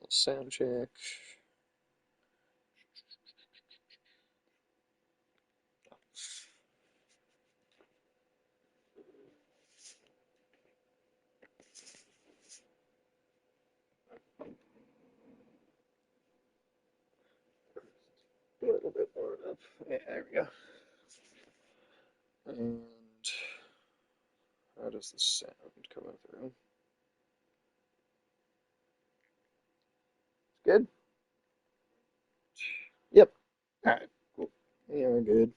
Sound check. A little bit more up. Yeah, there we go. And how does the sound coming through? Good. Yep. All right. Cool. Yeah, we're good.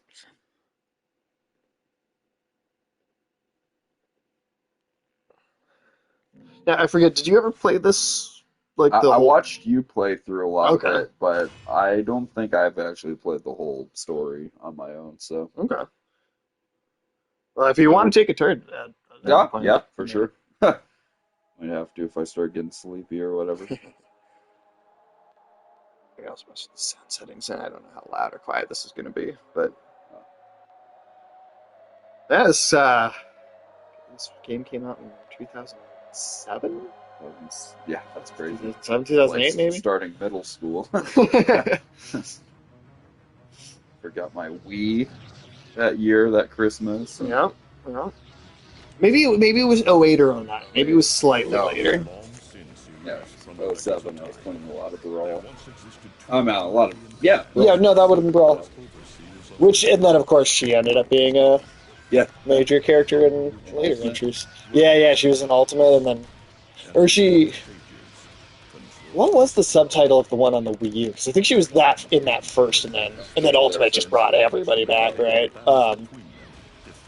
Now I forget. Did you ever play this? Like the I whole? watched you play through a lot of Okay. it, but I don't think I've actually played the whole story on my own. So, Okay. Well, if you want so to take a turn at any yeah, point, yeah, for you know. sure. Might have to if I start getting sleepy or whatever. I also mess with the sound settings, and I don't know how loud or quiet this is going to be, but this this game came out in 2007, Yeah, that's crazy. 2007, Like 2008, maybe. starting middle school. Forgot my Wii that year, that Christmas, and Yeah, yeah. Maybe it was '08 or '09. Maybe it wait, was slightly no, later. yeah, oh 07. I was playing a lot of Brawl. I'm out a lot of yeah, Yeah, Brawl. no, that would have been Brawl. Yeah, Which, and then of course she ended up being a yeah, major character in and later Ultimate. entries. Yeah, yeah, she was in Ultimate, and then, or she. What was the subtitle of the one on the Wii U? Because I think she was that in that first, and then Just there Ultimate just first. brought everybody back, Yeah, right?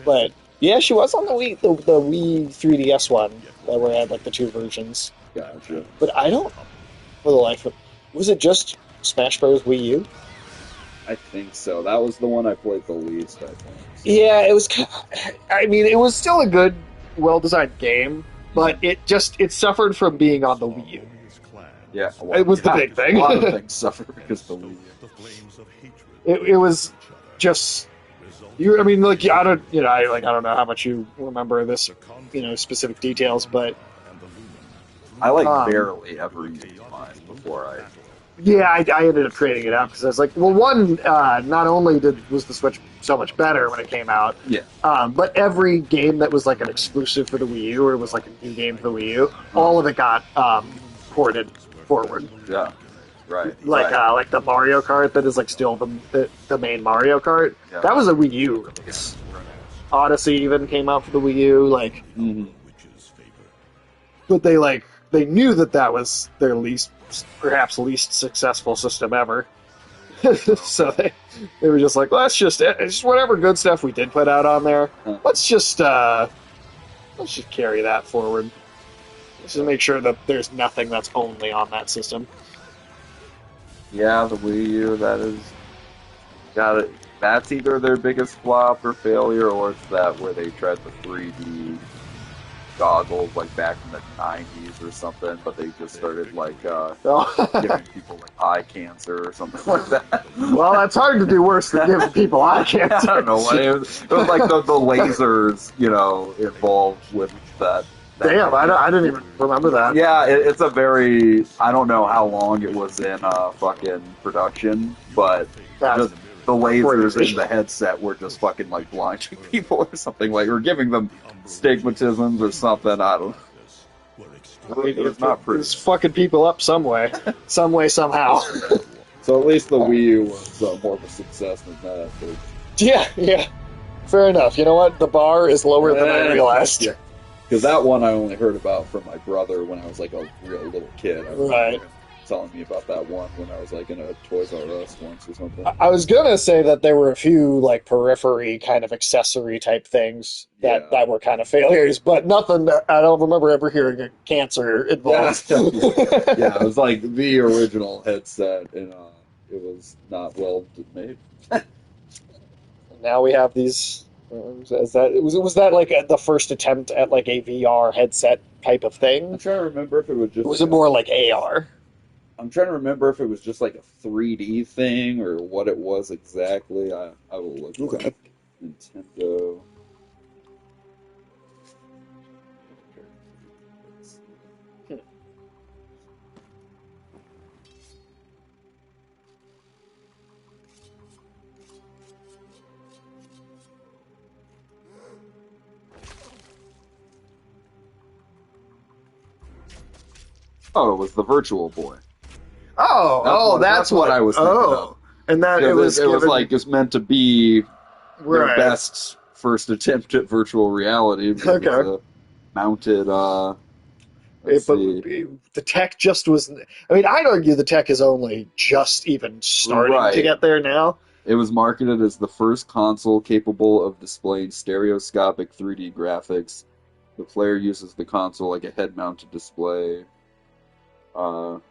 But yeah, she was on the Wii 3DS one that where I had like the two versions. gotcha. But I don't, for the life of, was it just Smash Bros. Wii U? I think so. That was the one I played the least, I think. So, Yeah, it was. I mean, it was still a good, well-designed game, but mhm. it suffered from being on the Wii U. Yeah, It was the yeah, big a thing. lot of things suffer because of the Wii U. It was just you. I mean, like I don't, I don't know how much you remember this, specific details, but I like um, barely ever used mine before I. yeah, I ended up trading it out because I was like, well, one, not only was the Switch so much better when it came out, Yeah. but every game that was like an exclusive for the Wii U or was like a new game for the Wii U, Uh, all of it got ported forward. yeah. Right. Like Right. like the Mario Kart that is like still the main Mario Kart. Yeah. That was a Wii U release. Odyssey even came out for the Wii U. Like, Hmm. but they knew that that was their perhaps least successful system ever. So they were just like, just whatever good stuff we did put out on there. Huh. Let's just carry that forward. Let's just Yeah. make sure that there's nothing that's only on that system. Yeah, the Wii U. That is got it. That's either their biggest flop or failure, or it's that where they tried the 3D goggles like back in the 90s or something, but they just started like So, giving people like eye cancer or something like that. well, that's hard to do worse than giving people eye I cancer. don't know what it was like the lasers, involved with that Damn, idea. I didn't even remember that. Yeah, it's a very I don't know how long it was in fucking production, but That's just the lasers in crazy. the headset were just fucking like blinding people or something like or giving them stigmatisms or something. I don't. I mean, It was not pretty. it's fucking people up some way, somehow. So at least the Wii U was more of a success than that. Yeah, yeah. Fair enough. You know what? The bar is lower than I realized. Yeah, because that one I only heard about from my brother when I was like a real little kid. I remember Right. him telling me about that one when I was like in a Toys R Us once or something. I was gonna say that there were a few like periphery kind of accessory type things Yeah. that were kind of failures, but nothing that I don't remember ever hearing a cancer Yeah, involved. yeah, it was like the original headset, and it was not well made. Now we have these. Is that was that like the first attempt at like a VR headset type of I'm thing? trying to remember if it was Or just was like it a. more like AR? I'm trying to remember if it was just like a 3D thing or what it was exactly. I will look it up. Okay. Nintendo. Oh, it was the Virtual Boy. That's what I was thinking of. And that It was like it's meant to be their right. best first attempt at virtual reality. Because Okay. it's a mounted. Let's see. The tech just was. I mean, I'd argue the tech is only just even starting to get there now. It was marketed as the first console capable of displaying stereoscopic 3D graphics. The player uses the console like a head-mounted display. The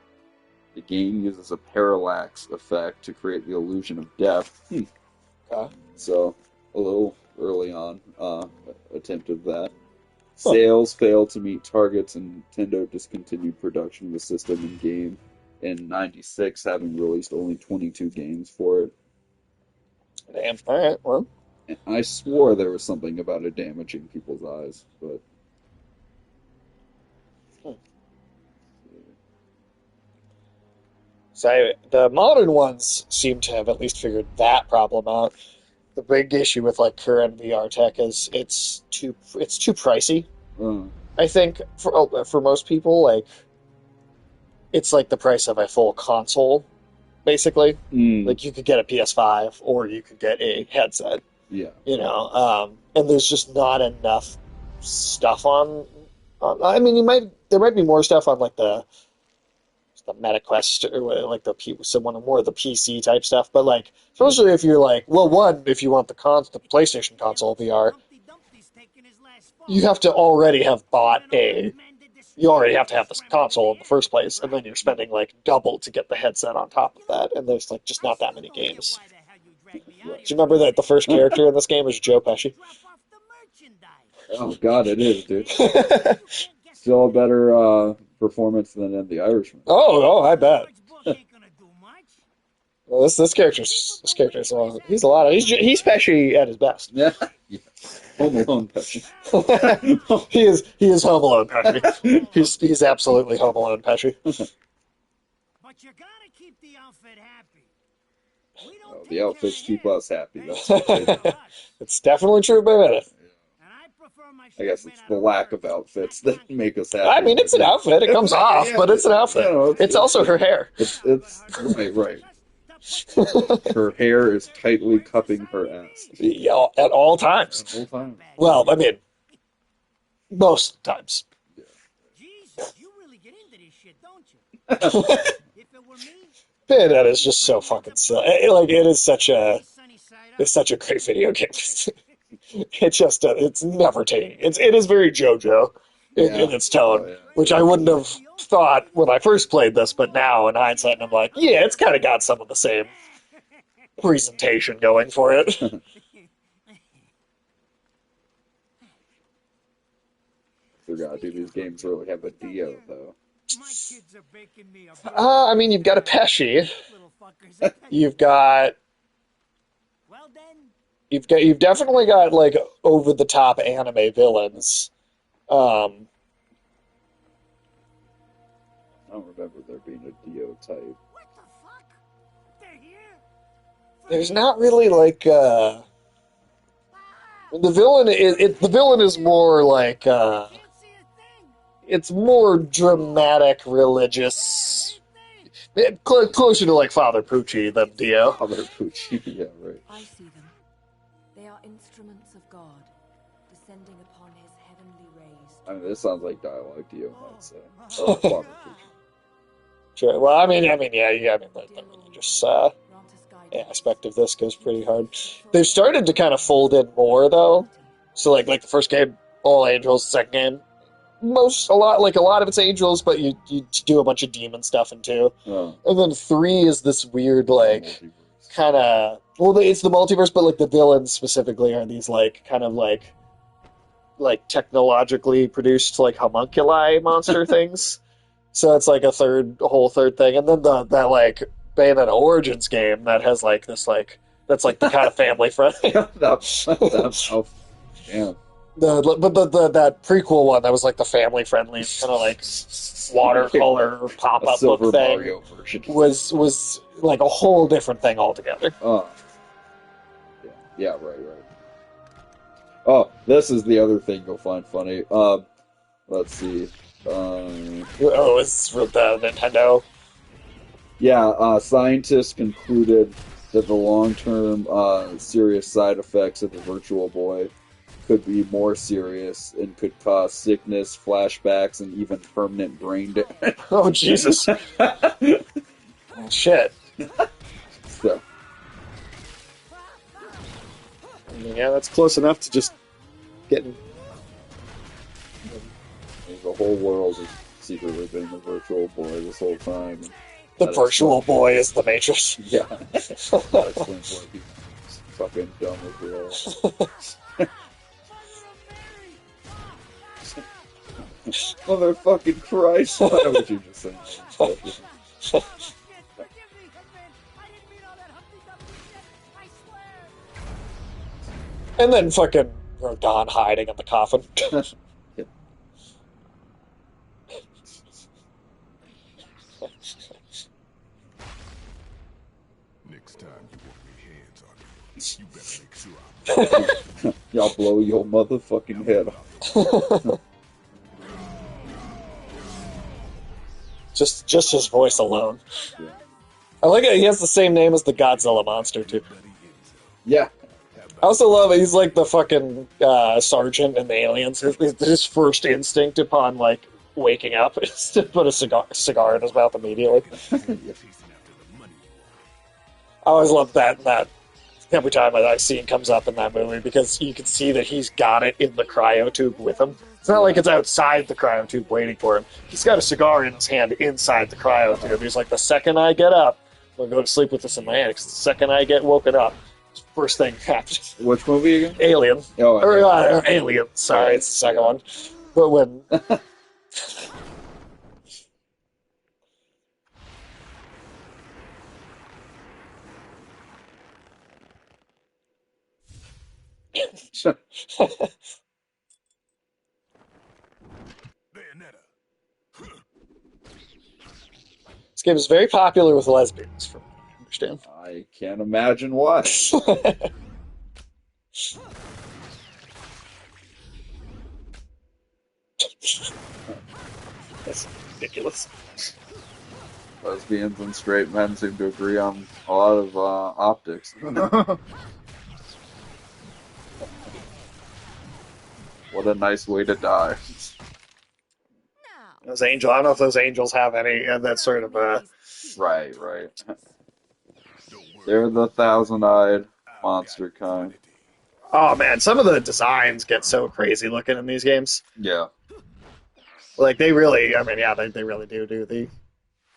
game uses a parallax effect to create the illusion of depth. So, a little early on attempt of that. Sales failed to meet targets, and Nintendo discontinued production of the system in game in '96, having released only 22 games for it. Damn. All right. Well, And I swore there was something about it damaging people's eyes, but so the modern ones seem to have at least figured that problem out. The big issue with like current VR tech is it's too pricey. I think for most people, like it's like the price of a full console, basically. Like you could get a PS5 or you could get a headset. Yeah. You know, and there's just not enough stuff on. I mean, there might be more stuff on like the MetaQuest or like more of the PC type stuff, but like especially if you're like, well, one, if you want the PlayStation console VR, you have to already have bought you already have to have this console in the first place, and then you're spending like double to get the headset on top of that, and there's like just not that many games. Do you remember that the first character in this game is Joe Pesci? Oh God, it is, dude. Still a better performance than in The Irishman. Oh, I bet. Well, this character's he's a lot of he's Pesci at his best. Yeah. Home Alone Pesci. he is Home Alone Pesci. He's absolutely Home Alone Pesci. But you gotta keep the outfit happy. The outfits keep us happy. That's it's definitely true, Bayonetta. I guess it's the lack of outfits that make us happy. I mean, it's an outfit. It comes off, but it's an outfit. You know, it's also her hair. It's right. Her hair is tightly cupping her ass. Yeah, at all times. At all times. Well, I mean, most times. Yeah. Jesus, you really get into this shit, don't you? If it were me, Bayonetta is just so fucking silly. Like it's such a great video game. It's never taking. It is very JoJo in its tone, which I wouldn't have thought when I first played this, but now in hindsight, I'm like, yeah, it's kind of got some of the same presentation going for it. Forgot, dude. These games really have a Dio though. I mean, you've got a Pesci. You've definitely got like over the top anime villains. I don't remember there being a Dio type. what the fuck? They're here? There's not really like the villain is more like Can't see a thing. it's more dramatic, religious, closer to like Father Pucci than Dio. Father Pucci, yeah, right. I see them. They are instruments of God, descending upon his heavenly rays. I mean, this sounds like dialogue Dio might say. Or Father Pucci. Sure. Well, I mean, the religious aspect of this goes pretty hard. They've started to kind of fold in more though. So like the first game, all angels. Second game, a lot of it's angels, but you do a bunch of demon stuff in two. Oh. And then 3 is this weird like kind of it's the multiverse, but like the villains specifically are these like kind of like technologically produced like homunculi monster things. So it's like a whole third thing, and then that like Bayonetta Origins game that has like this like that's like the kind of family friendly. Damn. That prequel one that was like the family friendly kind of like watercolor pop up book thing Mario version. was like a whole different thing altogether. Yeah, right. Oh, this is the other thing you'll find funny. Let's see. Oh, it's for the Nintendo. Yeah, scientists concluded that the long-term serious side effects of the Virtual Boy could be more serious and could cause sickness, flashbacks, and even permanent brain damage. Oh, Jesus. Oh, shit. So, Yeah, that's close enough to just getting. the whole world has secretly been the Virtual Boy this whole time. The That Virtual explains- Boy is the Matrix. Yeah. That explains why people are fucking dumb as well. Motherfucking Christ! Why would you just say that? Shit, forgive me, Hitman. I didn't mean all that humpty-dumpty shit. I swear. And then fucking Rodon hiding in the coffin. Yeah. Next time you want your hands on me, you better make sure Y'all blow your motherfucking head off. Just his voice alone. Yeah. I like it. He has the same name as the Godzilla monster too. Yeah. I also love it. He's like the fucking sergeant in the Aliens. His first instinct upon like waking up is to put a cigar in his mouth immediately. I always love that every time that scene comes up in that movie because you can see that he's got it in the cryotube with him. It's not like it's outside the cryotube waiting for him. He's got a cigar in his hand inside the cryotube. He's like, the second I get up, I'm going to go to sleep with this in my hand because the second I get woken up, first thing happens. Which movie again? Alien. Oh, Or Alien. Sorry, it's the second one. But when... Bayonetta. This game is very popular with lesbians, from what I understand. I can't imagine why. That's ridiculous. Lesbians and straight men seem to agree on a lot of optics. What a nice way to die. Those angels, I don't know if those angels have any that sort of Right. They're the thousand-eyed monster kind. Oh man, some of the designs get so crazy looking in these games. Yeah. Like they really, I mean, yeah, they really do the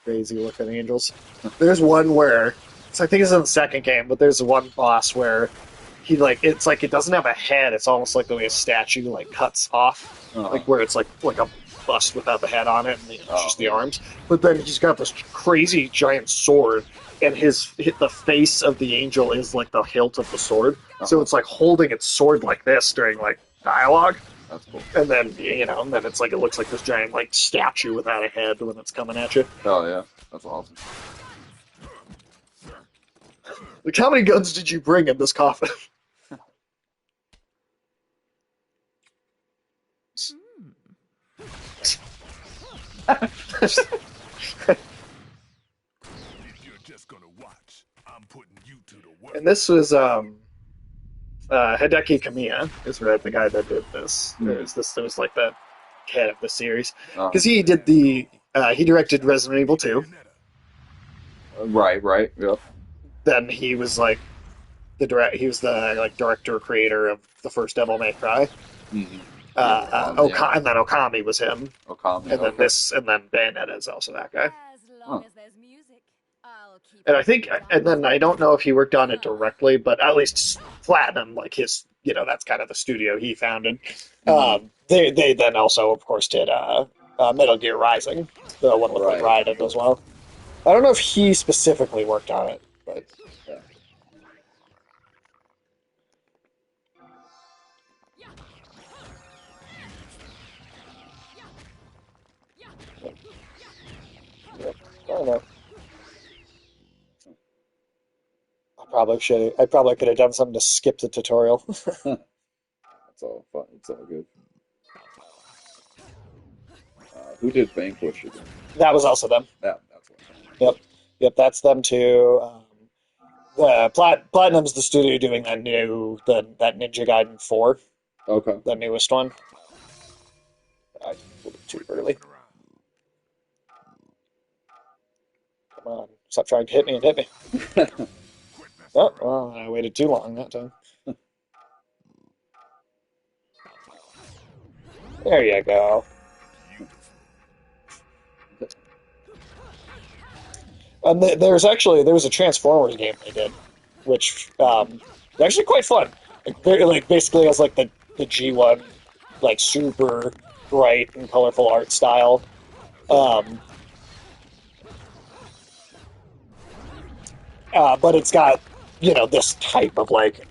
crazy looking angels. There's one where, so I think it's in the second game, but there's one boss where he it's like it doesn't have a head. It's almost like the way a statue like cuts off, like where it's like a bust without the head on it, and it's just the arms. But then he's got this crazy giant sword, and the face of the angel is like the hilt of the sword. So it's like holding its sword like this during like dialogue. That's cool. And then then it's like it looks like this giant like statue without a head when it's coming at you. Oh yeah, that's awesome. Like, how many guns did you bring in this coffin? If you're just gonna watch, I'm putting you to the work. And this was Hideki Kamiya is the guy that did this. It was like the head of the series because he did he directed Resident Evil 2. Right. Yep. Then he was like he was the like director creator of the first Devil May Cry. Mm-hmm. And then Okami was him. Okami. And then and then Bayonetta is also that guy. As long as there's music, I'll keep And I think, and then I don't know if he worked on it directly, but at least Platinum, like his, that's kind of the studio he founded. They then also, of course, did Metal Gear Rising, the one with Raiden as well. I don't know if he specifically worked on it, but yeah. I don't know. I probably could have done something to skip the tutorial. It's all fun. It's all good. Who did Vanquish again? That was also them. That's what. Yep, yep, that's them too. The Platinum's the studio doing that Ninja Gaiden 4, Okay. the newest one. I a little too early. Come on, stop trying to hit me and hit me. Oh, well, I waited too long that time. There you go. And there was a Transformers game they did, which was actually quite fun. Like basically has like the G1 like super bright and colorful art style. Um, but it's got this type of like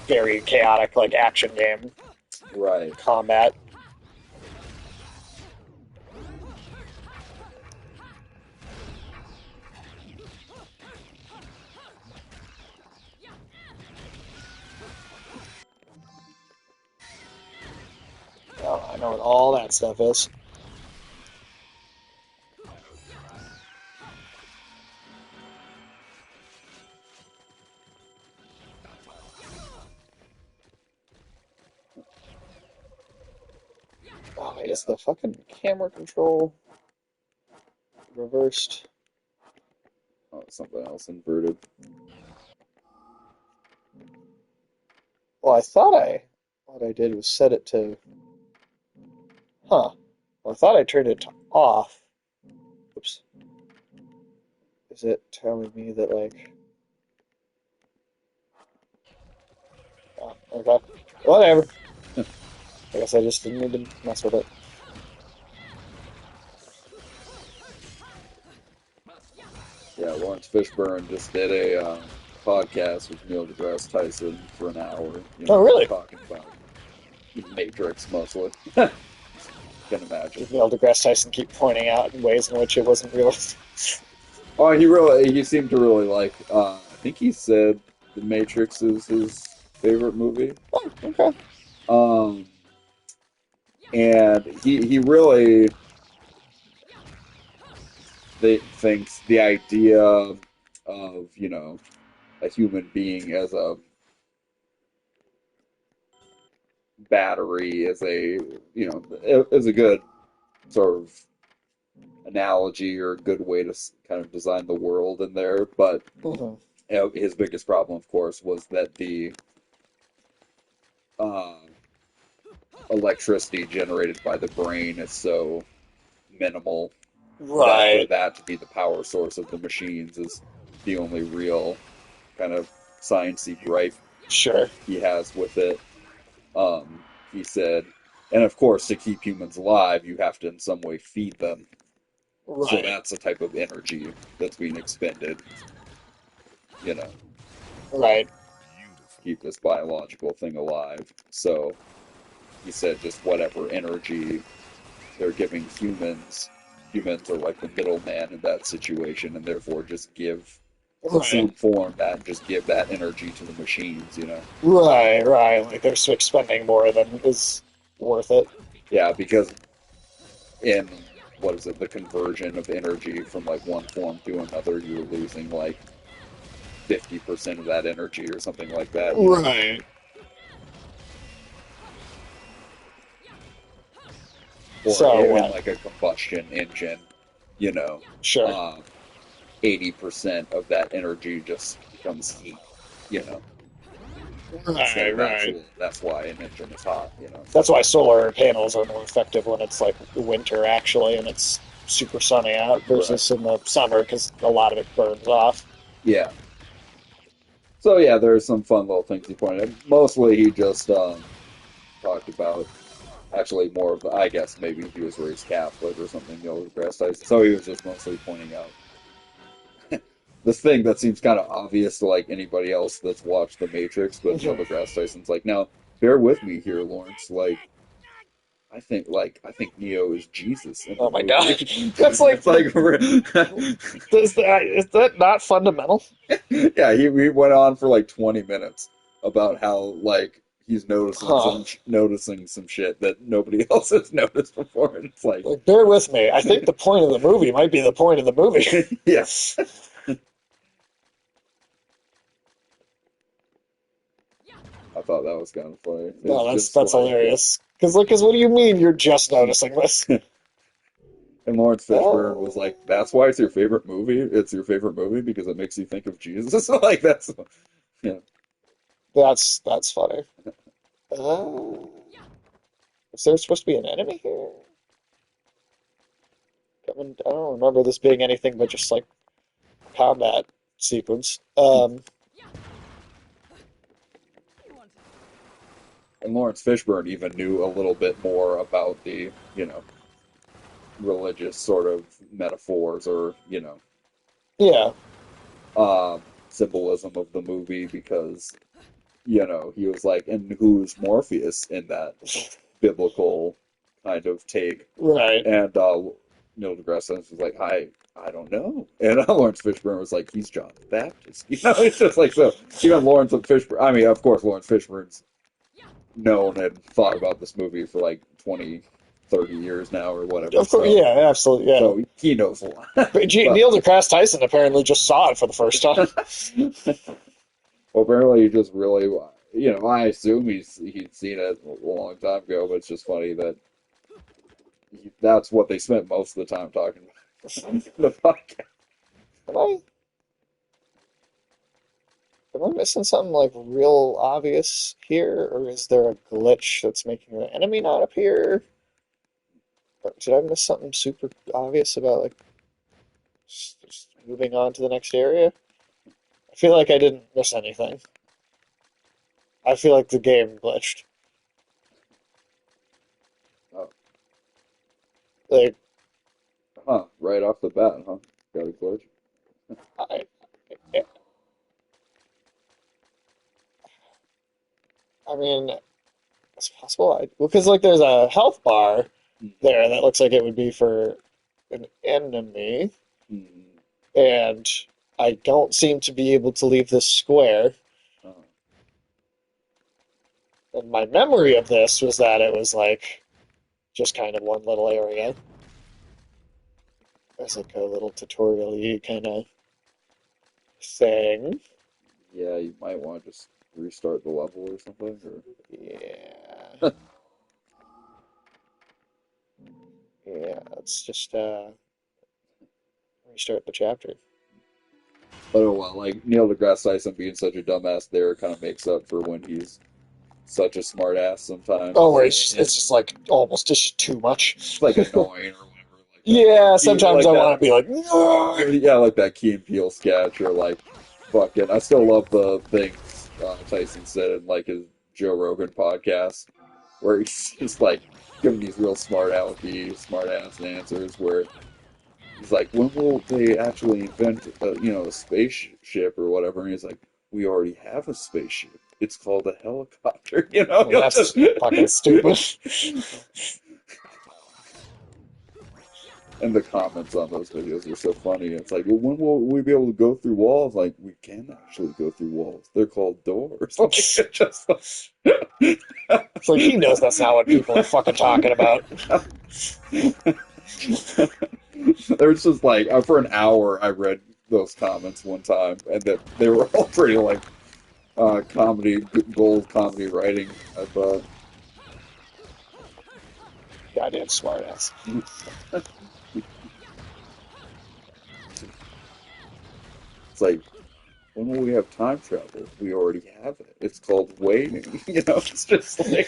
very chaotic like action game Right. combat. Oh, I know what all that stuff is. Oh, wait, is the fucking camera control reversed? Oh, something else inverted. Well, what I did was set it to, huh? Well, I thought I turned it to off. Oops. Is it telling me that like? Oh, okay. Whatever. I guess I just didn't need to mess with it. Yeah, Lawrence Fishburne just did a podcast with Neil deGrasse Tyson for an hour. Oh, really? Talking about Matrix mostly. Can imagine. Did Neil deGrasse Tyson keep pointing out ways in which it wasn't realistic? Oh, he seemed to really like. I think he said The Matrix is his favorite movie. Oh, okay. Um, and he really thinks the idea of a human being as a battery is a good sort of analogy or a good way to kind of design the world in there. But Mhm. his biggest problem, of course, was that the uh, electricity generated by the brain is so minimal that for Right. that to be the power source of the machines is the only real kind of sciencey gripe Sure. he has with it. He said, and of course, to keep humans alive, you have to in some way feed them. So Right. that's a type of energy that's being expended, you know, Right. keep this biological thing alive. So he said just whatever energy they're giving humans are like the middleman in that situation, and therefore just give the Right. food form that and just give that energy to the machines. Right. Right. Like they're expending more than is worth it. Yeah, because in what is it, the conversion of energy from like one form to another, you're losing like 50% of that energy or something like that. Right. Or So, in like a combustion engine, you know, sure. uh, 80% of that energy just becomes heat, you know. So Right. Right. that's why an engine is hot. That's why solar panels are more effective when it's like winter actually and it's super sunny out Right. versus in the summer because a lot of it burns off. Yeah. So yeah, there's some fun little things he pointed out. Mostly he just talked about actually more of the, I guess maybe he was raised Catholic or something, grass types. So he was just mostly pointing out this thing that seems kind of obvious to like anybody else that's watched The Matrix, but Neil deGrasse Tyson's like, now bear with me here, Lawrence. I think Neo is Jesus in the Oh my movie. god. That's like, It's like is that not fundamental? yeah, he went on for like 20 minutes about how like he's noticing Huh. noticing some shit that nobody else has noticed before, and it's like, Like, bear with me. I think the point of the movie might be the point of the movie. yes. I thought that was kind of funny. No, It's just that's like, hilarious. Because what do you mean you're just noticing this? and Lawrence Fishburne was Oh, like, "That's why it's your favorite movie. It's your favorite movie because it makes you think of Jesus." Like that's, yeah. that's funny. Uh, is there supposed to be an enemy here? I don't remember this being anything but just like combat sequence. And Lawrence Fishburne even knew a little bit more about the, religious sort of metaphors or, Yeah, uh, symbolism of the movie because, he was like, and who's Morpheus in that biblical kind of take? right. And Neil deGrasse Tyson was like, I don't know. And Lawrence Fishburne was like, he's John the Baptist. It's just like so. Even Lawrence Fishburne. I mean, of course, Lawrence Fishburne's known and thought about this movie for like 20, 30 years now or whatever. Of course, So, yeah, absolutely, yeah. so he knows a lot. But But Neil deGrasse Tyson apparently just saw it for the first time. well, apparently he just really, I assume he'd seen it a long time ago. But it's just funny that that's what they spent most of the time talking about the podcast. Am I am I missing something like real obvious here, or is there a glitch that's making the enemy not appear? Or did I miss something super obvious about like just moving on to the next area? I feel like I didn't miss anything. I feel like the game glitched. Oh, Like huh, right off the bat, huh? Got a glitch. I, I mean, it's possible. Well, because like there's a health bar there that looks like it would be for an enemy, Mm-hmm. and I don't seem to be able to leave this square. Uh, And my memory of this was that it was like just kind of one little area. There's like a little tutorial-y kind of thing. yeah, you might want to just restart the level or something. Or Yeah. Yeah, let's just restart the chapter. but oh well, like Neil deGrasse Tyson being such a dumbass there kind of makes up for when he's such a smart ass sometimes. Oh, where And it's just like almost just too much. it's like annoying or whatever. Like that. Yeah, sometimes Like I that. want to be like, no. Yeah, like that Key and Peele sketch or like fucking. I still love the things Tyson said in like his Joe Rogan podcast where he's just like giving these real smart ass answers where he's like, when will they actually invent, a spaceship or whatever? And he's like, we already have a spaceship. It's called a helicopter. Well, He'll that's just fucking stupid. and the comments on those videos are so funny. It's like, well, when will we be able to go through walls? Like, we can actually go through walls. They're called doors. Like, it's just It's like he knows that's not what people are fucking talking about. There's just like for an hour I read those comments one time, and that they were all pretty like comedy, gold comedy writing. I thought Goddamn smartass. it's like, when will we have time travel? We already have it. It's called waiting. It's just like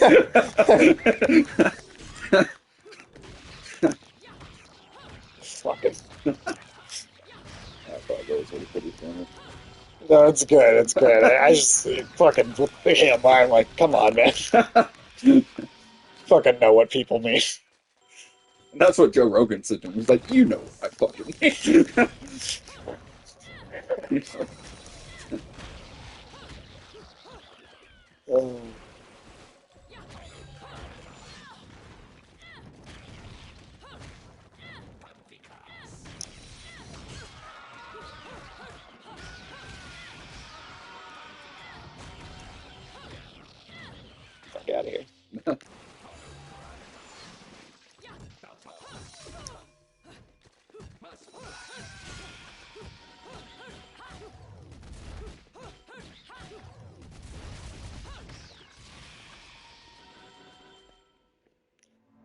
Fucking. I thought those were pretty funny. No, it's good. It's good. I just fucking him. I'm like, come on, man. Fucking know what people mean. And that's what Joe Rogan said to him. He's like, you know what I fucking mean. Oh.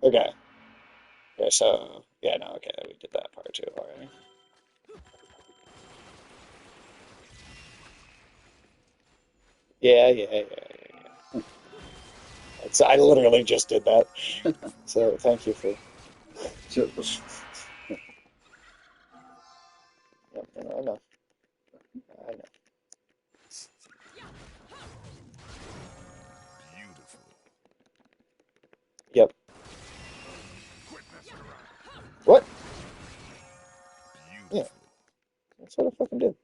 Okay. Okay, so yeah, no, okay, we did that part too already. Yeah. I literally just did that. So thank you for. Yep, I know. I know. Beautiful. Yep. Quit messing around. What? Yeah, Beautiful. that's what I fucking did.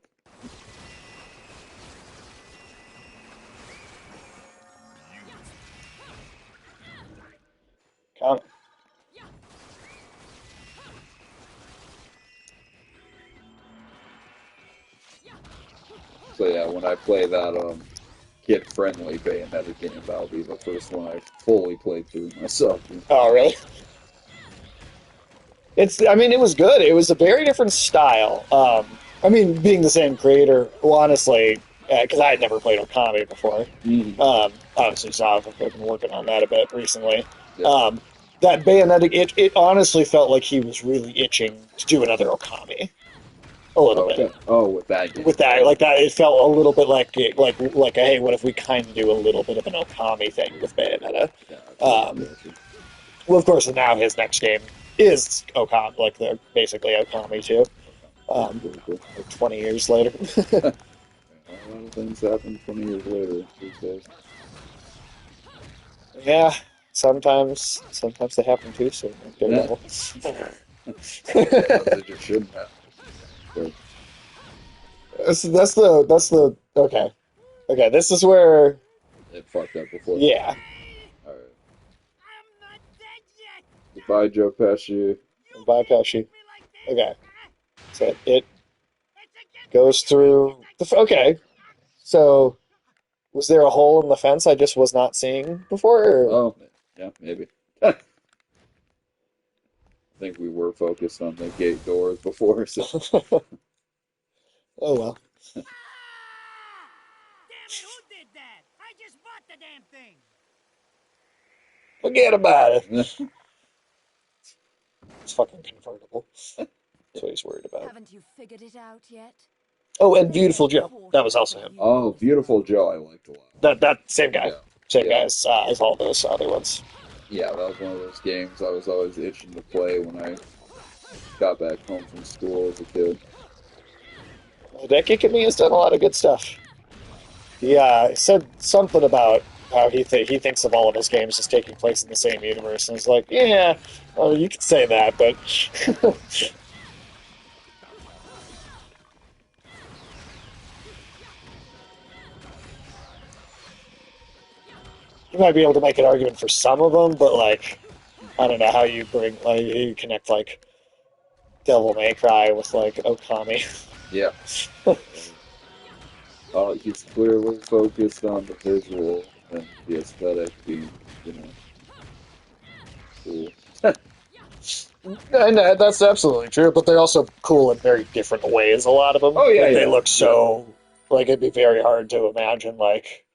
Comment. So yeah, when I play that kid-friendly Bayonetta game, that'll be the first one I fully played through myself. Oh, really? I mean, it was good. It was a very different style. I mean, being the same creator, well, honestly, because I had never played Okami before. Mhm. Obviously, so I've been working on that a bit recently. Yeah. That Bayonetta, it honestly felt like he was really itching to do another Okami. A little bit. Okay. Oh, with that game. With that, like that, it felt a little bit like a, hey, what if we kind of do a little bit of an Okami thing with Bayonetta? Gotcha. Well, of course, now his next game is Okami, like they're basically Okami too. Cool. Like 20 years later. A lot of things happen 20 years later these days. Yeah, sometimes they happen too soon, like Yeah. Daredevil. Sometimes it just shouldn't happen. But That's the okay. Okay, this is where it fucked up before. yeah. Alright. I'm not dead yet. Goodbye, Joe Pesci. You Bye, can't Pesci. treat me like this. Okay, Huh? so it It's against goes through okay. So was there a hole in the fence I just was not seeing before? Or? Oh, yeah, maybe. I think we were focused on the gate doors before, so. Oh well. Ah! Damn it, who did that? I just bought the damn thing. Forget about it. It's fucking convertible. That's what he's worried about. Haven't you figured it out yet? Oh, and There's Beautiful no Joe. That was portal also for him. you Oh, in this Beautiful world. Joe, I liked a lot. That same guy. Yeah, Same yeah, guys as all those other ones. yeah. That was one of those games I was always itching to play when I got back home from school as a kid. Hideki Kamiya has done a lot of good stuff. He said something about how he thinks of all of his games as taking place in the same universe, and it's like, yeah, well, you could say that, but you might be able to make an argument for some of them. But like, I don't know how you bring like you connect like Devil May Cry with like Okami. Yeah. He's clearly focused on the visual and the aesthetic being, you know, cool. And that's absolutely true, but they're also cool in very different ways. A lot of them, Oh yeah, like they yeah, look yeah. so like it'd be very hard to imagine like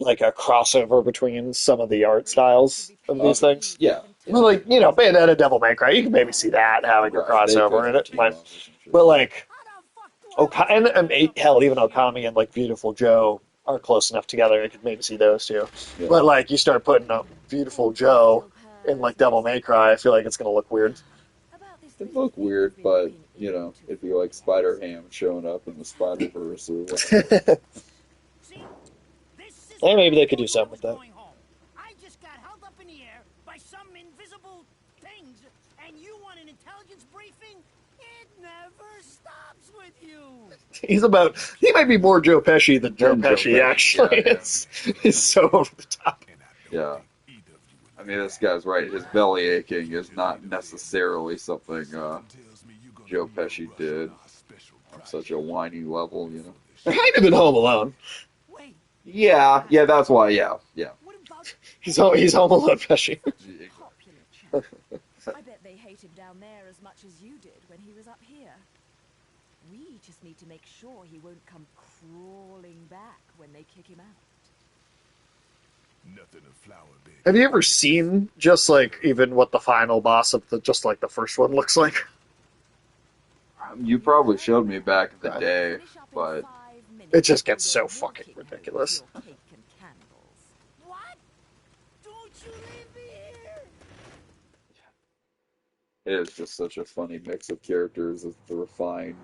a crossover between some of the art styles of these things. Yeah, But yeah. like Bayonetta, Devil May Cry, you can maybe see that having a Right. They could crossover in have it. teamed up for some But sure. like How the fuck do I Okami return and the hell, even fucking Okami and like Beautiful Joe are close enough together. I could maybe see those two. Yeah. But like you start putting up Beautiful Joe Still in purrs like Devil May nicely. Cry, I feel like it's gonna look weird. About this It'd little look thing you've weird, been but looking you know, into it'd be for like years. Spider-Ham showing up in the Spider-Verse or whatever. See? This is And why maybe I they could told do you I something was with that. going home. I just got held up in the air by some invisible things, and you want an intelligence briefing? It never stops with you. He might be more Joe Pesci than Joe Then Joe Pesci, Pesci. Yeah, actually. yeah, It's so over the top. And I don't yeah. think either of you I would mean, like this that. guy's right. His belly aching is not necessarily something Something tells me you're gonna Joe need a Pesci rush did on our special on such a project whiny level, you for know. this Kind of in Home Alone. Wait, Yeah, yeah, that's why. Yeah, yeah. what about He's Home Alone Pesci. Such a popular chap. I bet they hate him down there as much as you did when he was up here. We just need to make sure he won't come crawling back when they kick him out. Nothing a flower bed. Have you ever seen just like even what the final boss of the just like the first one looks like? You probably showed me back in the Right. day, Finish up in but 5 minutes It just gets so so your fucking walking ridiculous. your cake and candles. What? Don't you leave me here! it is just such a funny mix of characters of the refined,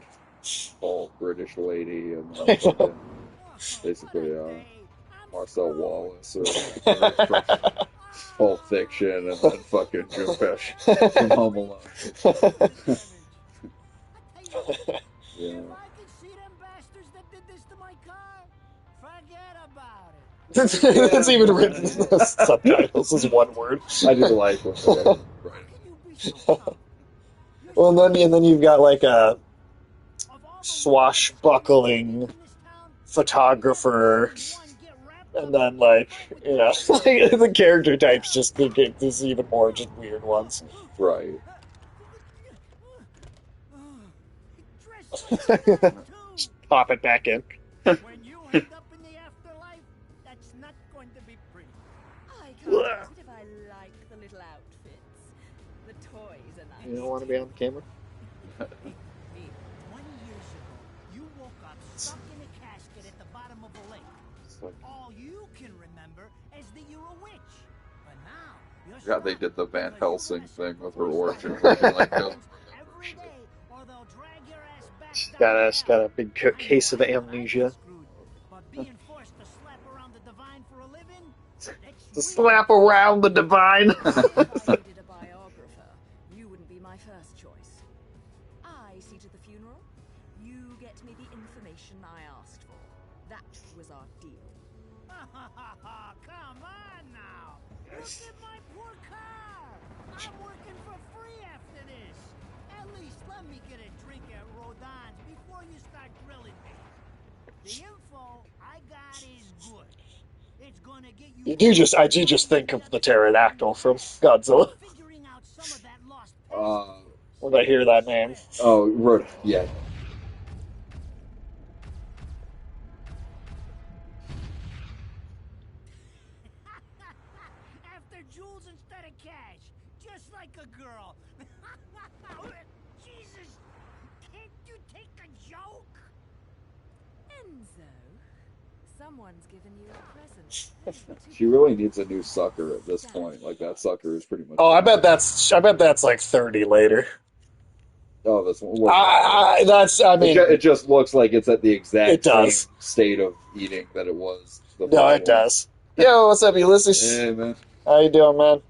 all British lady and then fucking Oh, basically what a day. I'm Marcel screwed. Wallace from Pulp Fiction and then fucking Jim Pesci from Home Alone. Yeah. If I could see them bastards that did this to my car, forget about it. It's even written in the subtitles as one word. I do like when they right. How can you be so dumb? You're Well, and then you've got like a of all the swashbuckling in this town, photographer, one get wrapped and up then like you know, like, the character types just think there's even more just weird ones. Right. Dress like that, too. Pop it back in. When you end up in the afterlife, that's not going to be pretty. I can't help it if I like the little outfits. The toys are nice. You don't want to be on the camera? Hey, 20 years ago, you woke up stuck in a casket at the bottom of a lake. All you can remember is that you're a witch. But now, you're Yeah, they stuck did the Van because Helsing you thing with her must origin. work Like, no. every day, or they'll drag your ass back She's down got to a, she's got hell. a big case of amnesia. But being forced to slap around the divine for a living, To slap around the divine. If I needed a biographer, you wouldn't be my first choice. I see to the funeral. You get me the information I asked for. That was our deal. Come on now. Look at my poor car. I'm working for free after this. At least let me get a drink at Rodon's before you start grilling me. The info I got is good. It's gonna get you. I do just think of the pterodactyl from Godzilla Figuring out some of that lost when I hear that name. Oh, right. Yeah. After jewels instead of cash, just like a girl. Jesus, can't you take a joke? Enzo, someone's given you a present. She really needs a new sucker at this point. Like, that sucker is pretty much. Oh, I bet that's like 30 later. Oh, this one. I mean, it just looks like it's at the exact It does. same state of eating that it was. The no, it does. Yo, what's up, Ulysses? Hey, man. How you doing, man?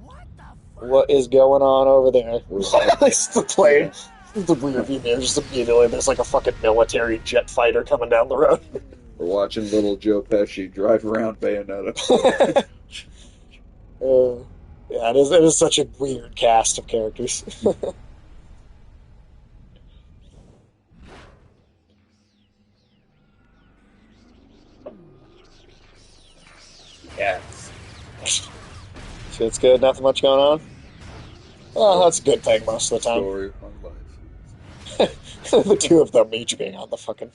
What the fuck? What is going on over there? We're- It's the plane. The rear view mirror, just immediately there's like a fucking military jet fighter coming down the road. We're watching little Joe Pesci drive around Bayonetta. Yeah, it is such a weird cast of characters. Yes. Shit's good, nothing much going on. Well, that's a good thing most of the time. Story of my life. The two of them each being on the fucking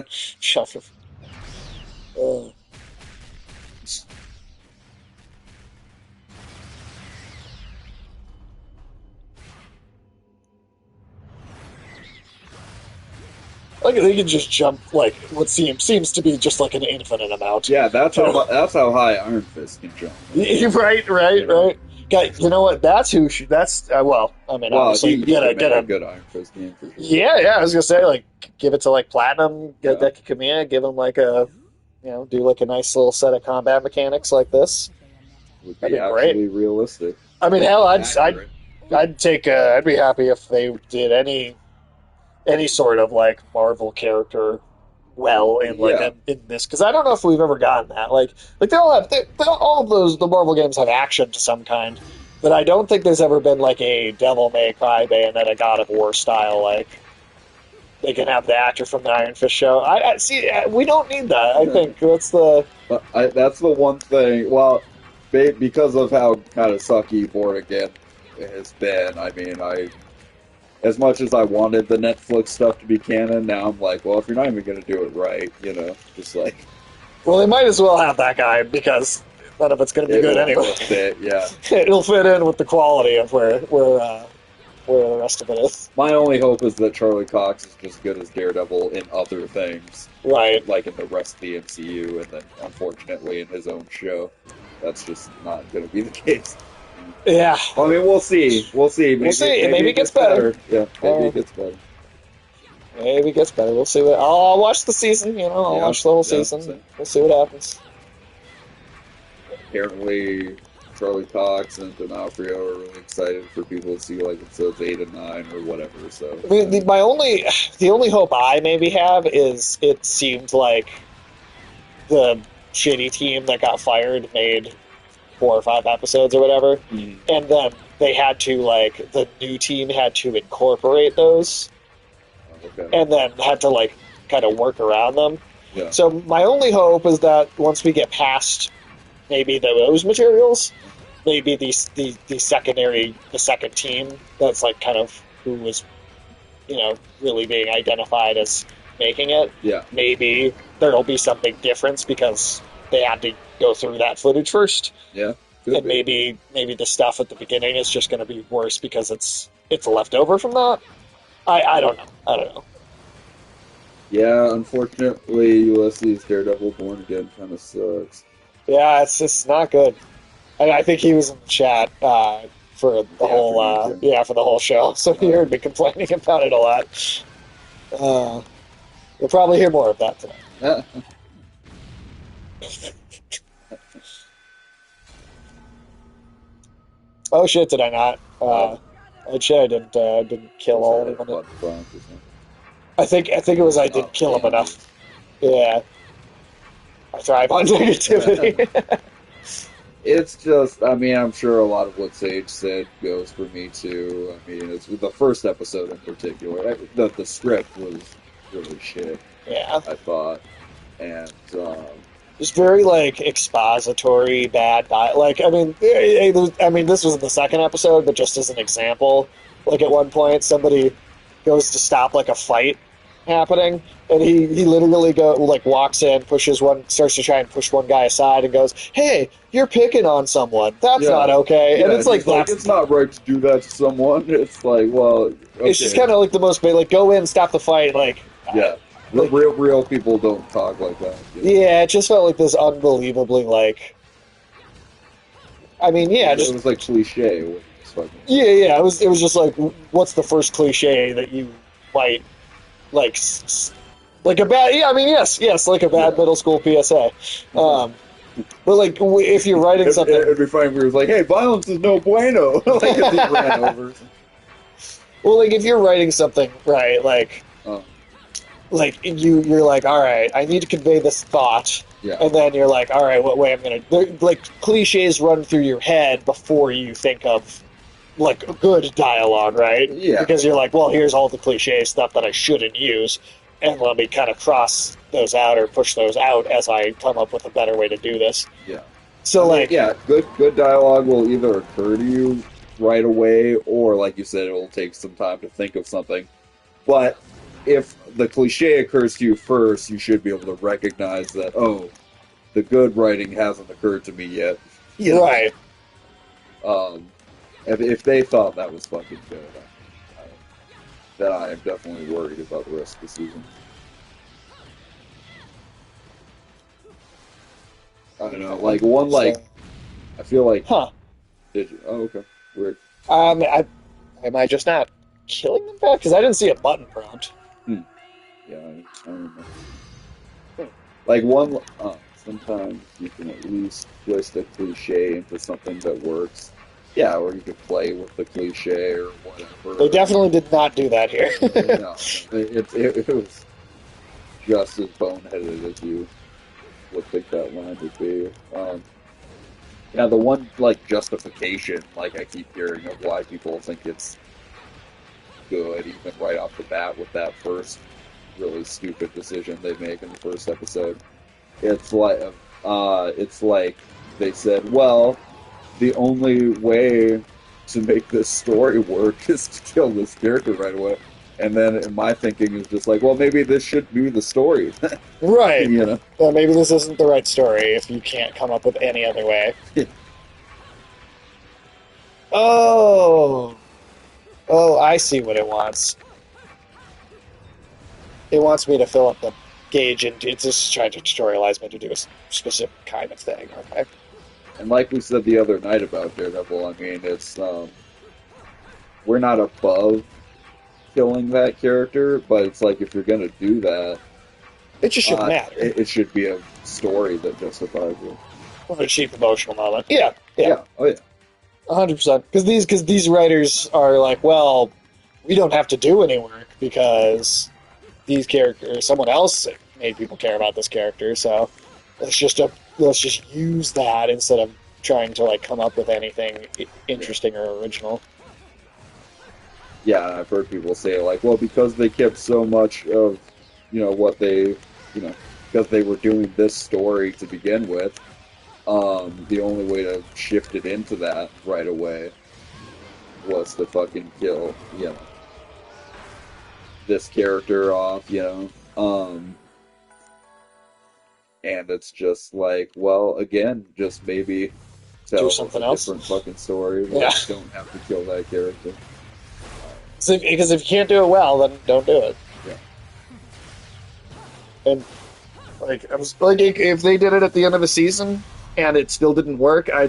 shelf. Like they can just jump like what seems to be just like an infinite amount. Yeah, that's how high Iron Fist can jump. Right. God, you know what? That's who. That's well. I mean, obviously, he get could make a a good Iron Fist game for sure. Yeah. I was gonna say like give it to like Platinum, get Deku Kamiya, give him like a do like a nice little set of combat mechanics like this. Would That'd be be great. actually realistic. I mean, hell, I'd Accurate. I'd be happy if they did any sort of like Marvel character well in like in this because I don't know if we've ever gotten that like they all have all of those the Marvel games have action to some kind, but I don't think there's ever been like a Devil May Cry Bayonetta God of War style like they can have the actor from the Iron Fist show. I see we don't need that. I think that's the one thing. Well, because of how kind of sucky Born Again has been. I mean, as much as I wanted the Netflix stuff to be canon, now I'm like, well, if you're not even going to do it right, just like Well, they might as well have that guy because none of it's going to be good anyway. Fit, yeah. It'll fit in with the quality of where the rest of it is. My only hope is that Charlie Cox is just good as Daredevil in other things, Right. like in the rest of the MCU, and then unfortunately in his own show, that's just not going to be the case. Yeah. I mean, we'll see. We'll see. Maybe it gets better. Yeah, maybe it gets better. Maybe it gets better. We'll see. I'll watch the season. I'll watch the whole season. Same. We'll see what happens. Apparently, Charlie Cox and D'Onofrio are really excited for people to see like episodes 8 and 9 or whatever. So the only hope I maybe have is it seemed like the shitty team that got fired made 4 or 5 episodes or whatever, and then they had to the new team had to incorporate those, and then had to kind of work around them. Yeah. So my only hope is that once we get past maybe those materials, maybe the second team that's kind of who was really being identified as making it. Yeah. Maybe there'll be some big difference because they had to go through that footage first. Yeah. And maybe the stuff at the beginning is just going to be worse because it's left over from that. I don't know. Yeah, unfortunately, Ulysses Daredevil Born Again kind of sucks. Yeah, it's just not good. I think he was in the chat for the whole show, so he heard me complaining about it a lot. We'll probably hear more of that tonight. Oh shit! Did I not? I didn't kill all of them. I think it was I didn't kill him enough. Yeah. I thrive on negativity. It's just, I mean, I'm sure a lot of what Sage said goes for me too. I mean, it's the first episode in particular. The script was really shit. Yeah. I thought, and just very expository, bad dialogue. I mean, this was in the second episode, but just as an example, at one point somebody goes to stop a fight happening, and he literally walks in, starts to try and push one guy aside, and goes, "Hey, you're picking on someone. That's not okay." And it's it's not right to do that to someone. It's well, okay. It's just kind of the most go in, stop the fight, yeah. Real people don't talk like that. Yeah, it just felt like this unbelievably I mean, yeah, it was cliche. Yeah. It was just what's the first cliche that you might a bad? Yeah, I mean, yes, like a bad middle school PSA. But if you're writing something, it'd be fine if we was hey, violence is no bueno. If he ran over. Well, if you're writing something, right, you're all right, I need to convey this thought. Yeah. And then you're all right, what way I'm gonna cliches run through your head before you think of good dialogue, right? Yeah. Because you're well, here's all the cliche stuff that I shouldn't use, and let me kind of cross those out or push those out as I come up with a better way to do this. Yeah. So good dialogue will either occur to you right away, or like you said, it will take some time to think of something. But if the cliche occurs to you first, you should be able to recognize that, oh, the good writing hasn't occurred to me yet. Right. If they thought that was fucking good, then I am definitely worried about the rest of the season. I don't know, I feel like... Huh. Did you? Oh, okay. Weird. Am I just not killing them back? Because I didn't see a button prompt. Yeah, I don't know. Sometimes you can at least twist a cliche into something that works. Yeah, or you could play with the cliche or whatever. They definitely did not do that here. No, it was just as boneheaded as you would think that line would be. The one justification I keep hearing of why people think it's good, even right off the bat with that first really stupid decision they make in the first episode. It's they said, well, the only way to make this story work is to kill this character right away. And then my thinking is just like, well, maybe this should be the story. Right. You know? Well, maybe this isn't the right story if you can't come up with any other way. Oh. Oh, I see what it wants. It wants me to fill up the gauge, and it's just trying to tutorialize me to do a specific kind of thing. Okay. And like we said the other night about Daredevil, I mean, it's we're not above killing that character, but it's like if you're gonna do that, It just shouldn't matter. it should be a story that justifies it. Or a cheap emotional moment. Yeah. Yeah. Oh yeah. 100%. Because these writers are like, well, we don't have to do any work because these characters, someone else made people care about this character. So let's just use that instead of trying to like come up with anything interesting or original. Yeah, I've heard people say like, well, because they kept so much of, what they, because they were doing this story to begin with, the only way to shift it into that right away was to fucking kill, this character off, and it's just like, well, again, just maybe tell something a else. different fucking story. Yeah. Don't have to kill that character. Because if you can't do it well, then don't do it. Yeah. And like I was like, if they did it at the end of a season and it still didn't work, I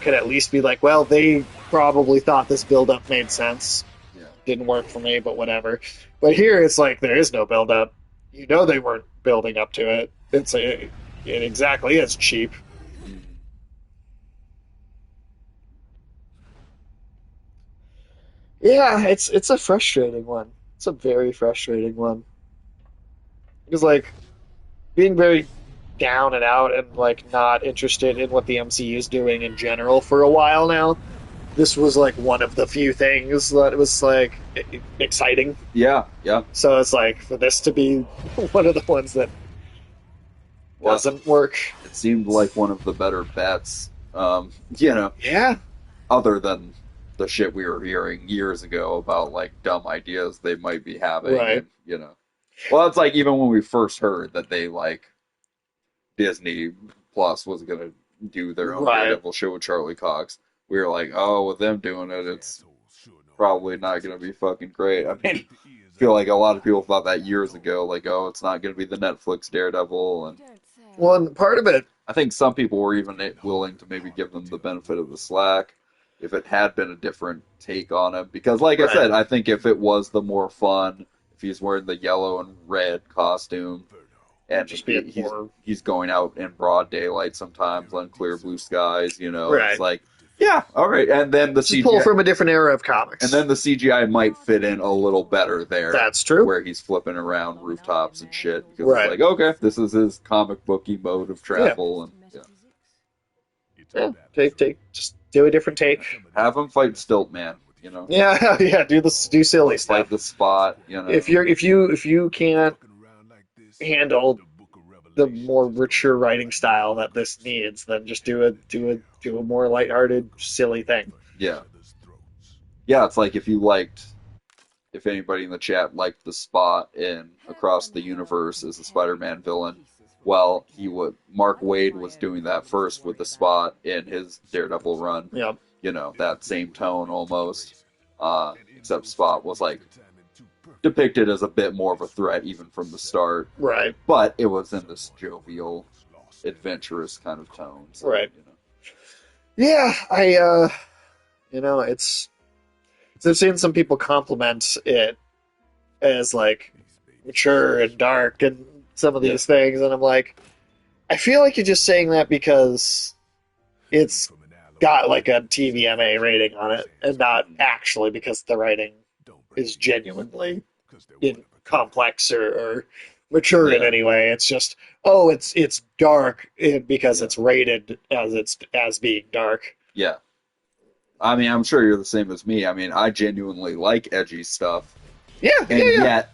could at least be like, well, they probably thought this build-up made sense. Yeah. Didn't work for me, but whatever. But here it's like there is no build-up. You know they weren't building up to it. It exactly is cheap. Yeah, it's a frustrating one. It's a very frustrating one. Because like being very down and out and like not interested in what the MCU is doing in general for a while now. This was like one of the few things that was like exciting. Yeah. So it's like for this to be one of the ones that doesn't work. It seemed like one of the better bets. Yeah. Other than the shit we were hearing years ago about like dumb ideas they might be having. Right. And, well, it's like even when we first heard that they like Disney Plus was gonna do their own Daredevil show with Charlie Cox, we were like, oh, with them doing it, it's probably not gonna be fucking great. I mean, I feel like a lot of people thought that years ago, like, oh, it's not gonna be the Netflix Daredevil, and Well, and part of it, I think some people were even willing to maybe give them the benefit of the slack if it had been a different take on him. Because, like I said, I think if it was the more fun, if he's wearing the yellow and red costume, and just he's going out in broad daylight sometimes on clear blue skies, Right. it's like, yeah, all right. And then the CGI pull from a different era of comics. And then the CGI might fit in a little better there. That's true. Where he's flipping around rooftops and shit. Because it's like, okay, this is his comic booky mode of travel. And just do a different take. Have him fight Stiltman, Yeah, do silly stuff. Fight the Spot, If you can't handle the more richer writing style that this needs, then just do a more lighthearted, silly thing. Yeah, it's like if anybody in the chat liked the Spot in Across the Universe as a Spider-Man villain, well, Mark Waid was doing that first with the Spot in his Daredevil run. Yep. That same tone almost, except Spot was like depicted as a bit more of a threat even from the start. Right. But it was in this jovial, adventurous kind of tone. So, right. Yeah, I've seen some people compliment it as like mature and dark and some of these things, and I'm like, I feel like you're just saying that because it's got like a TVMA rating on it, and not actually because the writing is genuinely complex or mature in any way. It's just, it's dark because it's rated as being dark. Yeah. I mean, I'm sure you're the same as me. I mean, I genuinely like edgy stuff. Yeah. Yet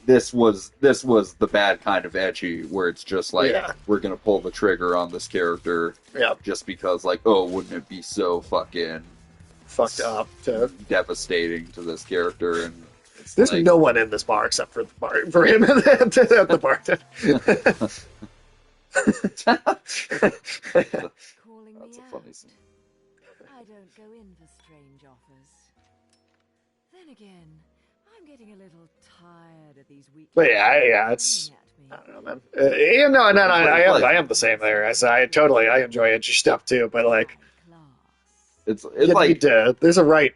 this was the bad kind of edgy, where it's just like, we're gonna pull the trigger on this character just because, like, oh, wouldn't it be so fucking fucked up, devastating to this character? And It's There's like, no one in this bar except for the bar for him at the bartender. Calling that's me a funny out. scene. I don't go in for strange offers. Then again, I'm getting a little tired of these weekly But yeah, coming it's at me. I don't know, man. Yeah, no, Like- I am the same there. I enjoy edgy stuff too, but like Class. It's you like need to. There's a right.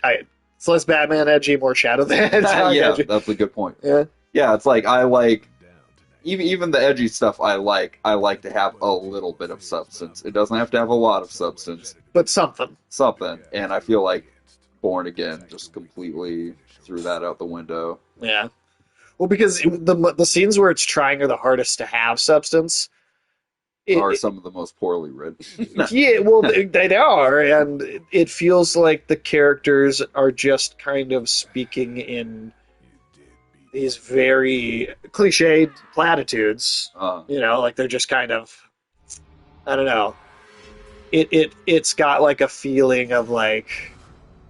It's less Batman edgy, more Shadow the Hedgehog yeah, edgy. that's a good point. Yeah, Yeah, it's like I like Down tonight. even the edgy stuff I like to have a little bit of substance. It doesn't have to have a lot of substance. but something. Something. And I feel like Born Again just completely threw that out the window. Yeah. Well, because the scenes where it's trying are the hardest to have substance. Are some of the most poorly written. Yeah, well, they are, and it feels like the characters are just kind of speaking in these very cliched platitudes. You know, like they're just kind of, I don't know. It's got like a feeling of like,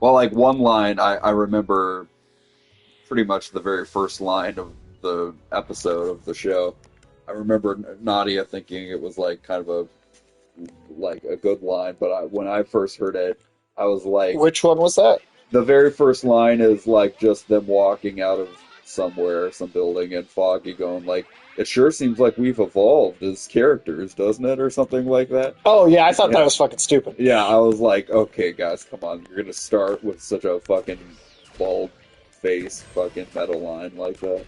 Well, like one line, I remember pretty much the very first line of the episode of the show. I remember Nadia thinking it was like kind of a good line, but when I first heard it, I was like, which one was that? the very first line is like just them walking out of somewhere, some building, and Foggy going like, "It sure seems like we've evolved as characters, doesn't it?" or something like that. Oh yeah, I thought Yeah. that was fucking stupid. Yeah, I was like, okay, guys, come on, you're gonna start with such a fucking bald face, fucking meta line like that.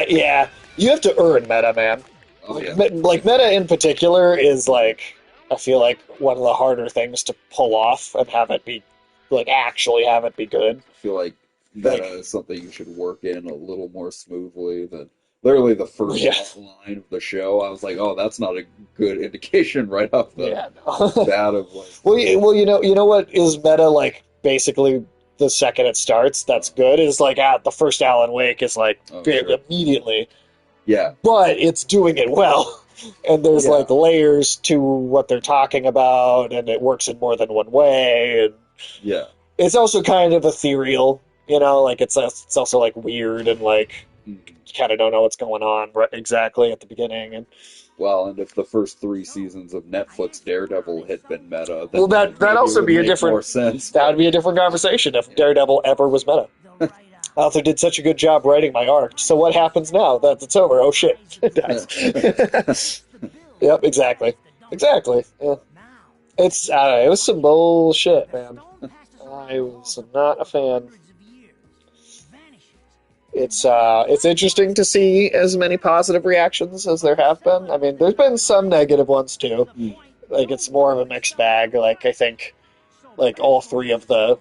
Yeah, you have to earn meta, man. Oh yeah, Like meta in particular is like, I feel like one of the harder things to pull off and have it be like actually have it be good. I feel like meta Like- is something you should work in a little more smoothly than literally the first Yeah. line of the show. I was like, oh, that's not a good indication right off the Yeah. no. bat of like. Well, you know what is meta like? Basically, the second it starts, that's good. Is like at the first Alan Wake is like Oh, sure. immediately, Yeah, but it's doing it well, and there's Yeah. like layers to what they're talking about, and it works in more than one way, and yeah. it's also kind of ethereal. You know, like it's also like weird and like Mhm. you kind of don't know what's going on exactly at the beginning, and Well, and if the first 3 seasons of Netflix Daredevil had been meta, then well, that'd maybe also it would be a make different. more sense. That would be a different conversation if Daredevil ever was meta. Author did such a good job writing my arc. So what happens now that it's over? Oh shit, it dies. Yep, exactly. Yeah. It's it was some bullshit, man. I was not a fan. It's interesting to see as many positive reactions as there have been. I mean, there's been some negative ones too. Like it's more of a mixed bag. Like I think, like all three of the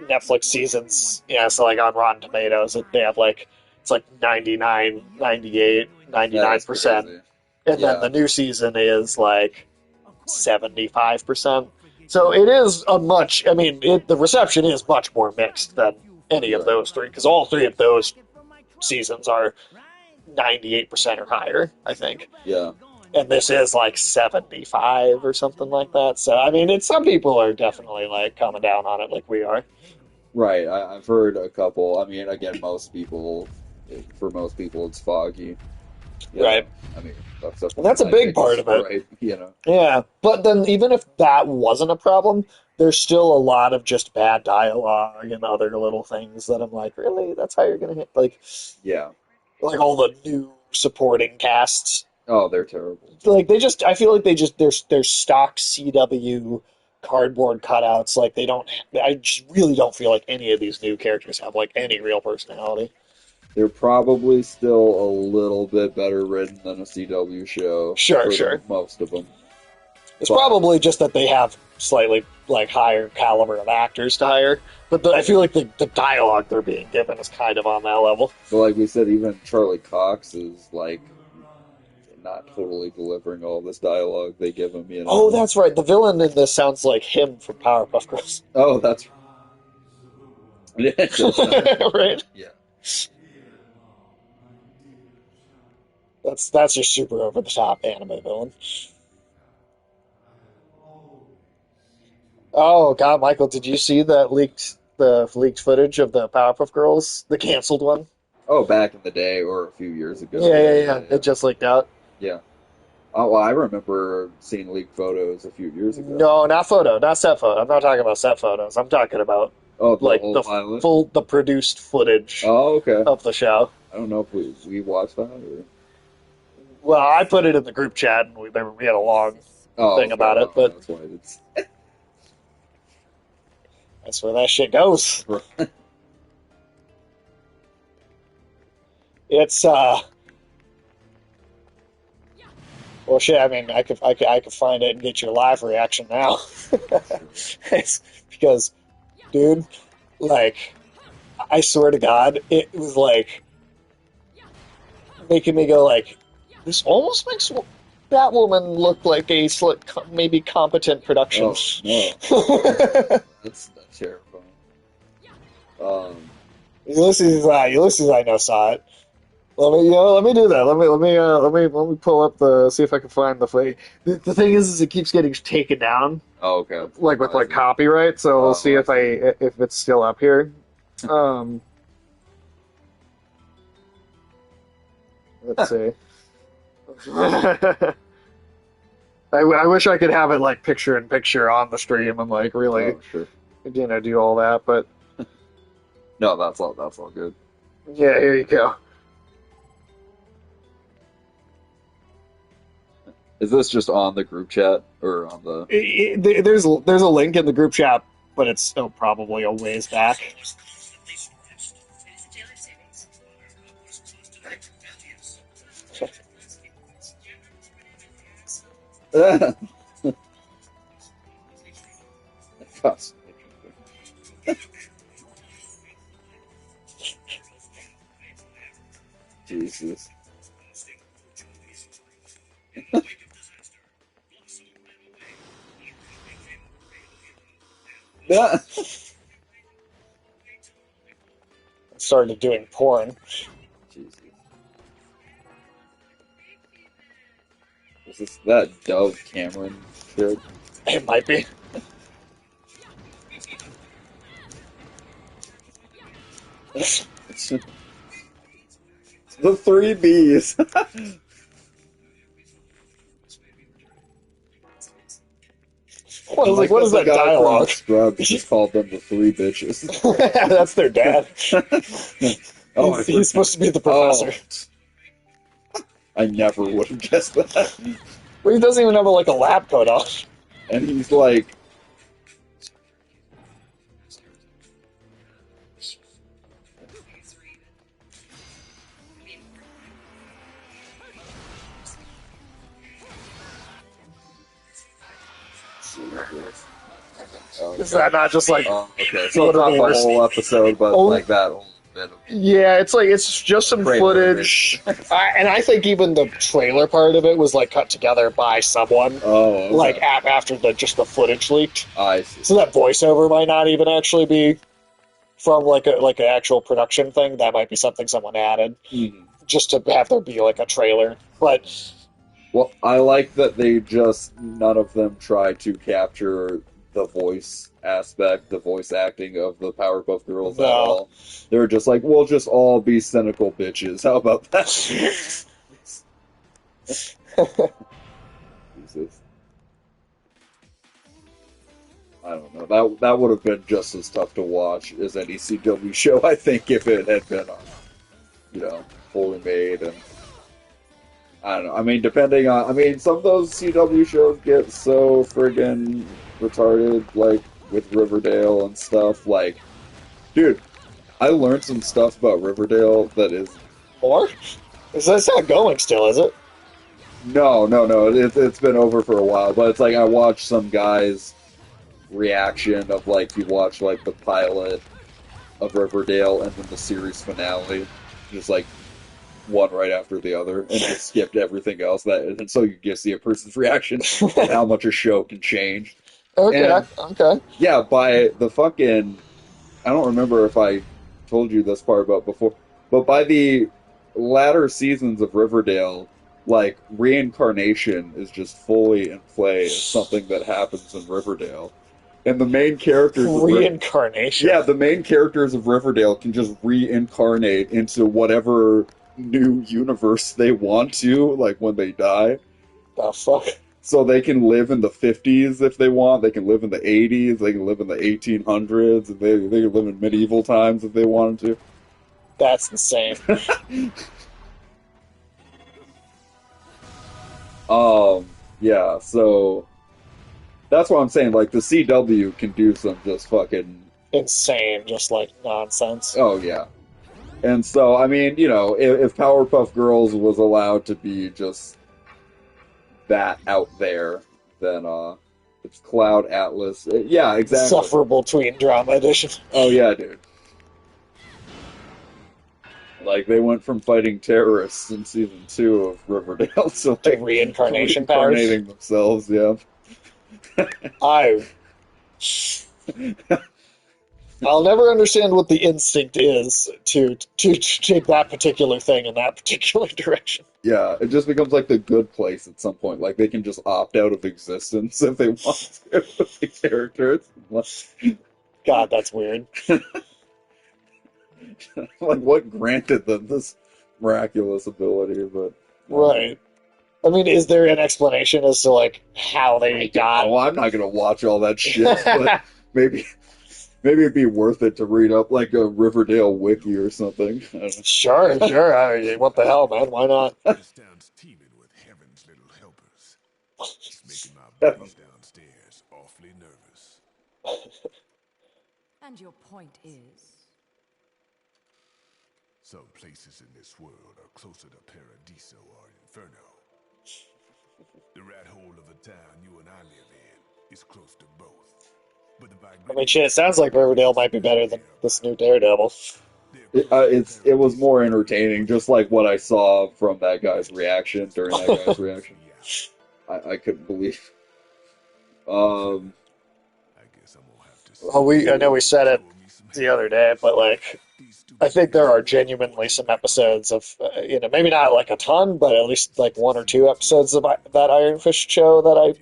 Netflix seasons, yeah, so like on Rotten Tomatoes, they have like it's like 99, 98, That's 99%. crazy. And Yeah. then the new season is like 75%. So it is a much, I mean, the reception is much more mixed than any of Yeah. those three, because all three of those seasons are 98% or higher, I think. Yeah. And this is like 75 or something like that. So, I mean, some people are definitely like coming down on it like we are. Right. I've heard a couple. I mean, again, for most people, it's Foggy. You Right. know? I mean, that's a my big part biggest of it. gripe, you know. Yeah, but then even if that wasn't a problem, there's still a lot of just bad dialogue and other little things that I'm like, really? That's how you're gonna hit Yeah. like all the new supporting casts. Oh, they're terrible. Like I feel like they're stock CW cardboard cutouts. Like I just really don't feel like any of these new characters have like any real personality. They're probably still a little bit better written than a CW show. Sure. Most of them. It's But- probably just that they have slightly like higher caliber of actors to hire, but I feel like the dialogue they're being given is kind of on that level. But like we said, even Charlie Cox is like not totally delivering all this dialogue they give him. You know. Oh, that's right. The villain in this sounds like him from Powerpuff Girls, Oh, that's. Yeah. it does. right? Yeah. That's your super over the top anime villain. Oh God, Michael, did you see that the leaked footage of the Powerpuff Girls, the canceled one? Oh, back in the day or a few years ago. Yeah. It just leaked out. Yeah. Oh, well, I remember seeing leaked photos a few years ago. No, not set photo. I'm not talking about set photos. I'm talking about Oh, the like whole the pilot? the produced footage Oh, okay. of the show. I don't know if we watched that or... Well, I put it in the group chat, and we had a long thing about it, but that's why it's... that's where that shit goes. It's well, shit. I mean, I could find it and get your live reaction now. It's because, dude, like, I swear to God, it was like making me go like, this almost makes Batwoman look like a maybe competent production. Oh, no. That's terrifying. Ulysses, I know saw it. Let me do that. Let me pull up see if I can find the thing. The thing is it keeps getting taken down, Oh, okay. like with like copyright. So we'll see if it's still up here. Let's see. I wish I could have it like picture in picture on the stream and like really, sure. do all that. But No, that's all good. yeah, here you go. Is this just on the group chat or on the? There's a link in the group chat, but it's still probably a ways back. Jesus. Started doing porn. Jesus. Is this that Dove Cameron shit? It might be. The three Bs. I was like, what is that dialogue? Scrubs just called them the three bitches. That's their dad. He's supposed to be the professor. Oh. I never would have guessed that. Well, he doesn't even have a lab coat on. And he's like... Is that not just like... Oh, okay. So it's not the whole episode, but like that whole bit of... Yeah, it's just some footage. And I think even the trailer part of it was like cut together by someone. Oh, okay. Like after just the footage leaked. I see. So that voiceover might not even actually be from like an actual production thing. That might be something someone added just to have there be like a trailer. But well, I like that they just none of them try to capture the voice aspect, the voice acting of the Powerpuff Girls at all. They're just like, we'll just all be cynical bitches. How about that? Jesus. I don't know. That would have been just as tough to watch as any CW show, I think, if it had been on, fully made and I don't know. I mean, some of those CW shows get so friggin' retarded, like, with Riverdale and stuff. Like, dude, I learned some stuff about Riverdale that is... More? That's not going still, is it? No. It's been over for a while, but it's like I watched some guy's reaction of, like, he watched, like, the pilot of Riverdale and then the series finale. Just, like, one right after the other, and just skipped everything else. And so you get to see a person's reaction and how much a show can change. Okay. Yeah, by the fucking... I don't remember if I told you this part about before, but by the latter seasons of Riverdale, like, reincarnation is just fully in play as something that happens in Riverdale. And the main characters of Reincarnation. yeah, the main characters of Riverdale can just reincarnate into whatever new universe they want to, like when they die. The fuck? So they can live in the 50s if they want. They can live in the 80s. They can live in the 1800s. They can live in medieval times if they wanted to. That's insane. Yeah, so that's what I'm saying. Like, the CW can do some just fucking. Insane, just like nonsense. Oh, yeah. And so, I mean, you know, if Powerpuff Girls was allowed to be just that out there, then, it's Cloud Atlas. Yeah, exactly. Insufferable tween drama edition. Oh, yeah, dude. Like, they went from fighting terrorists in season 2 of Riverdale to, To like, reincarnation powers. reincarnating themselves, yeah. I'll never understand what the instinct is to take that particular thing in that particular direction. Yeah, it just becomes like the good place at some point. Like, they can just opt out of existence if they want to with the characters. God, that's weird. Like, what granted them this miraculous ability? But Right. I mean, is there an explanation as to like how they got? well, I'm not gonna watch all that shit, but maybe it'd be worth it to read up like a Riverdale wiki or something. I don't know. Sure. I mean, what the hell, man? Why not? This town's teeming with heaven's little helpers. It's making my buddies downstairs awfully nervous. And your point is? Some places in this world are closer to Paradiso or Inferno. The rat hole of a town you and I live in is close to both. But the I mean, shit. It sounds like Riverdale might be better than this new Daredevil. It was more entertaining, just like what I saw from that guy's reaction during that guy's reaction. I couldn't believe. I guess I'm gonna have to Well, I know we said it the other day, but like, I think there are genuinely some episodes of, maybe not like a ton, but at least like one or two episodes of that Iron Fist show that I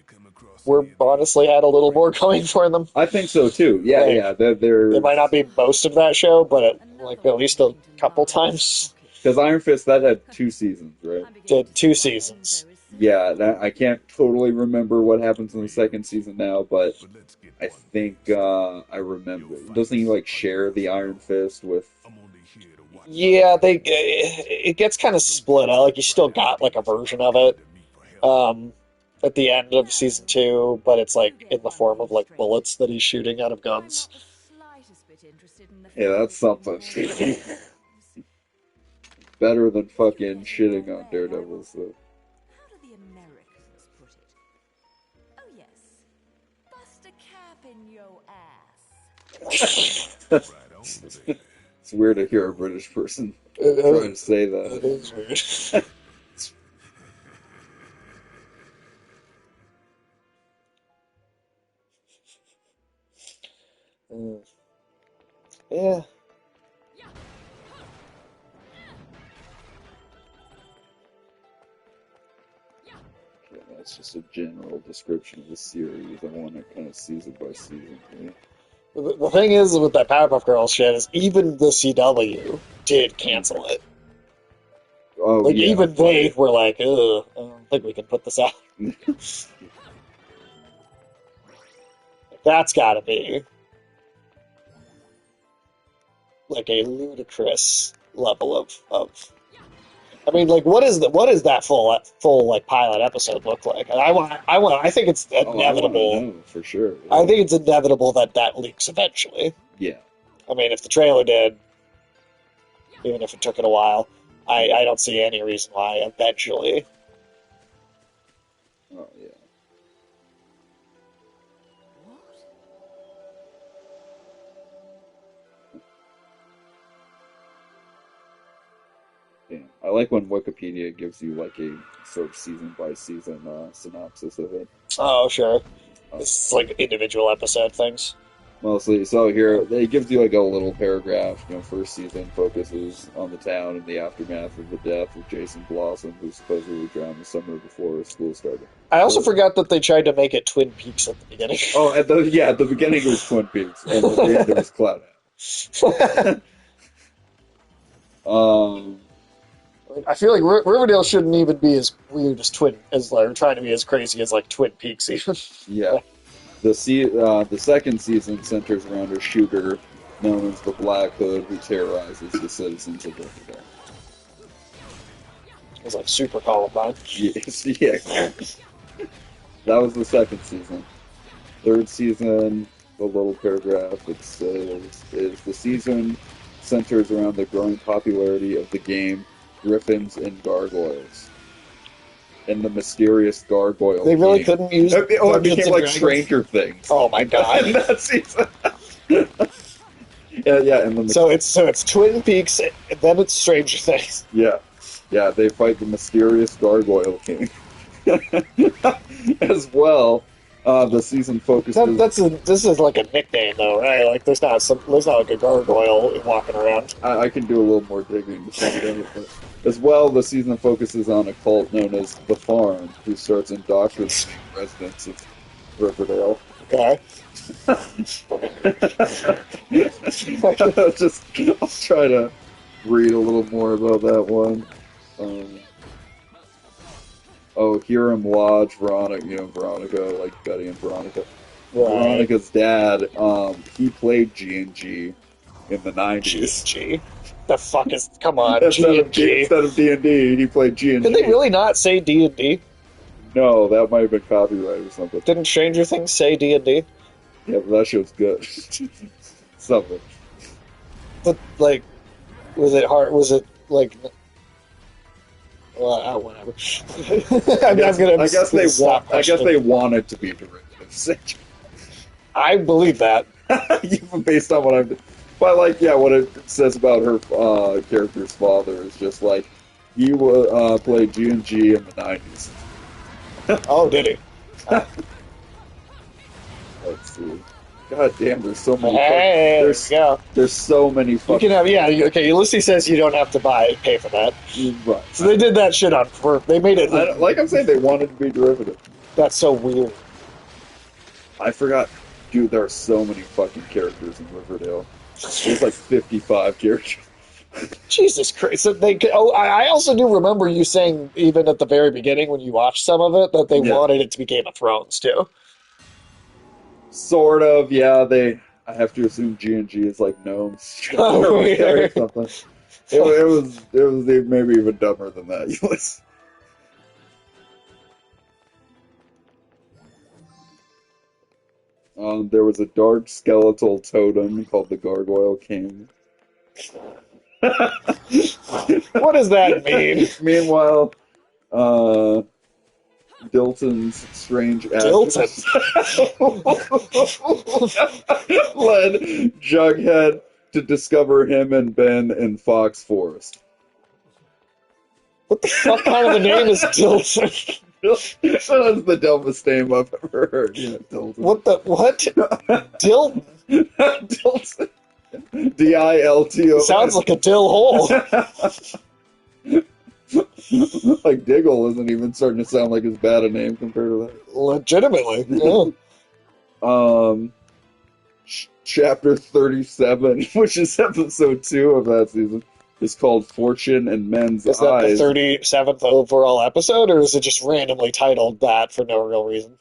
were honestly had a little more going for them. I think so too. Yeah, Like, yeah. They're It might not be most of that show, but at least a couple times. because Iron Fist that had 2 seasons, right? Did 2 seasons. Yeah, I can't totally remember what happens in the second season now, but I think I remember. Doesn't he like share the Iron Fist with? Yeah, it gets kind of split out. Like you still got like a version of it at the end of season 2, but it's like in the form of like bullets that he's shooting out of guns. Yeah, that's something. Better than fucking shitting on Daredevil. So. How do the Americans put it? Oh yes, bust a cap in your ass. It's weird to hear a British person It trying to say that. is weird. Yeah. Yeah, that's just a general description of the series. I want to kind of season by season. Yeah. The thing is with that Powerpuff Girls shit is even the CW did cancel it. Oh, Like, yeah, even they were like, ugh, I don't think we can put this out. That's gotta be like a ludicrous level of I mean, like, what is that full like pilot episode look like? And I think it's Oh, I wanna inevitable. know for sure. Yeah. I think it's inevitable that leaks eventually. Yeah. I mean, if the trailer did, even if it took it a while, I don't see any reason why eventually. Oh, yeah. Yeah. I like when Wikipedia gives you like a sort of season by season synopsis of it. Oh, sure. It's like individual episode things. Mostly. So here, it gives you like a little paragraph. First season focuses on the town and the aftermath of the death of Jason Blossom, who supposedly drowned the summer before school started. I also forgot that they tried to make it Twin Peaks at the beginning. Oh, at the beginning it was Twin Peaks, and at the end it was Cloud House. I feel like Riverdale shouldn't even be as weird as trying to be as crazy as like Twin Peaks even. Yeah. The second season centers around a shooter known as the Black Hood, who terrorizes the citizens of Riverdale. It's like super Columbine. Yes, yeah. That was the second season. Third season, the little paragraph it says, is the season centers around the growing popularity of the game Griffins and Gargoyles. And the mysterious gargoyle. They really king. couldn't use. It became like Stranger Things. Oh my god! In that season. yeah, and so it's Twin Peaks, and then it's Stranger Things. Yeah, they fight the mysterious gargoyle king. As well, the season focuses. This is like a nickname though, right? Like there's not like a gargoyle walking around. I can do a little more digging to find out, but as well, the season focuses on a cult known as The Farm, who starts indoctrinating residents of Riverdale. Okay. I'll try to read a little more about that one. Hiram Lodge, Veronica, like Betty and Veronica. Right. Veronica's dad, he played G&G in the 90s. G&G? The fuck is... Come on, G&G. Instead of D&D, he played G&G. Did they really not say D&D? No, that might have been copyright or something. Didn't Stranger Things say D&D? Yeah, but that show's good. Something. But, like, was it hard... Was it, like... Well, whatever. I guess they wanted to be derivatives. I believe that. Even based on what I've... But, like, yeah, what it says about her character's father is just, like, he played G&G in the 90s. Oh, did he? Let's see. God damn, there's so many... Hey, there's so many fucking... You can have... Yeah, okay, Ulysses says you don't have to pay for that. Right. So they did that shit on... They made it... Like I'm saying, they wanted to be derivative. That's so weird. I forgot... Dude, there are so many fucking characters in Riverdale. There's like 55 characters. Jesus Christ. So I also do remember you saying, even at the very beginning when you watched some of it, that they wanted it to be Game of Thrones, too. Sort of, yeah. I have to assume G&G is like gnomes. Oh, or something. It was maybe even dumber than that. There was a dark skeletal totem called the Gargoyle King. What does that mean? Meanwhile, Dilton's strange Dilton led Jughead to discover him and Ben in Fox Forest. What the fuck kind of a name is Dilton? That's the dumbest name I've ever heard. Yeah, Dilton. What? Dilton? Dilton. Dilton. Sounds like a dill hole. Like Diggle isn't even starting to sound like as bad a name compared to that. Legitimately. Yeah. Chapter 37, which is episode 2 of that season, is called Fortune and Men's Eyes. Is that the 37th overall episode, or is it just randomly titled that for no real reason?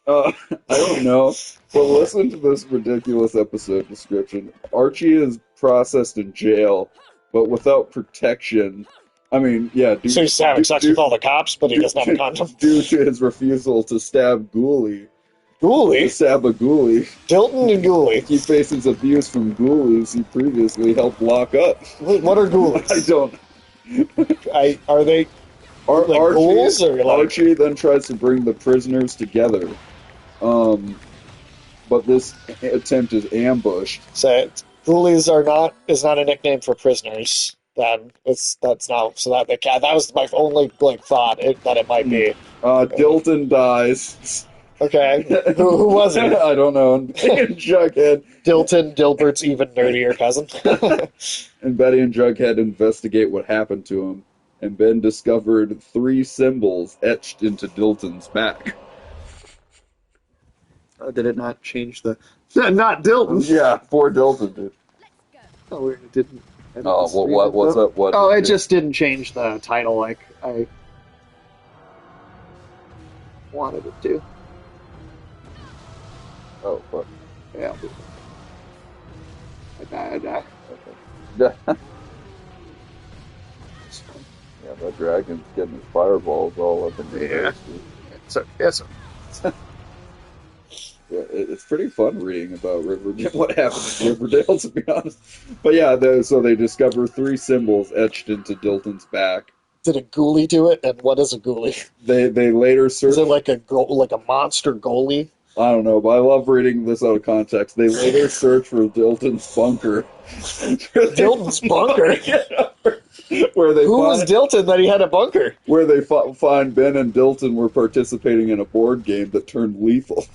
I don't know. But listen to this ridiculous episode description. Archie is processed in jail, but without protection. I mean, yeah. So he's having sex with all the cops, but he doesn't have a condom? Due to his refusal to stab Ghoulie. Ghoulie? To stab a Ghoulie. Dilton and Ghoulie. He faces abuse from Ghoulies he previously helped lock up. What are Ghoulies? I don't. Are they like ghouls? Archie then tries to bring the prisoners together. But this attempt is ambushed. So Ghoulies is not a nickname for prisoners. Then that's not so that was my only thought that it might be. Dilton dies. Okay. Who was it? I don't know. And Jughead Dilton, Dilbert's even nerdier cousin. and Betty and Jughead investigate what happened to him, and Ben discovered 3 symbols etched into Dilton's back. Did it not change the... Not Dilton! Yeah, poor Dilton, dude. Oh, it didn't... I didn't Oh, read what, it, what's though. up? What? Oh, it just didn't change the title like I wanted it to. Oh, fuck. Yeah. I die. Okay. Yeah, that dragon's getting his fireballs all up in the Yeah. face, dude. So, yes. Yeah, it's pretty fun reading about Riverdale, what happened in Riverdale, to be honest. But yeah, so they discover 3 symbols etched into Dilton's back. Did a ghoulie do it? And what is a ghoulie? They later search. Is it like a monster goalie? I don't know, but I love reading this out of context. They later search for Dilton's bunker. Dilton's bunker? Where they Who was Dilton that he had a bunker? Where they find Ben and Dilton were participating in a board game that turned lethal.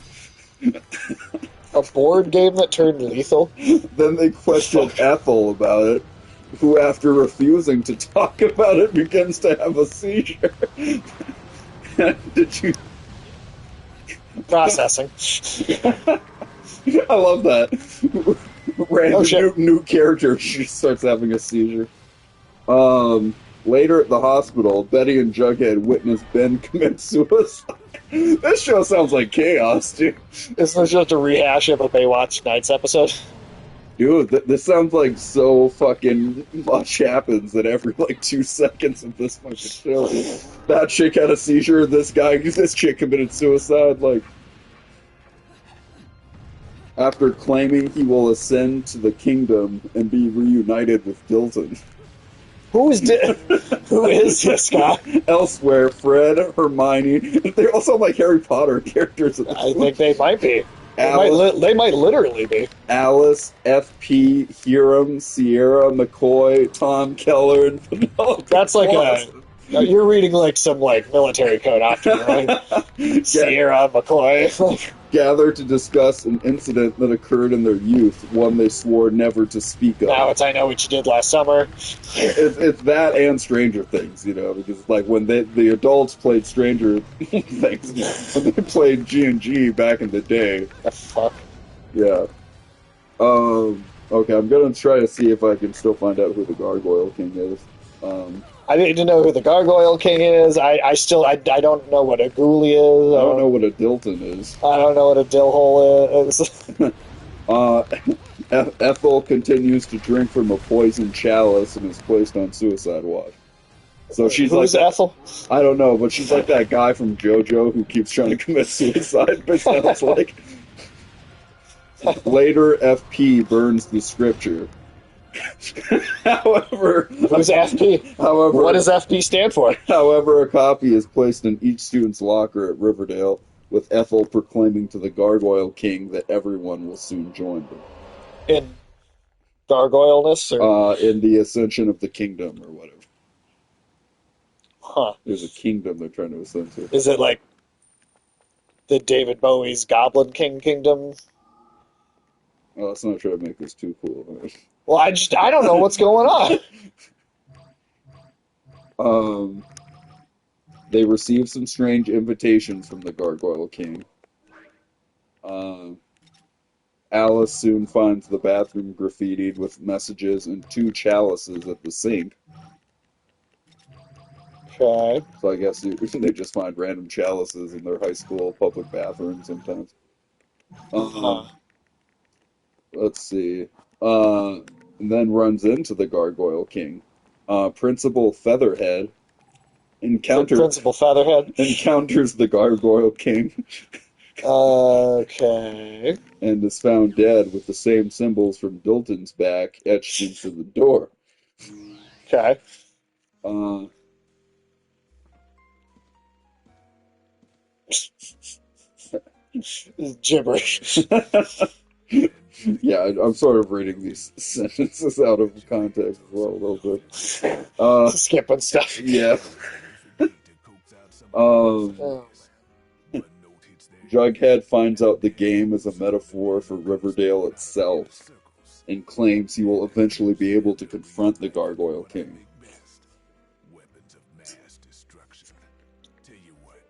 A board game that turned lethal? Then they question Ethel about it, who, after refusing to talk about it, begins to have a seizure. Did you... Processing. I love that. Random new character, she starts having a seizure. Later at the hospital, Betty and Jughead witness Ben commit suicide. This show sounds like chaos, dude. Isn't this just a rehash of a Baywatch Nights episode? Dude, this sounds like so fucking much happens that every, 2 seconds of this fucking show. That chick had a seizure, this chick committed suicide, after claiming he will ascend to the kingdom and be reunited with Dilton. Who is this guy? Elsewhere, Fred, Hermione, they also like Harry Potter characters. I think they might be. They might literally be. Alice, F.P., Hiram, Sierra, McCoy, Tom Keller, and Penelope. That's like you're reading some military code after, right? Sierra, McCoy. Gather to discuss an incident that occurred in their youth, one they swore never to speak of. Now it's I Know What You Did Last Summer. It's that and Stranger Things, because when the adults played Stranger Things, when they played G&G back in the day. The fuck? Yeah. Okay, I'm gonna try to see if I can still find out who the Gargoyle King is. I need to know who the Gargoyle King is. I don't know what a ghoulie is. I don't know what a Dilton is. I don't know what a dillhole is. Ethel continues to drink from a poisoned chalice and is placed on suicide watch. So she's Who's Ethel? I don't know, but she's like that guy from JoJo who keeps trying to commit suicide. But sounds like. Later, FP burns the scripture. However, who's FP? However, what does FP stand for? However, a copy is placed in each student's locker at Riverdale, with Ethel proclaiming to the Gargoyle King that everyone will soon join them. In gargoyleness? Or? In the ascension of the kingdom, or whatever. Huh. There's a kingdom they're trying to ascend to. Is it like the David Bowie's Goblin King kingdom? Oh, let's not try to make this too cool. Well, I don't know what's going on. They receive some strange invitations from the Gargoyle King. Alice soon finds the bathroom graffitied with messages and 2 chalices at the sink. Okay. So I guess they just find random chalices in their high school public bathroom sometimes. Let's see. And then runs into the Gargoyle King. Principal Featherhead encounters the Gargoyle King. Okay. And is found dead with the same symbols from Dilton's back etched into the door. Okay. Gibberish. Yeah, I'm sort of reading these sentences out of context as well a little bit. Skipping stuff. Yeah. Jughead finds out the game is a metaphor for Riverdale itself and claims he will eventually be able to confront the Gargoyle King. Weapons of mass destruction. Tell you what,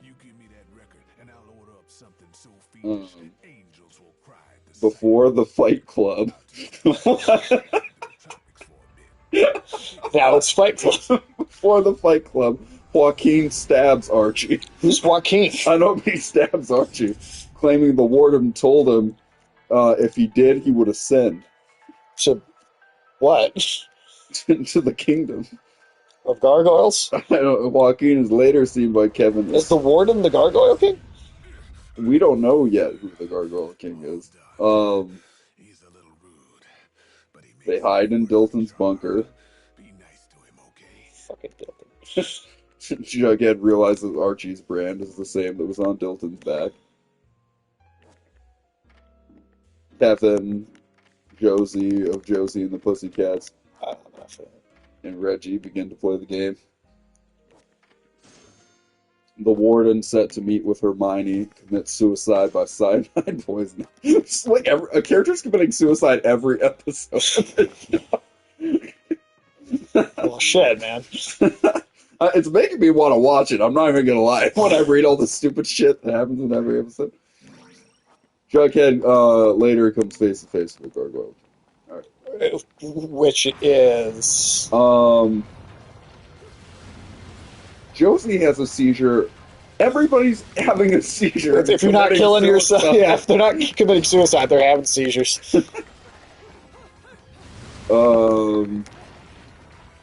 you give me that record and I'll order up something so fiendish angels will cry at the Before the Fight Club. Now it's Fight Club. Before the Fight Club, Joaquin stabs Archie. Who's Joaquin? I know he stabs Archie, claiming the warden told him if he did, he would ascend So, what? into the kingdom. Of gargoyles? Joaquin is later seen by Kevin. Is the warden the Gargoyle King? We don't know yet who the Gargoyle King is. He's a little rude, but he They hide in Dilton's bunker. Be nice to him, okay? Fucking Dilton. Jughead realizes Archie's brand is the same that was on Dilton's back. Kevin, Josie of Josie and the Pussycats, and Reggie begin to play the game. The warden, set to meet with Hermione, commits suicide by cyanide poisoning. It's like a character's committing suicide every episode. Well, shit, man. It's making me want to watch it. I'm not even gonna lie. When I read all the stupid shit that happens in every episode. Jughead later comes face to face with Gargoyle. Which is... Josie has a seizure. Everybody's having a seizure. If you're not killing yourself, yeah, if they're not committing suicide, they're having seizures.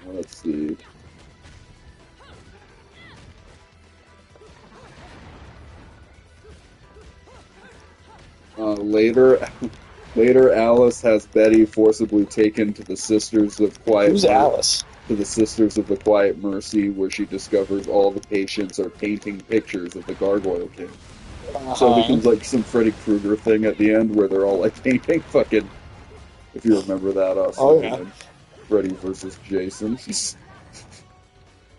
Let's see. Later, Alice has Betty forcibly taken to the Sisters of Quiet. Who's Alice? To the Sisters of the Quiet Mercy, where she discovers all the patients are painting pictures of the Gargoyle King. So it becomes like some Freddy Krueger thing at the end, where they're all like painting fucking. If you remember that, yeah. Freddy versus Jason.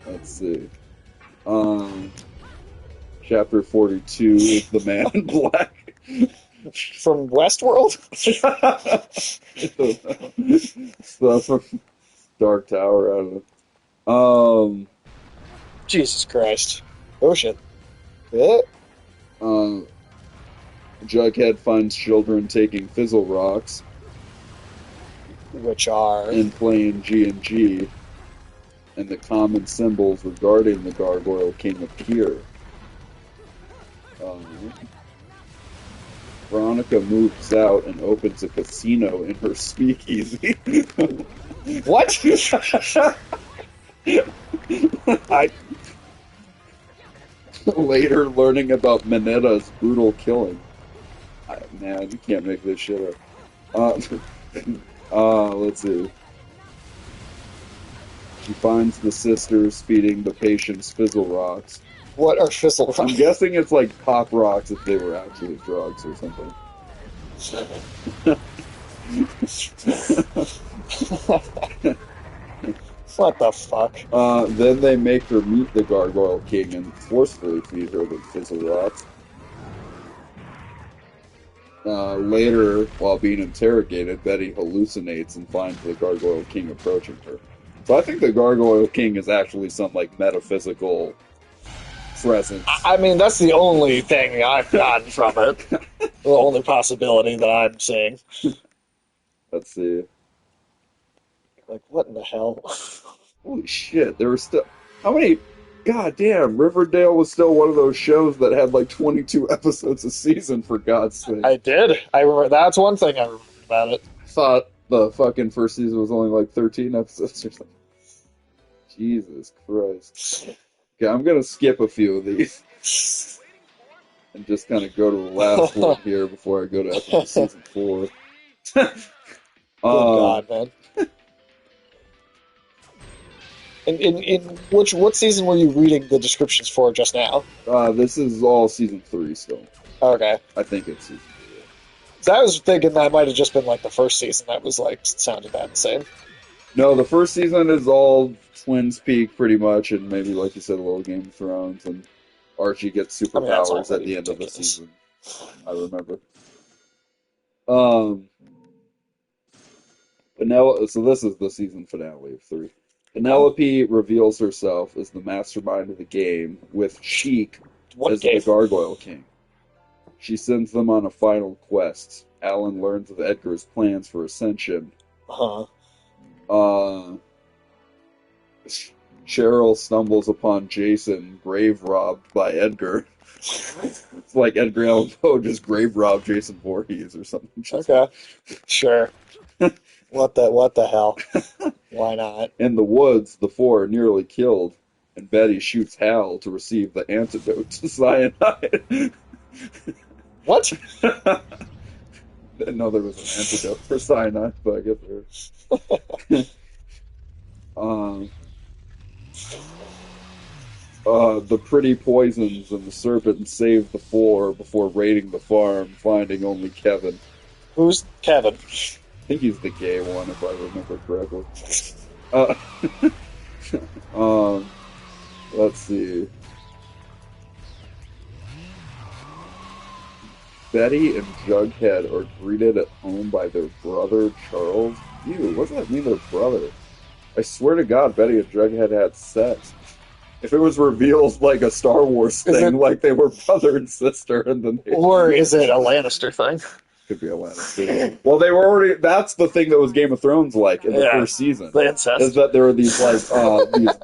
Let's see. Chapter 42 is The Man in Black. From Westworld? Stuff from Dark Tower, I don't know. Jesus Christ. Oh shit. Yeah. Jughead finds children taking fizzle rocks Which are... and playing G&G, and the common symbols regarding the Gargoyle King appear. Veronica moves out and opens a casino in her speakeasy. What? Later learning about Manetta's brutal killing. Man, you can't make this shit up. Let's see. She finds the sisters feeding the patients fizzle rocks. What are fizzle rocks? I'm guessing it's like pop rocks if they were actually drugs or something. What the fuck? Then they make her meet the Gargoyle King and forcefully feed her the fizzle rocks. Later, while being interrogated, Betty hallucinates and finds the Gargoyle King approaching her. So I think the Gargoyle King is actually some like metaphysical presence. I mean, that's the only thing I've gotten from it. The only possibility that I'm seeing. Let's see. Like, what in the hell? Holy shit, there were still... How many... God damn, Riverdale was still one of those shows that had like 22 episodes a season, for God's sake. I did. I remember. That's one thing I remember about it. I thought the fucking first season was only like 13 episodes or something. Jesus Christ. Okay, I'm gonna skip a few of these. And just kind of go to the last one here before I go to episode season 4. Good God, man. In what season were you reading the descriptions for just now? This is all season 3 still. Okay. I think it's season 3. So I was thinking that might have just been like the first season that was like sounded that insane. No, the first season is all Twins Peak pretty much, and maybe like you said, a little Game of Thrones, and Archie gets I mean, that's superpowers at already the end of the ridiculous. season. I remember. So this is the season finale of 3. Penelope reveals herself as the mastermind of the game, with Sheik What as game? the Gargoyle King. She sends them on a final quest. Alan learns of Edgar's plans for ascension. Huh. Cheryl stumbles upon Jason grave robbed by Edgar. It's like Edgar Allan Poe just grave robbed Jason Voorhees or something. Okay. Sure. What the hell? Why not? In the woods, the four are nearly killed, and Betty shoots Hal to receive the antidote to cyanide. What? Didn't know there was an antidote for cyanide, but I guess there is. The pretty poisons and the serpent save the four before raiding the farm, finding only Kevin. Who's Kevin? I think he's the gay one, if I remember correctly. Let's see. Betty and Jughead are greeted at home by their brother, Charles. Ew, what does that mean, their brother? I swear to God, Betty and Jughead had sex. If it was revealed like a Star Wars thing, like they were brother and sister, and then Or is it a Lannister thing? Could be a Lannister. Well, they were already. That's the thing that was Game of Thrones like in the first season. The incest. Is that there were these these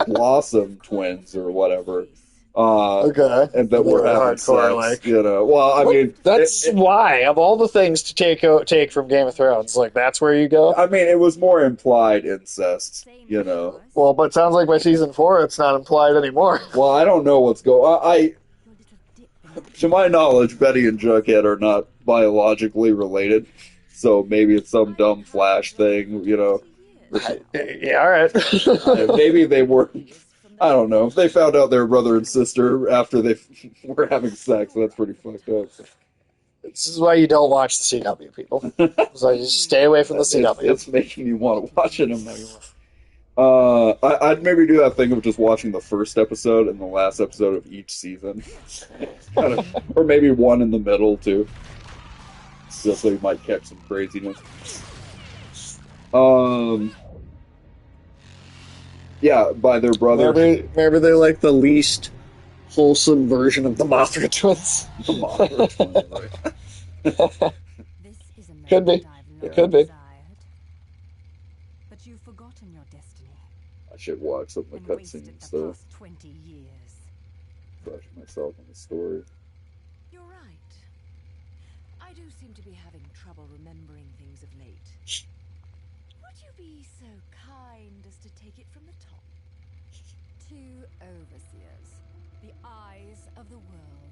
Blossom twins or whatever. Okay. And that were having hardcore, sex. You know. Well, I mean, that's why of all the things to take from Game of Thrones, like that's where you go. I mean, it was more implied incest. You know. Well, but it sounds like by season 4, it's not implied anymore. Well, I don't know what's going. To my knowledge, Betty and Jughead are not biologically related, so maybe it's some dumb Flash thing, you know. Yeah, all right. Maybe they were. I don't know. They found out they were brother and sister after they were having sex. That's pretty fucked up. This is why you don't watch the CW, people. So you just stay away from the CW. It's making you want to watch it. I'd maybe do that thing of just watching the first episode and the last episode of each season. Or maybe one in the middle, too. Just so you might catch some craziness. Yeah, by their brother. Remember they're like the least wholesome version of the Mothra twins? The Mothra twins, right? Could be. It could be. But you've forgotten your destiny. I should watch some of the cutscenes, though. 20 years. Fresh myself on the story. You're right. I do seem to be having trouble remembering things of late. Would you be so kind as to take it from the top? Two overseers, the eyes of the world.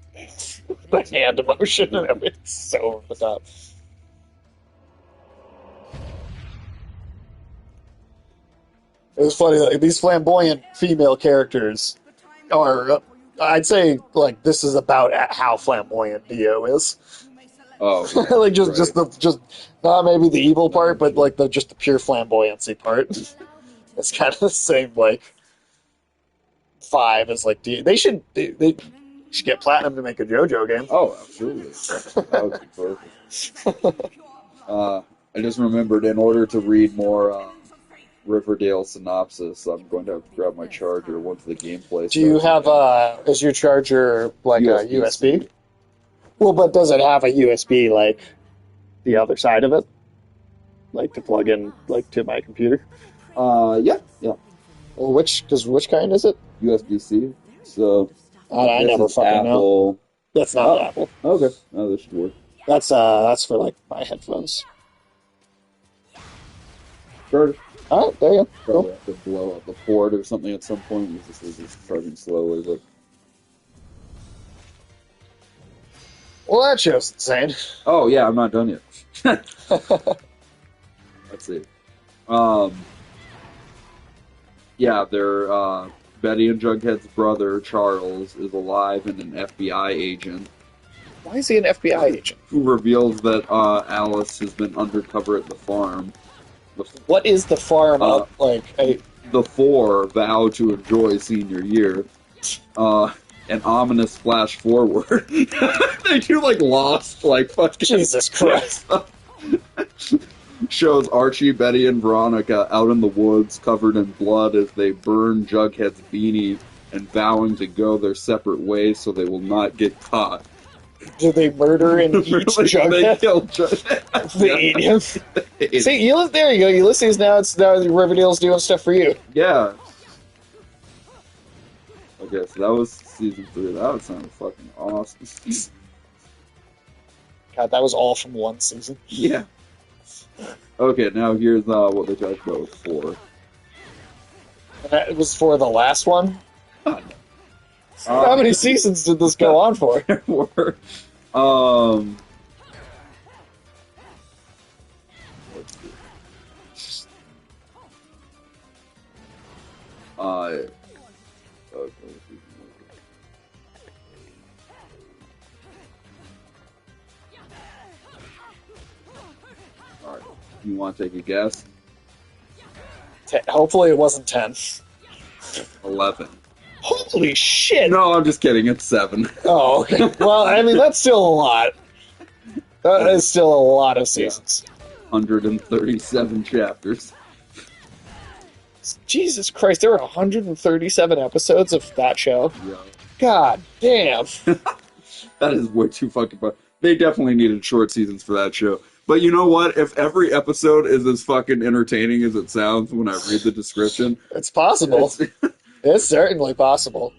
The hand emotion and everything. So over the top. It was funny, like, these flamboyant female characters are, I'd say, like, this is about how flamboyant Dio is. Oh, yeah, like, just not maybe the evil part, but, like, just the pure flamboyancy part. It's kind of the same, like, vibe as, like, Dio. They should get Platinum to make a JoJo game. Oh, absolutely. That would be perfect. I just remembered, in order to read more Riverdale synopsis, I'm going to have to grab my charger once the gameplay starts. Do you have, is your charger, like, a USB? Well, but does it have a USB, like, the other side of it? Like, to plug in, like, to my computer? Yeah. Well, which kind is it? USB-C. So, I never fucking Apple. know. That's not Apple. Okay. Oh, that should work. That's for, like, my headphones. Charger. Alright, there you go. Probably Cool. have to blow out the port or something at some point. This is just charging slowly, but... Well, that show's insane. Oh, yeah, I'm not done yet. Let's see. Yeah, they're, Betty and Jughead's brother, Charles, is alive and an FBI agent. Why is he an FBI agent? Who reveals that, Alice has been undercover at the farm. What is the farm up? Like, The four vow to enjoy senior year. an ominous flash forward. They do like Lost, like fucking Jesus Christ. Shows Archie, Betty, and Veronica out in the woods covered in blood as they burn Jughead's beanie and vowing to go their separate ways so they will not get caught. Do they murder and eat They Jughead? kill Jughead. They eat him. See, there you go. Ulysses, now Riverdale's doing stuff for you. Yeah. Okay, so that was season 3. That would sound fucking awesome. God, that was all from one season. Yeah. Okay, now here's what they talked about with 4. And that was for the last one? God. How many seasons did this go on for? Let's see. Okay. Alright, you want to take a guess? Hopefully it wasn't 10. 11. Holy shit! No, I'm just kidding, it's 7. Oh, okay. Well, I mean, that's still a lot. That is still a lot of seasons. 137 chapters. Jesus Christ, there were 137 episodes of that show. Yeah. God damn. That is way too fucking fun. They definitely needed short seasons for that show. But you know what? If every episode is as fucking entertaining as it sounds when I read the description... It's possible. It's certainly possible.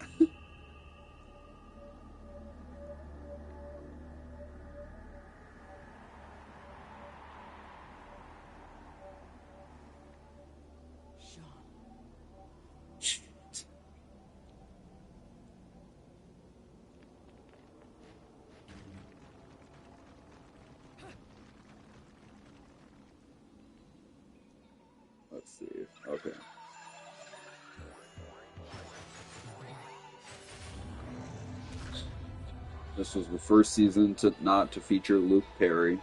Let's see. Okay. This was the first season not to feature Luke Perry.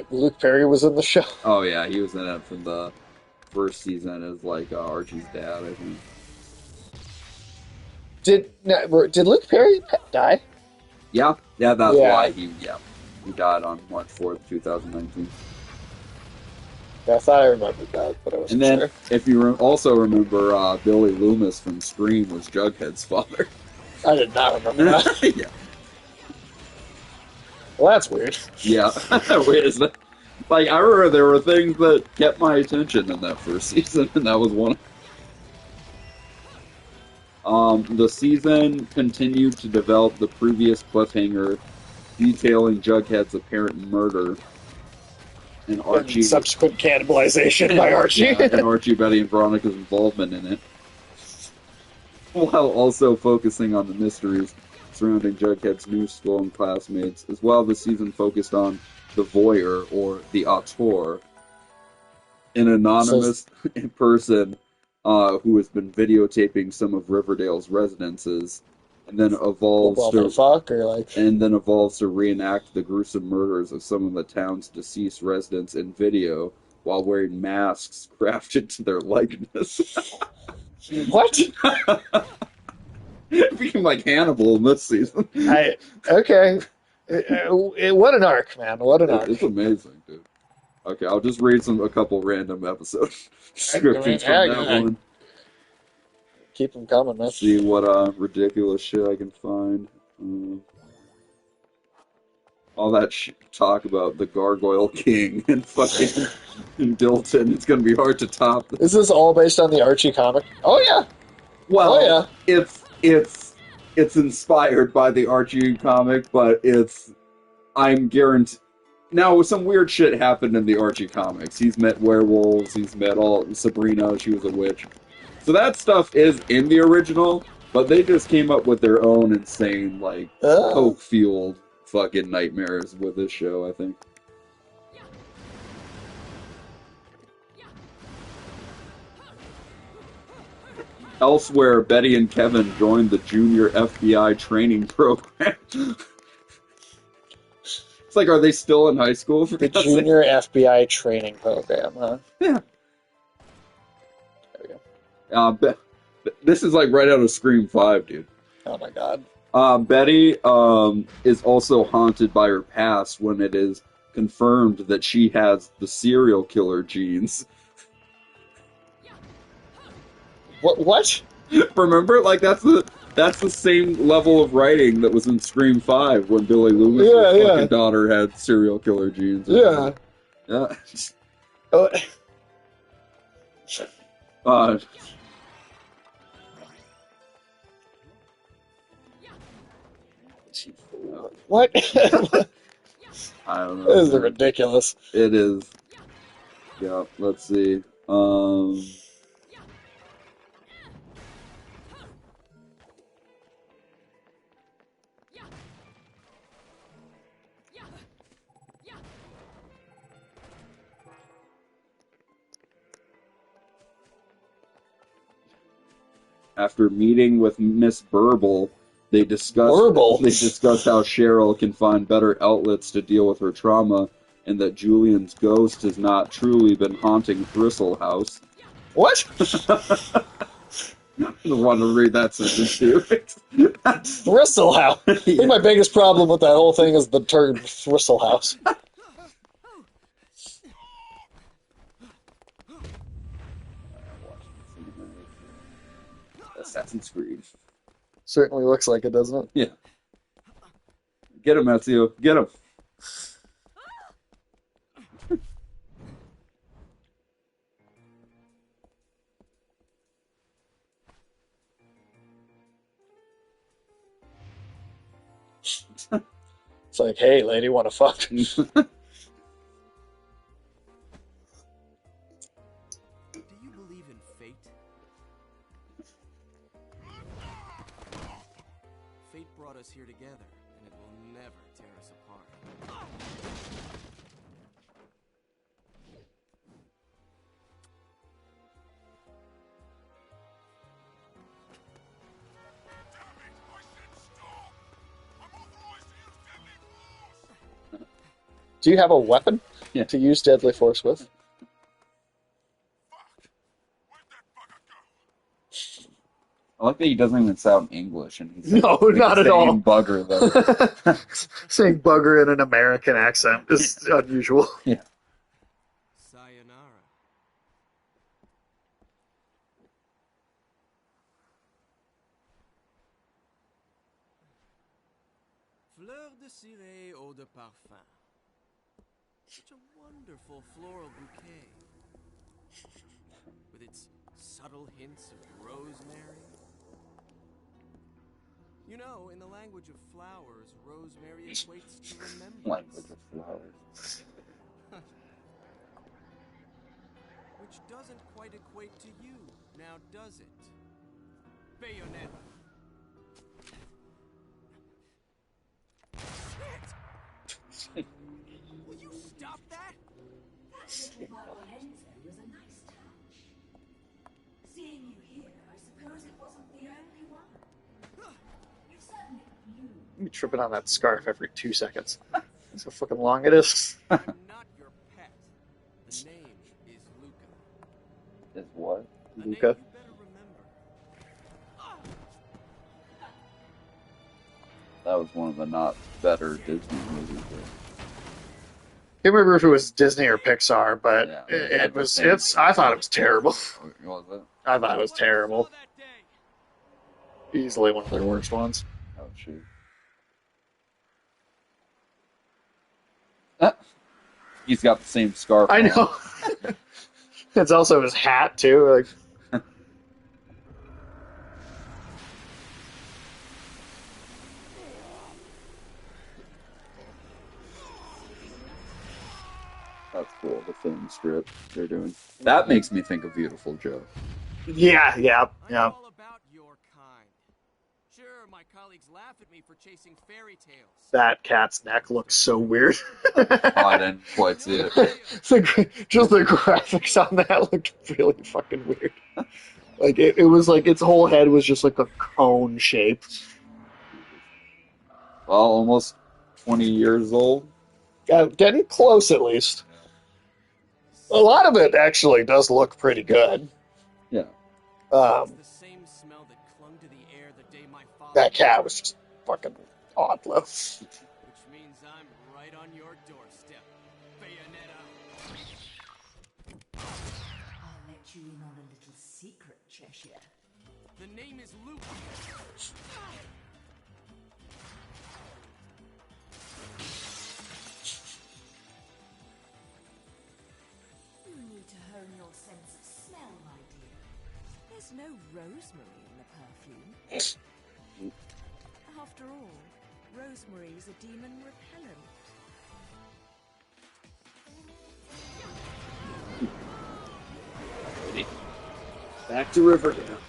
Luke Perry was in the show. Oh yeah, he was in it from the first season as like Archie's dad, I think. Did Luke Perry die? Yeah, that's why he died on March 4th, 2019. I thought I remembered that, but I wasn't And then, sure. if you also remember, Billy Loomis from Scream was Jughead's father. I did not remember that. Yeah. Well, that's weird. Yeah. Wait, is that... Like, I remember there were things that kept my attention in that first season, and that was one. The season continued to develop the previous cliffhanger, detailing Jughead's apparent murder, and Archie... And subsequent cannibalization by Archie. and Archie, Betty, and Veronica's involvement in it, while also focusing on the mysteries surrounding Jughead's new school and classmates. As well, the season focused on the voyeur, or the auteur, an anonymous person who has been videotaping some of Riverdale's residences, and then evolves to reenact the gruesome murders of some of the town's deceased residents in video while wearing masks crafted to their likeness. What? It became like Hannibal in this season. Okay. What an arc, man. What an arc. It's amazing, dude. Okay, I'll just read a couple random episode descriptions from that one. Keep them coming, man. See what ridiculous shit I can find. All that talk about the Gargoyle King and fucking in Dilton. It's gonna be hard to top. Is this all based on the Archie comic? Oh yeah. Well, it's inspired by the Archie comic, but I'm guaranteed. Now, some weird shit happened in the Archie comics. He's met werewolves. He's met Sabrina. She was a witch. So that stuff is in the original, but they just came up with their own insane, like, coke-fueled fucking nightmares with this show, I think. Elsewhere, Betty and Kevin joined the junior FBI training program. It's like, are they still in high school? The junior FBI training program, huh? Yeah. There we go. This is like right out of Scream 5, dude. Oh my god. Betty is also haunted by her past when it is confirmed that she has the serial killer genes. What? Remember, like that's the same level of writing that was in Scream 5 when Billy Loomis' Yeah, fucking daughter had serial killer genes. Yeah. Yeah. Oh, Uh, what? I don't know. This is man. ridiculous. It is. Yeah, let's see. After meeting with Miss Burble, they discuss Burble? how Cheryl can find better outlets to deal with her trauma, and that Julian's ghost has not truly been haunting Bristle House. What? I just wanted to read that sentence too. Bristle House. I think my biggest problem with that whole thing is the term Bristle House. Assassin's Creed. Certainly looks like it, doesn't it? Yeah. Get him, Ezio. Get him. It's like, hey, lady, want to fuck? Do you believe in fate? Fate brought us here together, and it will never tear us apart. Do you have a weapon Yeah. to use deadly force with? I like that he doesn't even sound English, and he's No, not at all. Bugger though. Saying bugger in an American accent is unusual. Yeah. Sayonara. Fleur de ciré eau de parfum. Such a wonderful floral bouquet. With its subtle hints of rosemary. You know, in the language of flowers, rosemary equates to remembrance. Language of flowers. Which doesn't quite equate to you, now does it? Bayonetta. Shit! Will you stop that? That little Valente was a nice touch. Seeing you here, I suppose it wasn't the only one. You certainly knew. I'm tripping on that scarf every 2 seconds. That's how fucking long it is. I'm not your pet. The name is Luca. Is what? A name Luca. you better remember. That was one of the not better Disney movies. I can't remember if it was Disney or Pixar, but Yeah. it was. I thought it was terrible. What was it? I thought it was What you terrible. saw that day? Easily one of their worst ones. Oh shoot. He's got the same scarf. I on. know. It's also his hat too. Like, That's cool. The film strip they're doing. That makes me think of Beautiful Joe. yeah. I'm all about your kind. Sure, my colleagues laugh at me for chasing fairy tales. That cat's neck looks so weird. I didn't quite see it. Just the graphics on that looked really fucking weird. Like it was like its whole head was just like a cone shape. Well, almost 20 years old. Getting close at least. A lot of it actually does look pretty good. Yeah. Um, It's the same smell that clung to the air the day my father... That cat was just fucking awful. Which means I'm right on your doorstep, Bayonetta. I'll let you in on a little secret, Cheshire. The name is Luke. You need to hone your sense of smell, my dear. There's no rosemary in the perfume. After all, rosemary's a demon repellent. Back to Riverdale.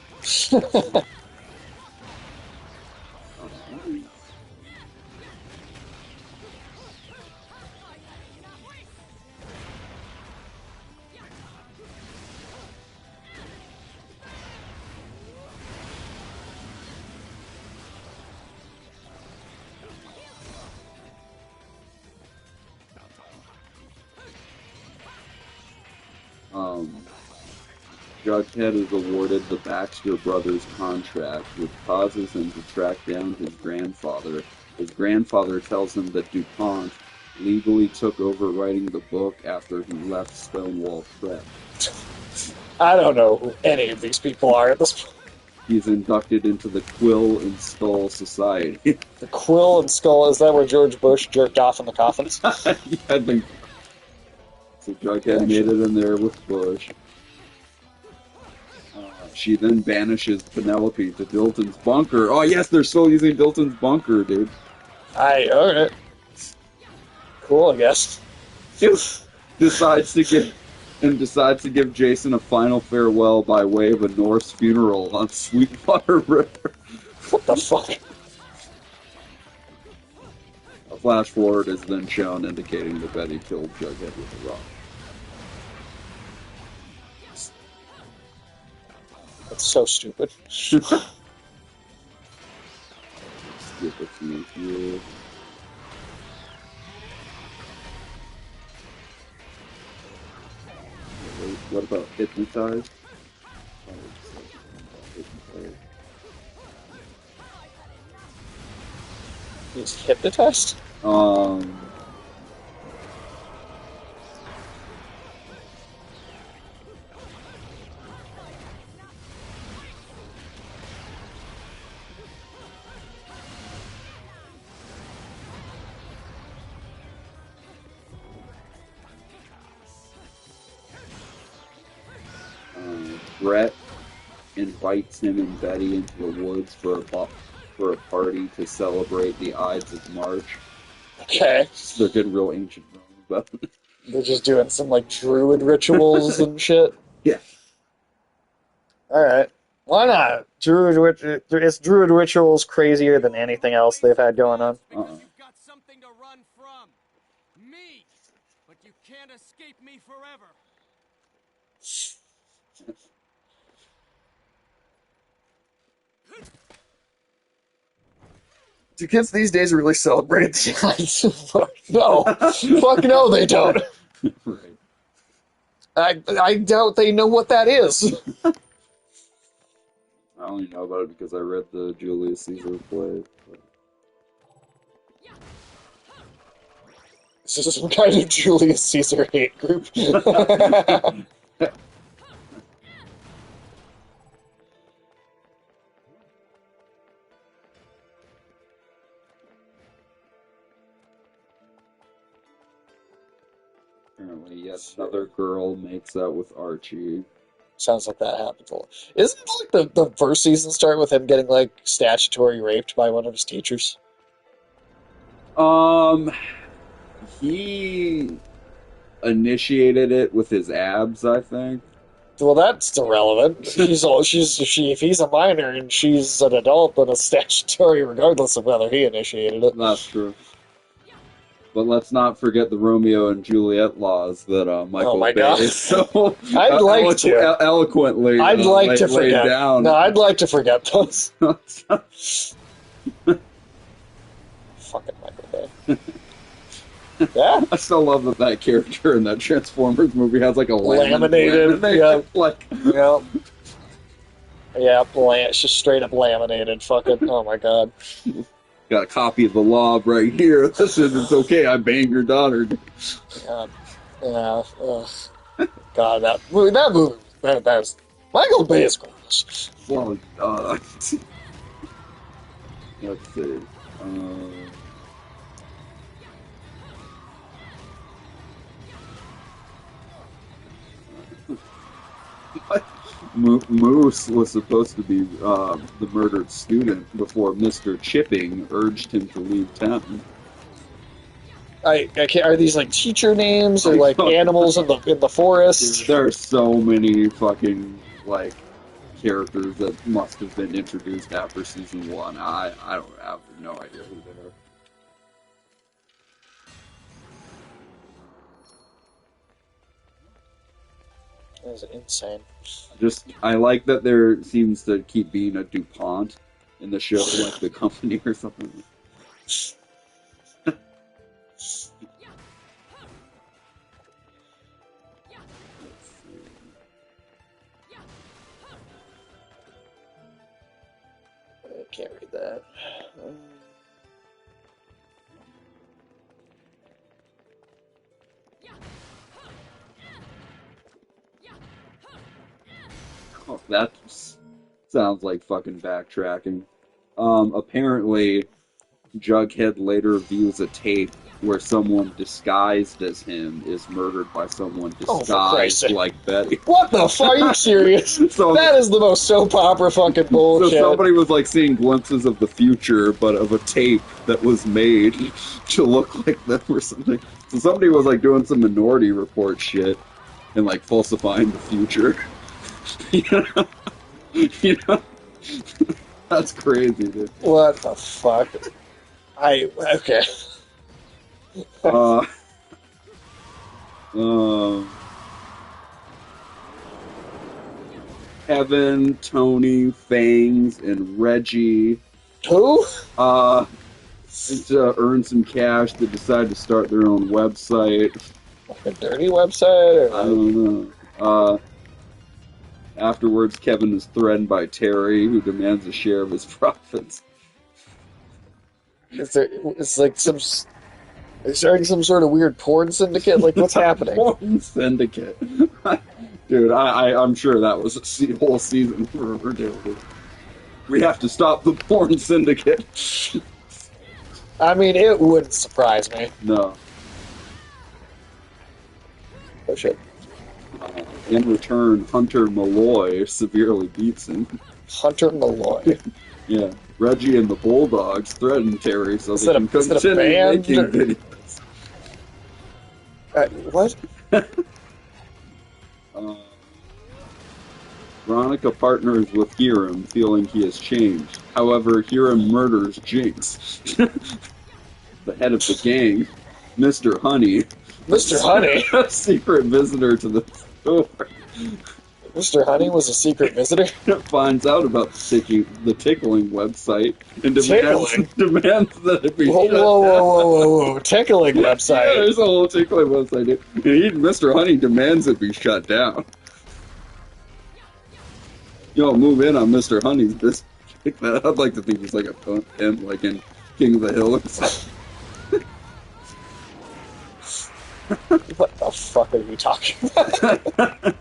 Jughead is awarded the Baxter Brothers contract, which causes him to track down his grandfather. His grandfather tells him that DuPont legally took over writing the book after he left Stonewall Prep. I don't know who any of these people are at this point. He's inducted into the Quill and Skull Society. The Quill and Skull, is that where George Bush jerked off in the coffins? Yeah, I think so. Jughead made it in there with Bush. She then banishes Penelope to Dilton's bunker. Oh yes, they're still using Dilton's bunker, dude. Alright. Cool, I guess. decides to give Jason a final farewell by way of a Norse funeral on Sweetwater River. What the fuck? A flash forward is then shown indicating that Betty killed Jughead with a rock. That's so stupid. Skip a few here. Wait, what about hypnotized? He's hypnotized? Brett invites him and Betty into the woods for a party to celebrate the Ides of March. Okay. They're getting real ancient Rome about it. They're just doing some, like, druid rituals and shit. Yeah. Alright. Why not? Is druid rituals crazier than anything else they've had going on? Because you've got something to run from. Me. But you can't escape me forever. Do kids these days really celebrate the Ides of March? No. Fuck no, they don't. Right. I doubt they know what that is. I only know about it because I read the Julius Caesar play. But... This is some kind of Julius Caesar hate group. Apparently, yet another girl makes out with Archie. Sounds like that happens a lot. Isn't like the first season start with him getting like statutory raped by one of his teachers? He initiated it with his abs, I think. Well, that's irrelevant. If he's a minor and she's an adult, then it's statutory regardless of whether he initiated it. That's true. But let's not forget the Romeo and Juliet laws that Michael Bay God. so I'd like to eloquently I'd like to laid forget. down. No, I'd like to forget those. Fucking Michael Bay. Yeah. I still love that character in that Transformers movie has like a Laminated, yeah. like Yeah. Yeah, it's just straight up laminated. Fucking, oh my god. Got a copy of the law right here. That says it's okay. I banged your daughter. God. Yeah. Ugh. God, that movie, that was Michael Bay is gorgeous. Well, let's see. Um, Moose was supposed to be the murdered student before Mr. Chipping urged him to leave town. I can't. Are these like teacher names or I like don't animals in the forest? There are so many fucking like characters that must have been introduced after season one. I don't have no idea who they are. That was insane. I like that there seems to keep being a DuPont in the show, like the company or something. I can't read that. Oh, that sounds like fucking backtracking. Apparently, Jughead later views a tape where someone disguised as him is murdered by someone Oh, for Christ's disguised sake. like Betty. What the fuck? Are you serious? So- That is the most soap opera fucking So bullshit. somebody was like seeing glimpses of the future, but of a tape that was made to look like them or something. So somebody was like doing some Minority Report shit and like falsifying the future. You know? That's crazy, dude. What the fuck? Okay. Uh, Evan, Tony, Fangs, and Reggie Who? to earn some cash, they decide to start their own website. Like a dirty website? I Or don't know. Afterwards, Kevin is threatened by Terry, who demands a share of his profits. it's like they're starting some sort of weird porn syndicate? Like, what's happening? Porn syndicate. Dude, I'm sure that was a whole season for Riverdale. We have to stop the porn syndicate. I mean, it wouldn't surprise me. No. Oh shit. In return, Hunter Malloy severely beats him. Hunter Malloy. Yeah. Reggie and the Bulldogs threaten Terry so Is they it a- can is it a continue band making or- videos. What? Veronica partners with Hiram, feeling he has changed. However, Hiram murders Jinx, the head of the gang, Mr. Honey. Mr. Honey? A secret visitor to the store. Mr. Honey was a secret visitor? Finds out about the tickling website and Tickling? demands that it be Whoa, shut whoa, down. whoa. Tickling Yeah, website. there's a whole tickling website, dude. And Mr. Honey demands it be shut down. Yo, move in on Mr. Honey's business. I'd like to think he's like a pimp, like in King of the Hill or something. What the fuck are you talking about?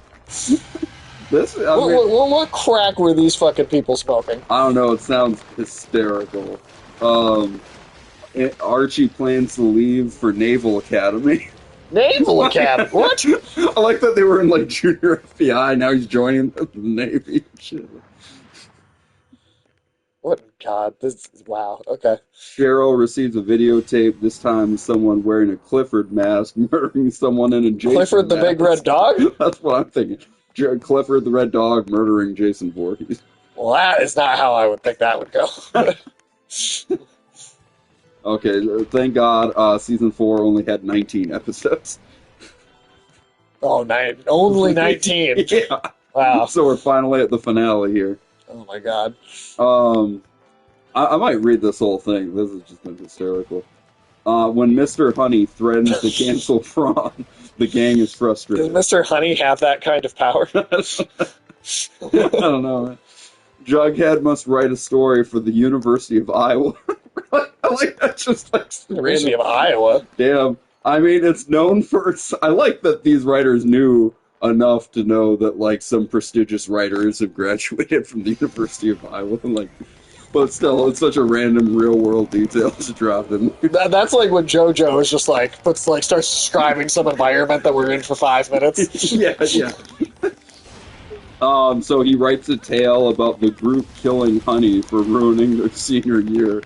What crack were these fucking people smoking? I don't know, it sounds hysterical. Archie plans to leave for Naval Academy. Naval Academy? What? I like that they were in like junior FBI, now he's joining the Navy. Shit. What? God, wow, okay. Cheryl receives a videotape, this time someone wearing a Clifford mask murdering someone in a Jason Clifford the mask. Big Red Dog? That's what I'm thinking. Clifford the Red Dog murdering Jason Voorhees. Well, that is not how I would think that would go. Okay, thank God season 4 only had 19 episodes. Only 19. Yeah. Wow. So we're finally at the finale here. Oh my god. I might read this whole thing. This has just been hysterical. When Mr. Honey threatens to cancel prom, the gang is Does frustrated. Mr. Honey have that kind of power? I don't know. Jughead must write a story for the University of Iowa. I like that, just like University random. of Iowa. Damn. I mean, it's known for its. I like that these writers knew enough to know that like some prestigious writers have graduated from the University of Iowa. Like, but still, it's such a random real world detail to drop in. That's like when JoJo is just like starts describing some environment that we're in for 5 minutes. Yeah, yeah. So he writes a tale about the group killing Honey for ruining their senior year.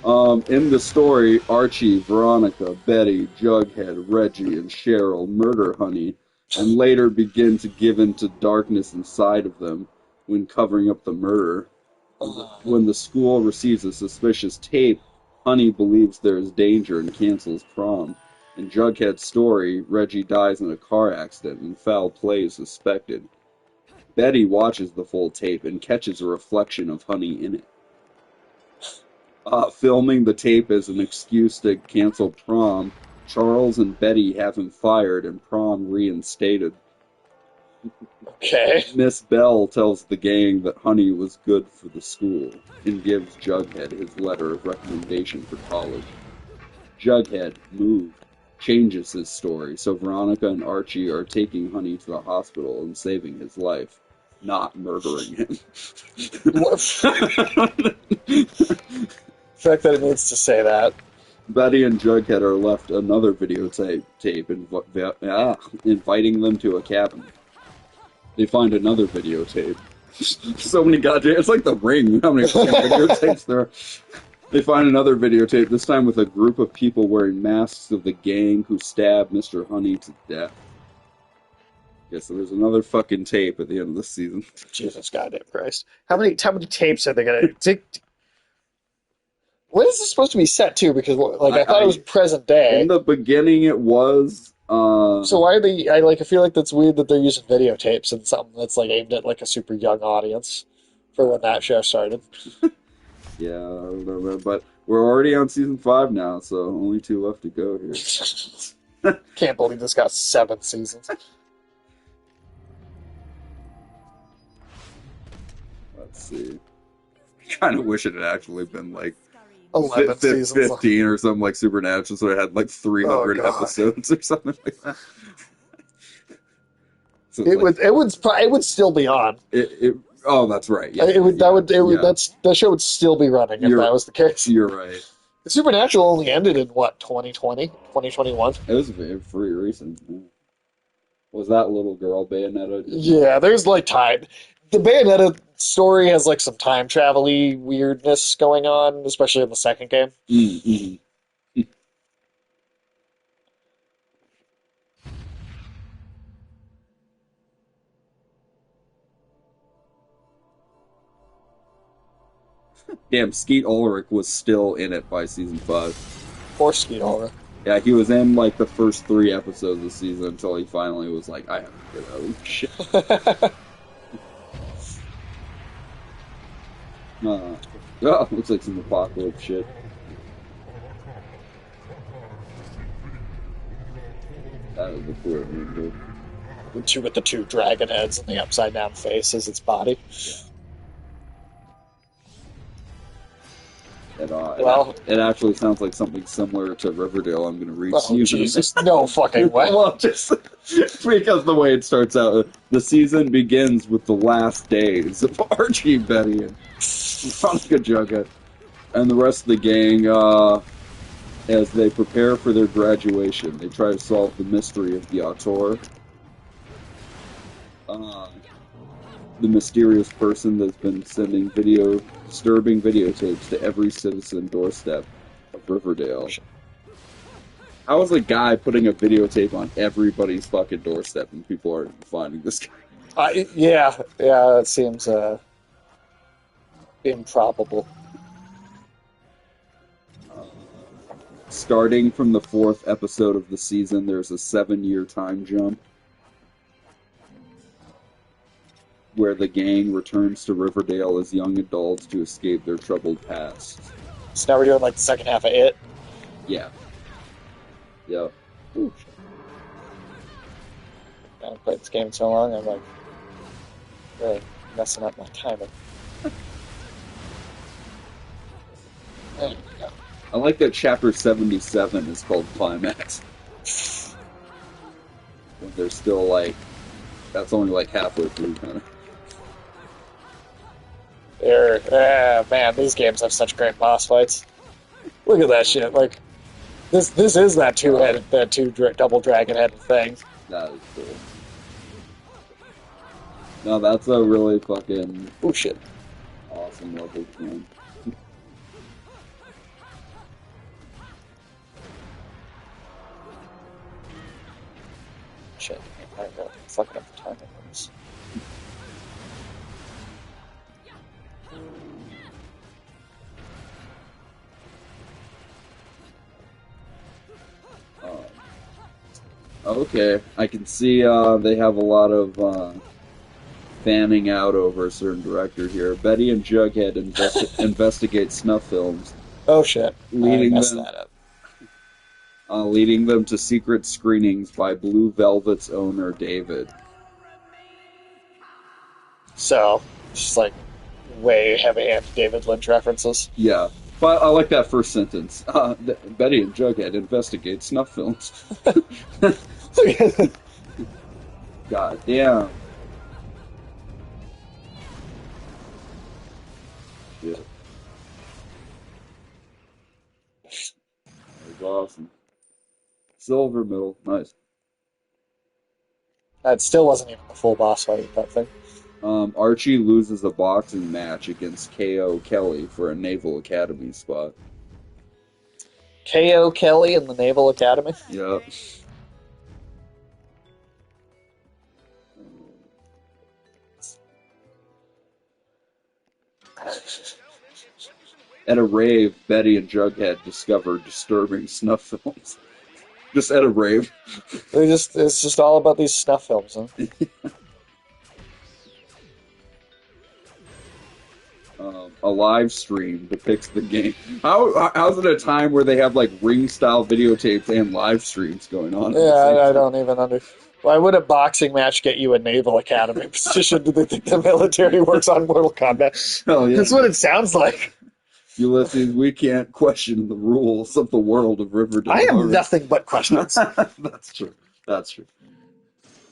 In the story, Archie, Veronica, Betty, Jughead, Reggie, and Cheryl murder Honey and later begin to give in to darkness inside of them when covering up the murder. When the school receives a suspicious tape, Honey believes there is danger and cancels prom. In Jughead's story, Reggie dies in a car accident and foul play is suspected. Betty watches the full tape and catches a reflection of Honey in it. Filming the tape as an excuse to cancel prom, Charles and Betty have him fired and prom reinstated. Okay. Miss Bell tells the gang that Honey was good for the school and gives Jughead his letter of recommendation for college. Jughead, moved, changes his story, so Veronica and Archie are taking Honey to the hospital and saving his life, not murdering him. The fact that it needs to say that. Betty and Jughead are left another videotape inviting them to a cabin. They find another videotape. So many goddamn... It's like The Ring, how many fucking videotapes there are. They find another videotape, this time with a group of people wearing masks of the gang who stabbed Mr. Honey to death. Yeah, so there's another fucking tape at the end of the season. Jesus goddamn Christ. How many tapes are they gonna take? When is this supposed to be set to? Because like I thought it was present day. In the beginning it was... So why are they... I feel like that's weird that they're using videotapes and something that's like aimed at like a super young audience for when that show started. Yeah, I don't know, man, but we're already on season 5 now, so only 2 left to go here. Can't believe this got 7 seasons. Let's see. Kind of wish it had actually been like 11 seasons. 15 or something like Supernatural, so it had like 300 episodes or something like that. So it would still be on. Oh, that's right. Yeah, that show would still be running if that was the case. You're right. Supernatural only ended in what, 2020, 2021? It was pretty recent. Was that little girl Bayonetta? Yeah, there's like time. The Bayonetta story has like some time travel-y weirdness going on, especially in the second game. Mm-hmm. Damn, Skeet Ulrich was still in it by season 5. Poor Skeet Ulrich. Yeah, he was in like the first 3 episodes of the season until he finally was like, I have to get out of this shit. Looks like some apocalypse shit. That was the cool movie. With the 2 dragon heads and the upside down face as its body. It actually sounds like something similar to Riverdale. I'm going to read to you. Jesus, no fucking way. Well, just because the way it starts out, the season begins with the last days of Archie, Betty, and Veronica Jughead, and the rest of the gang. As they prepare for their graduation, they try to solve the mystery of the auteur. The mysterious person that's been sending disturbing videotapes to every citizen doorstep of Riverdale. How is a guy putting a videotape on everybody's fucking doorstep and people aren't finding this guy? Yeah, it seems improbable. Starting from the 4th episode of the season, there's a 7-year time jump where the gang returns to Riverdale as young adults to escape their troubled past. So now we're doing like the second half of it? Yeah. Yeah. Ooh. I haven't played this game in so long, I'm like... messing up my timing. There you go. I like that chapter 77 is called Climax. When they're still like, that's only like halfway through, kind of. Man, these games have such great boss fights. Look at that shit. Like, this is that double dragon headed thing. That is cool. No, that's a really fucking Oh shit. awesome level one. Shit. I'm fucking up the timing on this. Okay, I can see they have a lot of fanning out over a certain director here. Betty and Jughead investigate snuff films, Oh shit. I leading messed them that up. leading them to secret screenings by Blue Velvet's owner, David. So, just like way heavy-handed David Lynch references. Yeah, but I like that first sentence. Betty and Jughead investigate snuff films. God damn. Yeah. That was awesome. Silver medal, nice. That still wasn't even the full boss fight, that thing. Archie loses a boxing match against K.O. Kelly for a Naval Academy spot. K.O. Kelly in the Naval Academy? Yep. At a rave, Betty and Jughead discover disturbing snuff films. Just at a rave. It's just all about these snuff films, huh? A live stream depicts the game. How's it a time where they have like ring style videotapes and live streams going on? Yeah, I don't even understand. Why would a boxing match get you a Naval Academy position? Do they think the military works on Mortal Kombat? Oh, yeah. That's what it sounds like. Ulysses, we can't question the rules of the world of Riverdale. I have nothing but questions. That's true. That's true.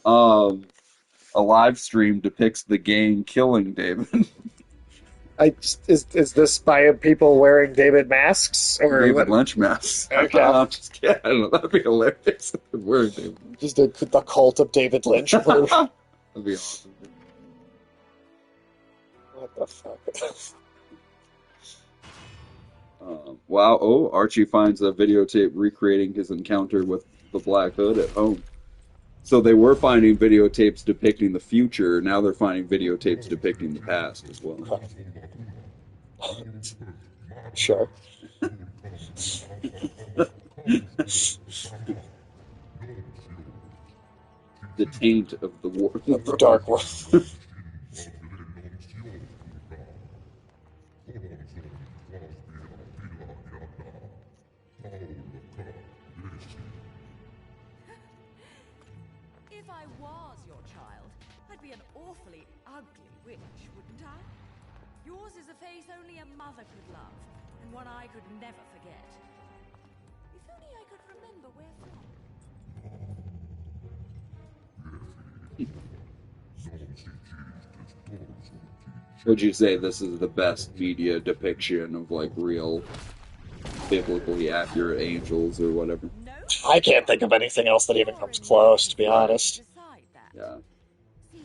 A live stream depicts the gang killing David. Is this by people wearing David masks or David what? Lynch masks. Okay. I'm just kidding. I don't know. That'd be hilarious if they're wearing David. Just the cult of David Lynch. What That'd be awesome. the fuck? Wow. Oh, Archie finds a videotape recreating his encounter with the Black Hood at home. So they were finding videotapes depicting the future. Now they're finding videotapes depicting the past as well. Sure. The taint of the war. Of the Dark World. If I was your child, I'd be an awfully ugly witch, wouldn't I? Yours is a face only a mother could love, and one I could never forget. If only I could remember where from. Would you say this is the best media depiction of like real, biblically accurate angels or whatever? No, I can't think of anything else that even comes close, to be honest. decide that. Yeah. See,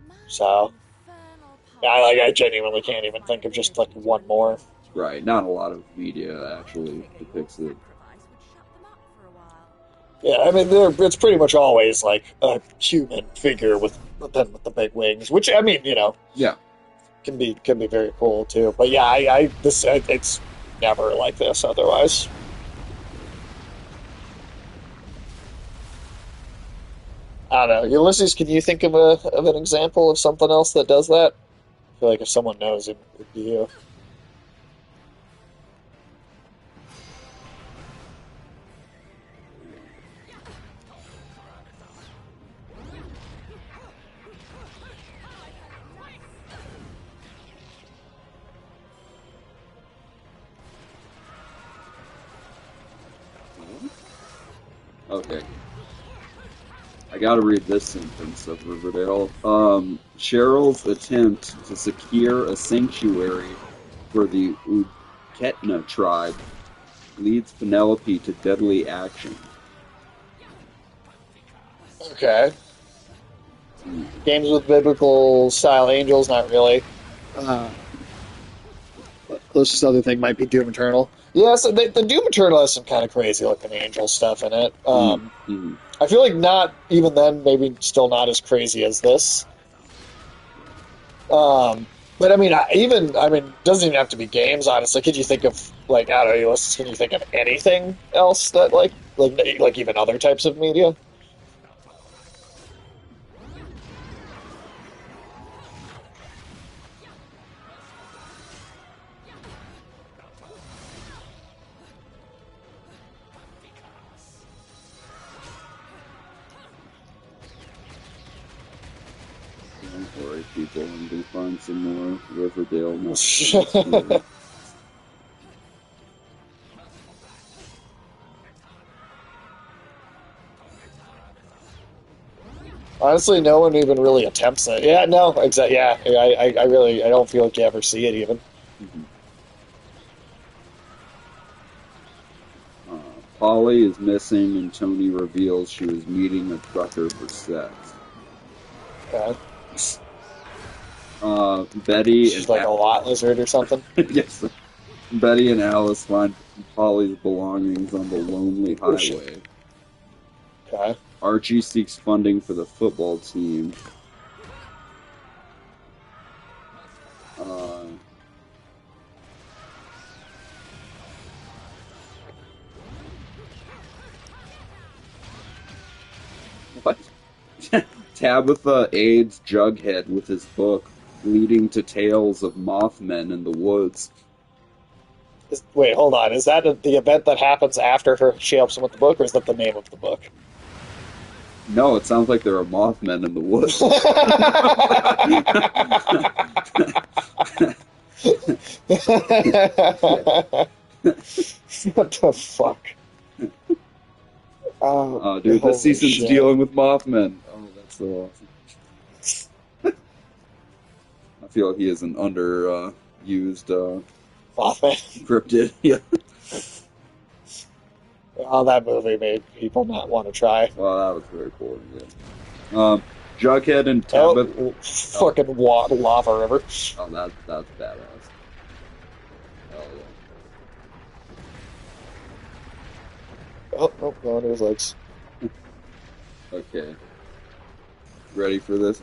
my So, infernal I genuinely can't even think of just like one more. Right. Not a lot of media actually depicts it. sacrifice would shut them up for a while. Yeah, I mean, it's pretty much always like a human figure with the big wings, which I mean, Yeah. can be very cool too. But yeah, it's never like this otherwise. I don't know, Ulysses. Can you think of an example of something else that does that? I feel like if someone knows, it'd be you. Okay. I gotta read this sentence of Riverdale. Cheryl's attempt to secure a sanctuary for the Uketna tribe leads Penelope to deadly action. Okay. Games with biblical style angels, not really. Closest other thing might be Doom Eternal. Yeah, so the Doom Eternal has some kind of crazy looking angel stuff in it. Mm-hmm. I feel like not even then, maybe still not as crazy as this. But I mean, it doesn't even have to be games. Honestly, could you think of like I don't know? Can you think of anything else that like even other types of media? Don't worry, people, I'm gonna find some more Riverdale novels. Honestly, no one even really attempts it. Yeah, no, exactly. Yeah, I really I don't feel like you ever see it even. Mhm. Polly is missing, and Tony reveals she was meeting a trucker for sex. Okay. Betty She's and like a lot lizard or something. yes, Betty and Alice find Polly's belongings on the lonely highway. Okay. Archie seeks funding for the football team. Uh, what? Tabitha aids Jughead with his book, leading to tales of Mothmen in the woods. Wait, hold on. Is that the event that happens after she helps him with the book, or is that the name of the book? No, it sounds like there are Mothmen in the woods. What the fuck? Oh, dude, this Holy season's shit. dealing with Mothman. Oh, that's so awesome. I feel he is an underused Mothman. cryptid. Yeah. Oh, that movie made people not want to try. Well, that was very cool. Yeah. Jughead and Tabitha. Oh, fucking lava river. Oh, that's badass. Hell Oh, nope, going to his legs. yeah. Okay. Ready for this?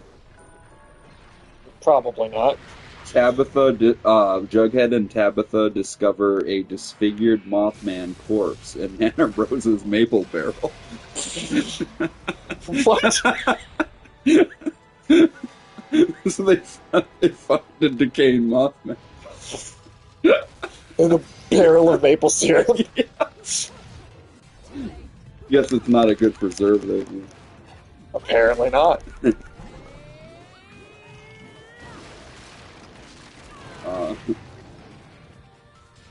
Probably not. Jughead and Tabitha discover a disfigured Mothman corpse in Nana Rose's maple barrel. What? So they found a decaying Mothman. In a barrel of maple syrup. Yes. Guess it's not a good preservative. Apparently not.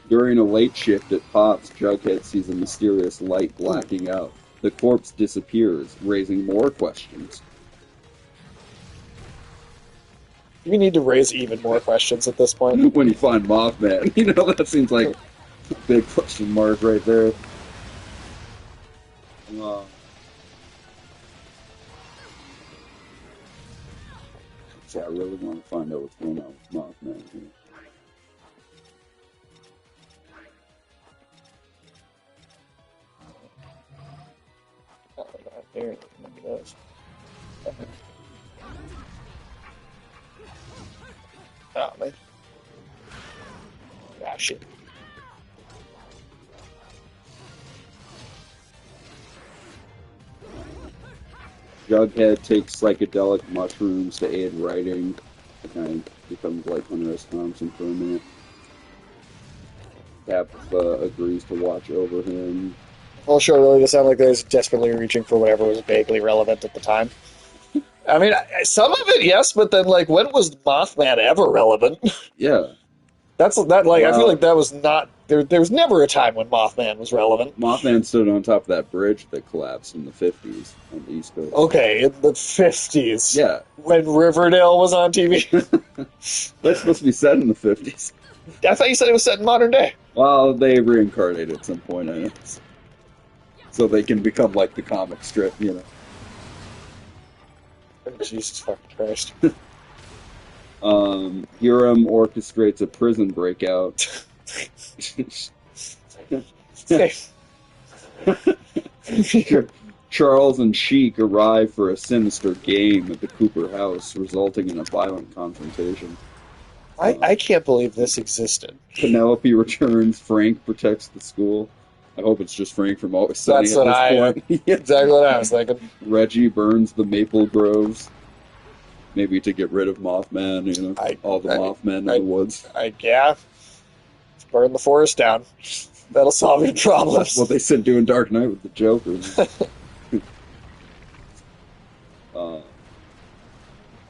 During a late shift at Pop's, Jughead sees a mysterious light blacking out. The corpse disappears, raising more questions. We need to raise even more questions at this point. When you find Mothman, that seems like a big question mark right there. So I really want to find out what's going on with Mothman here. Oh, not there. Maybe those. Oh, man. Ah, shit. Jughead takes psychedelic mushrooms to aid writing. And becomes like Hunter S. Thompson for a minute. Tabitha agrees to watch over him. Well, sure, really does sound like they're desperately reaching for whatever was vaguely relevant at the time. I mean, some of it, yes, but then, like, when was Mothman ever relevant? Yeah. I feel like that was not there was never a time when Mothman was relevant. Mothman stood on top of that bridge that collapsed in the 50s on the East Coast. Okay, in the 50s. Yeah. When Riverdale was on TV. That's supposed to be set in the 50s. I thought you said it was set in modern day. Well, they reincarnate at some point, I know. So they can become like the comic strip, you know. Oh, Jesus fucking Christ. Hiram orchestrates a prison breakout. Charles and Sheik arrive for a sinister game at the Cooper house, resulting in a violent confrontation. I can't believe this existed. Penelope returns. Frank protects the school. I hope it's just Frank from Always Sunny That's at what this point. Exactly what I was thinking. Reggie burns the maple groves. Maybe to get rid of Mothman, you know, all the Mothmen in the woods. Yeah. Let's burn the forest down. That'll solve your problems. That's what they said doing Dark Knight with the Joker.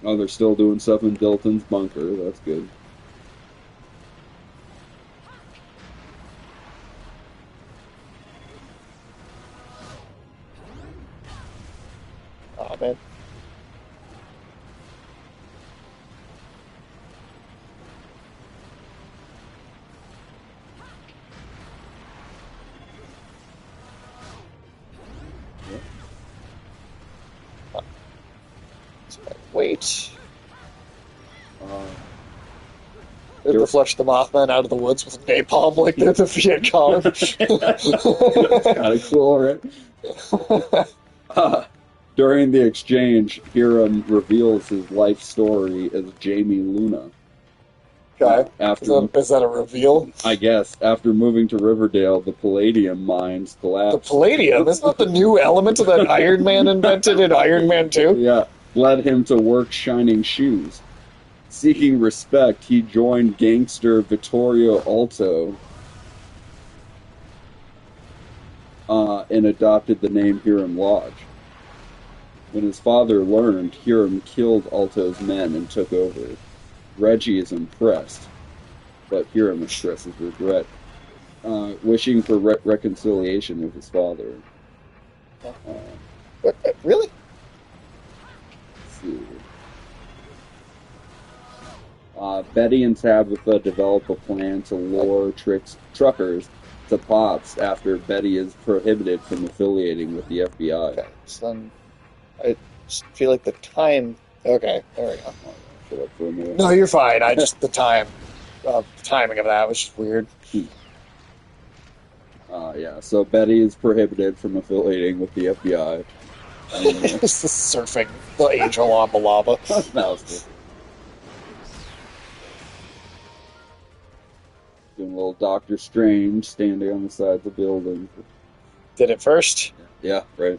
They're still doing stuff in Dilton's bunker. That's good. Oh, man. Wait. They ever flush the Mothman out of the woods with napalm like they're the Viet Cong? Kind of cool, right? During the exchange, Hiram reveals his life story as Jamie Luna. Okay. Is that a reveal? I guess. After moving to Riverdale, the Palladium mines collapsed. The Palladium? Isn't that the new element that Iron Man invented in Iron Man 2? Yeah. Led him to work shining shoes. Seeking respect, he joined gangster Vittorio Alto and adopted the name Hiram Lodge. When his father learned, Hiram killed Alto's men and took over. Reggie is impressed, but Hiram expresses regret, wishing for reconciliation with his father. Really? Let's see. Betty and Tabitha develop a plan to lure truckers to Pops after Betty is prohibited from affiliating with the FBI. Okay, so then I just feel like the time... Okay, there we go. Shut up for a minute. No, you're fine. The timing of that was just weird. Yeah, so Betty is prohibited from affiliating with the FBI. It's the surfing the angel on the lava. That was good. Doing a little Doctor Strange standing on the side of the building. Did it first? Yeah, right.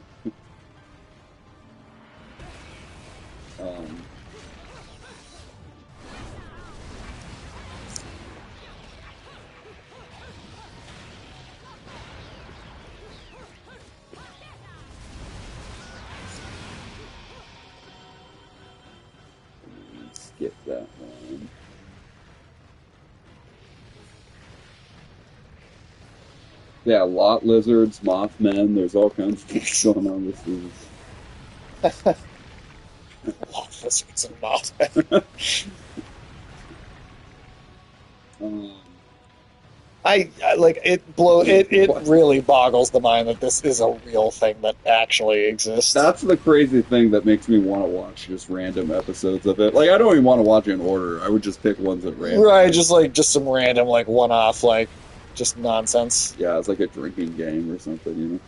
Skip that one. Yeah, lot lizards, Mothmen, there's all kinds of things going on with these. Lot lizards and Mothman. I like it. It really boggles the mind that this is a real thing that actually exists. That's the crazy thing that makes me want to watch just random episodes of it. Like, I don't even want to watch it in order. I would just pick ones at random. Right, just some random, like, one-off, like, just nonsense. Yeah, it's like a drinking game or something, you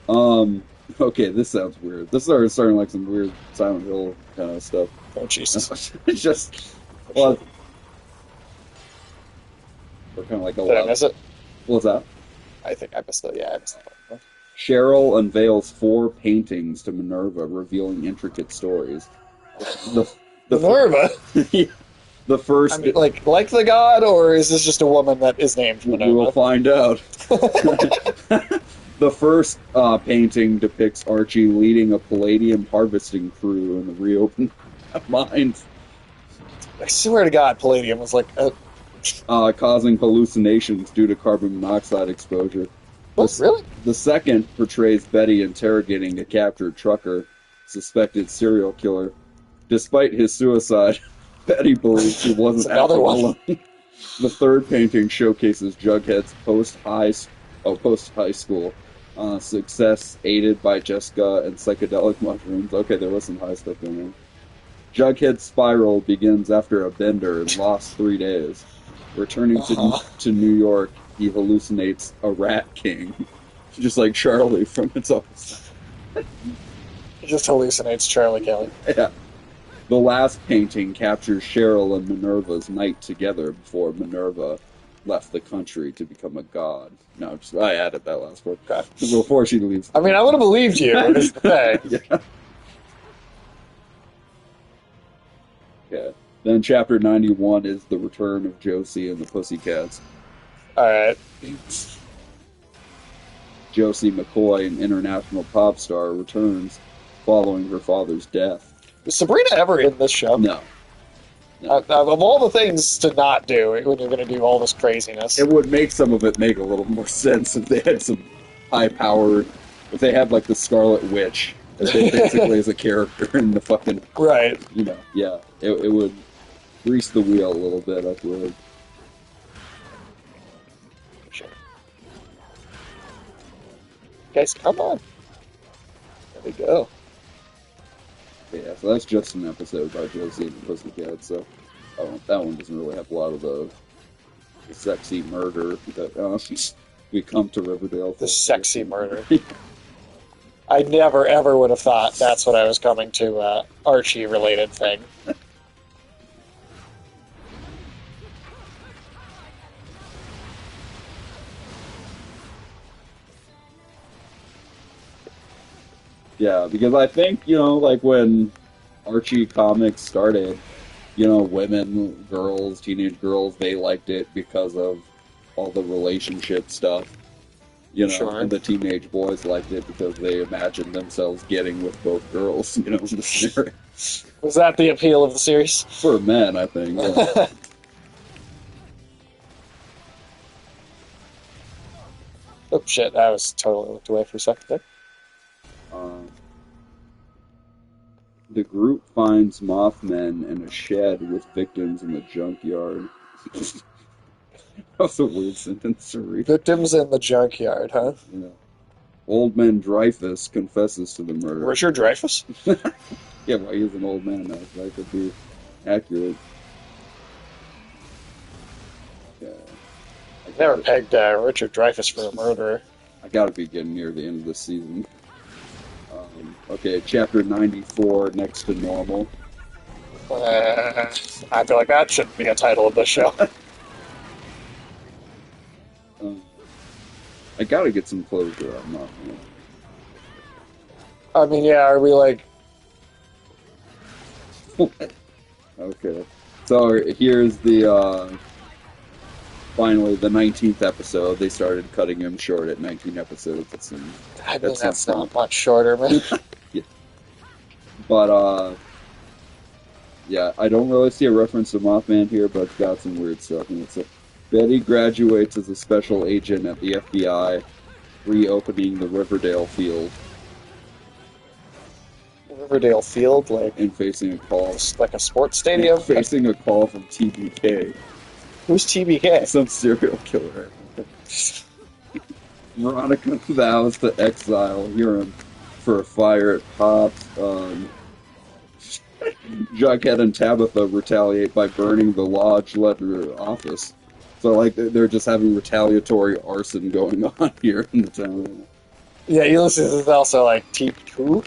know? Okay, this sounds weird. This started starting like some weird Silent Hill kind of stuff. Oh, Jesus. It's just... Well, we're kind of like a Did I miss it? What's that? I think I missed it. Yeah, I missed it. Cheryl unveils 4 paintings to Minerva, revealing intricate stories. Minerva? The first... I mean, like the god, or is this just a woman that is named Minerva? We'll find out. The first painting depicts Archie leading a palladium harvesting crew in the reopened mines. I swear to God, Palladium was like causing hallucinations due to carbon monoxide exposure. What, really? The second portrays Betty interrogating a captured trucker, suspected serial killer. Despite his suicide, Betty believes he wasn't Another acting one. alone. The third painting showcases Jughead's post-high school success aided by Jessica and psychedelic mushrooms. Okay, there was some high stuff in there. Jughead's spiral begins after a bender and lost 3 days. Returning to New York, he hallucinates a rat king, just like Charlie from It's Always. He just hallucinates Charlie Kelly. Yeah. The last painting captures Cheryl and Minerva's night together before Minerva left the country to become a god. No, I added that last word. Before she leaves. I mean, I would have believed you, is the thing. Yeah. Yeah. Then chapter 91 is the return of Josie and the Pussycats. Alright. Josie McCoy, an international pop star, returns following her father's death. Was Sabrina ever in this show? No. Of all the things to not do when you're going to do all this craziness. It would make some of it make a little more sense if they had some high power, if they had like the Scarlet Witch, as they basically as a character in the fucking, Right. you know, yeah, it would grease the wheel a little bit, I feel like. Sure. Guys, come on. There we go. Yeah, so that's just an episode by Josie and the Pussycats, so that one doesn't really have a lot of the sexy murder that we come to Riverdale for. The sexy murder. I never, ever would have thought that's what I was coming to, Archie-related thing. Yeah, because I think, like when Archie comics started, women, girls, teenage girls, they liked it because of all the relationship stuff. Sure. And the teenage boys liked it because they imagined themselves getting with both girls, in the scenario. Was that the appeal of the series? For men, I think. Yeah. Oh, shit, I was totally looked away for a second there. The group finds Mothmen in a shed with victims in the junkyard. That was a weird sentence to read. Victims in the junkyard, huh? Yeah. Old man Dreyfus confesses to the murder. Richard Dreyfuss? Yeah, well, he's an old man now, so that could be accurate. Yeah. Never pegged Richard Dreyfuss for a murderer. I gotta be getting near the end of the season. Okay, chapter 94, Next to Normal. I feel like that shouldn't be a title of this show. I gotta get some closure on Mothman. I mean, yeah, are we like... Okay. So here's the, finally, the 19th episode. They started cutting him short at 19 episodes. That's not much shorter, man. Yeah. But, yeah, I don't really see a reference to Mothman here, but it's got some weird stuff in it. So, Betty graduates as a special agent at the FBI, reopening the Riverdale field. Riverdale Field, like... And facing a call. Like a sports stadium? Facing a call from TBK. Who's TBK? Some serial killer. Veronica vows to exile Huron for a fire at Pop's. Jughead and Tabitha retaliate by burning the lodge letter office. So, like, they're just having retaliatory arson going on here in the town. Yeah, Ulysses is also like T2?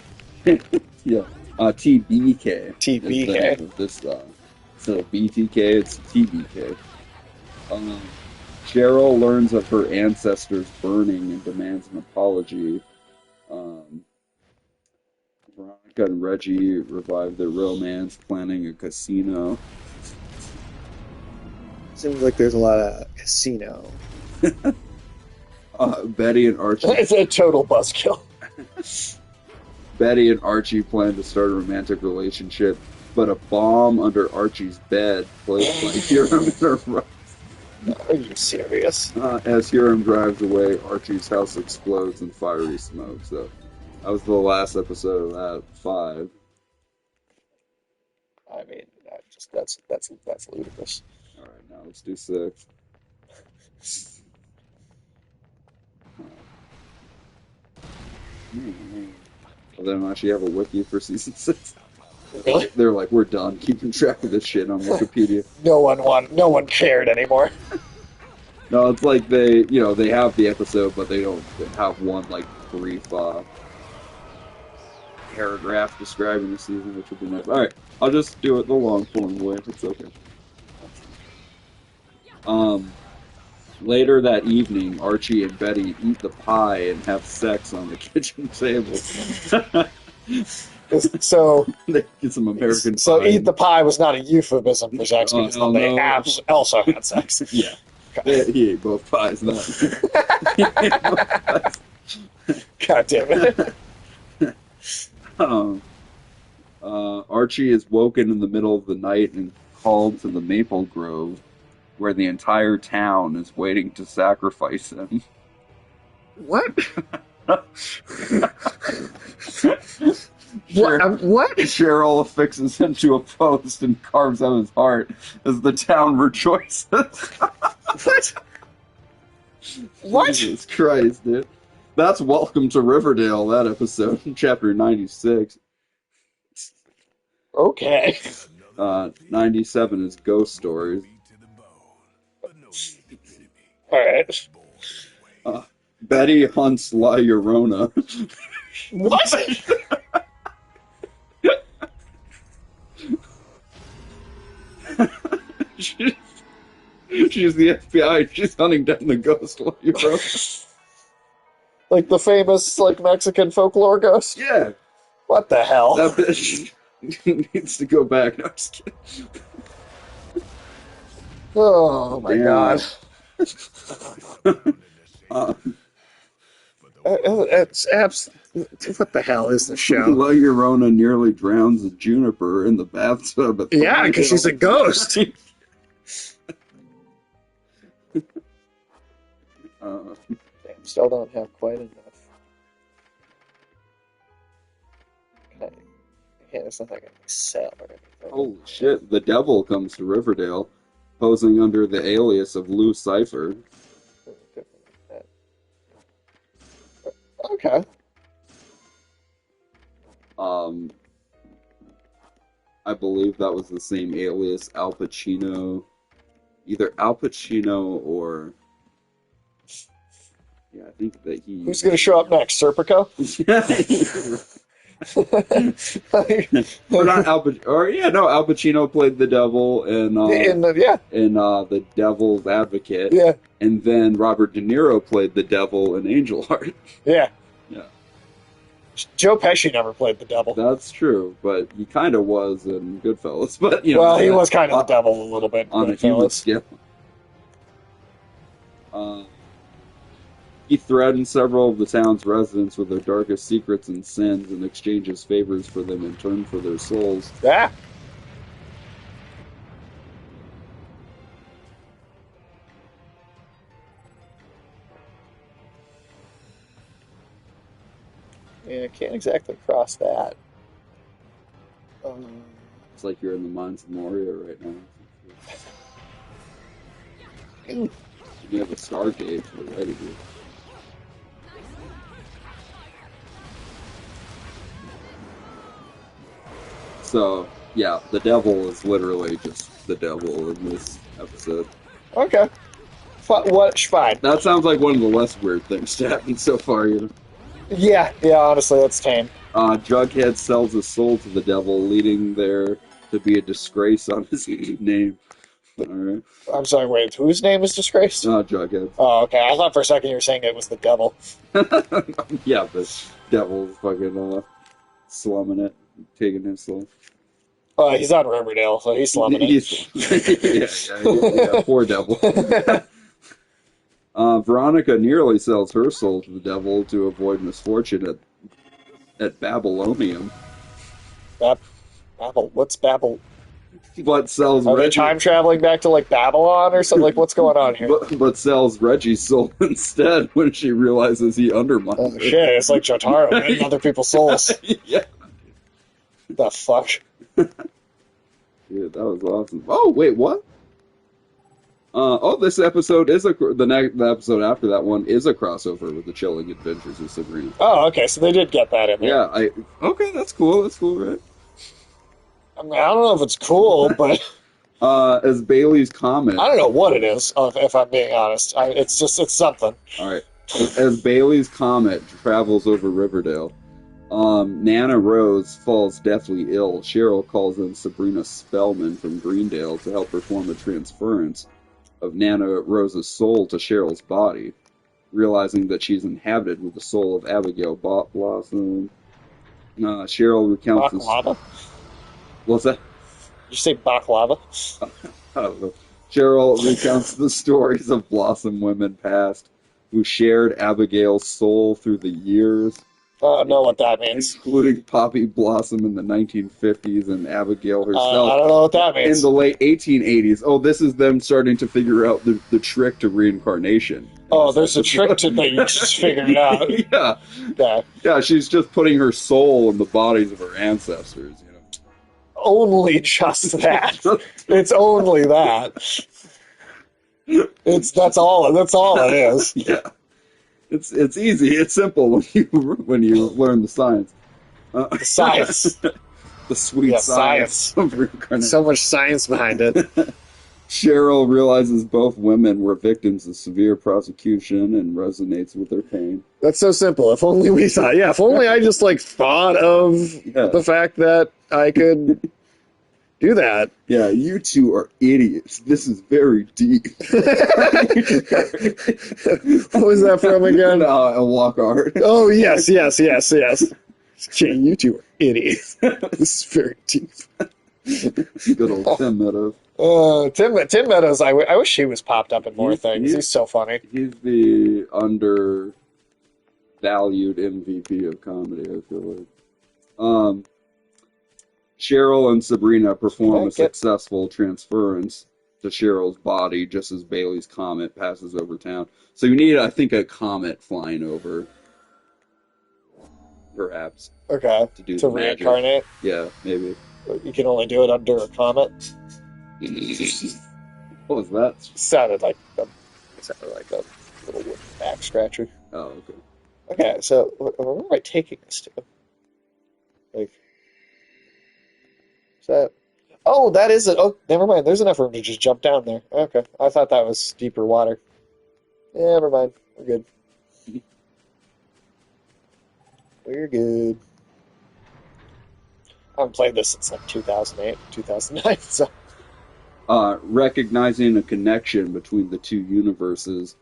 Yeah. TBK. TBK. Of this, so BTK, it's TBK. Cheryl learns of her ancestors burning and demands an apology. Veronica and Reggie revive their romance, planning a casino. Seems like there's a lot of casino. Betty and Archie. It's a total buzzkill. Betty and Archie plan to start a romantic relationship, but a bomb under Archie's bed, placed by Hiram Are you serious? As Hiram drives away, Archie's house explodes in fiery smoke. So that was the last episode of that 5. I mean, that's ludicrous. All right, now let's do 6. Well, they don't actually have a wiki for season 6. Really? They're like, we're done keeping track of this shit on Wikipedia. No one cared anymore. No, it's like they have the episode, but they don't have one like brief paragraph describing the season, which would be nice. All right, I'll just do it the long form way. It's okay. Later that evening, Archie and Betty eat the pie and have sex on the kitchen table. So, They get some American so pie. eat the pie was not a euphemism for sex because hell they no. also had sex. Yeah. He ate both pies. God damn it. Archie is woken in the middle of the night and called to the Maple Grove, where the entire town is waiting to sacrifice him. What? What? Cheryl affixes him to a post and carves out his heart as the town rejoices. What? What? Jesus Christ, dude. That's Welcome to Riverdale, that episode, chapter 96. Okay. 97 is Ghost Stories. Alright. Betty hunts La Llorona. What? She's the FBI. She's hunting down the ghost La Llorona. Like the famous, Mexican folklore ghost? Yeah. What the hell? That bitch needs to go back. No, I'm just kidding. Oh my Damn. god. It's what the hell is the show? La Llorona nearly drowns a juniper in the bathtub. At Yeah, because she's a ghost. Damn, still don't have quite enough. Yeah, it's not like I can sell or anything. Holy shit, the devil comes to Riverdale, posing under the alias of Lou Cipher. Okay. I believe that was the same alias Al Pacino. Either Al Pacino or... Yeah, I think that he... Who's gonna show up next? Serpico? Or not Al Pacino. Or, yeah, no, Al Pacino played the devil in The Devil's Advocate. Yeah. And then Robert De Niro played the devil in Angel Heart. Yeah. Yeah. Joe Pesci never played the devil. That's true, but he kind of was in Goodfellas. But you know, Well, he was kind of the devil a little bit. on a human scale. He threatens several of the town's residents with their darkest secrets and sins and exchanges favors for them in turn for their souls. Yeah. Yeah, I can't exactly cross that. It's like you're in the mines of Moria right now. You have a Stargate already, dude. So, yeah, the devil is literally just the devil in this episode. Okay. Fine. That sounds like one of the less weird things to happen so far, you know? Yeah, honestly, that's tame. Jughead sells his soul to the devil, leading there to be a disgrace on his name. Alright. I'm sorry, wait, whose name is disgraced? Jughead. Oh, okay. I thought for a second you were saying it was the devil. Yeah, the devil's fucking slumming it, taking his soul. He's on Riverdale, so he's slumming it. Yeah, poor devil. Veronica nearly sells her soul to the devil to avoid misfortune at Babylonium. What's Babel? but sells Are they Reggie. time traveling back to like Babylon or something? Like, what's going on here? But sells Reggie's soul instead when she realizes he undermines Oh her. shit! It's like Jotaro getting other people's souls. Yeah. The fuck? Yeah, that was awesome. Oh, wait, what? This episode is the episode after that one is a crossover with the Chilling Adventures of Sabrina. Oh, okay. So they did get that in there. Yeah, okay, that's cool. That's cool, right? I mean, I don't know if it's cool, but As Bailey's comment. I don't know what it is. If I'm being honest, it's something. All right. As Bailey's comet travels over Riverdale, Nana Rose falls deathly ill. Cheryl calls in Sabrina Spellman from Greendale to help perform a transference of Nana Rose's soul to Cheryl's body, realizing that she's inhabited with the soul of Abigail Blossom. Cheryl recounts this. Baklava? What's that? Did you say baklava? I don't know. Cheryl recounts the stories of Blossom women past who shared Abigail's soul through the years, I don't know what that means. including Poppy Blossom in the 1950s and Abigail herself I don't know what that in means. the late 1880s. Oh, this is them starting to figure out the trick to reincarnation. Oh, there's a trick to that you just figured out. Yeah. Yeah. Yeah, she's just putting her soul in the bodies of her ancestors, you know. Only just that. It's only that. That's all it is. Yeah. It's easy. It's simple when you learn the science. Science. The sweet Yeah, science of reincarnation. So much science behind it. Cheryl realizes both women were victims of severe prosecution and resonates with their pain. That's so simple. If only we thought. Yeah, if only I just thought of the fact that I could do that. Yeah, you two are idiots. This is very deep. What was that from again? Lockhart. Oh, yes. Gee, you two are idiots. This is very deep. Good old Tim Meadows. Tim Meadows, I wish he was popped up in more things. He's so funny. He's the undervalued MVP of comedy, I feel like. Cheryl and Sabrina perform a successful transference to Cheryl's body just as Bailey's comet passes over town. So you need, I think, a comet flying over, perhaps. Okay. To magic. Reincarnate? Yeah, maybe. You can only do it under a comet? What was that? Sounded like a little wooden back scratcher. Oh, okay. Okay, so where am I taking this to? Like, is that? Oh, that is it. Oh, never mind. There's enough room to just jump down there. Okay, I thought that was deeper water. Yeah, never mind. We're good. We're good. I haven't played this since 2008, 2009. So. Recognizing a connection between the two universes,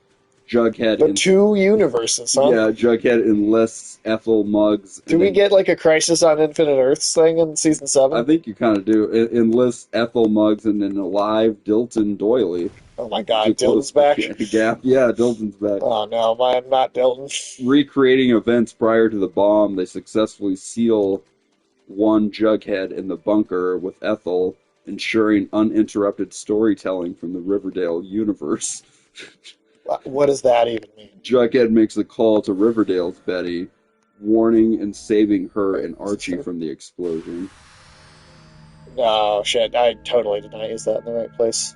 Jughead... two universes, huh? Yeah, Jughead enlists Ethel Muggs... Do we get a Crisis on Infinite Earths thing in Season 7? I think you kind of do. It enlists Ethel Muggs and an alive Dilton Doily. Oh my god, Dilton's back? Yeah, Dilton's back. Oh no, I'm not Dilton. Recreating events prior to the bomb, they successfully seal one Jughead in the bunker with Ethel, ensuring uninterrupted storytelling from the Riverdale universe. What does that even mean? Jughead makes a call to Riverdale's Betty, warning and saving her and Archie from the explosion. Oh shit, I totally did not use that in the right place.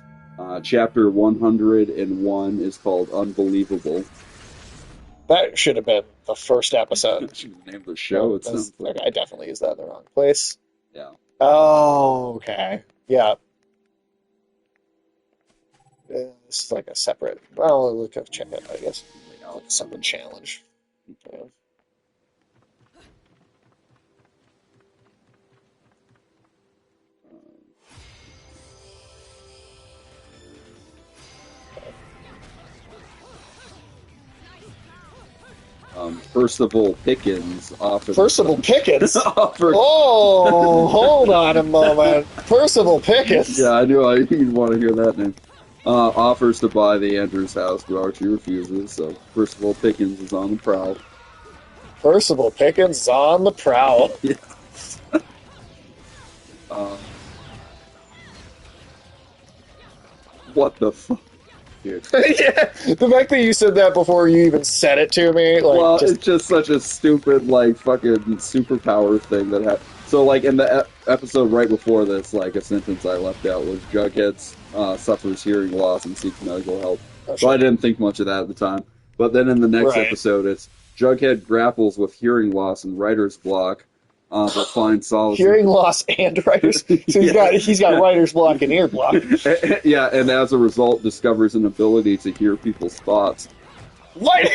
Chapter 101 is called Unbelievable. That should have been the first episode. That should name the show. Okay, I definitely used that in the wrong place. Yeah. Oh, okay. Yeah. This is like a separate... Well, we'll check it, I guess. Like a separate challenge. Yeah. Percival Pickens offered... Percival Pickens? offered... Oh, hold on a moment. Percival Pickens? Yeah, I knew you'd want to hear that name. Offers to buy the Andrews house, but Archie refuses, so Percival Pickens is on the prowl. Percival Pickens is on the prowl. Yeah. What the fuck, dude? Yeah, the fact that you said that before you even said it to me, like, Well, just it's just such a stupid, like, fucking superpower thing that happened. So, like, in the episode right before this, like, a sentence I left out was Jughead suffers hearing loss and seeks medical help. So I didn't think much of that at the time. But then in the next Right. episode, it's Jughead grapples with hearing loss and writer's block, but finds solace. hearing loss and writer's. So he's got writer's block and ear block. Yeah, and as a result, discovers an ability to hear people's thoughts. What?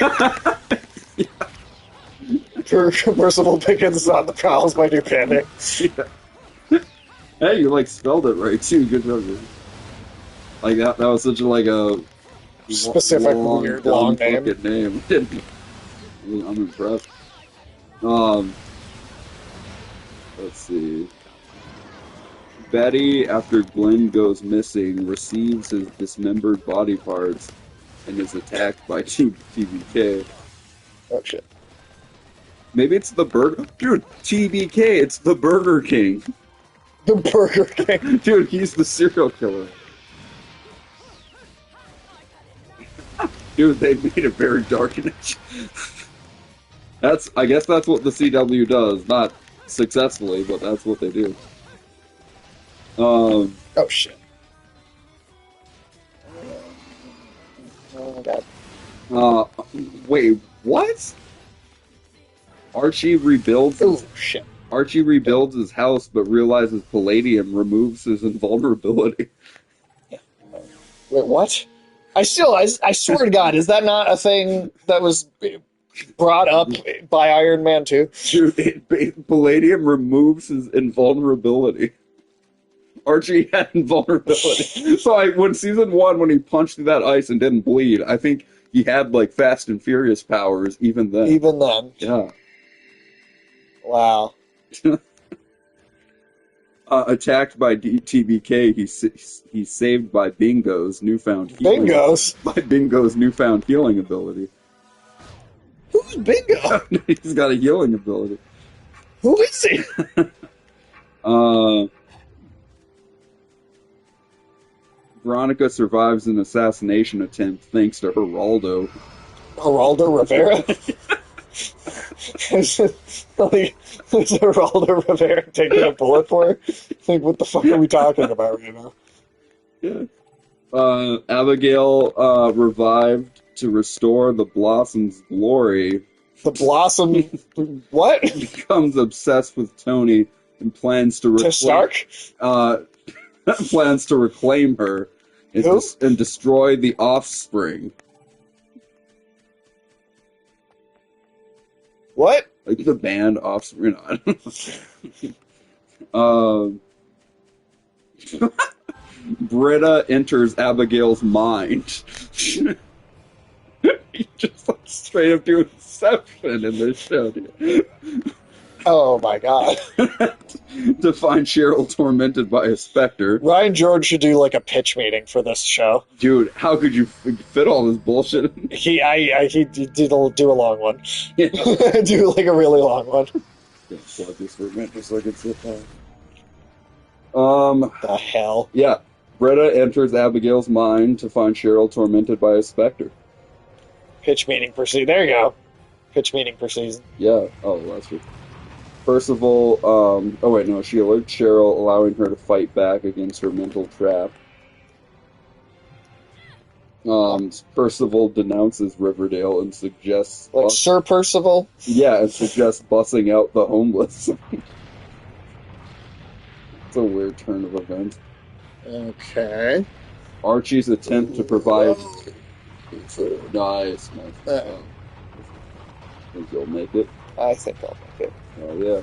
Percival Pickens on the Prowls by New Panic. Yeah. Hey, you like spelled it right too. Good job. Dude. Like that was such a Specific weird long name. Fucking name. I'm impressed. Let's see. Betty, after Glenn goes missing, receives his dismembered body parts and is attacked by TBK. Oh shit. Maybe it's the Burger... Dude, TBK, it's the Burger King. The Burger King. Dude, he's the serial killer. Dude, they made it very dark and edgy. I guess that's what the CW does. Not successfully, but that's what they do. Oh shit. Oh my god. Wait, what? Archie rebuilds. Oh shit. Archie rebuilds his house, but realizes palladium removes his invulnerability. Wait, what? I swear to God, is that not a thing that was brought up by Iron Man 2? Dude, palladium removes his invulnerability. Archie had invulnerability. So when season 1, when he punched through that ice and didn't bleed, I think he had like Fast and Furious powers even then. Even then. Yeah. Wow. Attacked by TBK, he's saved by Bingo's newfound healing. By Bingo's newfound healing ability. Who's Bingo? He's got a healing ability. Who is he? Veronica survives an assassination attempt thanks to Geraldo. Geraldo Rivera? Is Geraldo Rivera taking a bullet for her? Like, what the fuck are we talking about right now? Yeah. Abigail revived to restore the Blossom's glory. The Blossom... what? Becomes obsessed with Tony and plans to reclaim... Stark? Plans to reclaim her and destroy the Offspring. What? Like the band Offspring. Britta enters Abigail's mind. He just like straight up doing Inception in this show, dude. Oh my god. To find Cheryl tormented by a specter. Ryan George should do like a pitch meeting for this show. Dude, how could you fit all this bullshit in? He did do a long one. Yeah. Do like a really long one. Plug this for a minute just so I can sit down. The hell? Yeah. Britta enters Abigail's mind to find Cheryl tormented by a specter. Pitch meeting per season. There you go. Pitch meeting per season. Yeah. Oh, that's right. Percival, oh wait, no, she alerts Cheryl, allowing her to fight back against her mental trap. Percival denounces Riverdale and suggests... Like Sir Percival? Yeah, and suggests bussing out the homeless. It's a weird turn of events. Okay. Archie's attempt to provide... Nice. Think you'll make it? I think I'll make it. Oh, yeah.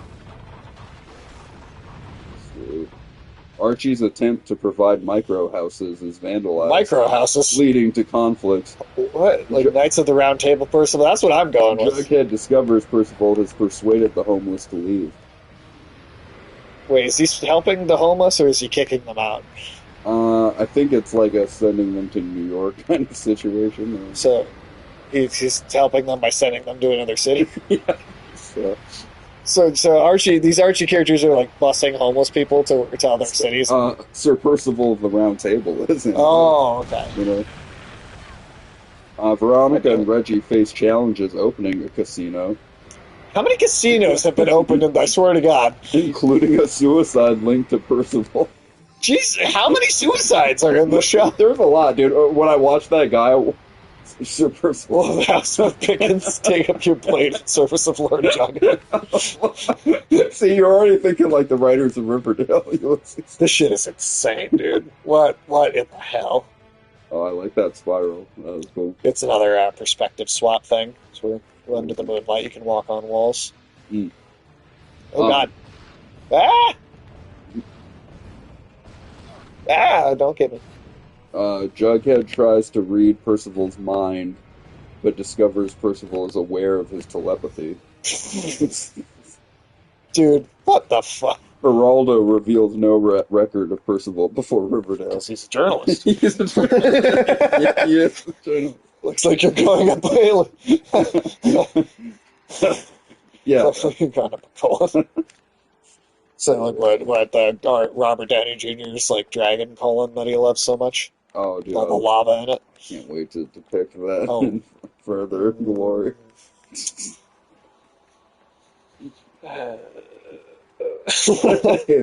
Sweet. Archie's attempt to provide micro houses is vandalized. Micro houses? Leading to conflict. What? Like Knights of the Round Table Percival? That's what I'm going with. Jughead discovers Percival has persuaded the homeless to leave. Wait, is he helping the homeless or is he kicking them out? I think it's like a sending them to New York kind of situation. So, he's helping them by sending them to another city? Yeah. So these Archie characters are like busing homeless people to other cities. Sir Percival of the Round Table, isn't it? Oh, okay. You know. Veronica and Reggie face challenges opening a casino, How many casinos have been opened? I swear to God, including a suicide linked to Percival. jeez, how many suicides are in the show? There's a lot, dude. When I watched that guy, Sir Percival. Well, the House of Pickens, take up your blade in service of Lord Jughead. See, you're already thinking like the writers of Riverdale. This shit is insane, dude. What in the hell? Oh, I like that spiral. That was cool. It's another perspective swap thing. So we're under the moonlight. You can walk on walls. Mm. Oh, God. Ah! Ah, don't get me. Jughead tries to read Percival's mind, but discovers Percival is aware of his telepathy. Dude, what the fuck? Geraldo reveals no record of Percival before Riverdale. Because he's a journalist. He is a journalist. Yeah, he is a journalist. Looks like you're going up Bailey. Yeah. Looks like you're going up a colon. So, like, what Robert Downey Jr.'s, like, dragon colon that he loves so much? Oh, dude. All the lava in it. Can't wait to depict that Oh. in further glory. Hey,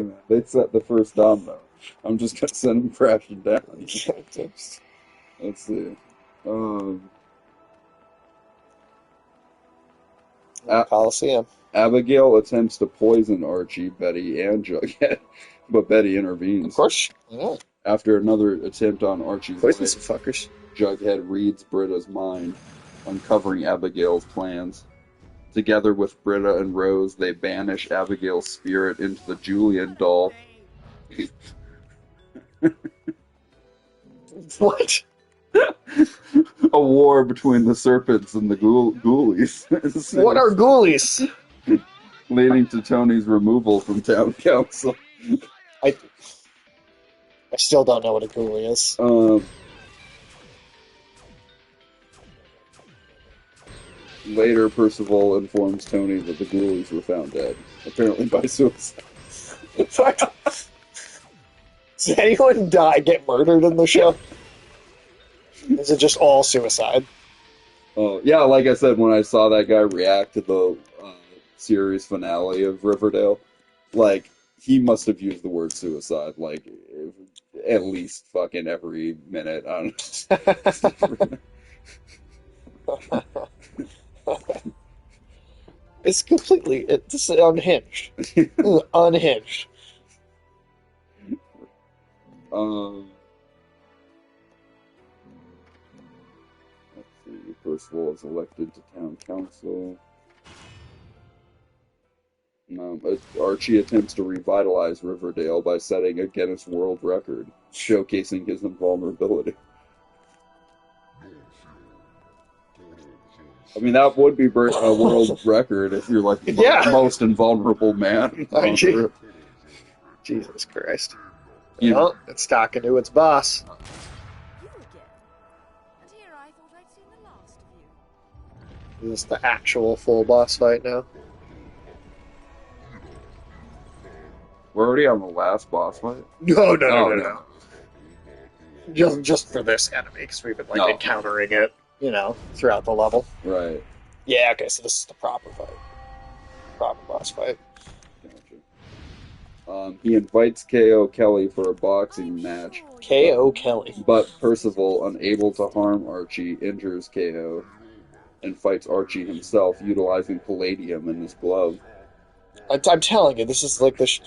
man, they set the first domino. I'm just gonna send them crashing down. Let's see. Coliseum. Abigail attempts to poison Archie, Betty, and Jughead, but Betty intervenes. Of course. Yeah. After another attempt on Archie's Poison life, some fuckers. Jughead reads Britta's mind, uncovering Abigail's plans. Together with Britta and Rose, they banish Abigail's spirit into the Julian doll. What? A war between the serpents and the ghoulies. What are ghoulies? Leading to Tony's removal from town council. I still don't know what a ghoulie is. Later, Percival informs Tony that the ghoulies were found dead, apparently by suicide. Does anyone get murdered in the show? Is it just all suicide? Oh, yeah, like I said, when I saw that guy react to the series finale of Riverdale, like, he must have used the word suicide, like, at least fucking every minute. I don't know. It's unhinged. Unhinged. Let's see. Percival is elected to town council. Archie attempts to revitalize Riverdale by setting a Guinness World Record, showcasing his invulnerability. I mean, that would be a world record if you're like the most invulnerable man. Jesus Christ. You know, Well, it's talking to its boss. You again. And here I thought I'd seen the last of you. This is the actual full boss fight now. we're already on the last boss fight. No. Just for this enemy, because we've been encountering it, throughout the level. Right. Yeah. Okay. So this is the proper fight. Proper boss fight. Gotcha. He invites K.O. Kelly for a boxing match. K.O. Kelly. But Percival, unable to harm Archie, injures K.O. and fights Archie himself, utilizing palladium in his glove. I'm telling you, this is like the.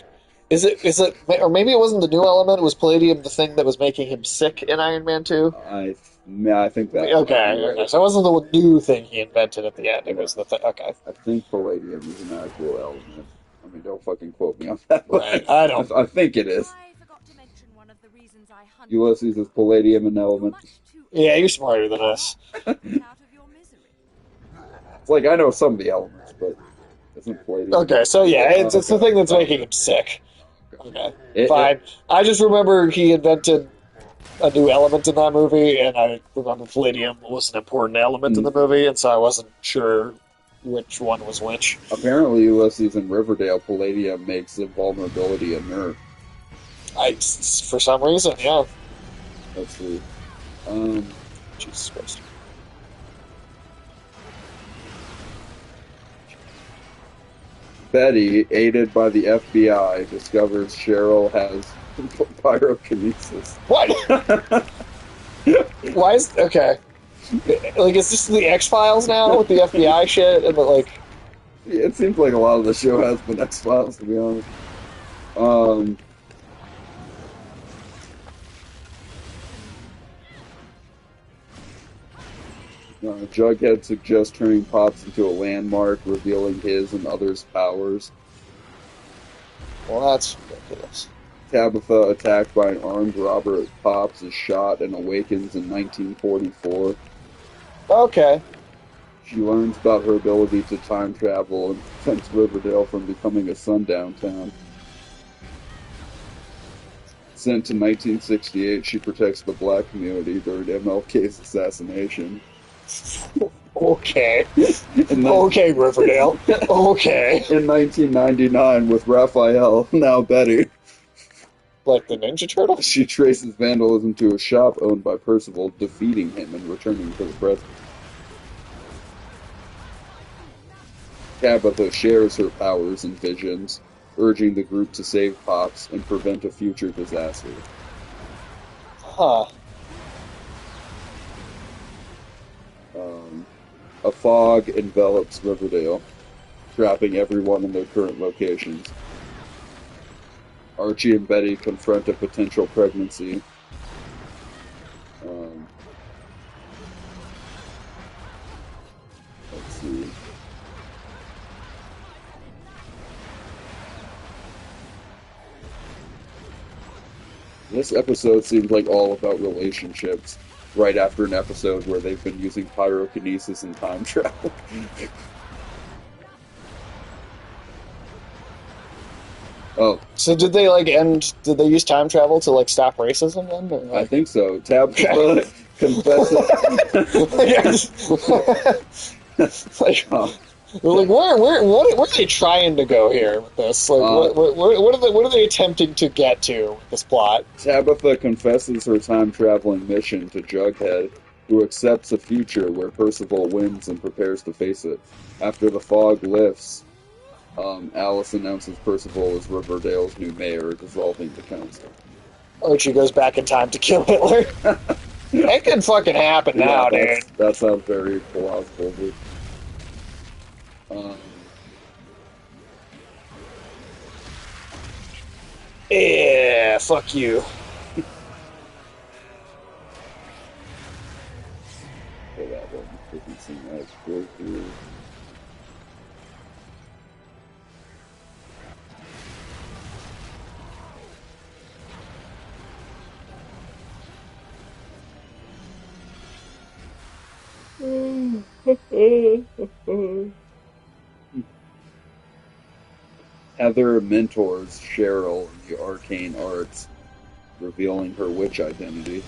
Is it? Or maybe it wasn't the new element. It was palladium, the thing that was making him sick in Iron Man 2. I think that. Okay. So it wasn't the new thing he invented at the end. It was the thing. Okay. I think palladium is an actual element. I mean, don't fucking quote me on that. Right. I don't. I think it is. I forgot to mention one of the reasons I hunted Ulysses is palladium an element. much too Yeah, you're smarter than us. out of your misery. It's like I know some of the elements, but isn't palladium? Okay, so yeah, it's the thing that's making him sick. Okay, fine. I just remember he invented a new element in that movie, and I remember palladium was an important element in the movie, and so I wasn't sure which one was which. Apparently, Ulysses in Riverdale, Palladium makes invulnerability inert. For some reason, yeah. Let's see. Jesus Christ. Betty, aided by the FBI, discovers Cheryl has pyrokinesis. What? Why is okay? Like, is this the X-Files now with the FBI shit and like? Yeah, it seems like a lot of the show has been X-Files, to be honest. Jughead suggests turning Pops into a landmark, revealing his and others' powers. Well, that's ridiculous. Tabitha, attacked by an armed robber at Pops, is shot and awakens in 1944. Okay. She learns about her ability to time travel and prevents Riverdale from becoming a sundown town. Sent to 1968, she protects the black community during MLK's assassination. Okay. Okay, Riverdale. Okay. In 1999, with Raphael, now Betty, Like the Ninja Turtles? she traces vandalism to a shop owned by Percival, defeating him and returning to the present. Tabitha shares her powers and visions, urging the group to save Pops and prevent a future disaster. Huh. A fog envelops Riverdale, trapping everyone in their current locations. Archie and Betty confront a potential pregnancy. Let's see. This episode seems like all about relationships, right after an episode where they've been using pyrokinesis and time travel. Oh, So did they like end? Did they use time travel to like stop racism then? Or, I like, think so. Tabitha confesses. like, Oh, like what are they trying to go here with this? Like, what are they attempting to get to with this plot? Tabitha confesses her time traveling mission to Jughead, who accepts a future where Percival wins and prepares to face it. After the fog lifts, Alice announces Percival is Riverdale's new mayor, dissolving the council. Archie goes back in time to kill Hitler. That could fucking happen now, dude. That sounds very plausible, dude. Yeah, fuck you. Okay, that one doesn't seem as good here. Heather mentors Cheryl in the arcane arts, revealing her witch identity.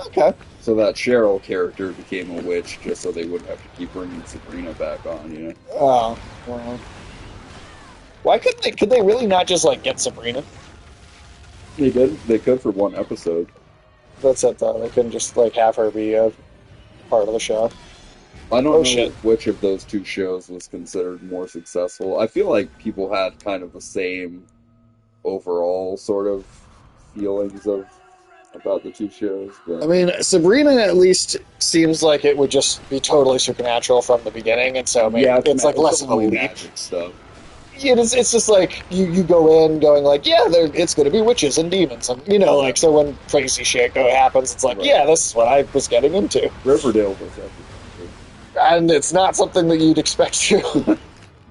Okay. So that Cheryl character became a witch just so they wouldn't have to keep bringing Sabrina back on, you know? Oh, well. Why couldn't they? Could they really not just like get Sabrina? They did. They could for one episode. That's it though. They couldn't just like have her be a part of the show. I don't know shit. which of those two shows was considered more successful. I feel like people had kind of the same overall sort of feelings about the two shows. But I mean, Sabrina at least seems like it would just be totally supernatural from the beginning, and so maybe it's like less of a only leap. magic stuff. Yeah, it's just like you go in going like, yeah, it's going to be witches and demons, and you know, like so when crazy shit happens, it's like, Right. yeah, this is what I was getting into, Riverdale was everything. and it's not something that you'd expect to.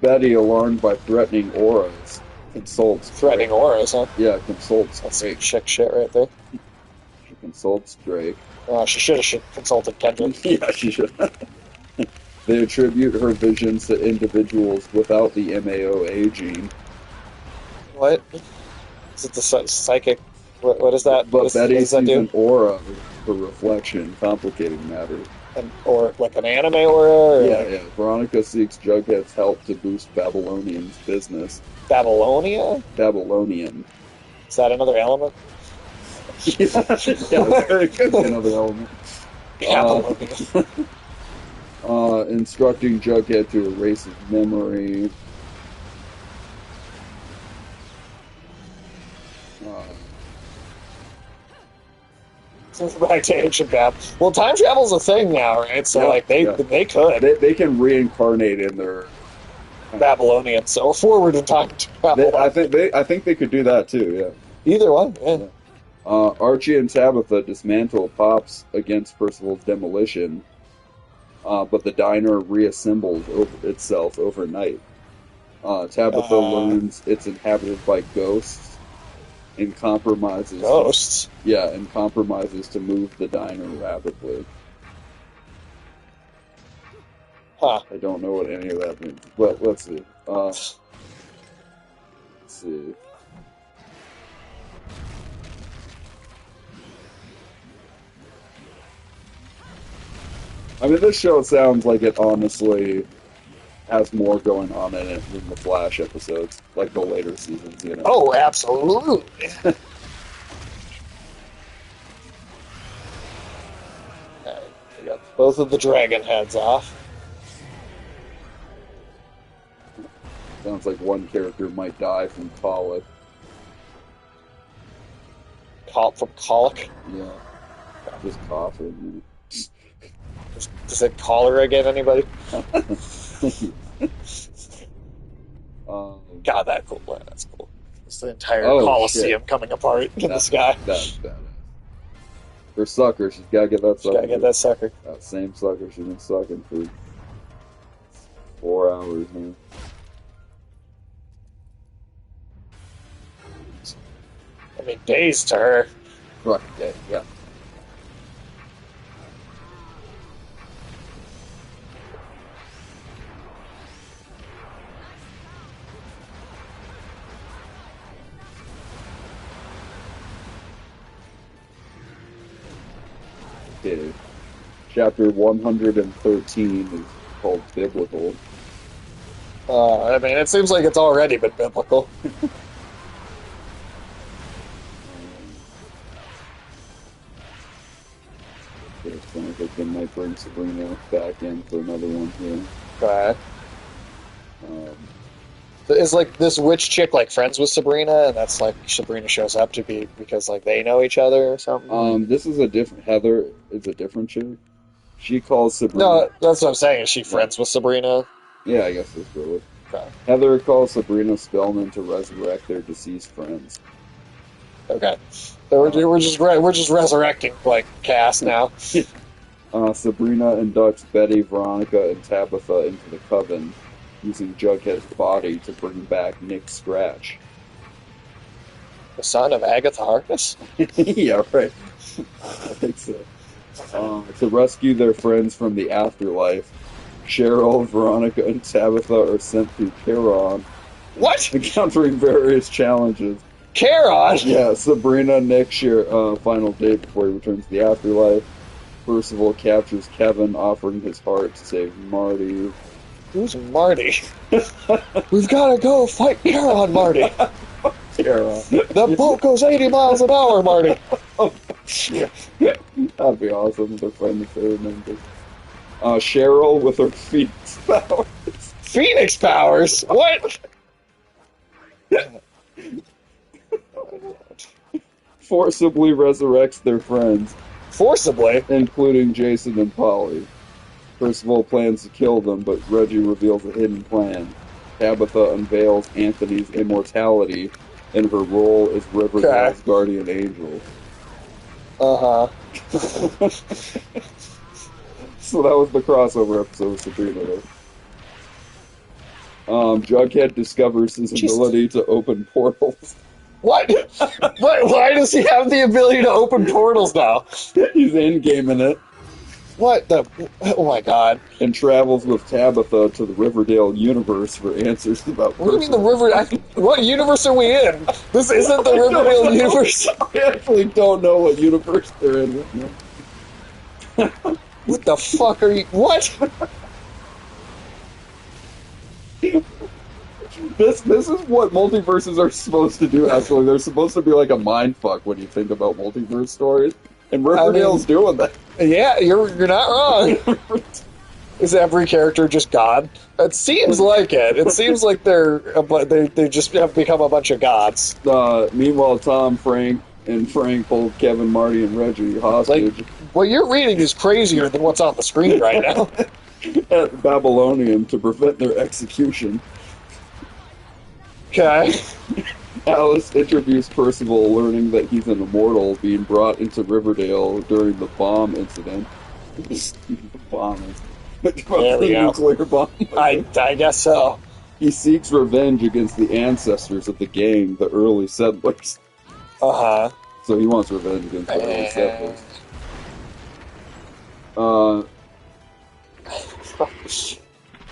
Betty, alarmed by threatening auras, consults Threatening auras, huh? Yeah, consults That's Drake. chick shit right there. She consults Drake. She should have consulted Kendrick. Yeah, she should. They attribute her visions to individuals without the MAOA gene. What? Is it the psychic What is that? But What Betty does that sees do? an aura for reflection, complicating matters. Or like an anime aura? Or Yeah, like yeah. Veronica seeks Jughead's help to boost Babylonian's business. Babylonia? Babylonian. Is that another element? Yeah, it could be another element. Babylonia. Instructing Jughead to erase his memory. Uh, Back to ancient Bab. Well, time travel's a thing now, right? So Yeah, like they yeah. they could they can reincarnate in their. Babylonians or forward in time travel. I think they could do that too. Either one, Yeah. yeah. Archie and Tabitha dismantle Pops against Percival's demolition, but the diner reassembles itself overnight. Tabitha learns it's inhabited by ghosts and compromises. Ghosts. Yeah, and compromises to move the diner rapidly. Huh. I don't know what any of that means, but let's see. Let's see. I mean, this show sounds like it honestly has more going on in it than the Flash episodes, like the later seasons, you know. Oh, absolutely. Alright, we got both of the dragon heads off. Sounds like one character might die from colic. From colic. Yeah. Just coughing. Does it cholera get anybody? God, that's cool. That's cool. It's the entire Colosseum coming apart in the sky. That's badass. Her sucker, she's gotta get that sucker. Gotta get that sucker. That same sucker she's been sucking for 4 hours now. I mean, days to her. Right, yeah. Okay. Chapter 113 is called Biblical. I mean, it seems like it's already been biblical. It sounds like they might bring Sabrina back in for another one here. Okay. Um, Is like this witch chick like friends with Sabrina, and that's like Sabrina shows up to be because like they know each other or something? this is a different Heather. It's a different chick. She calls Sabrina. No, that's what I'm saying. Is she friends with Sabrina? Yeah, I guess that's really. Okay. Heather calls Sabrina Spellman to resurrect their deceased friends. Okay. So we're just resurrecting like cast now. Sabrina inducts Betty, Veronica, and Tabitha into the coven, using Jughead's body to bring back Nick Scratch. The son of Agatha Harkness? Yeah, right. I think so. To rescue their friends from the afterlife, Cheryl, Veronica, and Tabitha are sent to Charon, What? encountering various challenges. Charon? Yeah, Sabrina, Nick share final date before he returns to the afterlife. Percival captures Kevin, offering his heart to save Marty. Who's Marty? We've got to go fight Charon, Marty. Charon. The boat goes 80 miles an hour, Marty. That'd be awesome if they're fighting the third members. Cheryl with her Phoenix powers. Phoenix powers? What? Forcibly resurrects their friends, Forcibly? including Jason and Polly. Percival plans to kill them, but Reggie reveals a hidden plan. Tabitha unveils Anthony's immortality and her role as Riverdale's guardian angel. Uh-huh. So that was the crossover episode of Sabrina, though. Jughead discovers his ability to open portals. What? Why does he have the ability to open portals now? He's in-game in it. What the? Oh my god! and travels with Tabitha to the Riverdale universe for answers about. What do you mean the river? What universe are we in? This isn't the Riverdale universe. I actually don't know what universe they're in right now. What the fuck are you? What? This is what multiverses are supposed to do. Actually, they're supposed to be like a mind fuck when you think about multiverse stories, and Riverdale's doing that. Yeah, you're not wrong. Is every character just God? It seems like it. It seems like they just have become a bunch of gods. Meanwhile, Tom, Frank, and Frank hold Kevin, Marty, and Reggie hostage Like, what you're reading is crazier than what's on the screen right now. at Babylonium to prevent their execution. Okay. Alice interviews Percival, learning that he's an immortal, being brought into Riverdale during the bomb incident. The bomb incident. There we go. Nuclear bomb. I guess so. He seeks revenge against the ancestors of the gang, the early settlers. Uh-huh. So he wants revenge against the early settlers.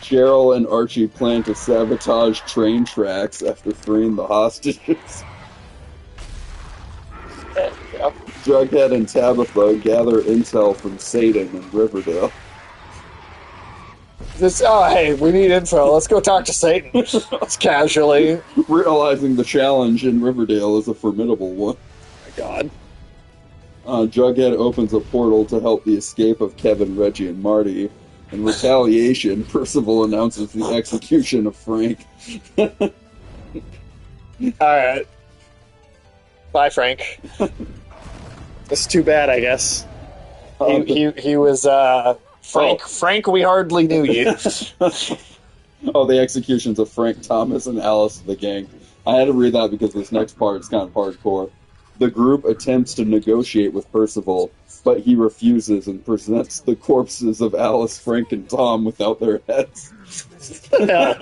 Cheryl and Archie plan to sabotage train tracks after freeing the hostages. Yep. Jughead and Tabitha gather intel from Satan in Riverdale. Hey, we need info. Let's go talk to Satan. Let's casually. Realizing the challenge in Riverdale is a formidable one. Oh my god. Jughead opens a portal to help the escape of Kevin, Reggie, and Marty. In retaliation, Percival announces the execution of Frank. Alright. Bye, Frank. It's too bad, I guess. He was, Frank. Oh. Frank, we hardly knew you. Oh, the executions of Frank, Thomas, and Alice, the gang. I had to read that because this next part is kind of hardcore. The group attempts to negotiate with Percival, but he refuses and presents the corpses of Alice, Frank, and Tom without their heads. Percival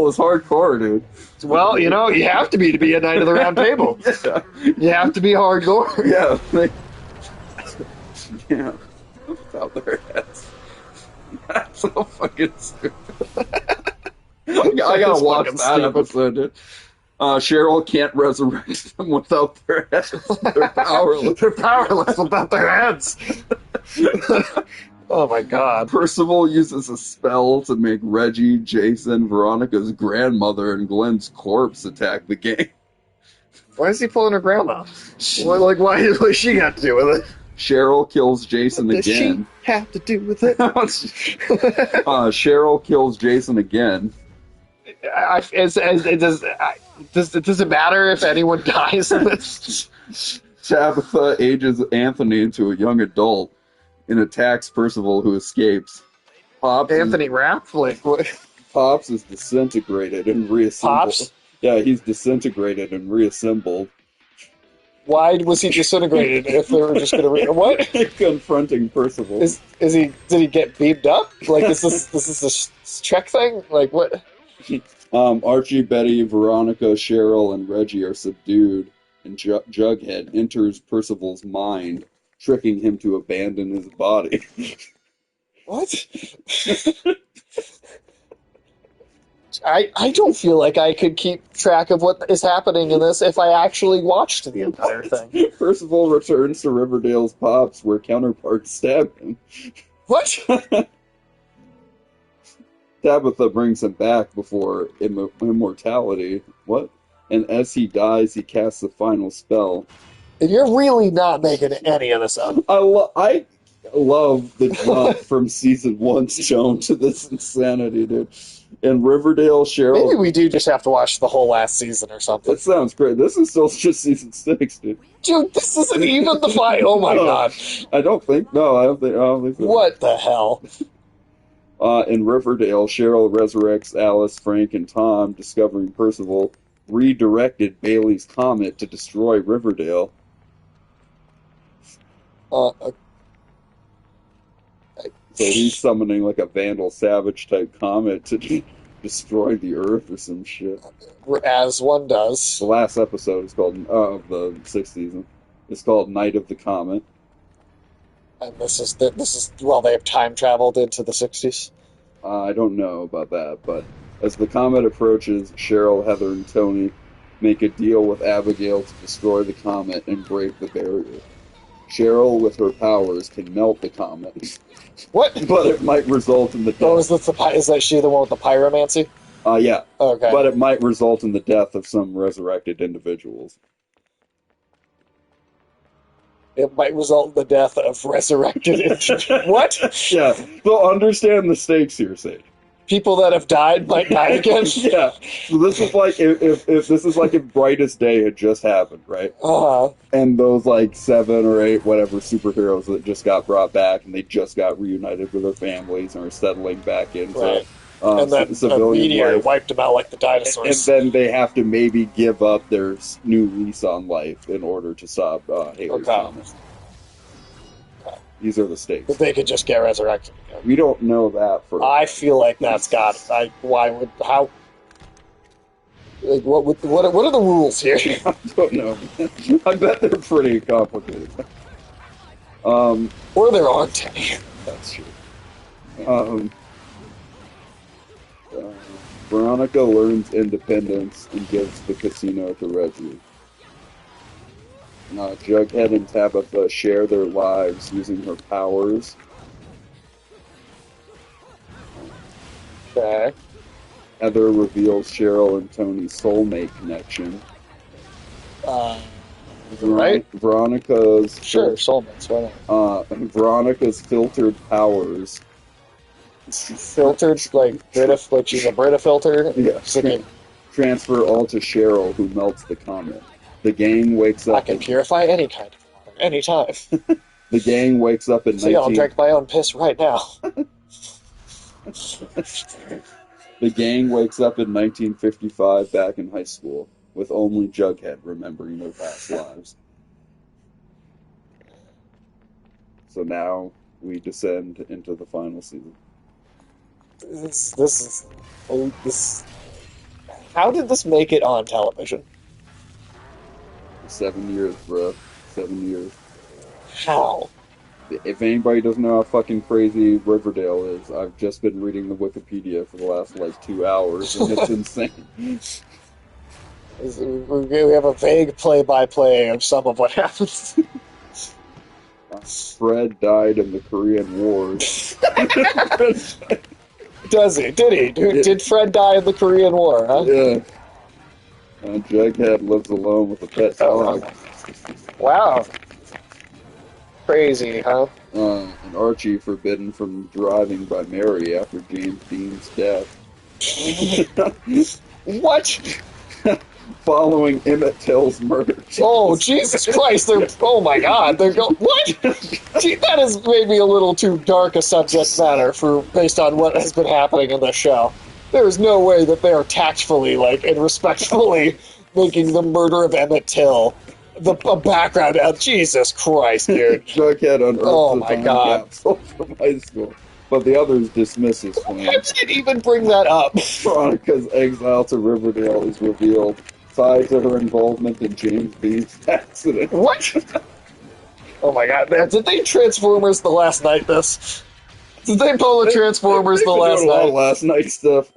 is hardcore, dude. Well, you have to be a Knight of the Round Table. Yeah. You have to be hardcore. Yeah. Yeah. Without their heads. That's so fucking stupid. I gotta watch that episode, dude. Cheryl can't resurrect them without their heads. They're powerless. They're powerless without their heads. Oh my god. Percival uses a spell to make Reggie, Jason, Veronica's grandmother, and Glenn's corpse attack the gang. Why is he pulling her grandma? What's she got to do with it? Cheryl kills Jason What does again. she have to do with it? Cheryl kills Jason again. Does it matter if anyone dies in this? Tabitha ages Anthony into a young adult and attacks Percival, who escapes. Anthony Rapp? Like, what? Pops is disintegrated and reassembled. Pops? Yeah, he's disintegrated and reassembled. Why was he disintegrated if they were just going to... What? Confronting Percival. Did he get beamed up? Like, is this check thing? Like, what? Archie, Betty, Veronica, Cheryl, and Reggie are subdued, and Jughead enters Percival's mind, tricking him to abandon his body. What? I don't feel like I could keep track of what is happening in this if I actually watched the entire thing. Percival returns to Riverdale's Pops, where counterparts stab him. What? Tabitha brings him back before immortality. What? And as he dies, he casts the final spell. And you're really not making any of this up. I love the jump from season 1's tone to this insanity, dude. In Riverdale, Cheryl... Maybe we do just have to watch the whole last season or something. That sounds great. This is still just season 6, dude. Dude, this isn't even the fight. Oh my god. I don't think so. What the hell? In Riverdale, Cheryl resurrects Alice, Frank, and Tom, discovering Percival redirected Bailey's comet to destroy Riverdale. So he's summoning like a Vandal Savage type comet to destroy the Earth or some shit. As one does. The last episode is called of the 6th season. It's called Night of the Comet. And this is well, they have time traveled into the 60s. I don't know about that, but as the comet approaches, Cheryl, Heather, and Tony make a deal with Abigail to destroy the comet and break the barrier. Cheryl, with her powers, can melt the comet, What? but it might result in the Oh, is death. is that she the one with the pyromancy? Yeah, Okay. but it might result in the death of some resurrected individuals. It might result in the death of resurrected. What? Yeah, so understand the stakes here, Sage. People that have died might die again. Yeah, so this is like if this is like if Brightest Day had just happened, right? And those like 7 or 8 whatever superheroes that just got brought back and they just got reunited with their families and are settling back into Right. And then a civilian meteor life. wiped them out like the And dinosaurs. then they have to maybe give up their new lease on life in order to stop Haley's Okay. comet. These are the stakes. But they could just get resurrected. We don't know that for. I feel like that's got. Why would how? Like, what are the rules here? I don't know. I bet they're pretty complicated. Or there aren't any. That's true. Veronica learns independence and gives the casino to Reggie. Jughead and Tabitha share their lives using her powers. Okay. Heather reveals Cheryl and Tony's soulmate connection. Right? Veronica's Sure, soulmates. Why not? Veronica's filtered powers. Filtered like Brita, like she's a Brita filter. Yeah. Singing, Transfer all to Cheryl, who melts the comet. The gang wakes I up. can purify any kind of water, anytime. The gang wakes up in See, I'll drink my own piss right now. The gang wakes up in 1955 back in high school, with only Jughead remembering their past lives. So now we descend into the final season. This is. How did this make it on television? 7 years, bro. 7 years. How? If anybody doesn't know how fucking crazy Riverdale is, I've just been reading the Wikipedia for the last, 2 hours, and it's insane. We have a vague play-by-play of some of what happens. Fred died in the Korean War. Does he? Did he? Did Fred die in the Korean War, huh? Yeah. Jughead lives alone with a pet dog. Wow. Crazy, huh? And Archie forbidden from driving by Mary after James Dean's death. What? Following Emmett Till's murder. Oh, Jesus Christ! Oh my God! They're going. What? Gee, that is maybe a little too dark a subject matter based on what has been happening in the show. There is no way that they are tactfully, and respectfully making the murder of Emmett Till a background. Jesus Christ, dude! Jughead unearths Oh the my time God. capsule from high school, but the others dismiss his Why claims. did it even bring that up? Veronica's exile to Riverdale is revealed, tied to her involvement in James Dean's accident. What? Oh my God! Did they Transformers the last night this? Did they pull the Transformers the last doing a lot of night? last night stuff.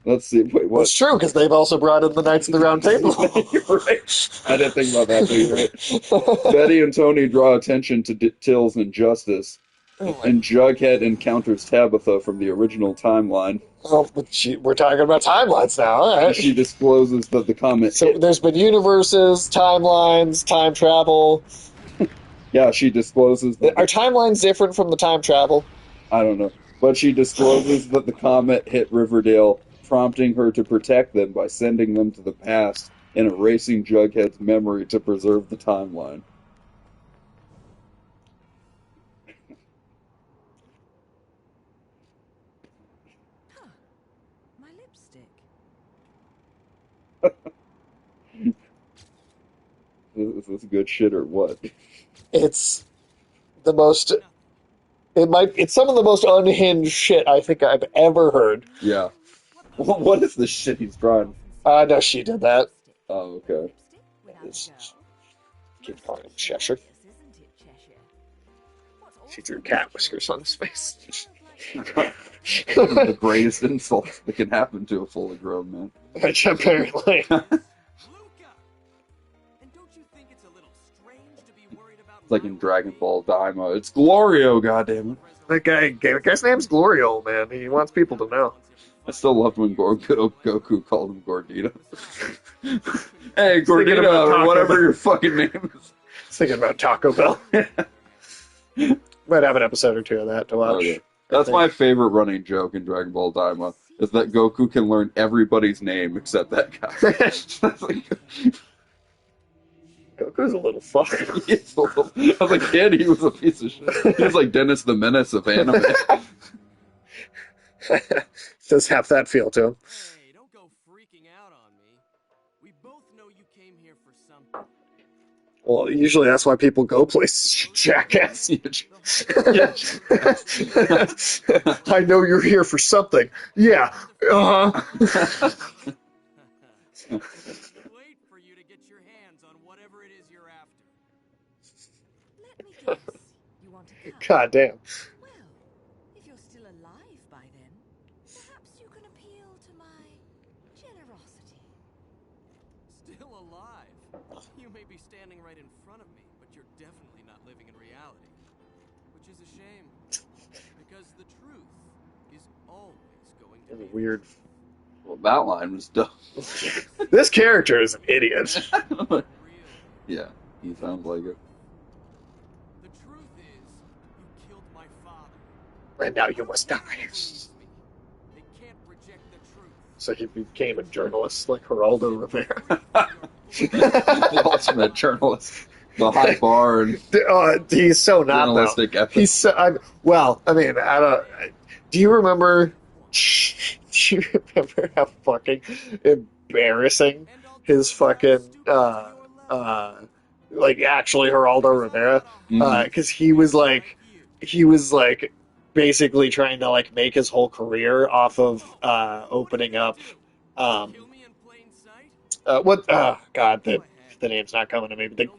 Let's see. Wait, what? It's true, because they've also brought in the Knights of the Round Table. You're right. I didn't think about that, but you're right. Betty and Tony draw attention to Till's injustice, and Jughead encounters Tabitha from the original timeline. Oh, but we're talking about timelines now, all right. She discloses that the comet So hit. there's been universes, timelines, time travel. Yeah, she discloses that. Are timelines different from the time travel? I don't know. But she discloses that the comet hit Riverdale, prompting her to protect them by sending them to the past and erasing Jughead's memory to preserve the timeline. My lipstick. Is this good shit or what? It's the most. It's some of the most unhinged shit I think I've ever heard. Yeah. What is the shit he's drawing? No, she did that. Oh, okay. Lipstick without It's- a girl. Keep calling him Cheshire. Isn't it, Cheshire? She threw cat whiskers on his face. The greatest insult that can happen to a fully grown man. Which apparently. Luca! And don't you think it's a little strange to be worried about It's like in Dragon Ball Daima. It's Glorio, goddammit. That guy's name's Glorio, man. He wants people to know. I still loved when Goku called him Gordita. Hey, Thinking Gordita, about or Taco whatever Bell. your fucking name is. Thinking about Taco Bell. Might have an episode or two of that to watch. Oh, yeah. That's my favorite running joke in Dragon Ball Daima, is that Goku can learn everybody's name except that guy. Goku's a little fuck. He's a little, as a kid, he was a piece of shit. He was like Dennis the Menace of anime. Does have that feel to him. Hey, don't go freaking out on me. We both know you came here for something. Well, usually that's why people go places, jackass. I know you're here for something. Yeah. Uh-huh. Wait for you to get your hands on whatever it is you're after. Let me guess. You want to come? God damn. Well, if you're still alive by then, perhaps you can appeal to my generosity. Still alive. You may be standing right in front of me, but you're definitely not living in reality. Which is a shame. Because the truth is always going to be Weird. Well, that line was dumb. This character is an idiot. real. Yeah, he sounds like it. The truth is, you killed my father. And now you must die. Believes me. They can't reject the truth. So he became a journalist like Geraldo Rivera. The ultimate journalist. The high bar and He's so not though. journalistic ethics. He's so, I mean, I don't. Do you remember? Do you remember how fucking embarrassing his fucking like actually Geraldo Rivera? Because he was like basically trying to like make his whole career off of opening up. Kill me in plain sight? God, the name's not coming to me. But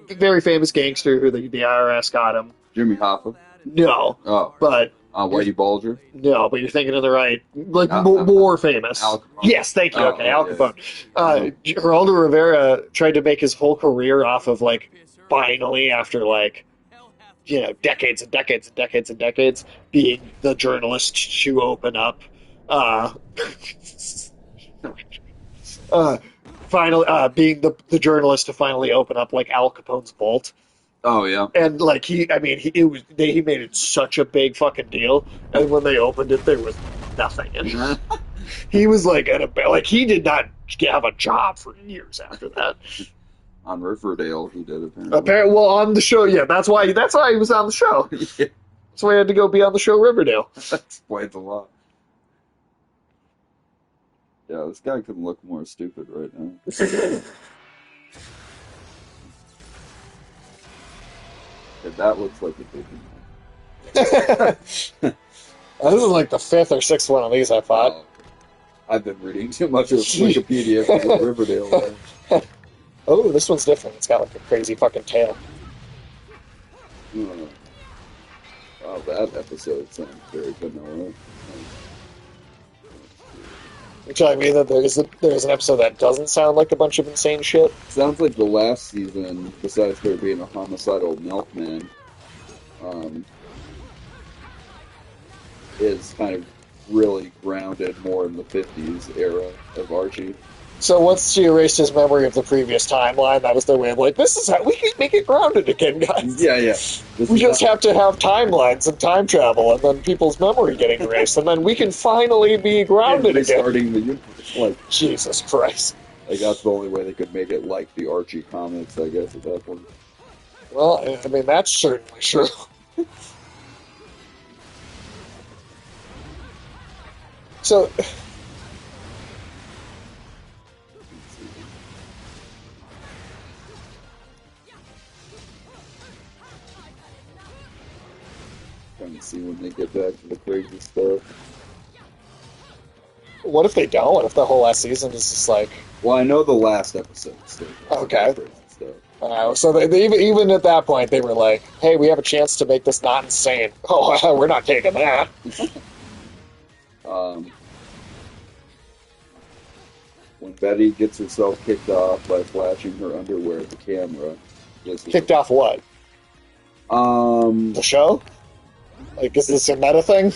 the very famous gangster who the IRS got him. Jimmy Hoffa. No, Oh, but Whitey Bulger. no, but you're thinking of the right, like Al- more famous. Al Capone. Yes, thank you. Oh, Okay, oh, Al yeah. Capone. Geraldo Rivera tried to make his whole career off of like finally after like decades and decades and decades and decades being the journalist to open up. Finally, being the journalist to finally open up like Al Capone's vault. Oh, yeah. And like he made it such a big fucking deal, and when they opened it, there was nothing in it. He was like he did not have a job for years after that. On Riverdale, he did apparently. Apparently, well, on the show, yeah, that's why he was on the show. Yeah, That's why he had to go be on the show Riverdale. that explains a lot. Yeah, this guy couldn't look more stupid right now. Yeah, that looks like a big one. This is like the fifth or sixth one of these, I thought. Oh, I've been reading too much of Wikipedia for Riverdale. Oh, this one's different. It's got like a crazy fucking tail. Wow, that episode sounds very vanilla. Which I mean that there's an episode that doesn't sound like a bunch of insane shit. Sounds like the last season, besides there being a homicidal milkman, is kind of really grounded more in the 50s era of Archie. So once she erased his memory of the previous timeline, that was their way of like, this is how we can make it grounded again, guys. Yeah, yeah. We just have to have timelines and time travel, and then people's memory getting erased, and then we can finally be grounded again. Starting the universe. Like, Jesus Christ. like, that's the only way they could make it like the Archie comics, I guess, at that point. Well, I mean, that's certainly true. So, Trying to see when they get back to the crazy stuff. what if they don't? What if the whole last season is just like, Well, I know the last episode still. Okay. Crazy stuff. So they even at that point they were like, "Hey, we have a chance to make this not insane. Oh, we're not taking that." Um, when Betty gets herself kicked off by flashing her underwear at the camera, this is Kicked off what? The show? Like, is this a meta thing?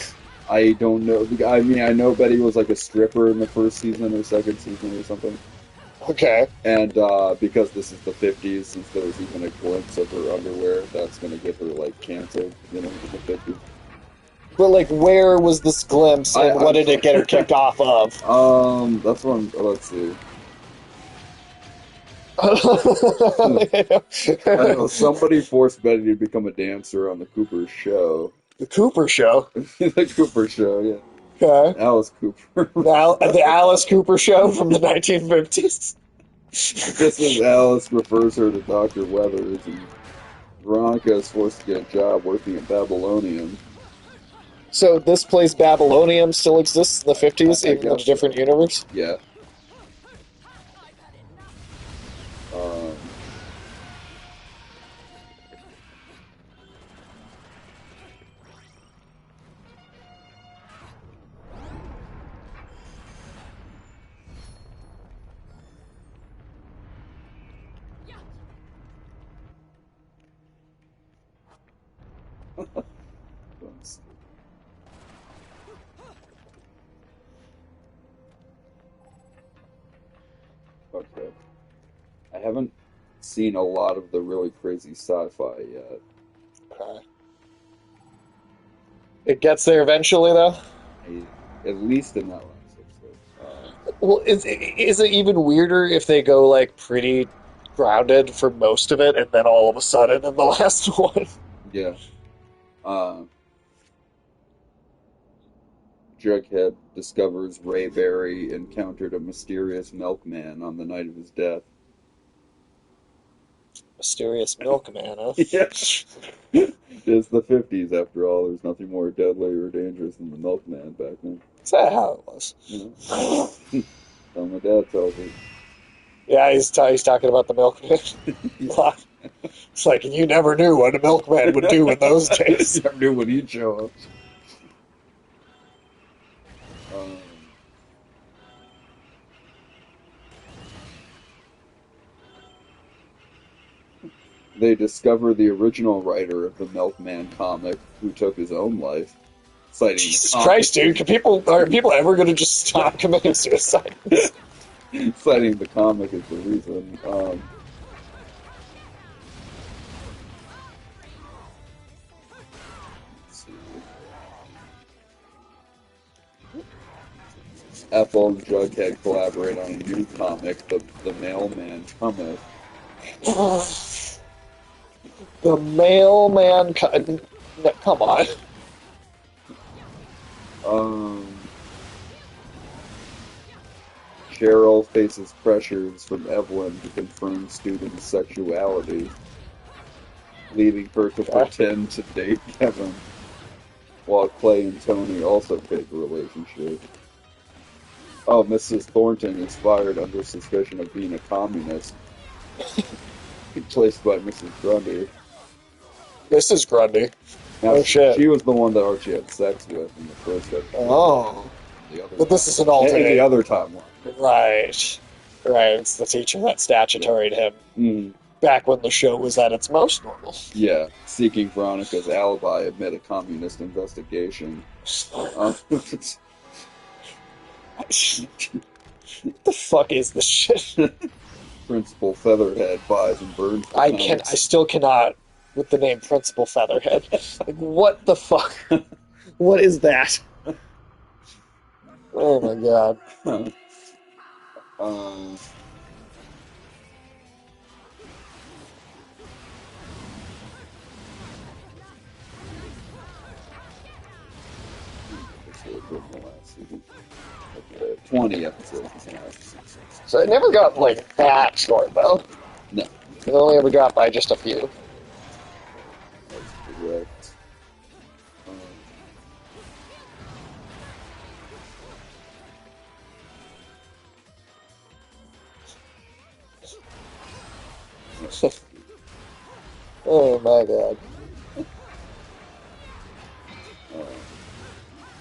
I don't know. I mean, I know Betty was like a stripper in the first season or second season or something. Okay. And because this is the 50s, since there was even a glimpse of her underwear, that's going to get her like canceled, in the 50s. But like, where was this glimpse, and what did it get her kicked off of? That's what let's see. I don't know. Somebody forced Betty to become a dancer on the Cooper show. The Cooper Show. The Cooper show, yeah. Okay. Alice Cooper. The Alice Cooper Show from the 1950s. This is Alice refers her to Dr. Weathers, and Veronica is forced to get a job working at Babylonian. So this place Babylonium still exists in the 50s, even in a different universe? Yeah. Um, let's see. Okay. I haven't seen a lot of the really crazy sci-fi yet. Okay. It gets there eventually, though? At least in that last episode. Well, is it even weirder if they go, like, pretty grounded for most of it, and then all of a sudden in the last one? Yeah. Uh, Jughead discovers Ray Berry encountered a mysterious milkman on the night of his death. Mysterious milkman, huh? Yeah. It's the 50s, after all. There's nothing more deadly or dangerous than the milkman back then. Is that how it was? You know? So my dad tells me. Yeah, he's talking about the milkman. It's like, you never knew what a milkman would do in those days. You never knew when he'd show up. Um, they discover the original writer of the Milkman comic who took his own life, citing Jesus Christ, dude! Are people ever going to just stop committing suicide? citing the comic as the reason. Let's see. Ethel and Jughead collaborate on a new comic, the Mailman comic. The mailman. Come on. Cheryl faces pressures from Evelyn to confirm students' sexuality, leading her to pretend to date Kevin, while Clay and Tony also fake a relationship. Oh, Mrs. Thornton is fired under suspicion of being a communist, replaced by Mrs. Grundy. Mrs. Grundy. Now, Oh, shit. She was the one that Archie had sex with in the first episode. Oh. But this is an In alternate. the other timeline. Right. It's the teacher that's statutory to him. Mm. Back when the show was at its most normal. Yeah, seeking Veronica's alibi amid a communist investigation. What the fuck is this shit? Principal Featherhead buys and burns. I still cannot with the name Principal Featherhead. Like, what the fuck? What is that? Oh my god. From the last season. 20 episodes. So it never got, like, that short, though. No. It only ever got by just a few. That's correct. Oh my god.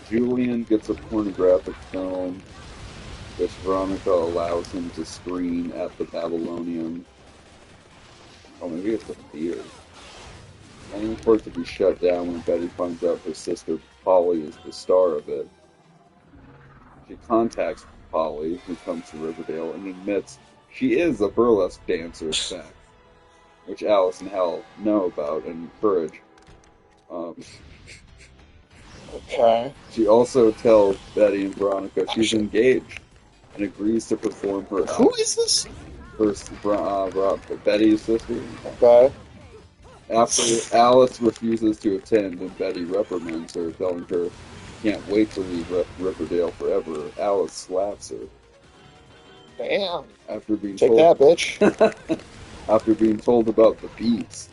Julian gets a pornographic film, which Veronica allows him to screen at the Babylonian. Oh, maybe it's a theater. Only for it to be shut down when Betty finds out her sister Polly is the star of it. She contacts Polly, who comes to Riverdale, and admits she is a burlesque dancer, in fact, which Alice and Hal know about and encourage. Um, Okay. she also tells Betty and Veronica she's engaged and agrees to perform her Who is this? Betty's sister. Okay. After Alice refuses to attend and Betty reprimands her, telling her she can't wait to leave Riverdale forever, Alice slaps her. Damn. After being Take told that, bitch. after being told about the beats,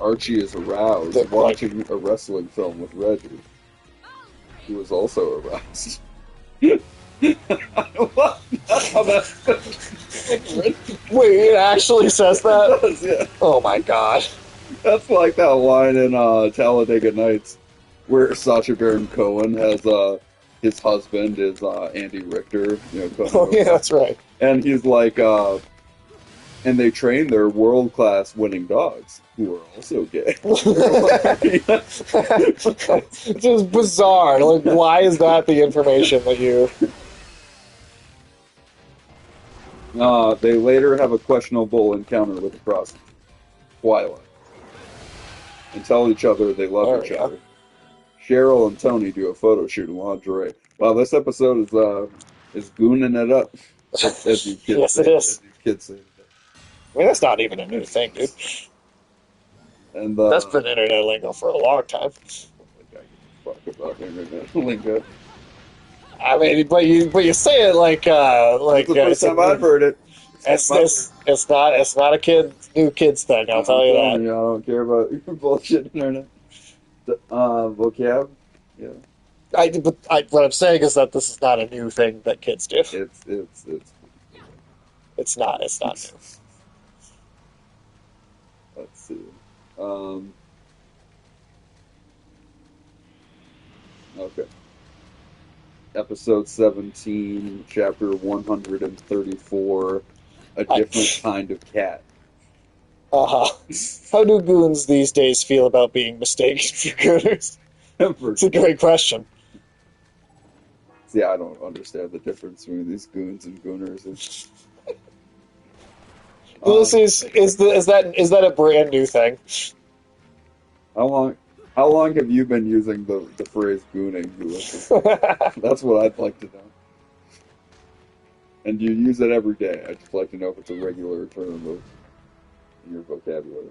Archie is aroused Like- watching a wrestling film with Reggie, who is also aroused. What? Oh, Wait, it actually says that? yeah. Oh my god. That's like that line in Talladega Nights where Sacha Baron Cohen has his husband is Andy Richter, Cohen. Oh yeah, that's right. And he's like and they train their world class winning dogs who are also gay. It's just bizarre. Like, why is that the information that you... They later have a questionable encounter with the prostitute, Twyla, and tell each other they love each other. Cheryl and Tony do a photo shoot in lingerie. Wow, this episode is gooning it up, as you kids Yes, say. it is. As you kids say. I mean, that's not even a new thing, dude. And That's been internet lingo for a long time. fuck about internet lingo. I mean, but you say it like It's the first time I've heard it. It's not a new kids thing. I'll tell you that. I don't care about your bullshit internet. Vocab, yeah. What I'm saying is that this is not a new thing that kids do. It's not new. Let's see. Okay. Episode 17, chapter 134, A Different Kind of Cat. How do goons these days feel about being mistaken for gooners? It's a great question. See, I don't understand the difference between these goons and gooners. Ulysses, is that a brand new thing? How long have you been using the phrase gooning, Ulysses? That's what I'd like to know. And you use it every day. I'd just like to know if it's a regular term in your vocabulary.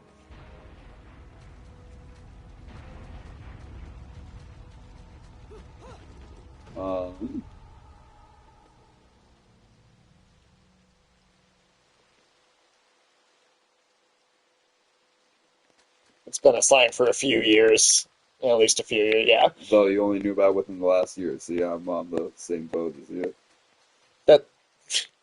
It's been a slang for a few years. At least a few years, yeah. So you only knew about it within the last year. See, I'm on the same boat as you.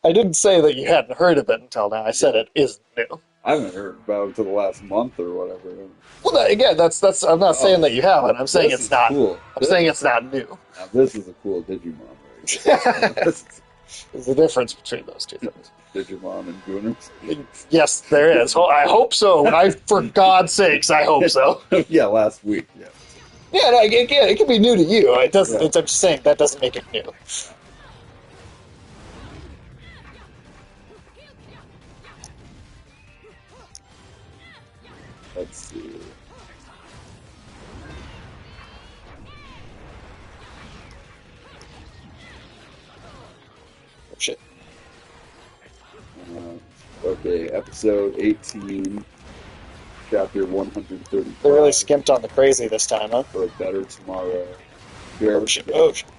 I didn't say that you hadn't heard of it until now. I said it isn't new. I haven't heard about it until the last month or whatever. Well, again, that's. I'm not saying that you haven't. I'm saying This it's is not. cool. I'm saying it's not new. Now, this is a cool Digimon right here. There's a difference between those two things. Digimon and Gooners. Yes, there is. I hope so. For God's sakes, I hope so. Yeah, last week. Yeah. Yeah, no, it can be new to you. It doesn't. Yeah. I'm just saying that doesn't make it new. Let's see. Oh, shit. Okay, episode 18, chapter 135. They really skimped on the crazy this time, huh? For a better tomorrow. Oh shit! Oh shit!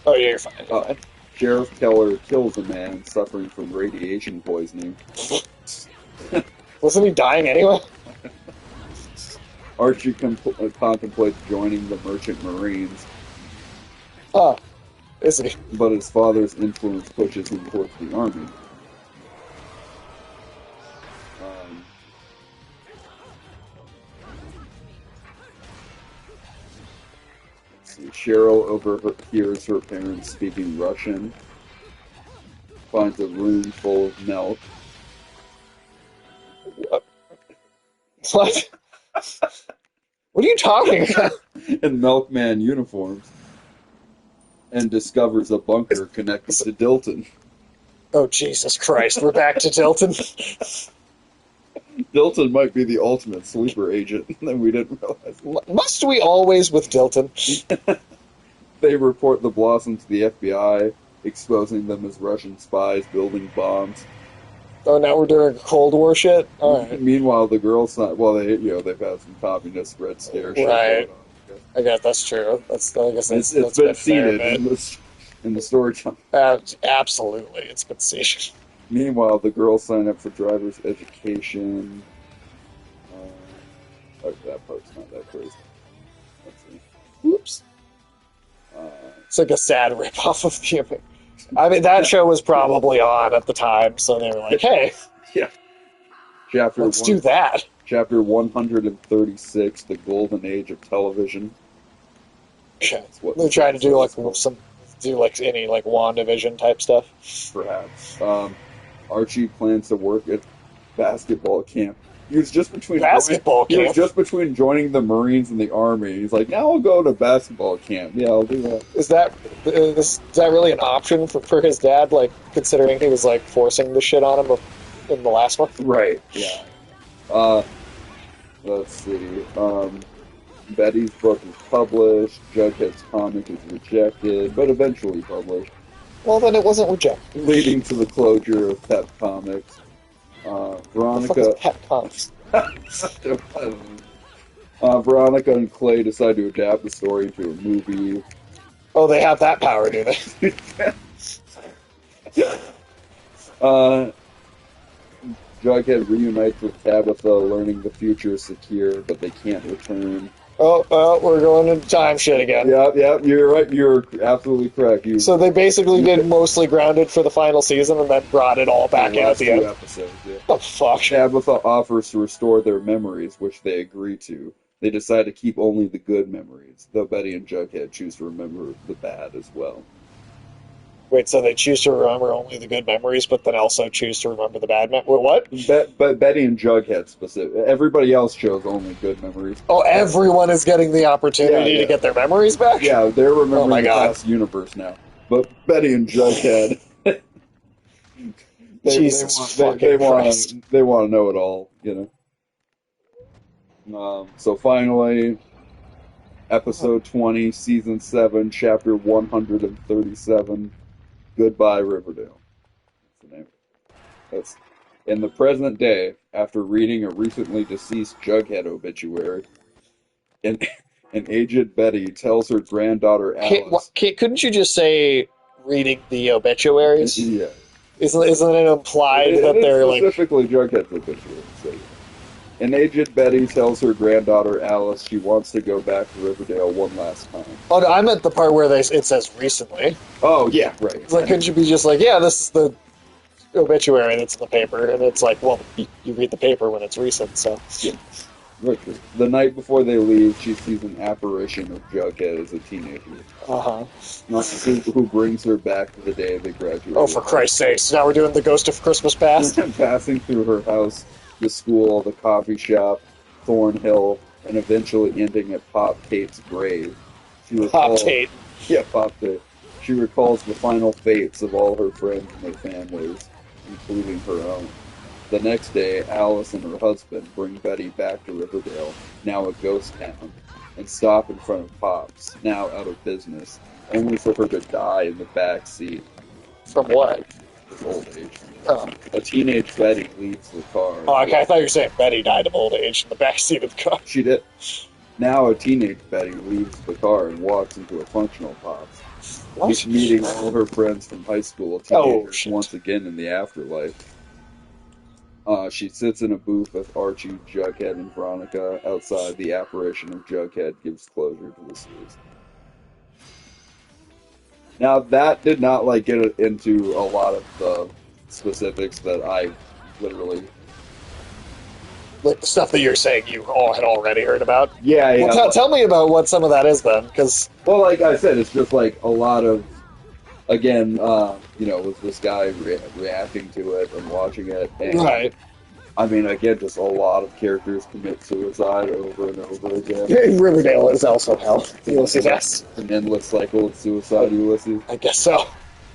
Oh yeah, you're fine. You're fine. Sheriff Keller kills a man suffering from radiation poisoning. Wasn't he dying anyway? Archie contemplates joining the Merchant Marines, Oh, is he? but his father's influence pushes him towards the army. Cheryl overhears her parents speaking Russian, finds a room full of milk. What? What are you talking about? And milkman uniforms, and discovers a bunker connected to Dilton. Oh, Jesus Christ, we're back to Dilton. Dilton might be the ultimate sleeper agent that we didn't realize. Must we always with Dilton? They report the Blossom to the FBI, exposing them as Russian spies building bombs. Oh, now we're doing Cold War shit? Alright. Meanwhile, the girls, well, they've had some communist Red Scare shit Right. going on. I guess that's true. I guess It's that's been been fair, seeded in the storytelling. absolutely, it's been seen. Meanwhile, the girls sign up for driver's education. That part's not that crazy. Let's see. Whoops. It's like a sad ripoff of the. I mean, that show was probably on at the time, so they were like, "Hey, Yeah. let's do that." Chapter 136, The Golden Age of Television. That's what They're trying to do like called. any like WandaVision type stuff. Perhaps. Archie plans to work at basketball camp. He was just between between joining the Marines and the Army. He's like, now I'll go to basketball camp. Yeah, I'll do that. Is that really an option for his dad? Like, considering he was like forcing the shit on him in the last one. Right. Yeah. Let's see. Betty's book is published. Jughead's comic is rejected, but eventually published, Well, then it wasn't rejected. leading to the closure of Pep Comics. Veronica. Pet Comics. Veronica and Clay decide to adapt the story to a movie. Oh, they have that power, do they? Jughead reunites with Tabitha, learning the future is secure, but they can't return. Oh, we're going into time shit again. Yeah, you're right. You're absolutely correct. So they basically did mostly Grounded for the final season and then brought it all back in at the end. Episodes, yeah. Oh, fuck. Tabitha offers to restore their memories, which they agree to. They decide to keep only the good memories, though Betty and Jughead choose to remember the bad as well. Wait, so they choose to remember only the good memories, but then also choose to remember the bad memories? What? But Betty and Jughead specific. Everybody else chose only good memories. Oh, everyone is getting the opportunity to get their memories back? Yeah, they're remembering my the God. past universe now. But Betty and Jughead, Jesus fucking Christ. They want to know it all, you know. So finally, episode 20, season 7, chapter 137. Goodbye, Riverdale. That's the name. That's in the present day. After reading a recently deceased Jughead obituary, an aged Betty tells her granddaughter Alice. Couldn't you just say reading the obituaries? Yeah. Isn't it implied that they're like specifically Jughead's obituary? So. An aged Betty tells her granddaughter Alice she wants to go back to Riverdale one last time. Oh, no, I'm at the part where it says recently. Oh, yeah, right. It's like, couldn't you be just like, yeah, this is the obituary that's in the paper, and it's like, well, you read the paper when it's recent, so. Yeah. Right. The night before they leave, she sees an apparition of Jughead as a teenager. Uh-huh. Who brings her back to the day they graduated. Oh, for Christ's sakes, now we're doing the Ghost of Christmas Past? Passing through her house, the school, the coffee shop, Thornhill, and eventually ending at Pop Tate's grave. Pop Tate. Yeah, Pop Tate. She recalls the final fates of all her friends and their families, including her own. The next day, Alice and her husband bring Betty back to Riverdale, now a ghost town, and stop in front of Pop's, now out of business, only for her to die in the back seat. From what? Old age. Oh. A teenage Betty leaves the car. Oh, okay, I thought you were saying Betty died of old age in the backseat of the car. She did. Now a teenage Betty leaves the car and walks into a functional Pops. What? Meeting all her friends from high school, teenagers once again in the afterlife. She sits in a booth with Archie, Jughead, and Veronica outside. The apparition of Jughead gives closure to the series. Now, that did not get into a lot of the specifics that I literally like the stuff that you're saying you all had already heard about. Yeah, yeah. Well, tell me about what some of that is then, because Well, like I said, it's just like a lot of, again, with this guy reacting to it and watching it, and right, I mean, again, just a lot of characters commit suicide over and over again. Riverdale is also hell. Ulysses S. An endless cycle of suicide, Ulysses. I guess so.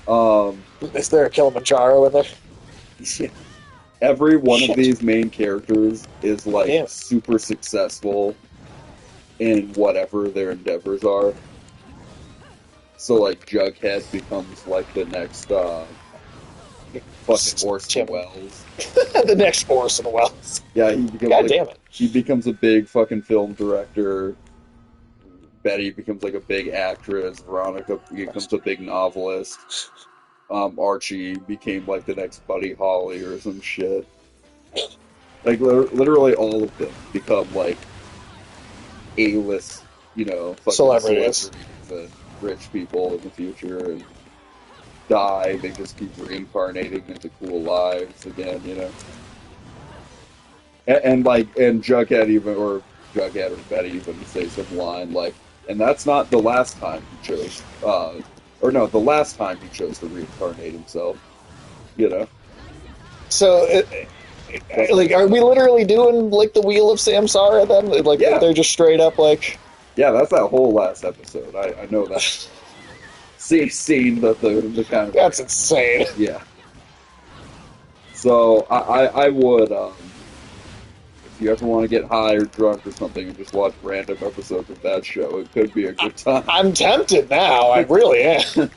Um, Is there a Kilimanjaro in there? every one of these main characters is like Damn. super successful in whatever their endeavors are. So like Jughead becomes like the next fucking Orson Welles. The next Orson Welles. Yeah, he becomes God damn it. He becomes a big fucking film director. Betty becomes like a big actress. Veronica becomes a big novelist. Archie became like the next Buddy Holly or some shit. Like literally all of them become like A-list, fucking Celebrities and rich people in the future and die. They just keep reincarnating into cool lives again, And Jughead or Betty even say some line like, and that's not the last time he chose, the last time he chose to reincarnate himself, So, like, are we literally doing like the Wheel of Samsara then? Like, Yeah. they're just straight up like. Yeah, that's that whole last episode. I know that. Scene that the kind of. That's insane. Yeah. So I would, if you ever want to get high or drunk or something and just watch random episodes of that show, it could be a good time. I'm tempted now. I really am.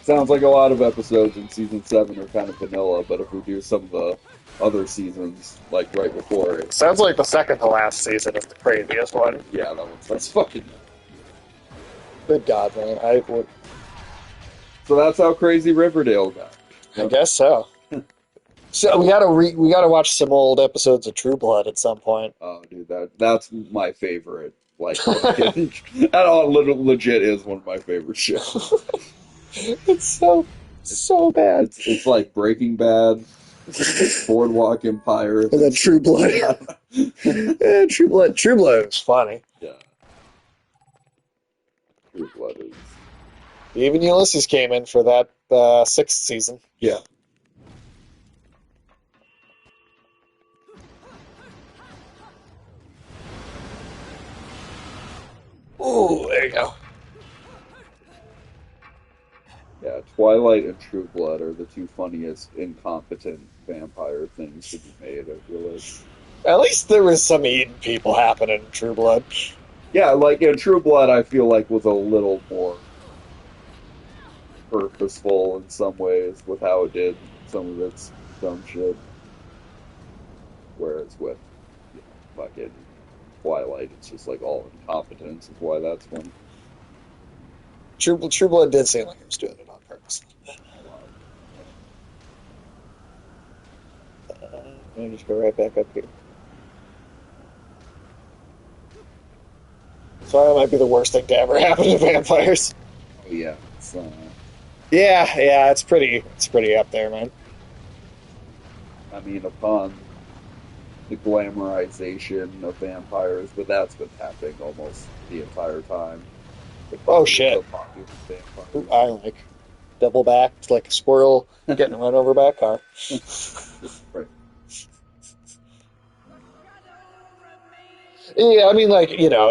Sounds like a lot of episodes in season 7 are kind of vanilla, but if we do some of the other seasons, like right before it, Sounds like the second to last season is the craziest one. yeah, that's fucking. Good God, man. I would. So that's how crazy Riverdale got. I guess so. So we gotta watch some old episodes of True Blood at some point. Oh, dude, that's my favorite. Like, that all legit is one of my favorite shows. It's so bad. It's like Breaking Bad, Boardwalk Empire, And then True Blood. Yeah, True Blood is funny. yeah. True Blood is. Even Ulysses came in for that 6th season. Yeah. Ooh, there you go. Yeah, Twilight and True Blood are the two funniest incompetent vampire things to be made, I feel like. At least there was some eating people happening in True Blood. Yeah, like in True Blood, I feel like was a little more purposeful in some ways with how it did some of its dumb shit. Whereas with fucking Twilight, it's just like all incompetence is why that's funny. True Blood did seem like it was doing it on purpose. Let me just go right back up here. So that might be the worst thing to ever happen to vampires. Oh yeah, Yeah, it's pretty up there, man. I mean, upon the glamorization of vampires, but that's been happening almost the entire time. Oh, shit. The popular vampires. I like double backed like a squirrel getting run over by a car. Right. Yeah, I mean, like, even though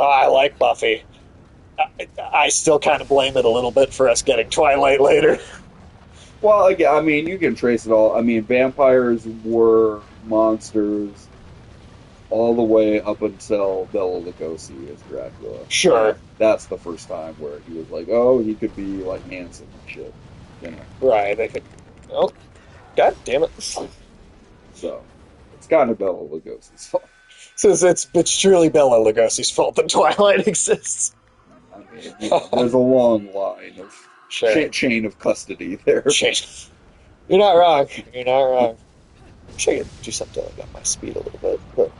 I like Buffy, I still kind of blame it a little bit for us getting Twilight later. Well, again, I mean, you can trace it all. I mean, vampires were monsters all the way up until Bela Lugosi as Dracula. Sure. That's the first time where he was like, oh, he could be, like, handsome and shit. Right, they could... Oh, God damn it. So, it's kind of Bela Lugosi's fault. Since it's truly Bela Lugosi's fault that Twilight exists. I mean, there's a long line of chain of custody there. You're not wrong. You're not wrong. I wish I could do something to up my speed a little bit, but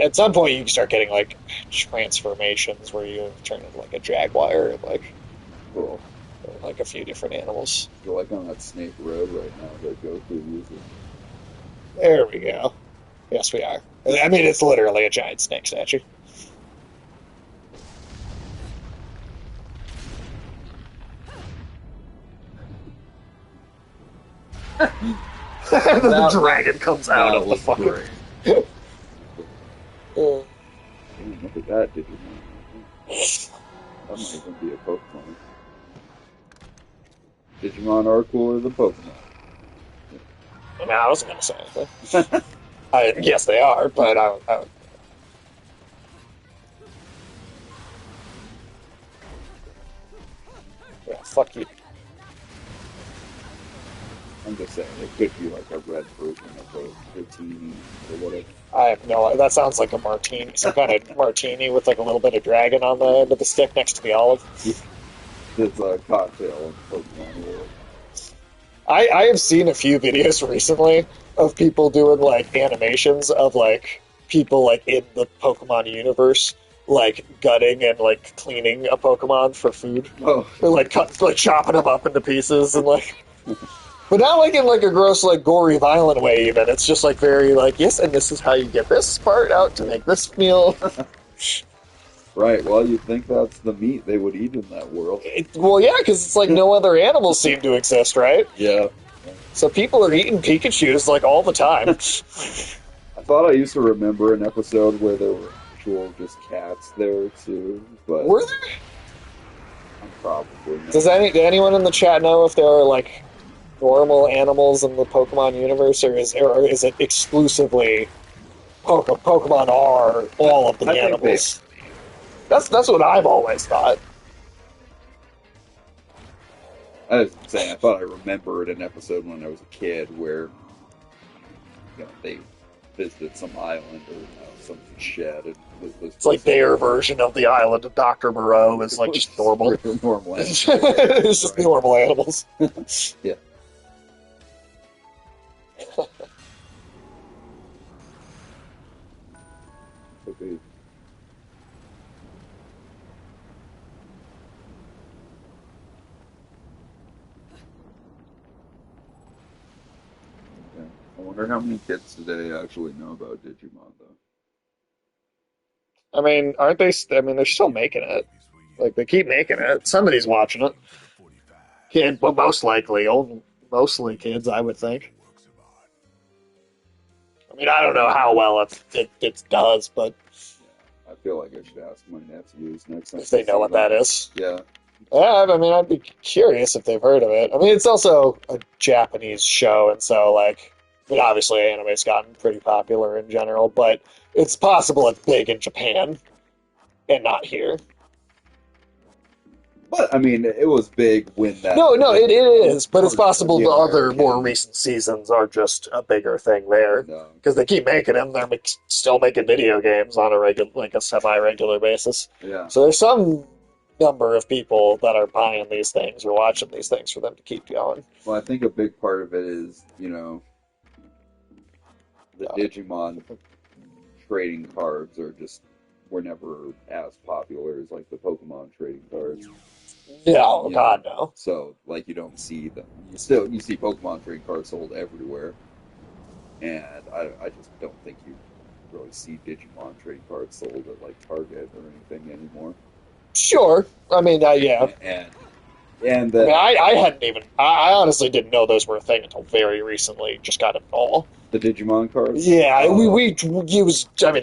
at some point you can start getting like transformations where you turn into like a jaguar and like Cool. like a few different animals. You're like on that Snake Road right now that Goku uses. There we go. Yes, we are. I mean, it's literally a giant snake statue. The dragon comes out of the fucking. Great. Uh, Damn, look at that, Digimon. That might even be a Pokemon. Digimon are cooler than Pokemon. no, I wasn't gonna say anything. Yes, they are, but yeah, fuck you. I'm just saying, it could be like a red version of a Rotini or whatever. I have no. That sounds like a martini, some kind of martini with like a little bit of dragon on the end of the stick next to the olive. It's a cocktail in Pokemon world. I have seen a few videos recently of people doing like animations of like people like in the Pokemon universe like gutting and like cleaning a Pokemon for food. Oh, Or like chopping them up into pieces and like but not like in like a gross like gory violent way even. It's just like very like yes, and this is how you get this part out to make this meal. right. Well, you'd think that's the meat they would eat in that world. Well, yeah, because it's like no other animals seem to exist, right? Yeah. So people are eating Pikachus like all the time. I thought I used to remember an episode where there were actual just cats there too, but Were there? I'm probably not. Does anyone in the chat know if there are like normal animals in the Pokemon universe, or is it exclusively Pokemon are all of the I think animals? That's what I've always thought. I was saying, I thought I remembered an episode when I was a kid where they visited some island or some shed. And It's like their version of the island of Dr. Moreau is like just normal. normal It's animals. just normal animals. Yeah. Okay. Yeah. I wonder how many kids today actually know about Digimon, though. I mean, aren't they? I mean, they're still making it. Like they keep making it. Somebody's watching it. Kid, but most likely, mostly kids, I would think. I mean, I don't know how well it does, but I feel like I should ask my nephews next time. if they know what that is. Yeah. Yeah, I mean, I'd be curious if they've heard of it. I mean, it's also a Japanese show, and so, like, I mean, obviously anime's gotten pretty popular in general, but it's possible it's big in Japan and not here. But, I mean, it was big when that... No, it is, but it's possible the the other American- more recent seasons are just a bigger thing there. No. Because they keep making them, they're still making video games on a semi-regular basis. Yeah. So there's some number of people that are buying these things or watching these things for them to keep going. Well, I think a big part of it is, the Digimon trading cards were never as popular as, like, the Pokemon trading cards. No, Yeah. God, no. So, like, you don't see them. You see Pokemon trading cards sold everywhere. And I just don't think you really see Digimon trading cards sold at, like, Target or anything anymore. Sure. I mean, yeah. And I mean, I hadn't even... I honestly didn't know those were a thing until very recently. Just got it all. the Digimon cards? Yeah, it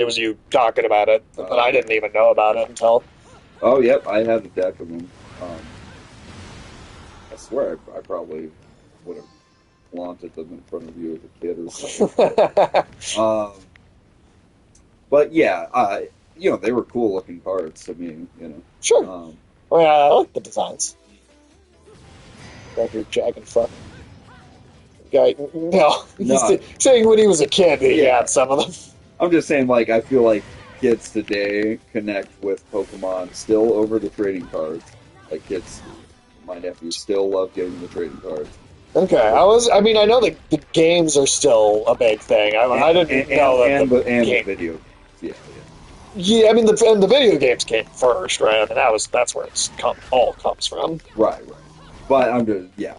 was you talking about it, but I didn't even know about it until... Oh, yep, I had a deck of them. I swear I probably would have flaunted them in front of you as a kid or something. But yeah, they were cool looking cards to me, Sure. Well, yeah, I like the designs. Got your jagged fuck. Guy, no. He's saying when he was a kid, he had some of them. I'm just saying, like, I feel like kids today connect with Pokemon still over the trading cards. Like, my nephew still love getting the trading cards. Okay, I know that the games are still a big thing. I didn't know that the video. Yeah. Yeah, I mean, the video games came first, right? I mean, that's where all comes from. Right. But I'm just, yeah.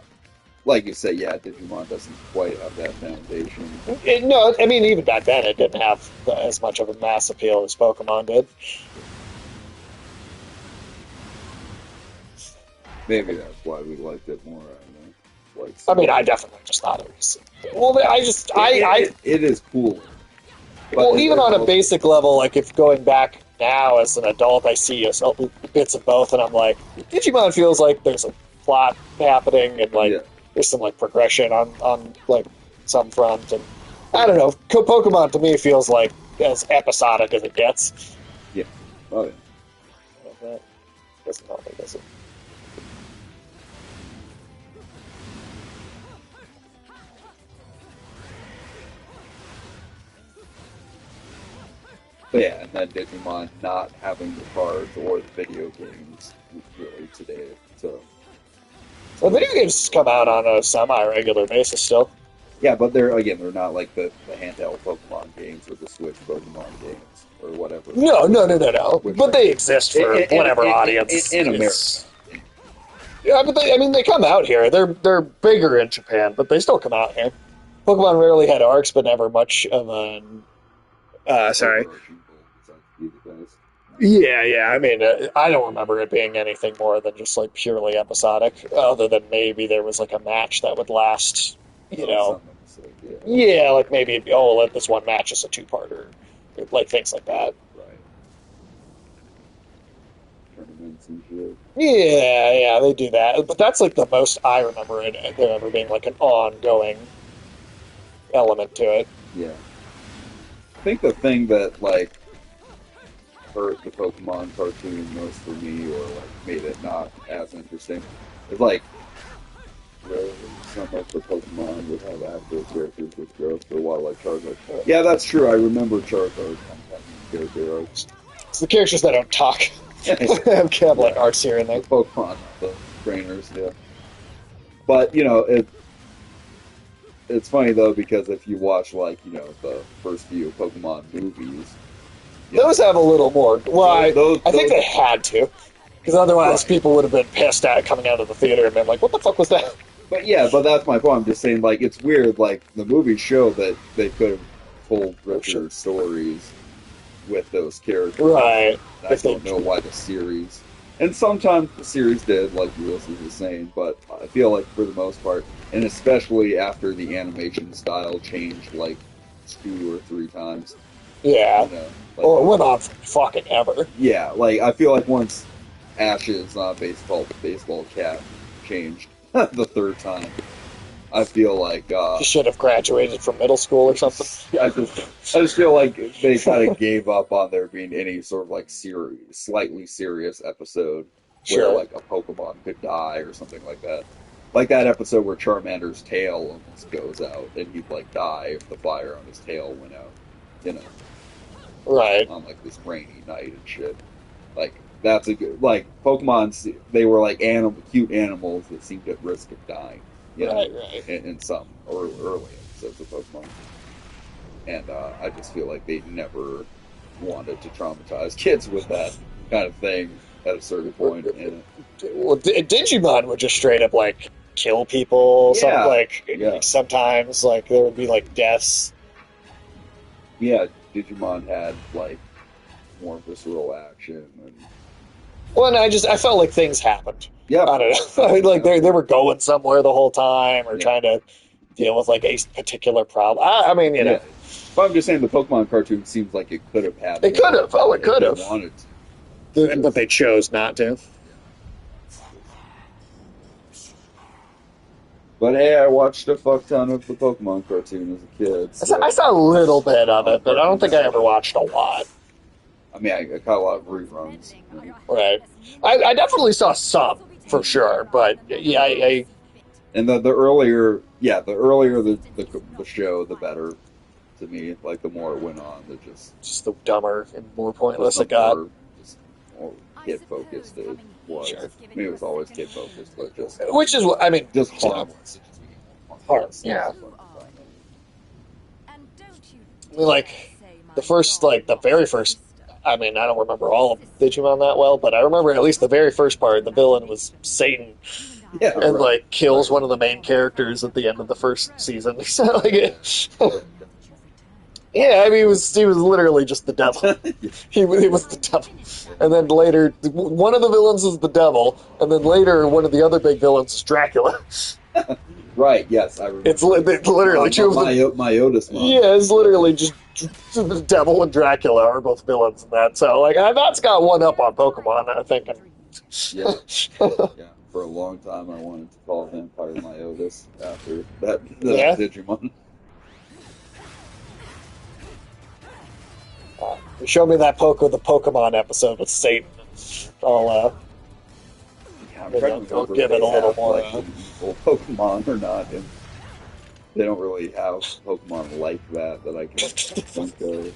Like you say, yeah, Digimon doesn't quite have that foundation. No, I mean, even back then, it didn't have as much of a mass appeal as Pokemon did. Maybe that's why we liked it more. I don't know. Like, I mean, I definitely just thought it was. Well, it is cooler. Well, even on a basic level, like if going back now as an adult, I see bits of both, and I'm like, Digimon feels like there's a plot happening, and like there's some like progression on like some front, and I don't know. Pokemon to me feels like as episodic as it gets. Yeah. Oh yeah. That doesn't help me, does it? But yeah, and then Digimon not having the cards or the video games really today. So Well, video games come out on a semi-regular basis still. yeah, but they're not like the handheld Pokemon games or the Switch Pokemon games or whatever. No. But they exist for whatever audience in America. Yeah, but they come out here. They're bigger in Japan, but they still come out here. Pokemon rarely had arcs, but never much of an. Sorry. Yeah. I mean, I don't remember it being anything more than just like purely episodic, other than maybe there was like a match that would last, Yeah, like maybe let this one match is a two-parter, like things like that. Right. Tournaments and shit. Yeah, they do that, but that's like the most I remember there ever being like an ongoing element to it. Yeah. I think the thing that like hurt the Pokemon cartoon most for me, or like made it not as interesting, is like some of the Pokemon would have actual characters with growth, or while like Charizard. Yeah, that's true. I remember Charizard having character arcs. It's the characters that don't talk. have like arcs here and there. The Pokemon, the trainers, yeah. But it's funny though, because if you watch like the first few Pokemon movies, those have a little more. Well, I think they had to, because otherwise people would have been pissed at coming out of the theater and been like, "What the fuck was that?" But that's my point. I'm just saying, like, it's weird. Like the movies show that they could have told richer stories with those characters, right? I don't know why the series, and sometimes the series did, like Ulysses was saying, but I feel like for the most part, and especially after the animation style changed like 2 or 3 times. Yeah. It went on for fucking ever. Yeah, like I feel like once Ash's baseball cap changed the 3rd time, I feel like you should have graduated from middle school or something. I just feel like they kind of gave up on there being any sort of like slightly serious episode where like a Pokemon could die or something like that. Like that episode where Charmander's tail almost goes out and he'd like die if the fire on his tail went out. Right. On like this rainy night and shit. Like that's a good Pokemon. They were like cute animals that seemed at risk of dying. Right. In some early episodes of Pokemon, and I just feel like they never wanted to traumatize kids with that kind of thing at a certain point in it. Well, Digimon would just straight up like kill people. Sometimes like there would be like deaths. Yeah, Digimon had like more visceral action and. Well, and I felt like things happened. Yeah, I don't know. I mean, like they were going somewhere the whole time, or trying to deal with like a particular problem. I mean, know. But I'm just saying the Pokemon cartoon seems like it could have happened. It could have. Oh, it could have. Wanted to. But they chose not to. But hey, I watched a fuck ton of the Pokemon cartoon as a kid. So. I saw a little bit of it, but I don't think I ever watched a lot. I mean, I caught a lot of reruns. Right. I definitely saw some, for sure, but yeah, And the earlier the show, the better to me. Like, the more it went on, just the dumber and more pointless it got. More kid-focused it was. Sure. I mean, it was always kid-focused, but just... Which is what, I mean... Just harmless. Harmless, yeah. I mean, like, the very first... I mean, I don't remember all of Digimon that well, but I remember at least the very first part, the villain was Satan. Yeah, and right. like kills one of the main characters at the end of the first season. So like, yeah, I mean, he was literally just the devil. He was the devil, and then later one of the villains is the devil, and then later one of the other big villains is Dracula. Right, yes, I remember. It's literally two of them. My Otis mom. Yeah, it's literally just the devil and Dracula are both villains in that. So like, that's got one up on Pokemon, I think. Yeah. Yeah, for a long time I wanted to call Vampire Myotis after that Yeah. Digimon. Show me that the Pokemon episode with Satan. I'll Yeah, I'm Maybe trying I'll to remember give if it they a little have more, like an evil Pokemon or not, and they don't really have Pokemon like that I can think of.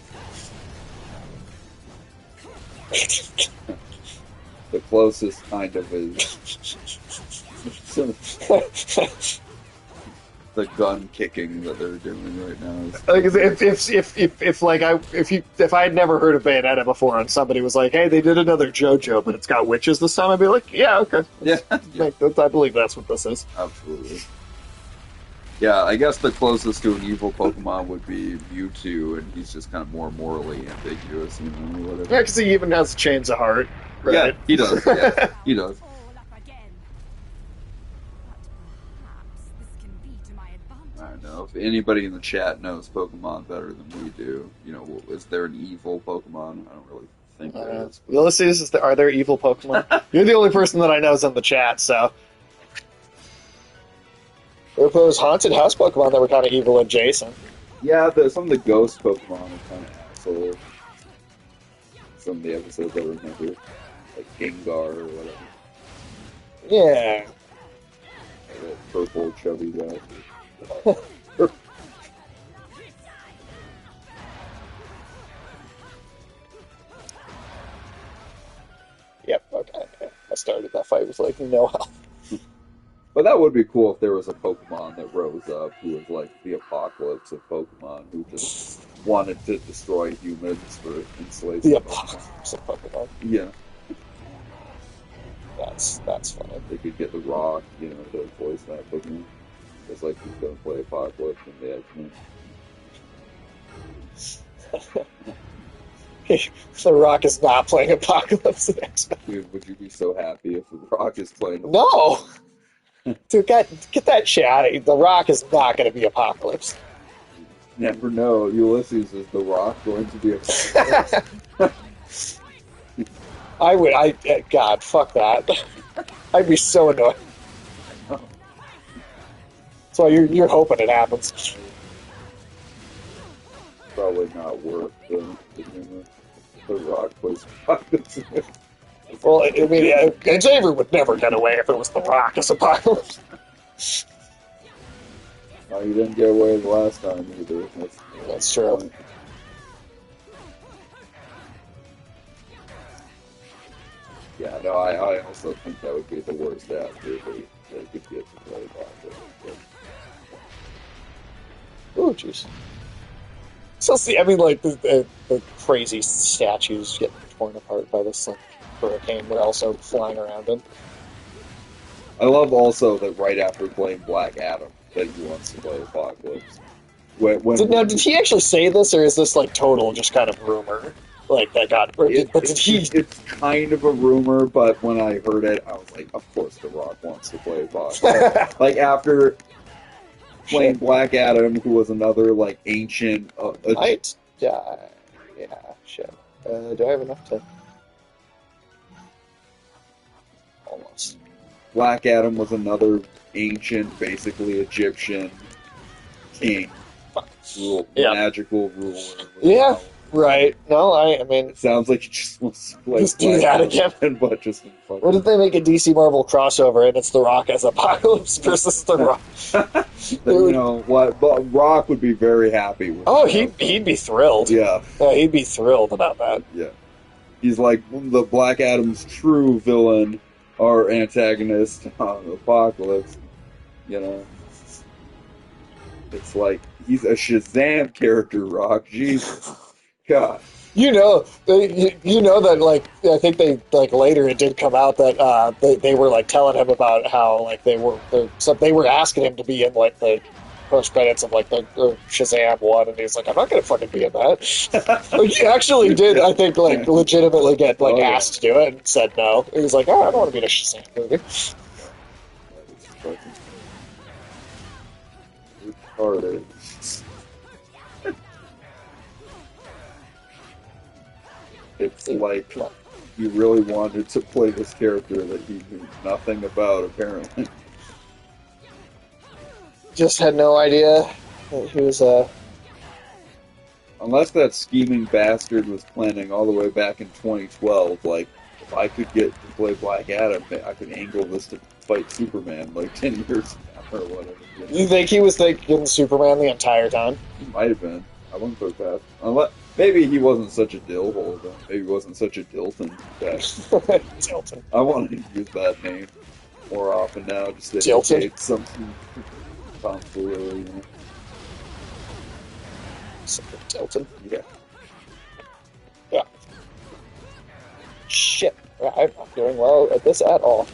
The closest kind of is the gun kicking that they're doing right now. like if I had never heard of Bayonetta before and somebody was like, "Hey, they did another JoJo, but it's got witches this time," I'd be like, "Yeah, okay, Yeah, I believe that's what this is." absolutely. Yeah, I guess the closest to an evil Pokemon would be Mewtwo, and he's just kind of more morally ambiguous, or whatever. Yeah, because he even has chains of heart. Right? Yeah, he does. Yeah, he does. All up again. But perhaps this can be to my advantage. I don't know if anybody in the chat knows Pokemon better than we do. Is there an evil Pokemon? I don't really think there is. Ulysses, are there evil Pokemon? You're the only person that I know is in the chat, so. If it was haunted house Pokemon that were kind of evil adjacent. Yeah, some of the ghost Pokemon are kind of assholes. Some of the episodes I remember, like Gengar or whatever. Yeah. That purple chubby guy. Yep, okay. I started that fight with like no health. But that would be cool if there was a Pokemon that rose up who was like the apocalypse of Pokemon, who just wanted to destroy humans for enslavement. The apocalypse of Pokemon. Yeah, That's funny. they could get The Rock, to voice that Pokemon. Just like he's going to play Apocalypse in the X-Men. The Rock is not playing Apocalypse in X-Men. Dude, would you be so happy if The Rock is playing No! Dude, get that shit out of here. The Rock is not going to be Apocalypse. Never know. Ulysses, is The Rock going to be Apocalypse? God, fuck that. I'd be so annoyed. That's why you're hoping it happens. Probably not worth the Rock plays Apocalypse. Well, I mean, Xavier would never get away if it was The Rock as Apocalypse. No, he didn't get away the last time either. That's true. Yeah, no, I also think that would be the worst after they could get to play Apocalypse. Oh, jeez. So see, I mean, like the crazy statues get torn apart by this hurricane, but also flying around in. I love also that right after playing Black Adam, that he wants to play Apocalypse. Now, did he actually say this, or is this like total just kind of rumor? Like that got, did he? It's kind of a rumor, but when I heard it, I was like, of course The Rock wants to play Apocalypse. Like after playing Black Adam, who was another like ancient. Might die. Yeah, shit. Do I have enough to? Almost. Black Adam was another ancient, basically Egyptian king, magical ruler. Yeah, right. No, I mean, It sounds like he just wants to play. Just do that again. But just what if they make a DC Marvel crossover and it's The Rock as Apocalypse versus The Rock? What? But Rock would be very happy with. Oh, he'd be thrilled. Yeah, he'd be thrilled about that. yeah. He's like the Black Adam's true villain or antagonist on Apocalypse. It's like he's a Shazam character, Rock. Jesus, God. You know that like I think they like later it did come out that they were like telling him about how like they were asking him to be in like the post credits of like the Shazam one, and he's like, I'm not gonna fucking be in that. Like he actually did, I think, like legitimately get like Oh, yeah. asked to do it and said no. He was like, oh, I don't want to be in a Shazam movie. It's fucking retarded. It's like he really wanted to play this character that he knew nothing about, apparently. Just had no idea that he was Unless that scheming bastard was planning all the way back in 2012, like, if I could get to play Black Adam, I could angle this to fight Superman like 10 years from now or whatever. You think he was thinking Superman the entire time? He might have been. I wouldn't put it past. Unless, maybe he wasn't such a dillhole, though. Maybe he wasn't such a Dilton. Tilton. I wanted to use that name more often now, just to Dilton? indicate something tomfoolery, you know? Tilton. Yeah. Yeah. Shit. I'm not doing well at this at all.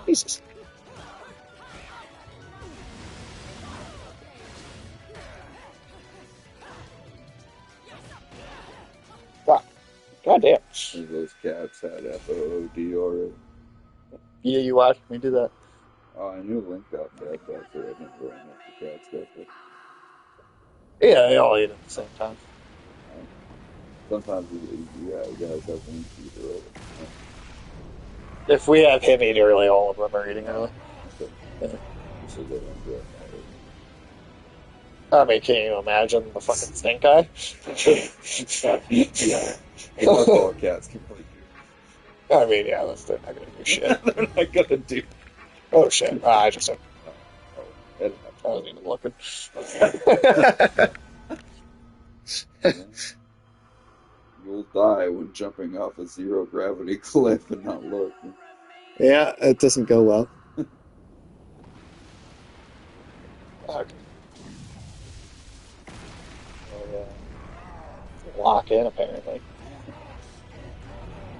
Jesus. Wow. Goddamn. Those cats had FOOD already. Yeah, you watched me do that. Oh, I knew Link got that back there. I didn't really know if the cats got that. Yeah, they all eat at the same time. Sometimes you guys have Link eat early. If we have him eat early, all of them are eating early. Okay. Yeah. So they don't do it I mean, can you imagine the fucking stink eye? Yeah. That's all cats can really do. I mean, yeah, they're not gonna do shit. They're not gonna do. Oh shit! I just Oh, I wasn't even looking. You'll die when jumping off a zero gravity cliff and not look. Yeah, it doesn't go well. Okay. Lock in, apparently.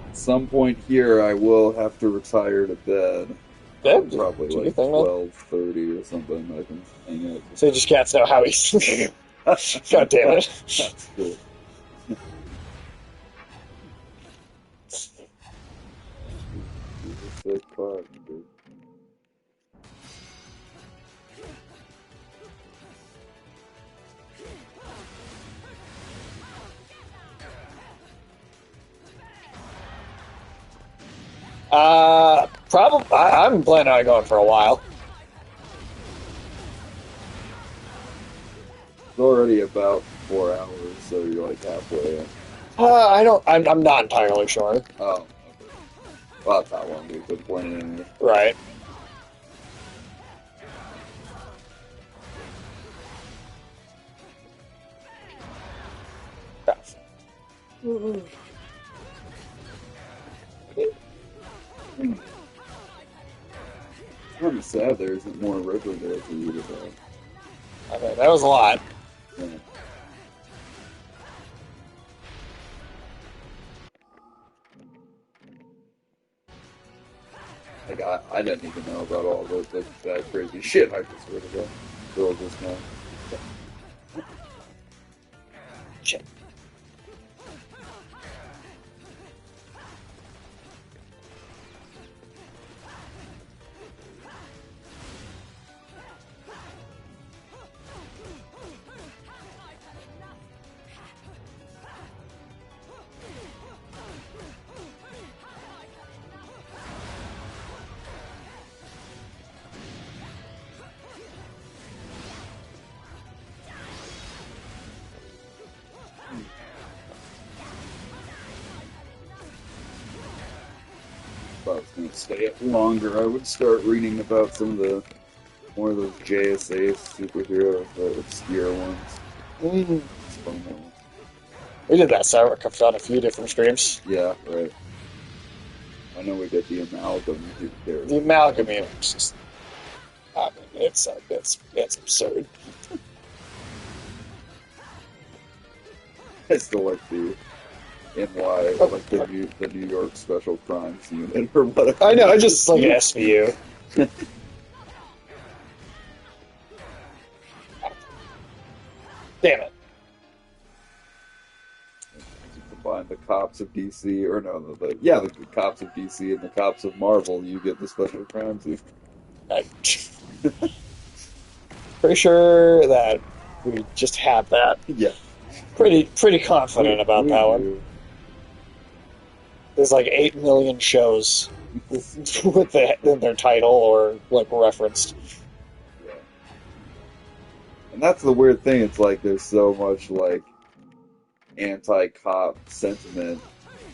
At some point here, I will have to retire to bed. Yeah, Probably do you like think, man? 12:30 or something. I can hang out. So you just cats know how he's. God damn it. That's cool. Sick part, dude. Probably. I'm planning on going for a while. It's already about 4 hours, so you're like halfway in. I don't. I'm not entirely sure. Oh, okay. Well, that's not long we've been playing anyway. Right. It's kind of sad there isn't more river there for you to have. I mean, that was a lot. Yeah. Like, I didn't even know about all those like, that crazy shit I just heard about. Bill just now. Shit. If I was going to stay up longer, I would start reading about some of the more of those JSA superheroes, the obscure ones. It's fun, though. We did that several. I've done a few different streams. Yeah, right. I know we did the amalgam there. The amalgam is just. I mean, it's absurd. I still like the NY, like the New York Special Crimes Unit or whatever. I know, I just like SVU. Damn it. You combine the cops of DC, or no, the cops of DC and the cops of Marvel, you get the Special Crimes Unit. Pretty sure that we just had that. Yeah. Pretty confident about We that one. do. There's like 8 million shows with in their title or like referenced. Yeah. And that's the weird thing. It's like there's so much like anti-cop sentiment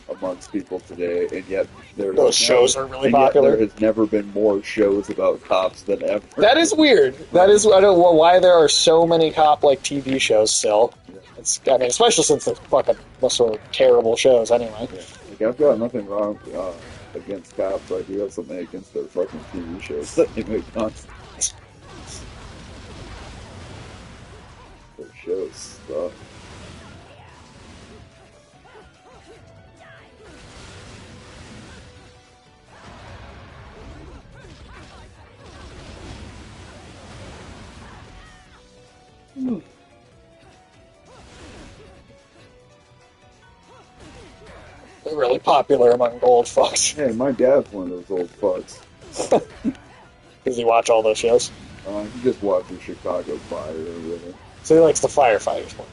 amongst people today, and yet Those shows are really popular. There has never been more shows about cops than ever. That is weird. That is, I don't know why there are so many cop like TV shows still. Yeah. I mean, especially since they're fucking sort of terrible shows anyway. Yeah. Like, I've got nothing wrong against cops. I do have something against their fucking TV shows that they make constantly. Their shows stuff. They're really popular among old fucks. Hey, my dad's one of those old fucks. Does he watch all those shows? He just watches Chicago Fire or whatever. So he likes the firefighters one.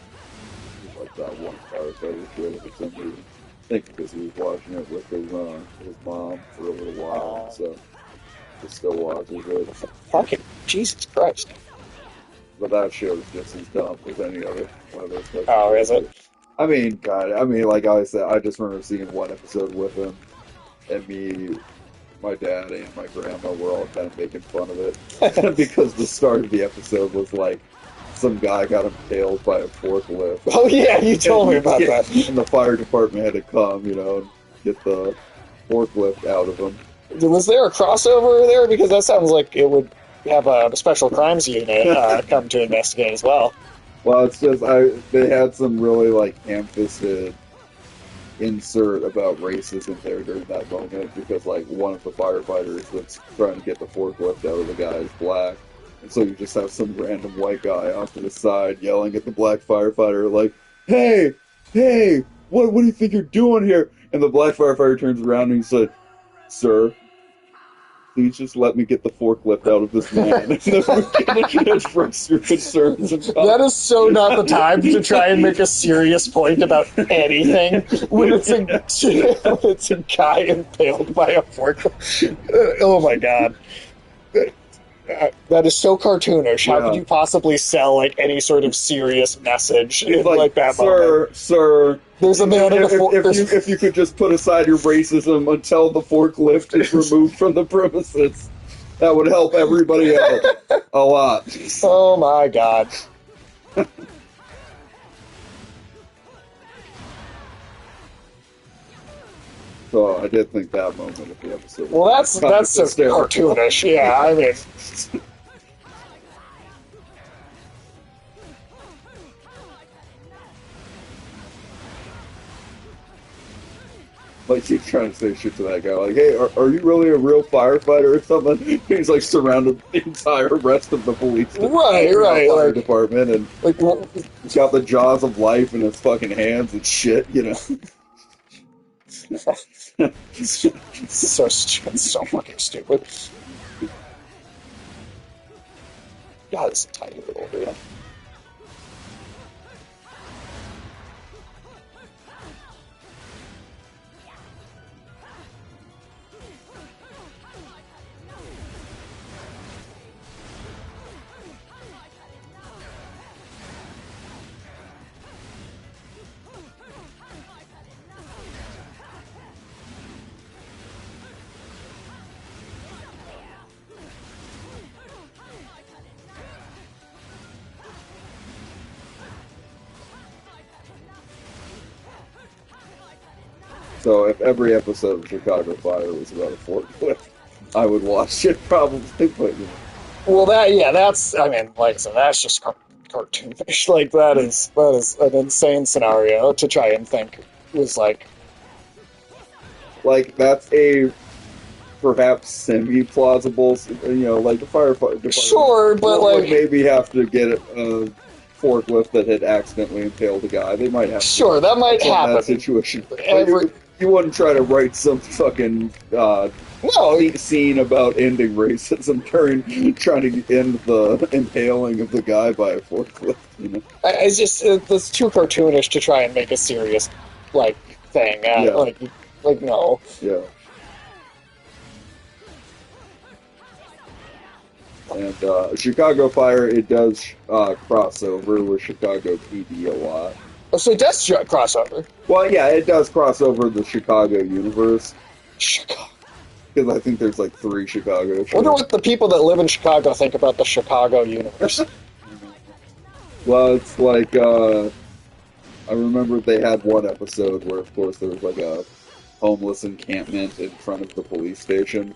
Just like that one firefighter shit for some reason. I think because he was watching it with his mom for a little while, so he still watches it. Fucking Jesus Christ. But that show is just as dumb as any other one of those. Oh, is it? I mean, God, like I said, I just remember seeing one episode with him, and me, my dad, and my grandma were all kind of making fun of it. Because the start of the episode was like, some guy got impaled by a forklift. Oh yeah, you told me about that. And the fire department had to come, and get the forklift out of him. Was there a crossover there? Because that sounds like it would have a special crimes unit come to investigate as well. Well, it's just they had some really like ham-fisted insert about racism there during that moment because like one of the firefighters that's trying to get the forklift out of the guy is black, and so you just have some random white guy off to the side yelling at the black firefighter like, "Hey, what do you think you're doing here?" And the black firefighter turns around and he said, "Sir, please just let me get the forklift out of this man." And then we can address your concerns. That is so not the time to try and make a serious point about anything when it's a guy impaled by a forklift. Oh my god. That is so cartoonish. How could you possibly sell like any sort of serious message in like that moment? Sir, there's a man in a if you could just put aside your racism until the forklift is removed from the premises, that would help everybody out a lot. Oh my god. So I did think that moment of the episode. Well, that's so cartoonish. Yeah, I mean. Like he's trying to say shit to that guy, like, "Hey, are you really a real firefighter or something?" He's like surrounded the entire rest of the police fire department, and like he's got the jaws of life in his fucking hands and shit, so stupid, so fucking stupid. God, it's a tiny little dude. So if every episode of Chicago Fire was about a forklift, I would watch it probably. But well, that's I mean, like I said, that's just cartoonish. Like that is an insane scenario to try and think was like. Like that's a perhaps semi-plausible, like the firefighter. Sure, but would like maybe have to get a forklift that had accidentally impaled a guy. They might have sure that might in that happen. situation. But Every- you wouldn't try to write some fucking No, scene about ending racism during trying to end the impaling of the guy by a forklift. it's just it's too cartoonish to try and make a serious like thing. Yeah. Like no. Yeah. And Chicago Fire, it does cross over with Chicago PD a lot. Oh, so it does crossover. Well, yeah, it does cross over the Chicago universe. Chicago. Because I think there's like 3 Chicago shows. I wonder what the people that live in Chicago think about the Chicago universe. Well, it's like, I remember they had one episode where, of course, there was like a homeless encampment in front of the police station.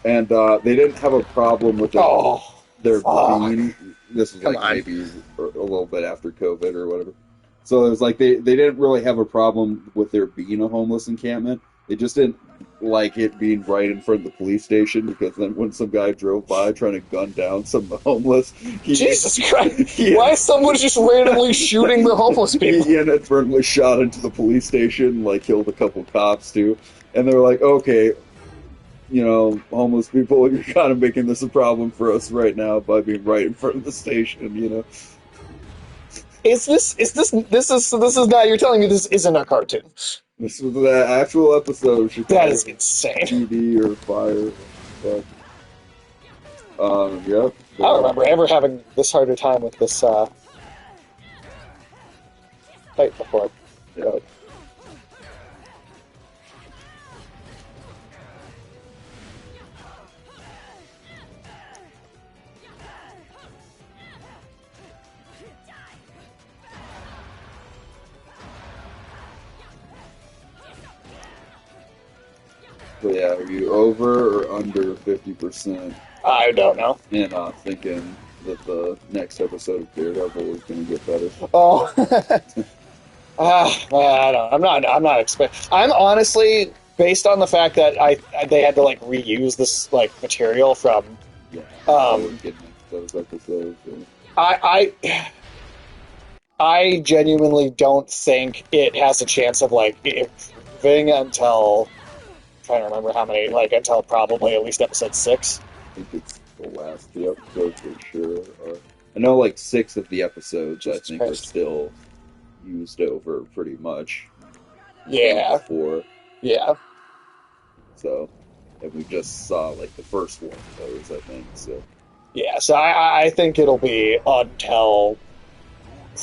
And they didn't have a problem with their being. This was maybe a little bit after COVID or whatever. So it was like they didn't really have a problem with there being a homeless encampment. They just didn't like it being right in front of the police station because then when some guy drove by trying to gun down some of the homeless, Jesus Christ! Why is someone just randomly shooting the homeless people? He inadvertently shot into the police station, like killed a couple cops too. And they were like, okay, homeless people, you're kind of making this a problem for us right now by being right in front of the station, Is this not, you're telling me this isn't a cartoon? This was the actual episode of Chicago. That is insane. PD or Fire. But, yeah. I don't remember ever having this harder time with this fight before. Yeah. So yeah, are you over or under 50%? I don't know. And thinking that the next episode of Daredevil is going to get better. Oh, I don't. I'm not expecting. I'm honestly, based on the fact that they had to like reuse this like material from. Yeah. Getting those episodes. I genuinely don't think it has a chance of like improving until. Trying to remember how many, like until probably at least episode 6. I think it's the last 2 episodes for sure. I know like 6 of the episodes I think are still used over pretty much. Yeah. Before. Yeah. So, and we just saw like the first one of those, I think. So. Yeah. So I think it'll be until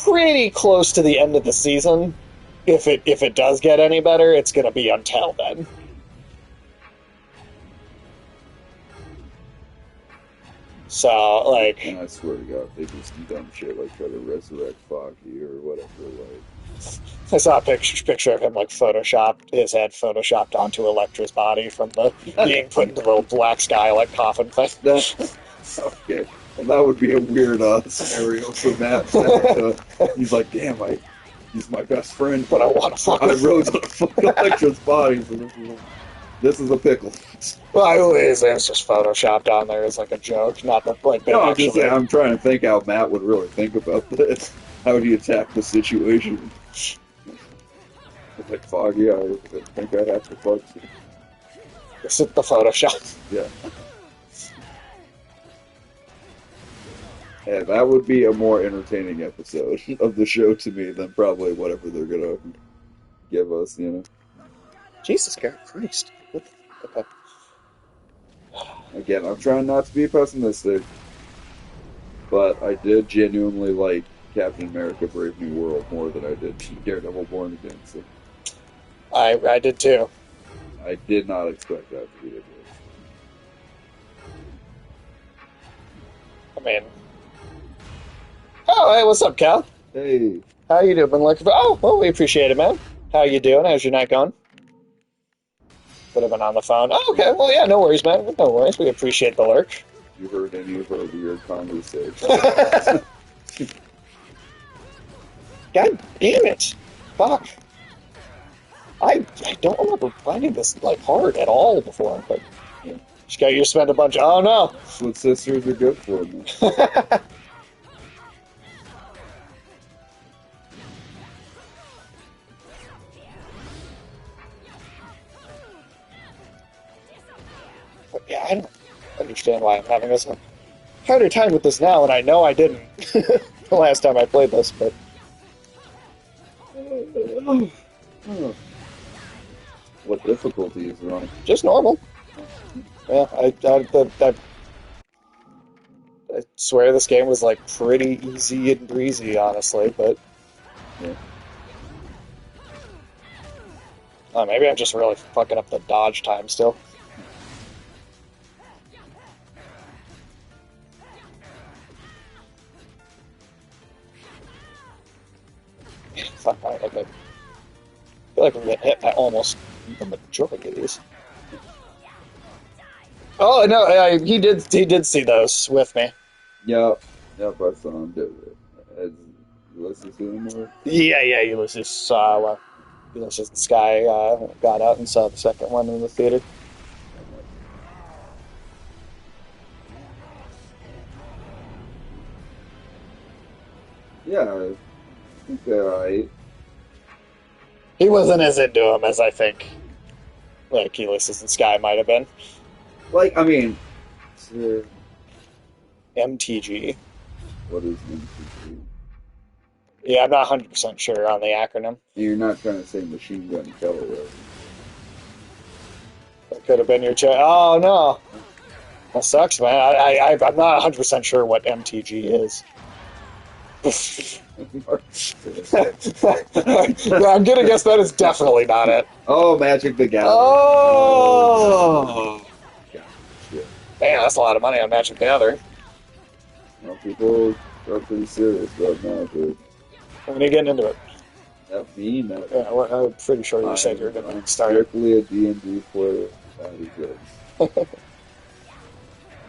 pretty close to the end of the season. If it does get any better, it's gonna be until then. So, like... And I swear to God, they just do dumb shit like try to resurrect Foggy or whatever, like... I saw a picture of him, like, his head photoshopped onto Elektra's body from the being put into the little black sky, like, coffin thing. Okay. Well, that would be a weird scenario for Matt. He's like, damn, he's my best friend, but I want to fuck I rose on a fucking Elektra's body, so this is a pickle. Well, it's just photoshopped on there as like a joke, not the like. No, I'm just saying. I'm trying to think how Matt would really think about this. How would he attack the situation? Like Foggy, I think I have to fuck you. Is it the Photoshop? Yeah. Yeah, that would be a more entertaining episode of the show to me than probably whatever they're gonna give us, Jesus Christ. Okay. Again, I'm trying not to be pessimistic, but I did genuinely like Captain America Brave New World more than I did Daredevil Born Again. So. I did too. I did not expect that to be the case. I mean... Oh, hey, what's up, Cal? Hey. How you doing? Been looking for... Oh, well, we appreciate it, man. How you doing? How's your night going? Would have been on the phone. Oh, okay. Well, yeah, no worries, man. No worries. We appreciate the lurk. You heard any of our weird conversations? God damn it! Fuck. I don't remember finding this like hard at all before, but Yeah. just got you to spend a bunch. Oh no! That's what sisters are good for, man. But yeah, I don't understand why I'm having this harder time with this now, and I know I didn't the last time I played this, but What difficulty is wrong? just normal. Yeah, I swear this game was like pretty easy and breezy, honestly, but Yeah. maybe I'm just really fucking up the dodge time still. Fuck, I feel like I'm getting hit by almost the majority of these. Oh no, he did see those with me. Yep. Yep, I saw him do it. As Ulysses doing more? Yeah, Ulysses saw Ulysses and Sky got out and saw the second one in the theater. Yeah, I think they're alright. He wasn't as into him as I think like Ulysses and Sky might have been. Like, I mean, uh, MTG. what is MCG? Yeah, I'm not 100% sure on the acronym. You're not trying to say machine gun killer, right? That could have been your choice. Oh no, that sucks, man. I'm not 100% sure what MTG is. Yeah, I'm gonna guess that is definitely not it. Oh, Magic the Gathering. Oh, Yeah, shit. man, that's a lot of money on Magic the Gathering. Well, people are pretty serious about Magic. When are you getting into it? That mean that Yeah, I'm pretty sure you said you're I'm gonna start. strictly a D&D player. That is good.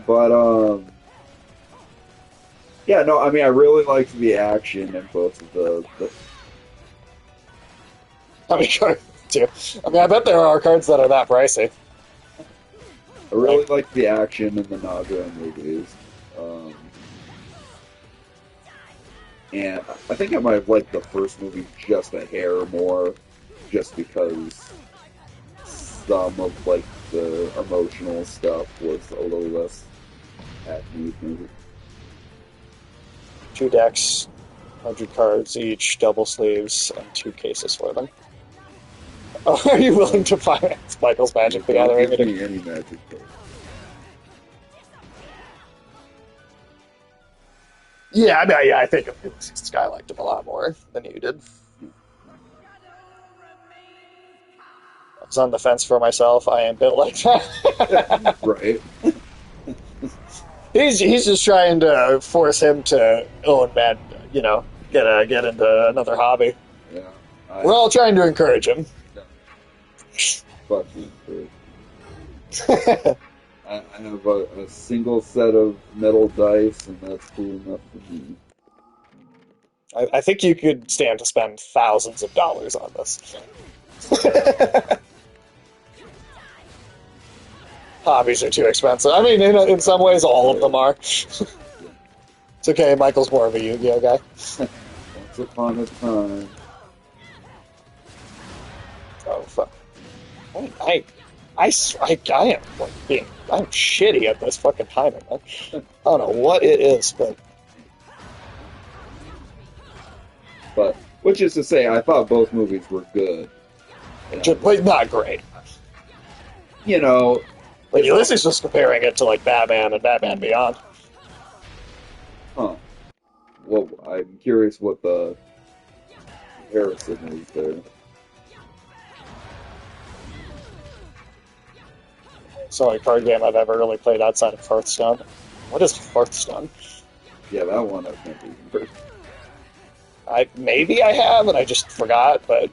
But yeah, no, I mean, I really liked the action in both of the How many cards too? I mean, I bet there are cards that are that pricey. I really liked the action in the Naga movies. And I think I might have liked the first movie just a hair more, just because some of like the emotional stuff was a little less acne maybe. 2 decks, 100 cards each, double sleeves, and 2 cases for them. Oh, are you willing to finance Michael's Magic the Don't Gathering? give me any magic cards. Yeah, I think Sky liked him a lot more than you did. I was on the fence for myself. I am built like that. Right. He's just trying to force him to own man, get into another hobby. Yeah. We're all trying to encourage him. Fuck you. I have a single set of metal dice, and that's cool enough for me. I think you could stand to spend thousands of dollars on this. Hobbies are too expensive. I mean, in some ways, all of them are. It's okay, Michael's more of a Yu-Gi-Oh guy. Once upon a time. Oh, fuck. I am I'm shitty at this fucking timing, man. I don't know what it is, but Which is to say, I thought both movies were good. but not great. You know, Like, Ulysses was comparing it to, like, Batman and Batman Beyond. huh. Well, I'm curious what the comparison is there. It's the only card game I've ever really played outside of Hearthstone. What is Hearthstone? Yeah, that one I can't remember. Maybe I have, and I just forgot, but...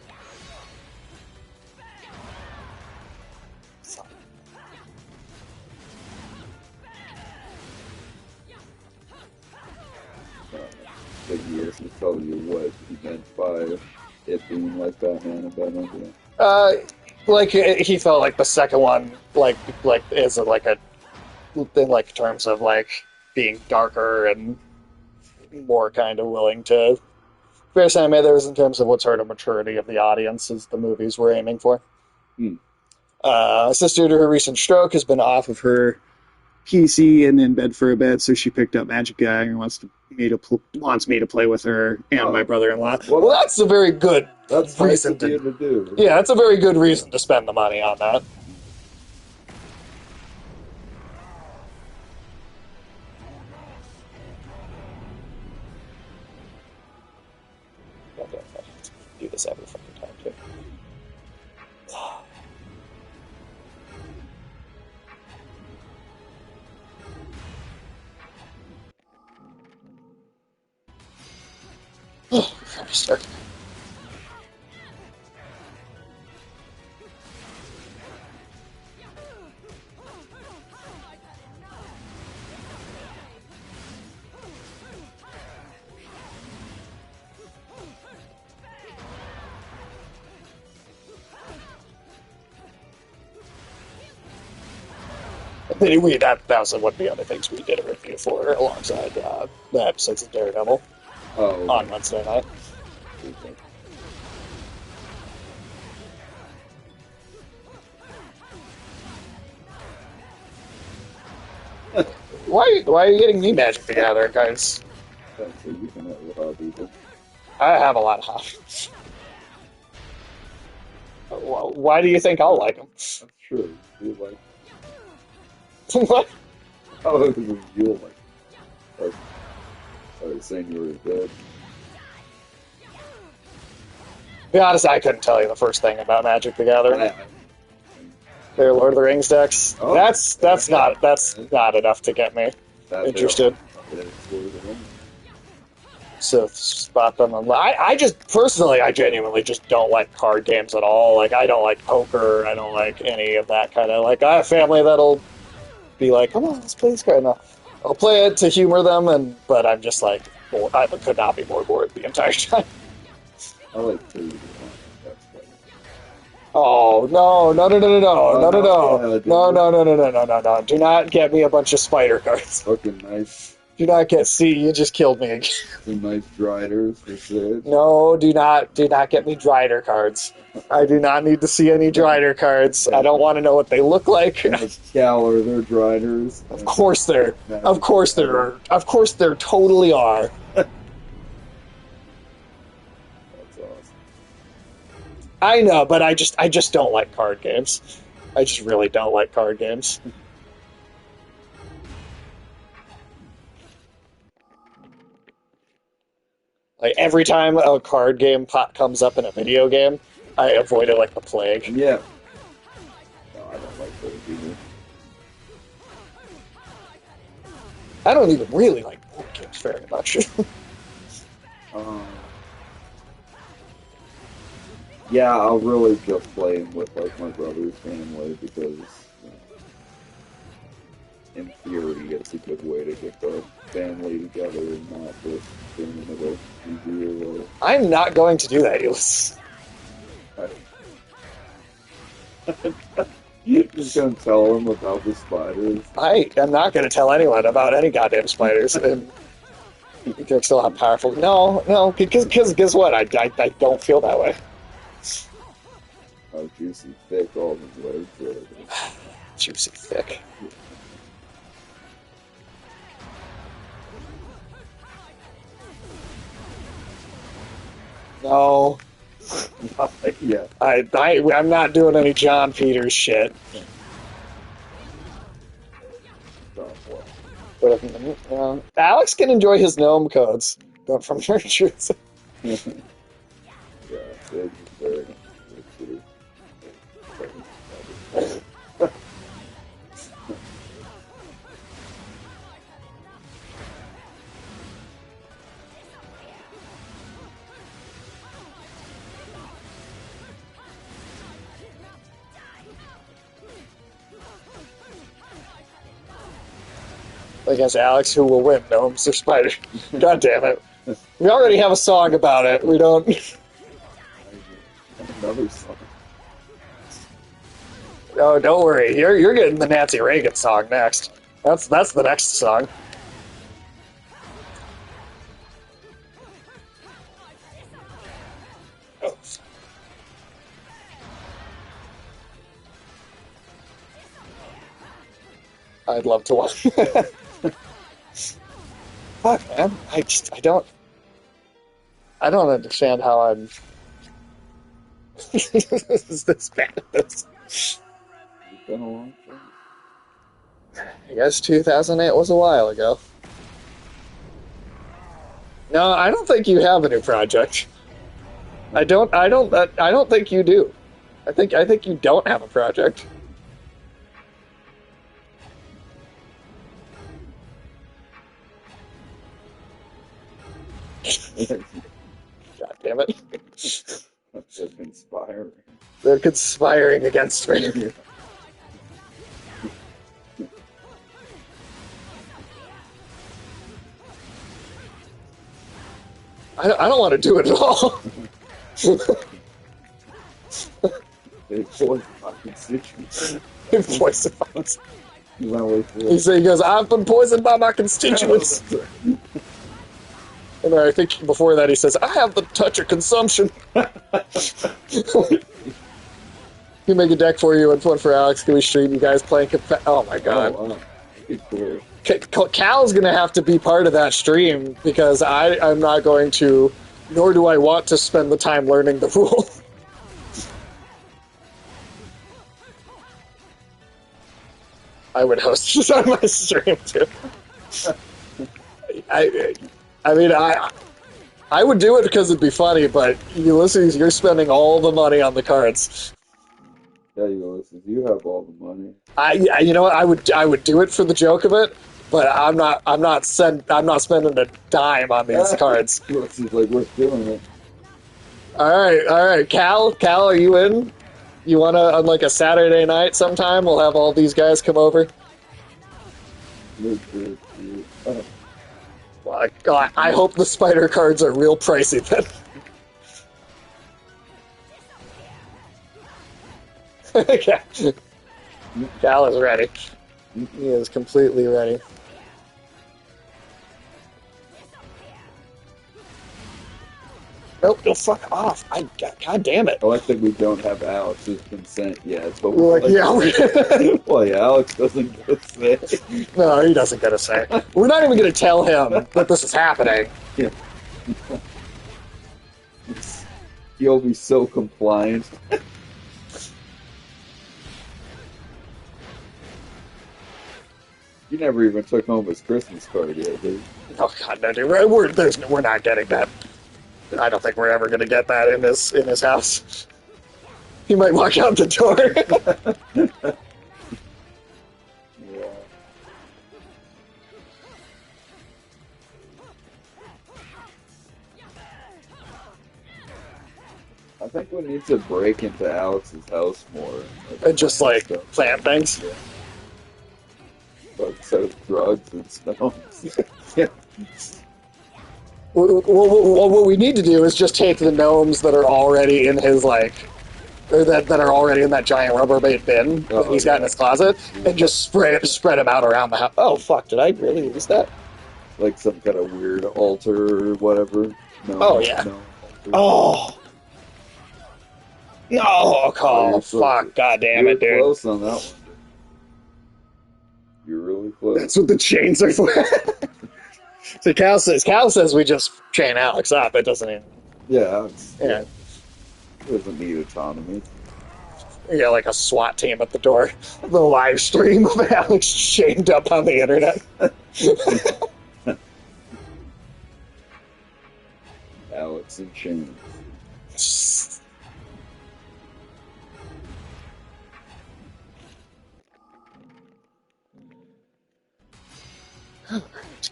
But he doesn't tell you what he meant by it being like Batman and Bayonetta. Like he felt like the second one, like is like a in like terms of like being darker and more kind of willing to. Various anime there was in terms of what sort of maturity of the audience is the movies we're aiming for. Hmm. Sister, due to her recent stroke, has been off of her PC and in bed for a bit, so she picked up Magic the Gathering and wants me to play with her and my brother-in-law. Well, that's a very good That's reason nice of you to do. Yeah, that's a very good reason to spend the money on that. Okay, I have to do this every fucking time too. Start. That was one of the other things we did a review for alongside the episodes of Daredevil on Wednesday night. Why are you getting me Magic the Gathering, guys? That's what you can have a hobby. I have a lot of hobbies. Why do you think I'll like them? That's true. You like. What? Oh, you'll like. I was saying you were good. Be honest, I couldn't tell you the first thing about Magic the Gathering. Their Lord of the Rings decks. Oh, that's not enough to get me interested. So spot them. I just personally, I genuinely just don't like card games at all. Like I don't like poker. I don't like any of that kind of like. I have family that'll be like, "Come on, let's play this card." No, I'll play it to humor them, but I'm just like, I could not be more bored the entire time. I like to. Oh no! No! Do not get me a bunch of spider cards. Fucking nice. Do not get. See, you just killed me again. Some nice Driders. That's it. No, do not get me Drider cards. I do not need to see any Drider cards. I don't want to know what they look like. Galler, they're Driders. Of course there totally are. That's awesome. I know, but I just don't like card games. I just really don't like card games. Like every time a card game comes up in a video game, I avoid it like the plague. Yeah. No, I don't like those either. I don't even really like board games very much. Yeah, I'll really just play them with like my brother's family because, in theory, it's a good way to get the family together and not just doing it like easier. Or... I'm not going to do that, Euless. You're just gonna tell them about the spiders? I am not going to tell anyone about any goddamn spiders. And they're still not powerful. No, because guess what? I don't feel that way. How juicy, thick all the legs are. Juicy, thick. No. Yeah. I'm not doing any John Peters shit. But Alex can enjoy his gnome codes from Nurtures. Yeah, it's very Against Alex, who will win? Gnomes or spiders? God damn it. We already have a song about it. We don't. Another song. Oh, don't worry. You're getting the Nancy Reagan song next. That's the next song. Oh. I'd love to watch. Fuck, man. I don't understand how I'm this bad at this. It's been a long time. I guess 2008 was a while ago. No, I don't think you have a new project. I don't think you do. I think you don't have a project. God damn it. They're conspiring. They're conspiring against me. I don't want to do it at all. They poison my constituents. Poison my Is that what he goes, I've been poisoned by my constituents. And I think before that he says, I have the touch of consumption. You make a deck for you and one for Alex. Can we stream you guys playing? Oh my god. Oh, wow. Cal's gonna have to be part of that stream because I'm not going to, nor do I want to spend the time learning the rule. I would host this on my stream too. I mean, I would do it because it'd be funny, but Ulysses, you're spending all the money on the cards. Yeah, Ulysses, you have all the money. You know what? I would do it for the joke of it, but I'm not spending a dime on these cards. Ulysses, like, we're doing it. All right. Cal, are you in? You wanna on like a Saturday night sometime? We'll have all these guys come over. Well, I hope the spider cards are real pricey then. Cal is ready. He is completely ready. Nope, no, fuck off. God damn it. I like that we don't have Alex's consent yet, but We're like, yeah, well, yeah, Alex doesn't get a say. No, he doesn't get a say. We're not even going to tell him that this is happening. Yeah. He'll be so compliant. You never even took home his Christmas card yet, did you? Oh god, no, dude. We're not getting that. I don't think we're ever going to get that in his house. He might walk out the door. Yeah. I think we need to break into Alex's house more. And just like plant things. Yeah. Like set of drugs and stones. Yeah. What we need to do is just take the gnomes that are already in his or that are already in that giant Rubbermaid bin that he's got in his closet, and just spread them out around the house. Oh fuck! Did I really use that? Like some kind of weird altar or whatever. No, Oh, yeah. No, Oh no! Oh so fuck! God damn you're it, dude! close on that one. You're really close. That's what the chains are for. So Cal says we just chain Alex up. It doesn't even. Yeah. Yeah. It doesn't need autonomy. You got like a SWAT team at the door. The live stream of Alex chained up on the internet. Alex and chains.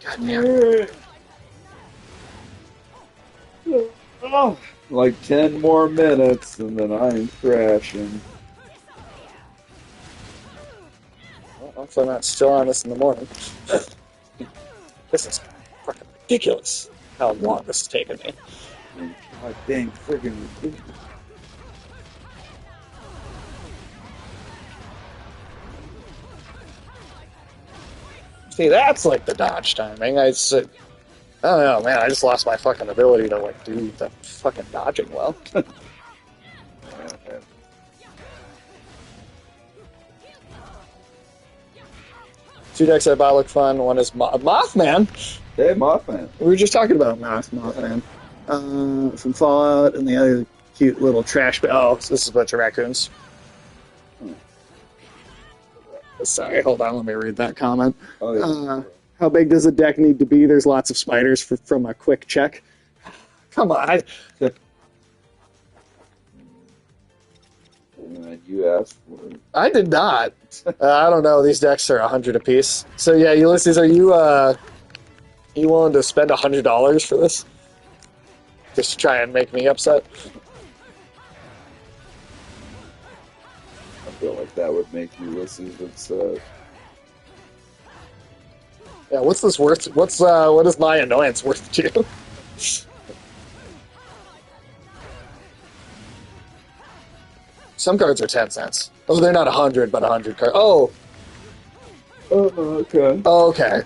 Goddamn. Oh, like 10 more minutes and then I'm crashing. Well, hopefully I'm not still on this in the morning. This is fucking ridiculous. how long this is taking me. God dang, friggin'. See, that's like the dodge timing. I don't know, man. I just lost my fucking ability to like do the fucking dodging well. Two decks I bought look fun. One is Mothman. Hey, Mothman. We were just talking about Mothman from Fallout, and the other cute little trash. Oh, this is a bunch of raccoons. Sorry, hold on. Let me read that comment. Oh, yeah. How big does a deck need to be? There's lots of spiders from a quick check. Come on. You asked for it. I did not. I don't know. These decks are 100 apiece. So yeah, Ulysses, are you willing to spend $100 for this? Just to try and make me upset? I feel like that would make Ulysses upset. Yeah. What's this worth? What is my annoyance worth to you? Some cards are 10 cents. Oh, they're not 100, but 100 cards. Oh. Okay. Oh, okay.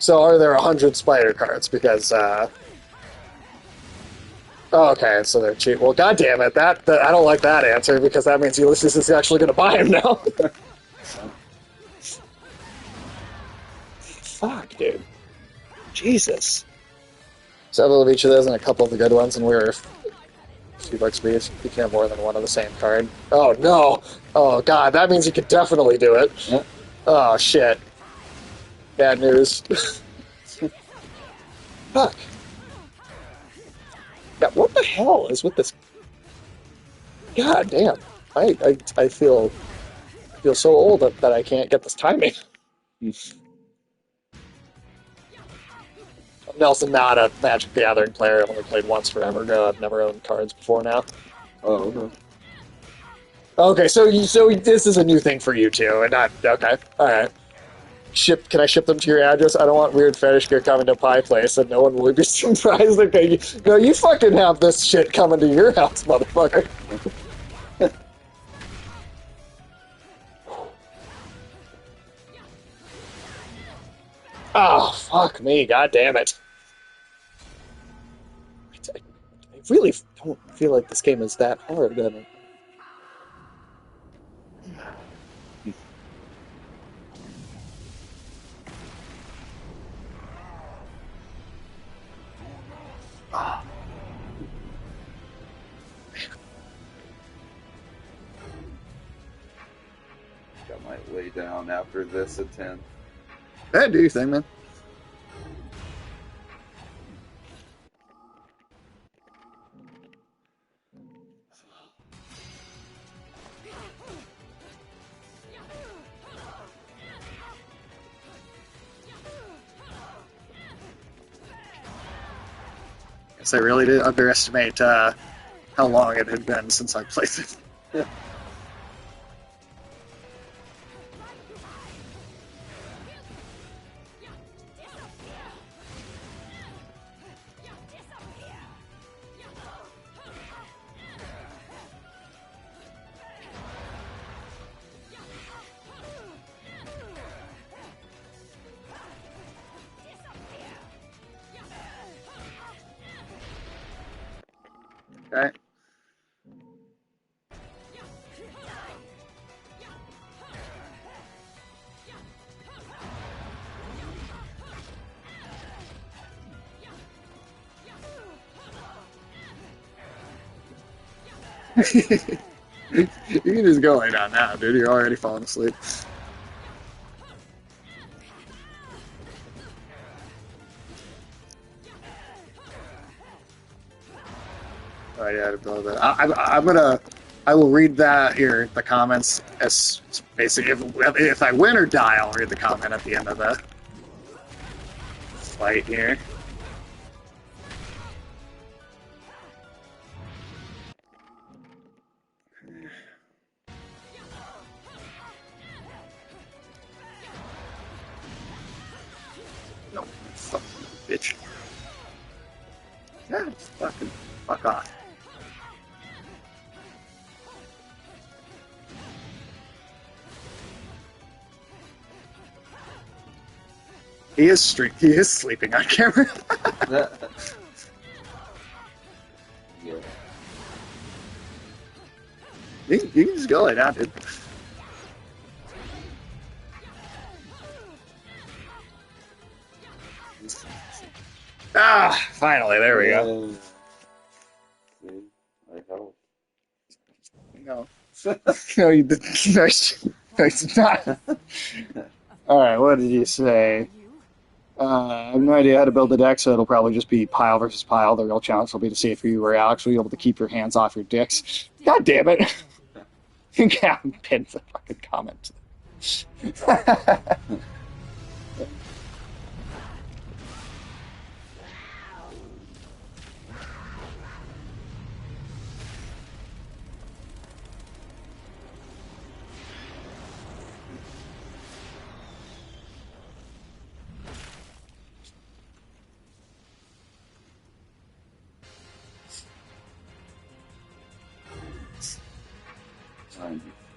So are there 100 spider cards? Because, oh, okay, so they're cheap. Well, god damn it, that I don't like that answer, because that means Ulysses is actually going to buy him now. Fuck, dude. Jesus. Several of each of those and a couple of the good ones, and we were a few bucks each. You can't have more than one of the same card. Oh, no. Oh, God, that means you could definitely do it. Yeah. Oh, shit. Bad news. Fuck. Yeah, what the hell is with this? God damn. I feel so old that I can't get this timing. I'm also not a Magic the Gathering player. I've only played once forever ago. I've never owned cards before now. Oh, okay. Okay, so this is a new thing for you too, and not okay. All right. Can I ship them to your address? I don't want weird fetish gear coming to my place, and no one will be surprised. Okay, no, you fucking have this shit coming to your house, motherfucker. Oh, fuck me, god damn it. I really don't feel like this game is that hard, does it? I might lay down after this attempt. Yeah, do your thing, man. Guess I really did underestimate how long it had been since I played it. Okay. You can just go lay down now, dude. You're already falling asleep. Oh yeah, I will read the comments as basically if I win or die, I'll read the comment at the end of the fight here. No, fuck you, bitch. Yeah, fucking fuck off. He is sleeping on camera. Yeah. You can just go lay down, dude. Ah, finally, there we go. See, I help. No. No, you did. Nice. Nice. Not. Alright, what did you say? I have no idea how to build the deck, so it'll probably just be pile versus pile. The real challenge will be to see if you or Alex will be able to keep your hands off your dicks. God damn it. You can't pin the fucking comment.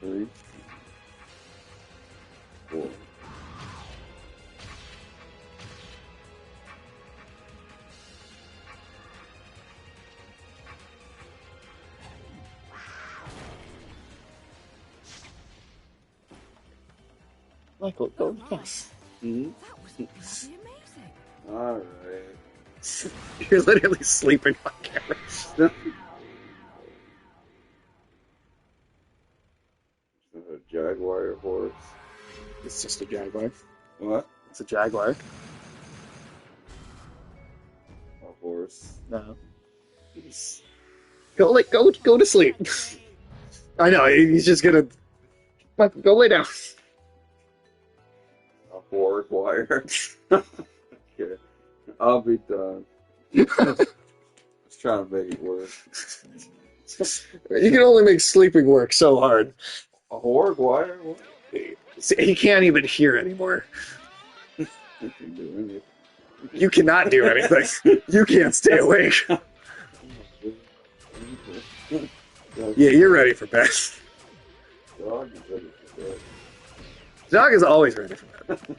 Three, four. Michael, go yes. Mm-hmm. That was bloody amazing. All right. You're literally sleeping on camera. Is that a jaguar horse? It's just a jaguar. What? It's a jaguar. A horse. No. Go to sleep. I know, he's just gonna. Michael, go lay down. A horse wire. Okay. I'll be done. Let's try to make it work. You can only make sleeping work so hard. A horse wire? What? See, he can't even hear anymore. You can do anything. You cannot do anything. You can't stay awake. Yeah, you're ready for bed. Dog is ready for bed. Dog is always ready for bed.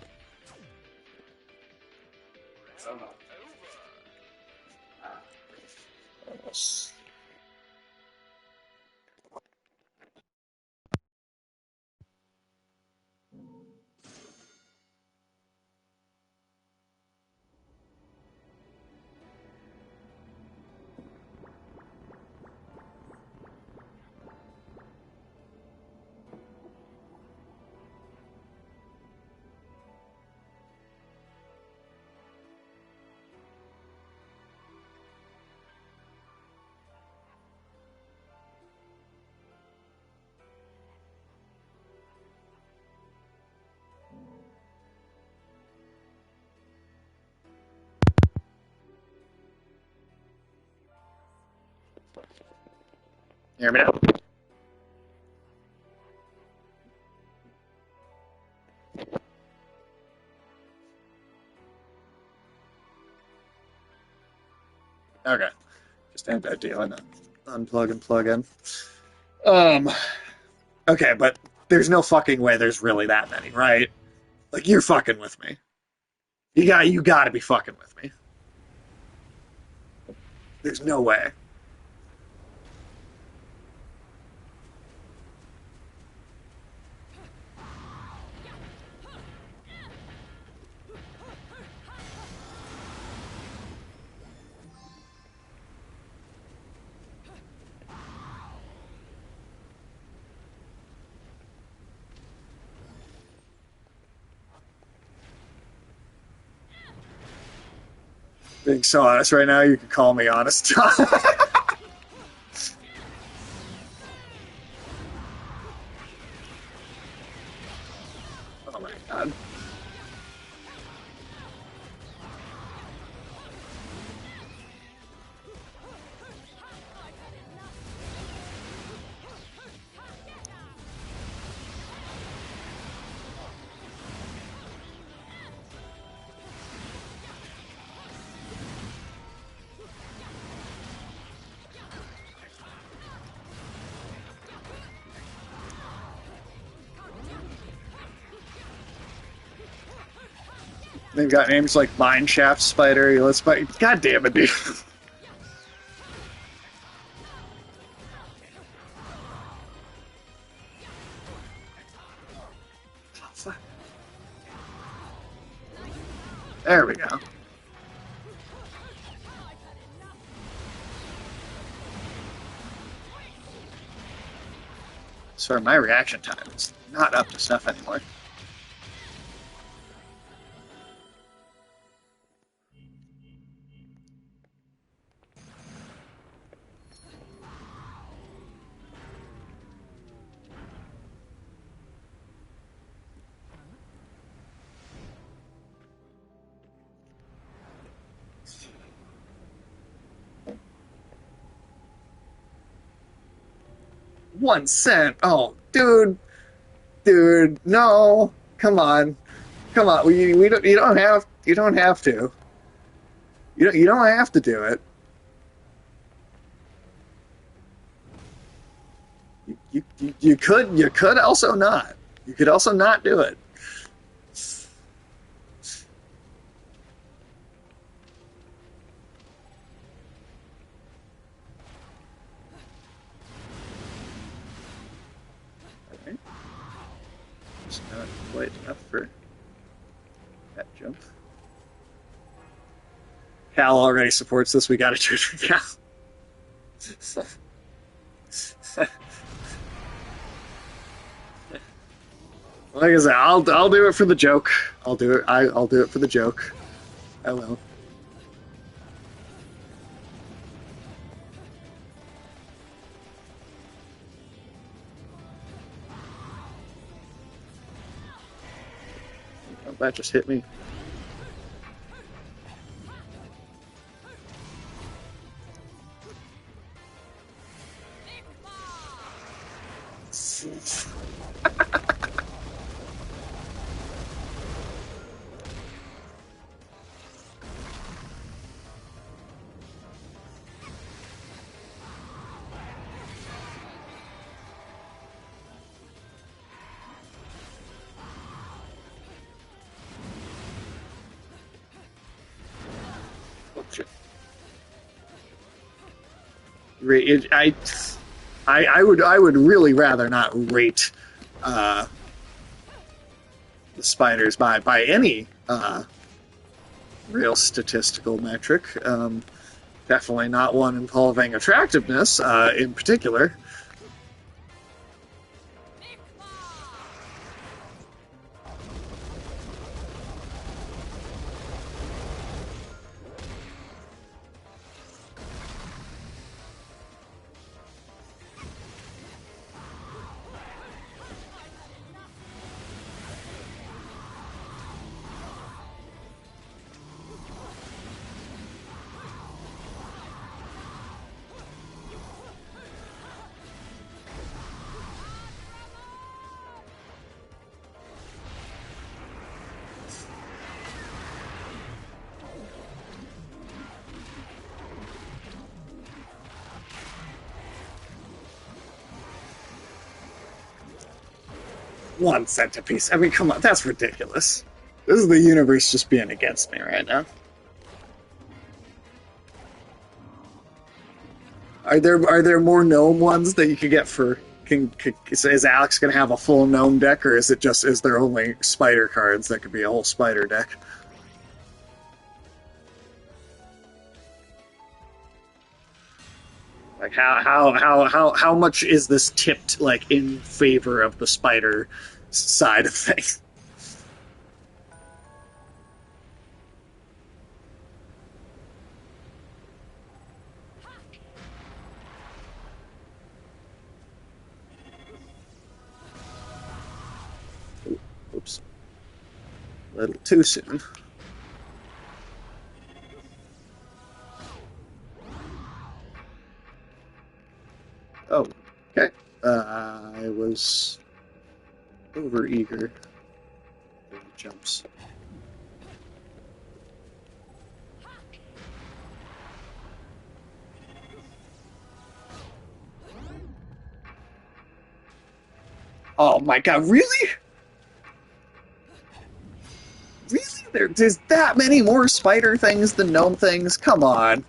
Hear me now? Okay. Just end that deal and unplug and plug in. Okay, but there's no fucking way there's really that many, right? Like, you're fucking with me. You gotta be fucking with me. There's no way. Being so honest right now, you could call me honest. Oh my god. They've got names like Mineshaft Spider. Let's fight. God damn it, dude. There we go. Sorry, my reaction time is not up to snuff anymore. $0.01. Oh, dude, no, come on. We don't. You don't have. You don't have to. You don't have to do it. You could also not. You could also not do it. Okay. Just not quite enough for that jump. Cal already supports this. We got to do it for Cal. Like I said, I'll do it for the joke. I'll do it. I'll do it for the joke. I will. Oh, that just hit me. I would really rather not rate the spiders by any real statistical metric. Definitely not one involving attractiveness in particular. $0.01 a piece. I mean, come on, that's ridiculous. This is the universe just being against me right now. Are there more gnome ones that you could get for? Is Alex gonna have a full gnome deck, or is there only spider cards that could be a whole spider deck? Like how much is this tipped like in favor of the spider side of things? Oops. A little too soon. Oh, okay. I was over eager for the jumps. Oh my god, really? Really? There's that many more spider things than gnome things? Come on.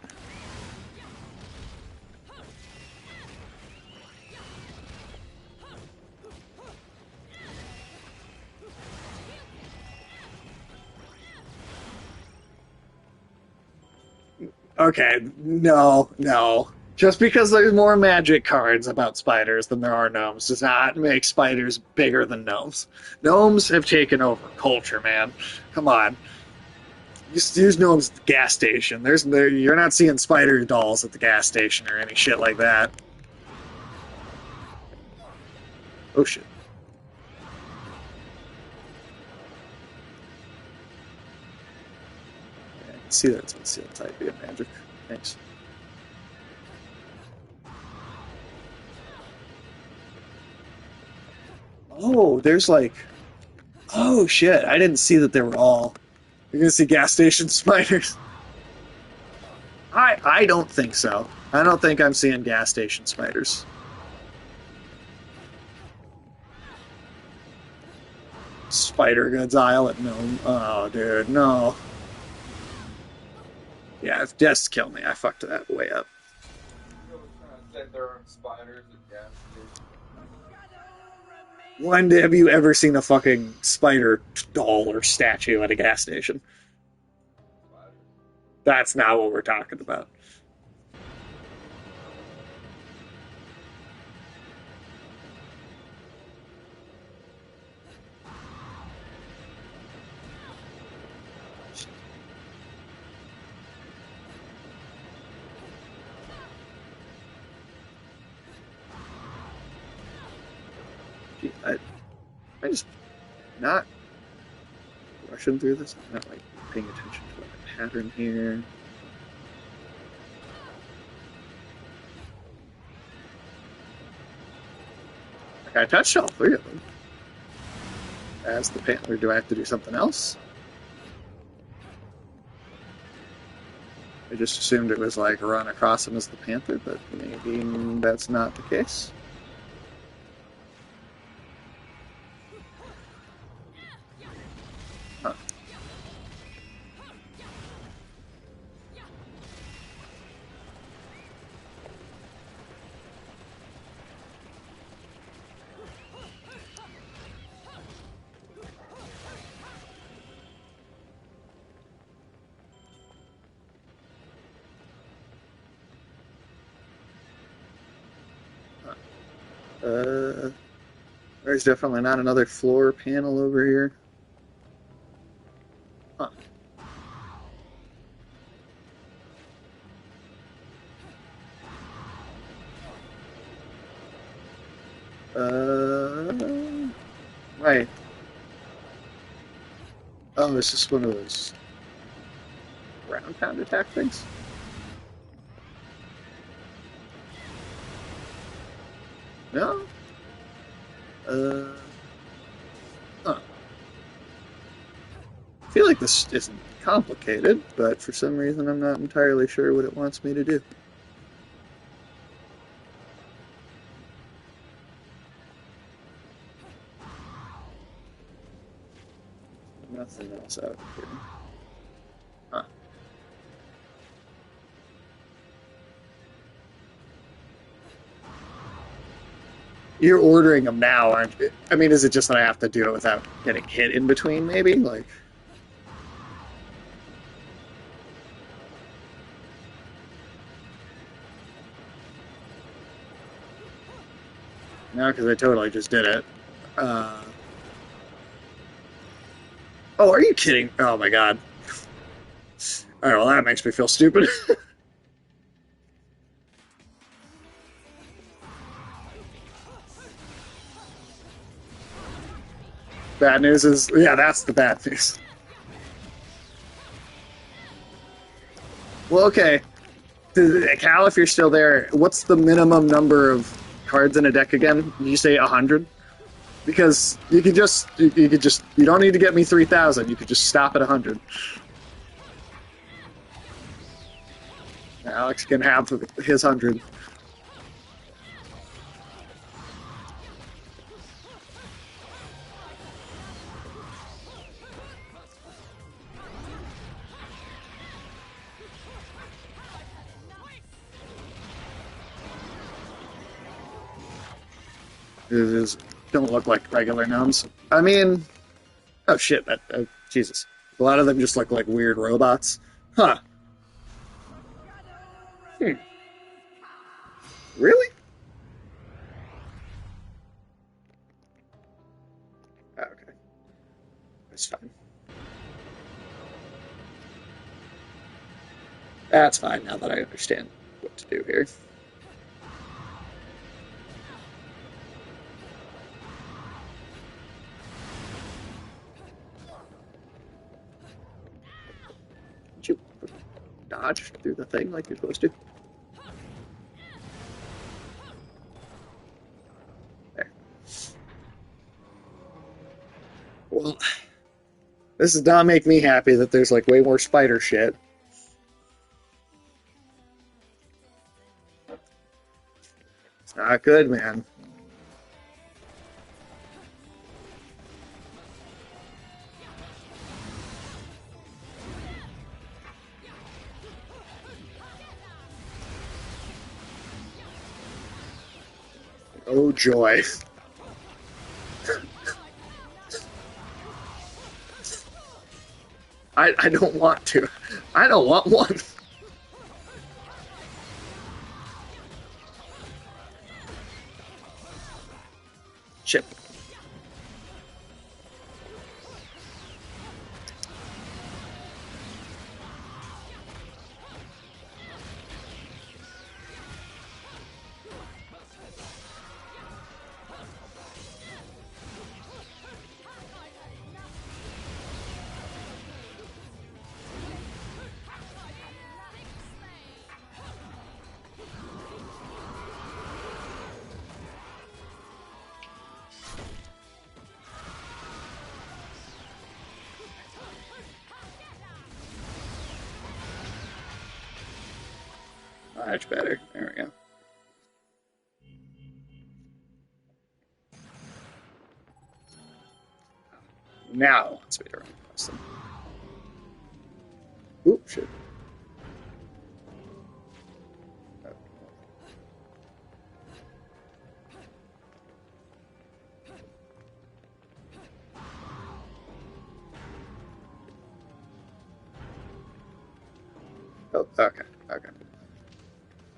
Okay, no. Just because there's more magic cards about spiders than there are gnomes does not make spiders bigger than gnomes. Gnomes have taken over culture, man. Come on. Use gnomes at the gas station. You're not seeing spider dolls at the gas station or any shit like that. Oh shit. Yeah, I can see that it's on seal type being magic. Thanks. Oh, there's like... Oh, shit. I didn't see that they were all... You're gonna see gas station spiders. I don't think so. I don't think I'm seeing gas station spiders. Spider goods aisle at Gnome. Oh, dude, no. Yeah, just kill me. I fucked that way up. There are spiders at gas stations. When have you ever seen a fucking spider doll or statue at a gas station? That's not what we're talking about. I just not rushing through this. I'm not like paying attention to like a pattern here. Like I touched all three of them. As the panther, do I have to do something else? I just assumed it was like run across him as the panther, but maybe that's not the case. Huh. There's definitely not another floor panel over here. Huh. Right. Oh, it's just one of those ground pound attack things? No? Huh. I feel like this isn't complicated, but for some reason I'm not entirely sure what it wants me to do. Nothing else out here. Huh. You're ordering them now, aren't you? I mean, is it just that I have to do it without getting hit in between, maybe? Like... No, because I totally just did it. Oh, are you kidding? Oh my god. Alright, well that makes me feel stupid. Bad news is... Yeah, that's the bad news. Well, okay. Cal, if you're still there, what's the minimum number of cards in a deck again? Did you say 100? Because you could just... You don't need to get me 3,000. You could just stop at 100. Alex can have his 100. These don't look like regular gnomes. I mean, oh shit, Jesus. A lot of them just look like weird robots. Huh. Really? Okay. That's fine. That's fine now that I understand what to do here. Did you dodge through the thing like you're supposed to? There. Well, this does not make me happy that there's like way more spider shit. It's not good, man. Oh joy. I don't want to. I don't want one. Shit. Much better. There we go. Now it wants me to run across them. Oop, shit. Oh, okay, okay.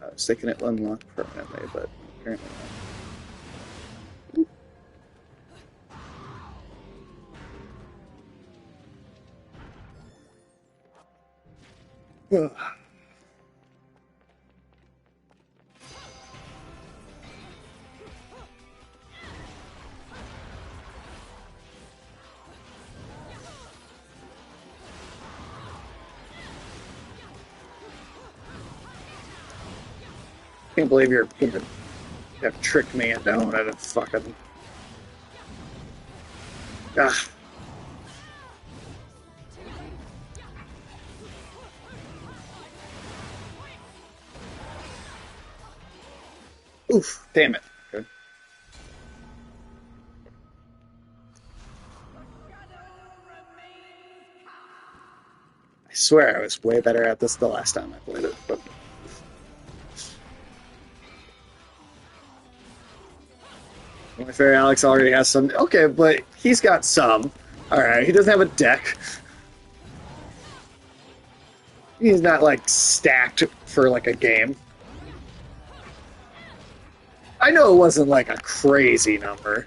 I was thinking it unlocked permanently, but apparently not. Can't believe you're gonna have tricked me into doing it and fucking. Ah. Oof, damn it. Okay. I swear I was way better at this the last time I played it, but. My fair Alex already has some. Okay, but he's got some. Alright, he doesn't have a deck. He's not, like, stacked for, like, a game. I know it wasn't, like, a crazy number.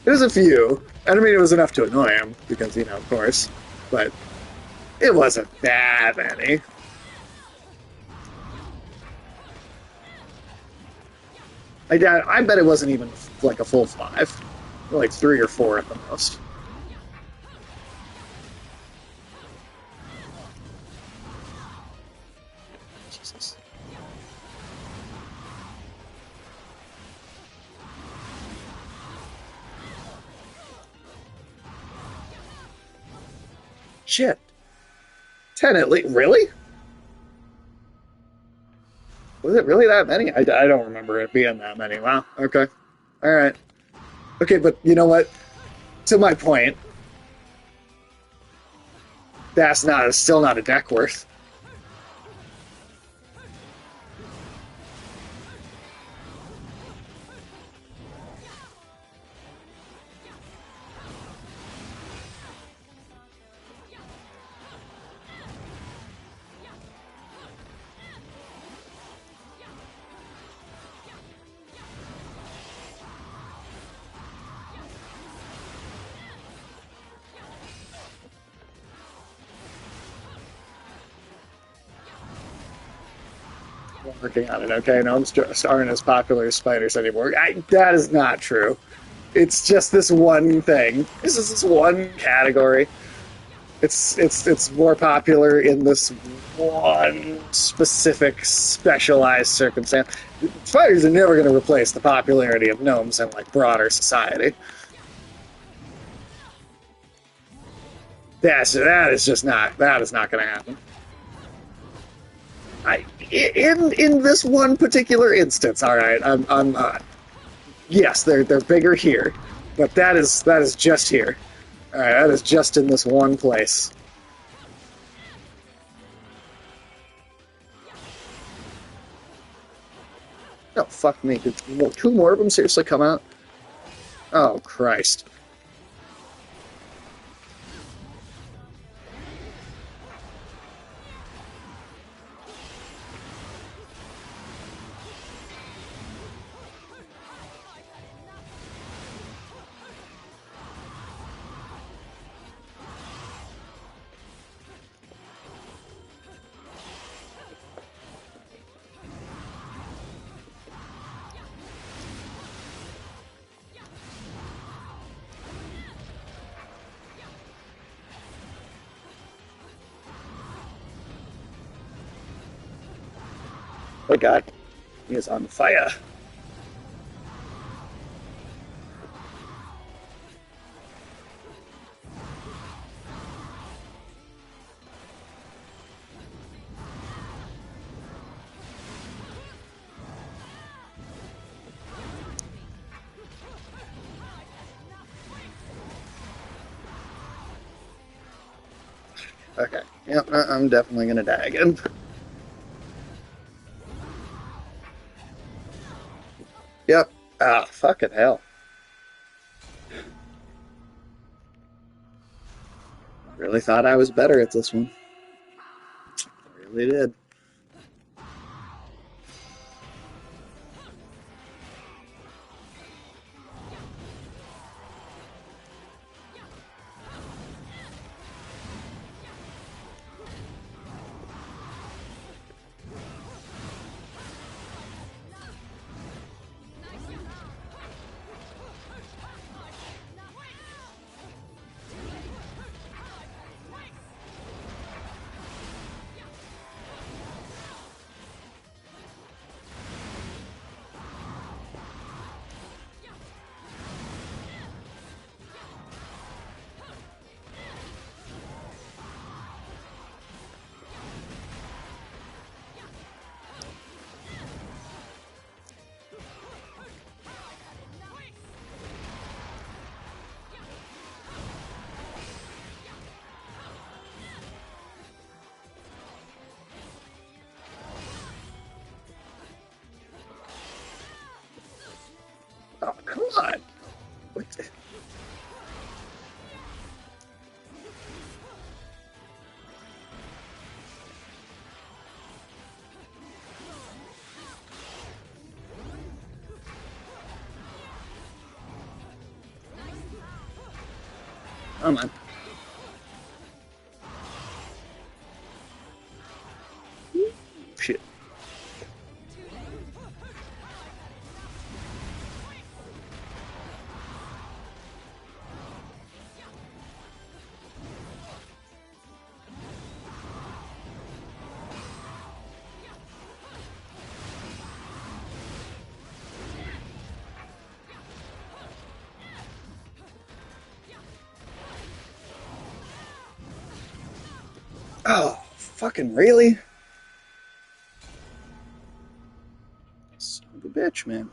It was a few. I mean, it was enough to annoy him, because, you know, of course. But it wasn't that many. I bet it wasn't even like a full 5. Like 3 or 4 at the most. Jesus. Shit. 10 at least. Really? Was it really that many? I don't remember it being that many. Wow. Okay. All right. Okay, but you know what? To my point, that's still not a deck worth. working on it. Okay, gnomes just aren't as popular as spiders anymore. That is not true. It's just this one thing. This is this one category. It's more popular in this one specific specialized circumstance. Spiders are never going to replace the popularity of gnomes in like broader society. That is not going to happen. In this one particular instance, all right, I'm yes, they're bigger here, but that is just here. All right, that is just in this one place. Oh, fuck me. Did two more of them seriously come out? Oh, Christ. Oh, God. He is on fire. Okay. Yep, I'm definitely gonna die again. Yep. Ah, fucking hell. Really thought I was better at this one. Really did. Oh, come on. What the... Come on. Shit. Oh, fucking really? Son of a bitch, man.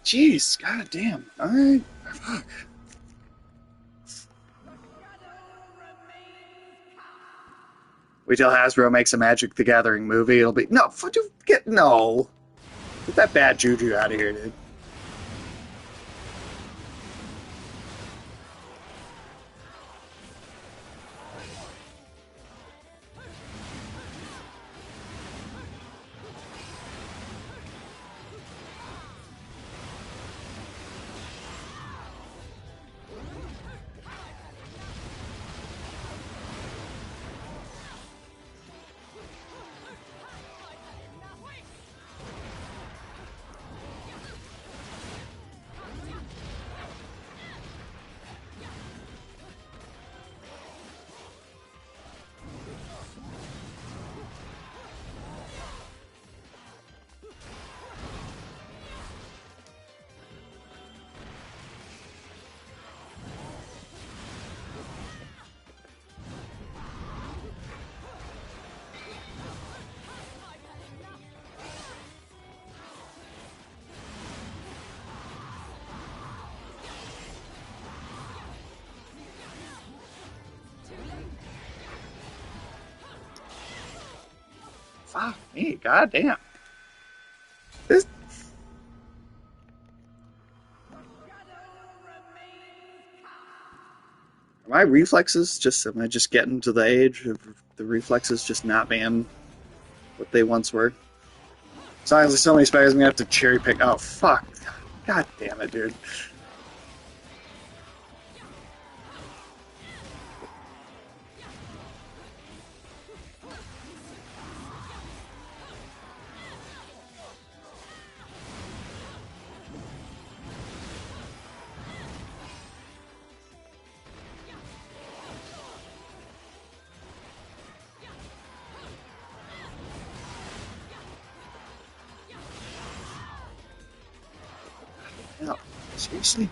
Jeez, god damn. Alright. Fuck. Wait till Hasbro makes a Magic the Gathering movie. It'll be no. Get that bad juju out of here, dude. Fuck me, goddamn. This. My reflexes am I just getting to the age of the reflexes just not being what they once were? Besides, there's so many spiders, I'm gonna have to cherry pick. Oh, fuck. God damn it, dude. No, seriously?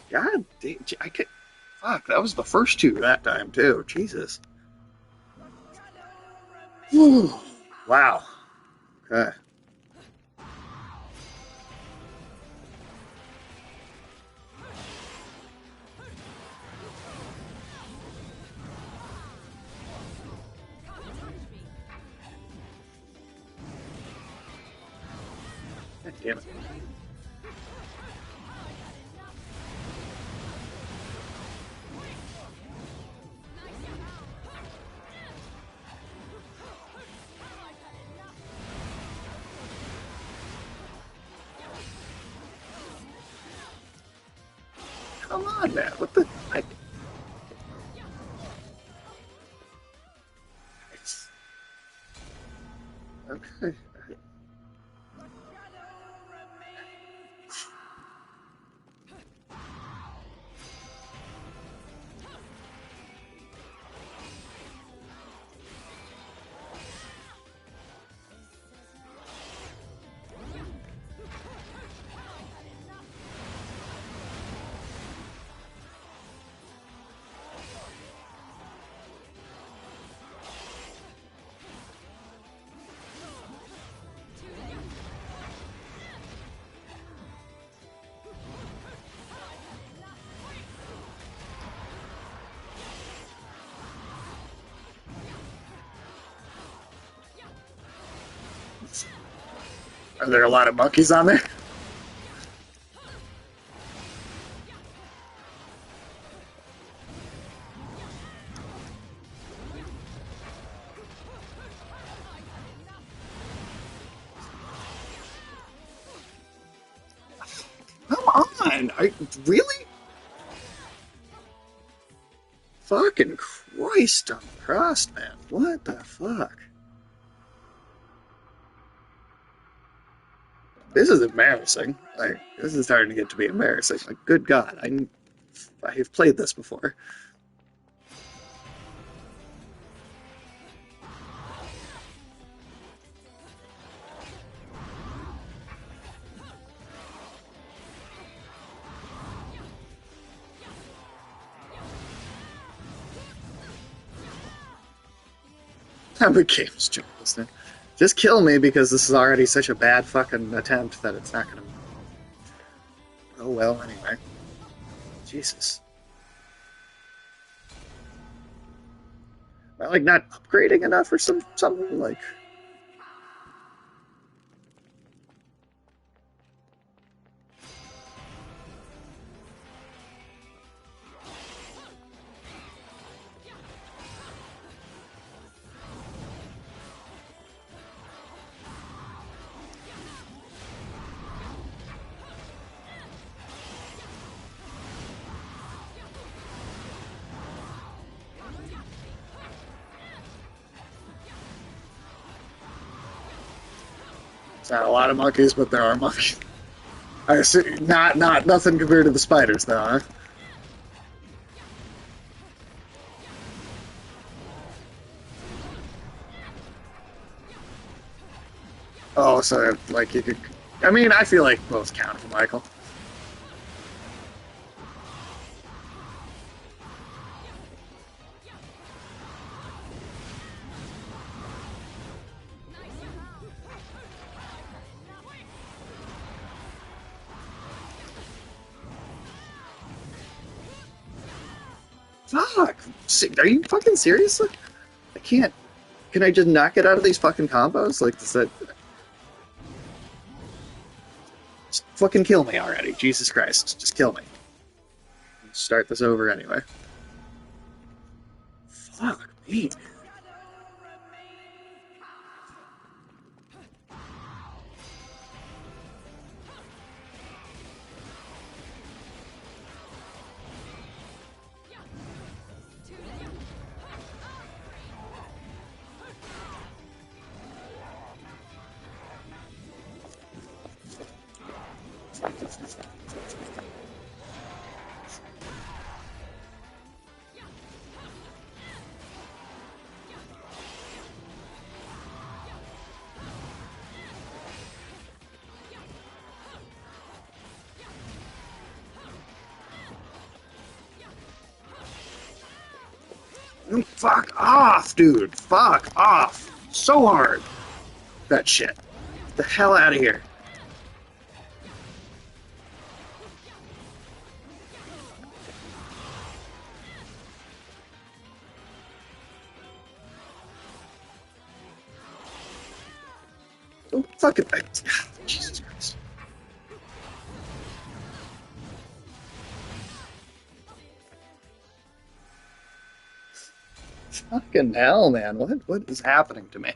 God damn, I could. Fuck, that was the first two that time, too. Jesus. Whew. Wow. Okay. God damn it. Come on, man. What the? Okay. Are there a lot of monkeys on there? Come on! Really? Fucking Christ on the cross, man. What the fuck? This is embarrassing. Like, this is starting to get to be embarrassing. Like, good God, I have played this before. I'm a games journalist. Just kill me because this is already such a bad fucking attempt that it's not gonna. Oh well, anyway. Jesus. Am I like not upgrading enough or something like? It's not a lot of monkeys, but there are monkeys. I see. Not nothing compared to the spiders, though, huh? Oh, so like you could. I mean, I feel like both count for Michael. Fuck! Are you fucking serious? I can't. Can I just not get out of these fucking combos? Like, does that. Just fucking kill me already. Jesus Christ. Just kill me. Start this over anyway. Fuck me. Fuck off, dude. Fuck off. So hard. That shit. Get the hell out of here. Oh, fucking. Jesus Christ. Fucking hell, man. What is happening to me?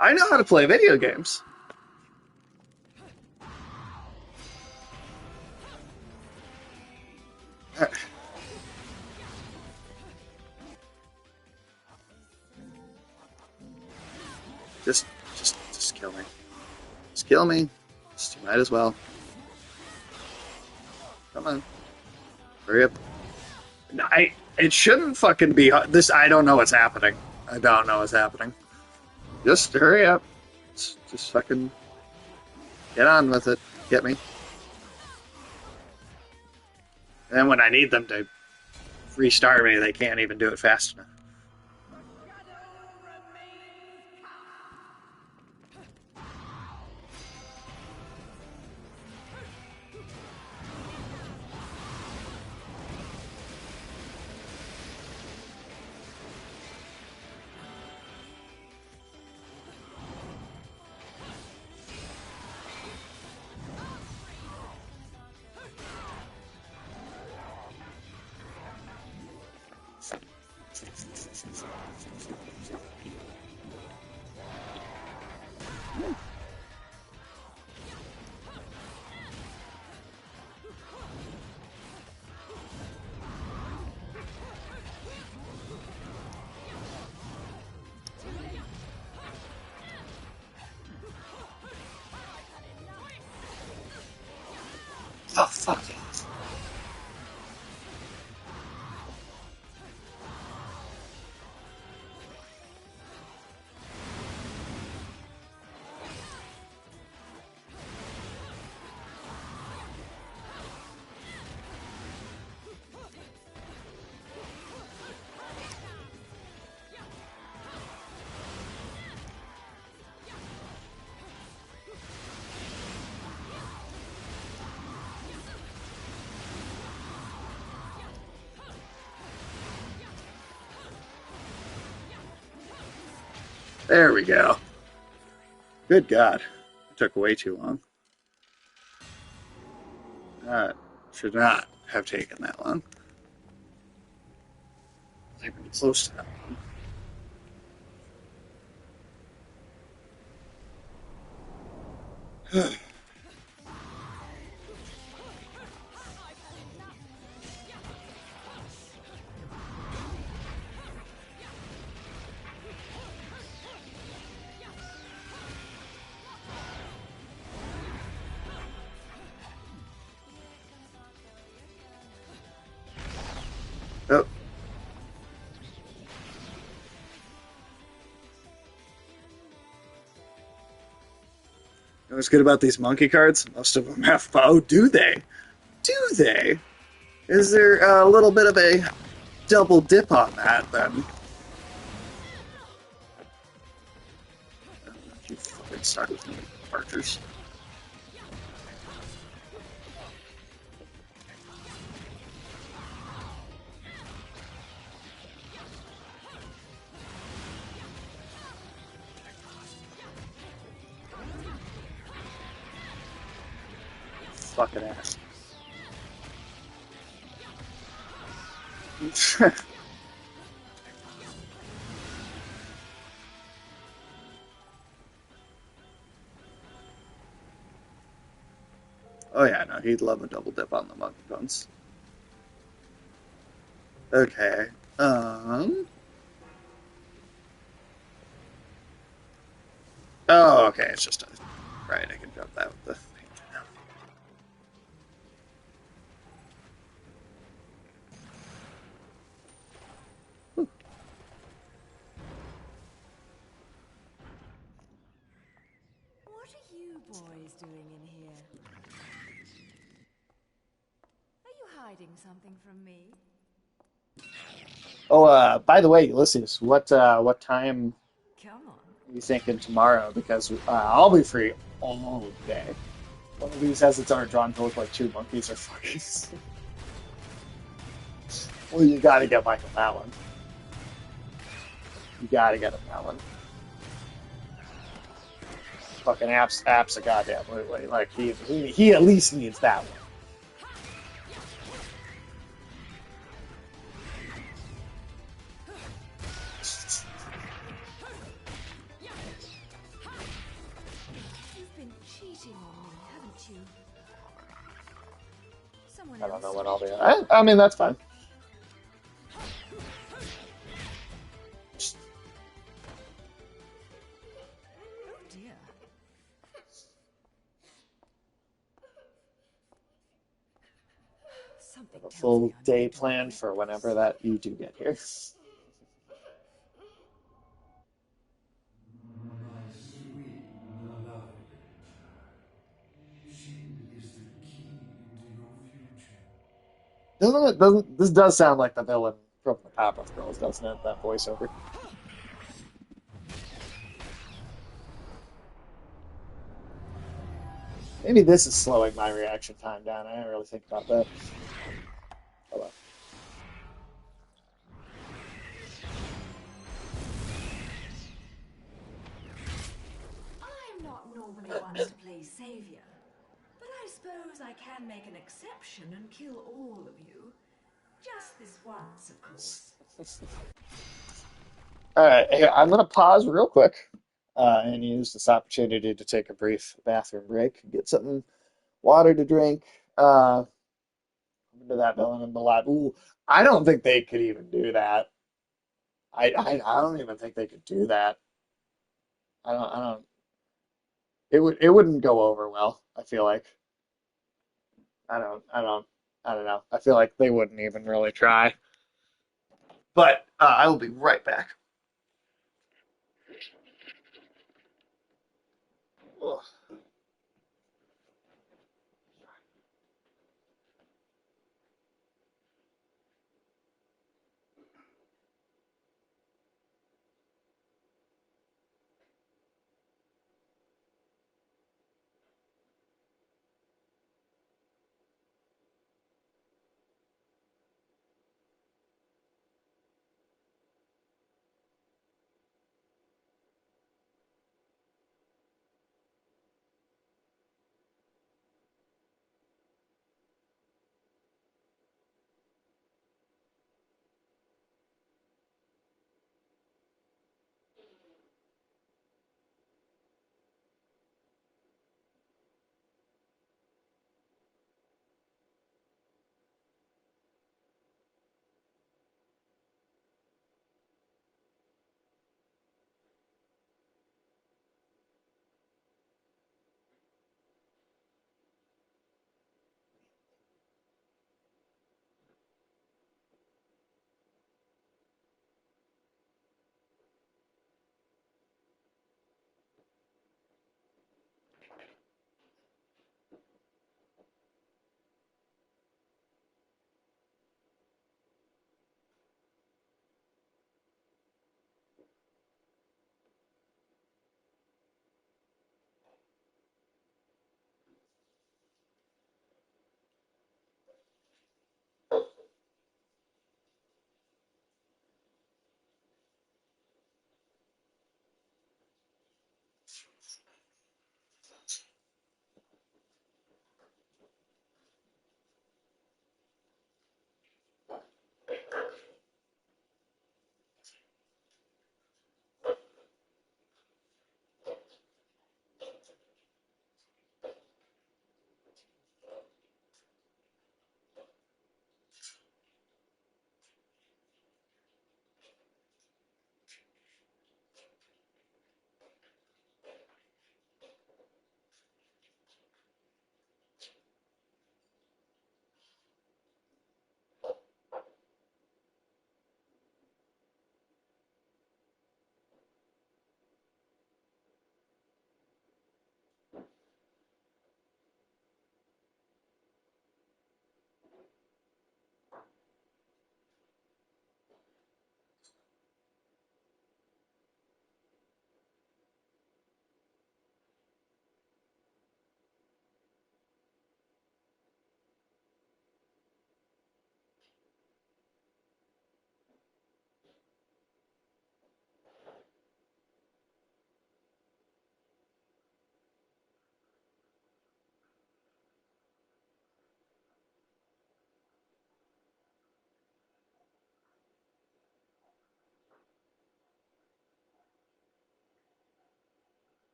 I know how to play video games. Just kill me. Just kill me. Just, you might as well. Come on. Hurry up. It shouldn't fucking be this. I don't know what's happening. I don't know what's happening. Just hurry up. Just fucking get on with it. Get me. And then when I need them to restart me, they can't even do it fast enough. Oh, fuck it. There we go. Good God. It took way too long. That should not have taken that long. Not even close to that long. Oh. You know what's good about these monkey cards? Most of them have. Oh, do they? Do they? Is there a little bit of a double dip on that then? You fucking stuck with me, archers. Fucking ass. Oh yeah, no, he'd love a double dip on the monkey guns. Okay. Oh, okay, it's just a... Right, I can jump that with the... What are you boys doing in here? Are you hiding something from me? Oh, by the way, Ulysses, what time Come on. are you thinking tomorrow? Because I'll be free all day. One of these has its art drawn to look like two monkeys or fucking... Well, you gotta get Michael that one. You gotta get him that one. Fucking apps a goddamn Lily. Like he at least needs that one. You've been cheating on me, haven't you? Someone I don't know else what I'll cheated? do. I mean, that's fine. Oh dear. Something A tells full me I'm day not gonna planned regret for whenever this. that you do get here. My sweet beloved. She is the key into your future. Doesn't this does sound like the villain from the Powerpuff Girls, doesn't it? That voiceover. Maybe this is slowing my reaction time down. I didn't really think about that. Oh, well. I'm not normally one to play savior, but I suppose I can make an exception and kill all of you. Just this once, of course. All right, hey, I'm gonna pause real quick and use this opportunity to take a brief bathroom break, get something water to drink. Into that villain in the lab. Ooh, I don't think they could even do that. I don't even think they could do that. I don't. It wouldn't go over well. I feel like I don't know. I feel like they wouldn't even really try. But I will be right back. Ugh.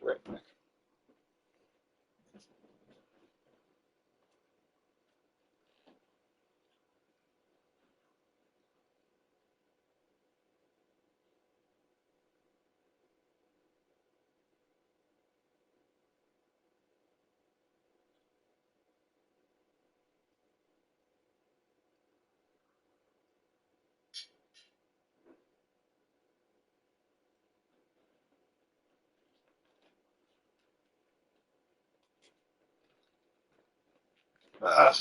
right back. Uh,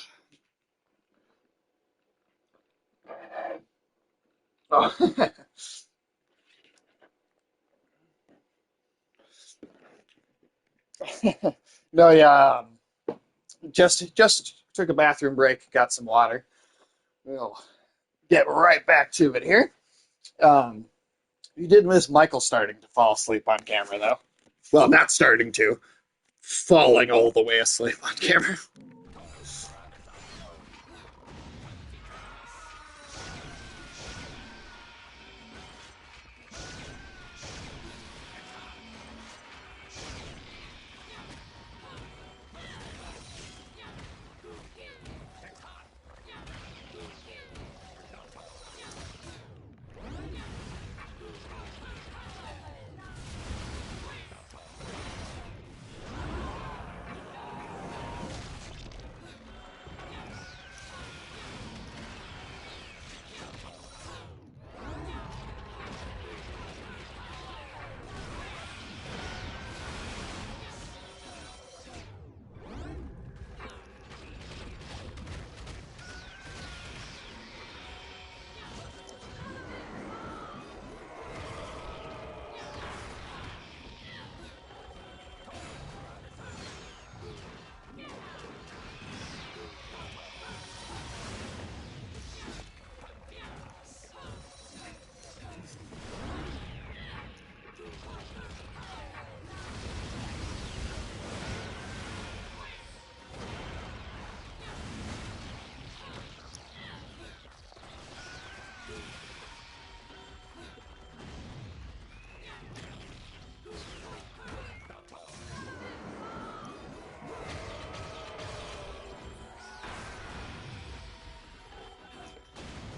oh. No, yeah. Just took a bathroom break, got some water. We'll get right back to it here. Um, you did miss Michael starting to fall asleep on camera, though. Well, not starting to, falling all the way asleep on camera.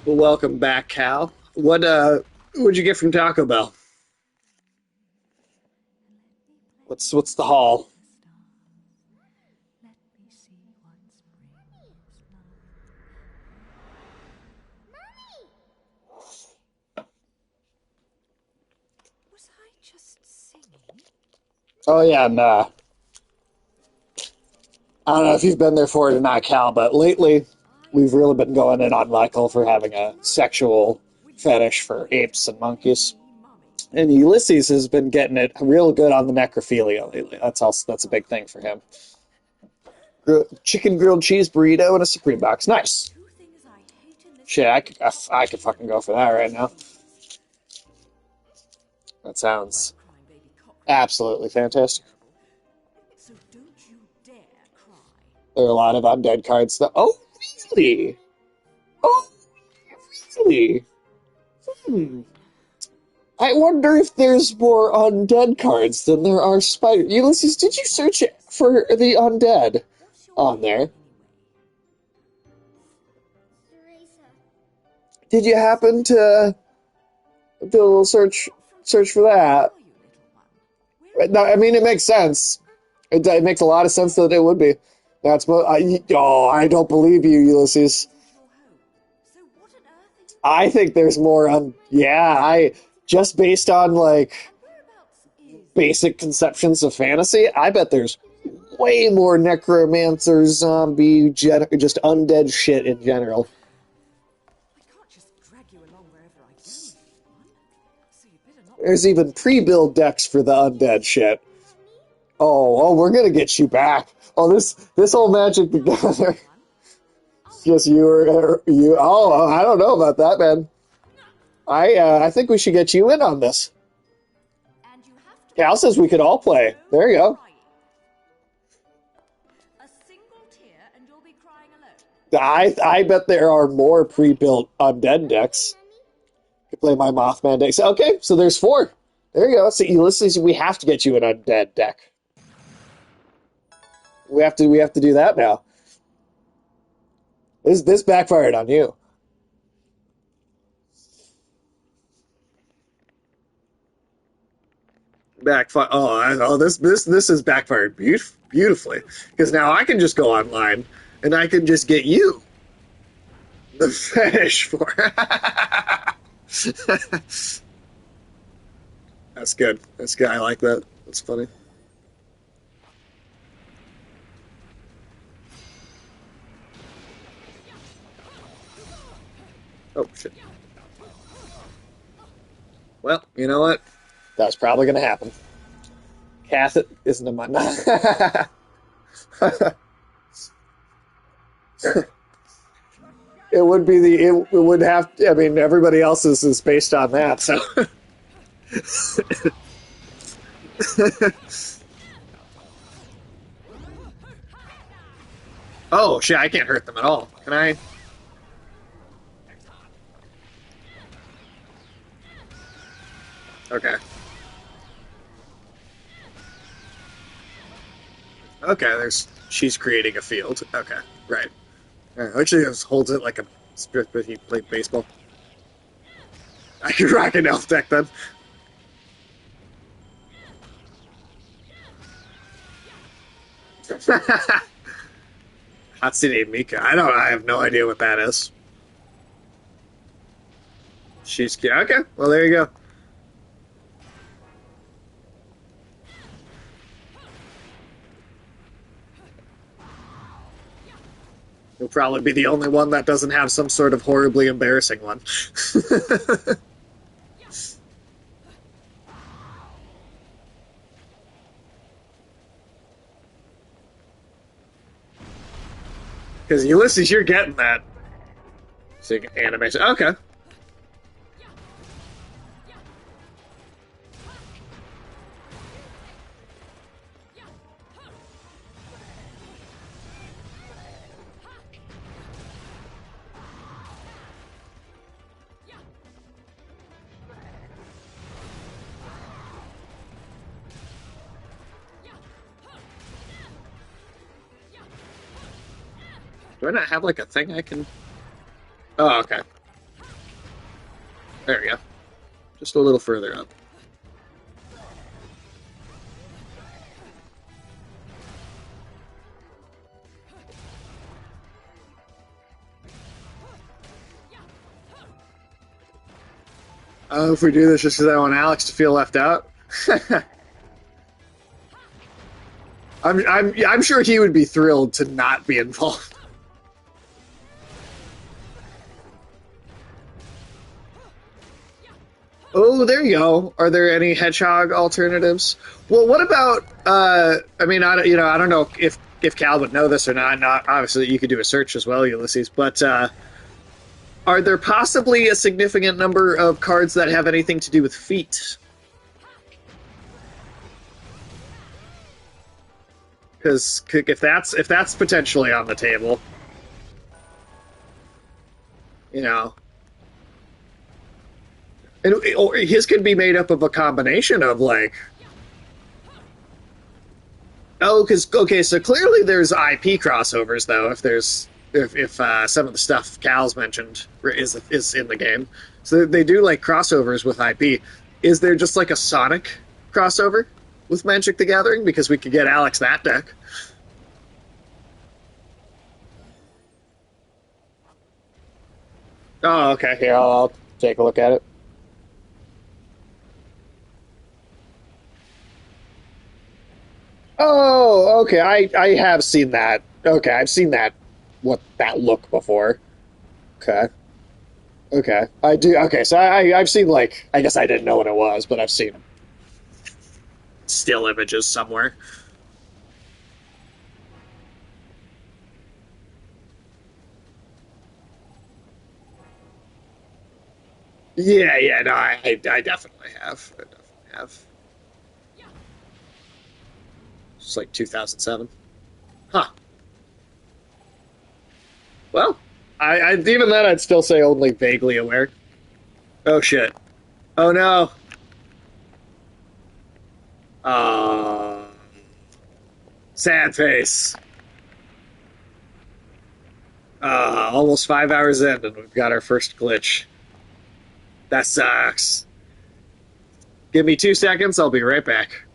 Well, welcome back, Cal. What'd you get from Taco Bell? What's the haul? Was I just singing? Oh yeah, and I don't know if you've been there for it or not, Cal, but lately we've really been going in on Michael for having a sexual fetish for apes and monkeys. And Ulysses has been getting it real good on the necrophilia lately. That's a big thing for him. Chicken grilled cheese burrito and a Supreme box. Nice. Two things I hate in this Shit, I could fucking go for that right now. That sounds crying baby cock. absolutely fantastic. So don't you dare cry. There are a lot of undead cards that. Oh, really? Oh, really? I wonder if there's more undead cards than there are spider. Ulysses, did you search for the undead What's your on there? anyway? Did you happen to do a little search for that? Are you, little one? No, I mean it makes sense. It makes a lot of sense that it would be. I don't believe you, Ulysses. Your home. So what on earth are you? I think there's more on. Yeah, I just based on like Whereabouts is basic conceptions of fantasy. I bet there's way more necromancer, zombie, just undead shit in general. I can't just drag you along wherever I go, little one. So you better not. There's even pre-built decks for the undead shit. Oh, we're gonna get you back. Oh, this whole magic together. Just you or you. Oh, I don't know about that, man. I think we should get you in on this. And you have to. Cal says we could all play. There you go. Crying. A single tear and you'll be crying alone. I bet there are more pre-built undead decks. Could play my Mothman decks. Okay, so there's 4. There you go. See, Ulysses, we have to get you an undead deck. We have to do that now. This backfired on you. Backfire. Oh, this is backfired beautifully because now I can just go online and I can just get you the fetish for. That's good. That's good. I like that. That's funny. Oh shit. Well, you know what? That's probably going to happen. Cathit isn't a mon. It would be it would have. I mean, everybody else's is based on that. So. Oh shit! I can't hurt them at all. Can I? Okay. Okay, she's creating a field. Okay, right. Actually, just holds it like a spirit, but he played baseball. I could rock an elf deck then. Hatsune Mika. I have no idea what that is. She's cute. Okay, well there you go. You'll probably be the only one that doesn't have some sort of horribly embarrassing one. Because Ulysses, you're getting that. Seeing animation. Okay. Do I not have like a thing I can... Oh, okay. There we go. Just a little further up. Oh, if we do this just because I want Alex to feel left out? I'm sure he would be thrilled to not be involved. Oh, there you go. Are there any hedgehog alternatives? Well, what about? I mean, I don't know if Cal would know this or not. Not obviously, you could do a search as well, Ulysses. But are there possibly a significant number of cards that have anything to do with feet? Because if that's potentially on the table, you know. And or his could be made up of a combination of like, okay, so clearly there's IP crossovers though. If some of the stuff Cal's mentioned is in the game, so they do like crossovers with IP. Is there just like a Sonic crossover with Magic the Gathering because we could get Alex that deck? Oh, okay. Here, I'll take a look at it. Oh, okay. I have seen that. Okay, I've seen that look before. Okay. Okay. I do. Okay, so I've seen like I guess I didn't know what it was, but I've seen still images somewhere. Yeah, no, I definitely have. I definitely have. It's like 2007. Huh. Well, I even then I'd still say only vaguely aware. Oh shit. Oh no. Uh, sad face. Almost 5 hours in, and we've got our first glitch. That sucks. Give me 2 seconds, I'll be right back.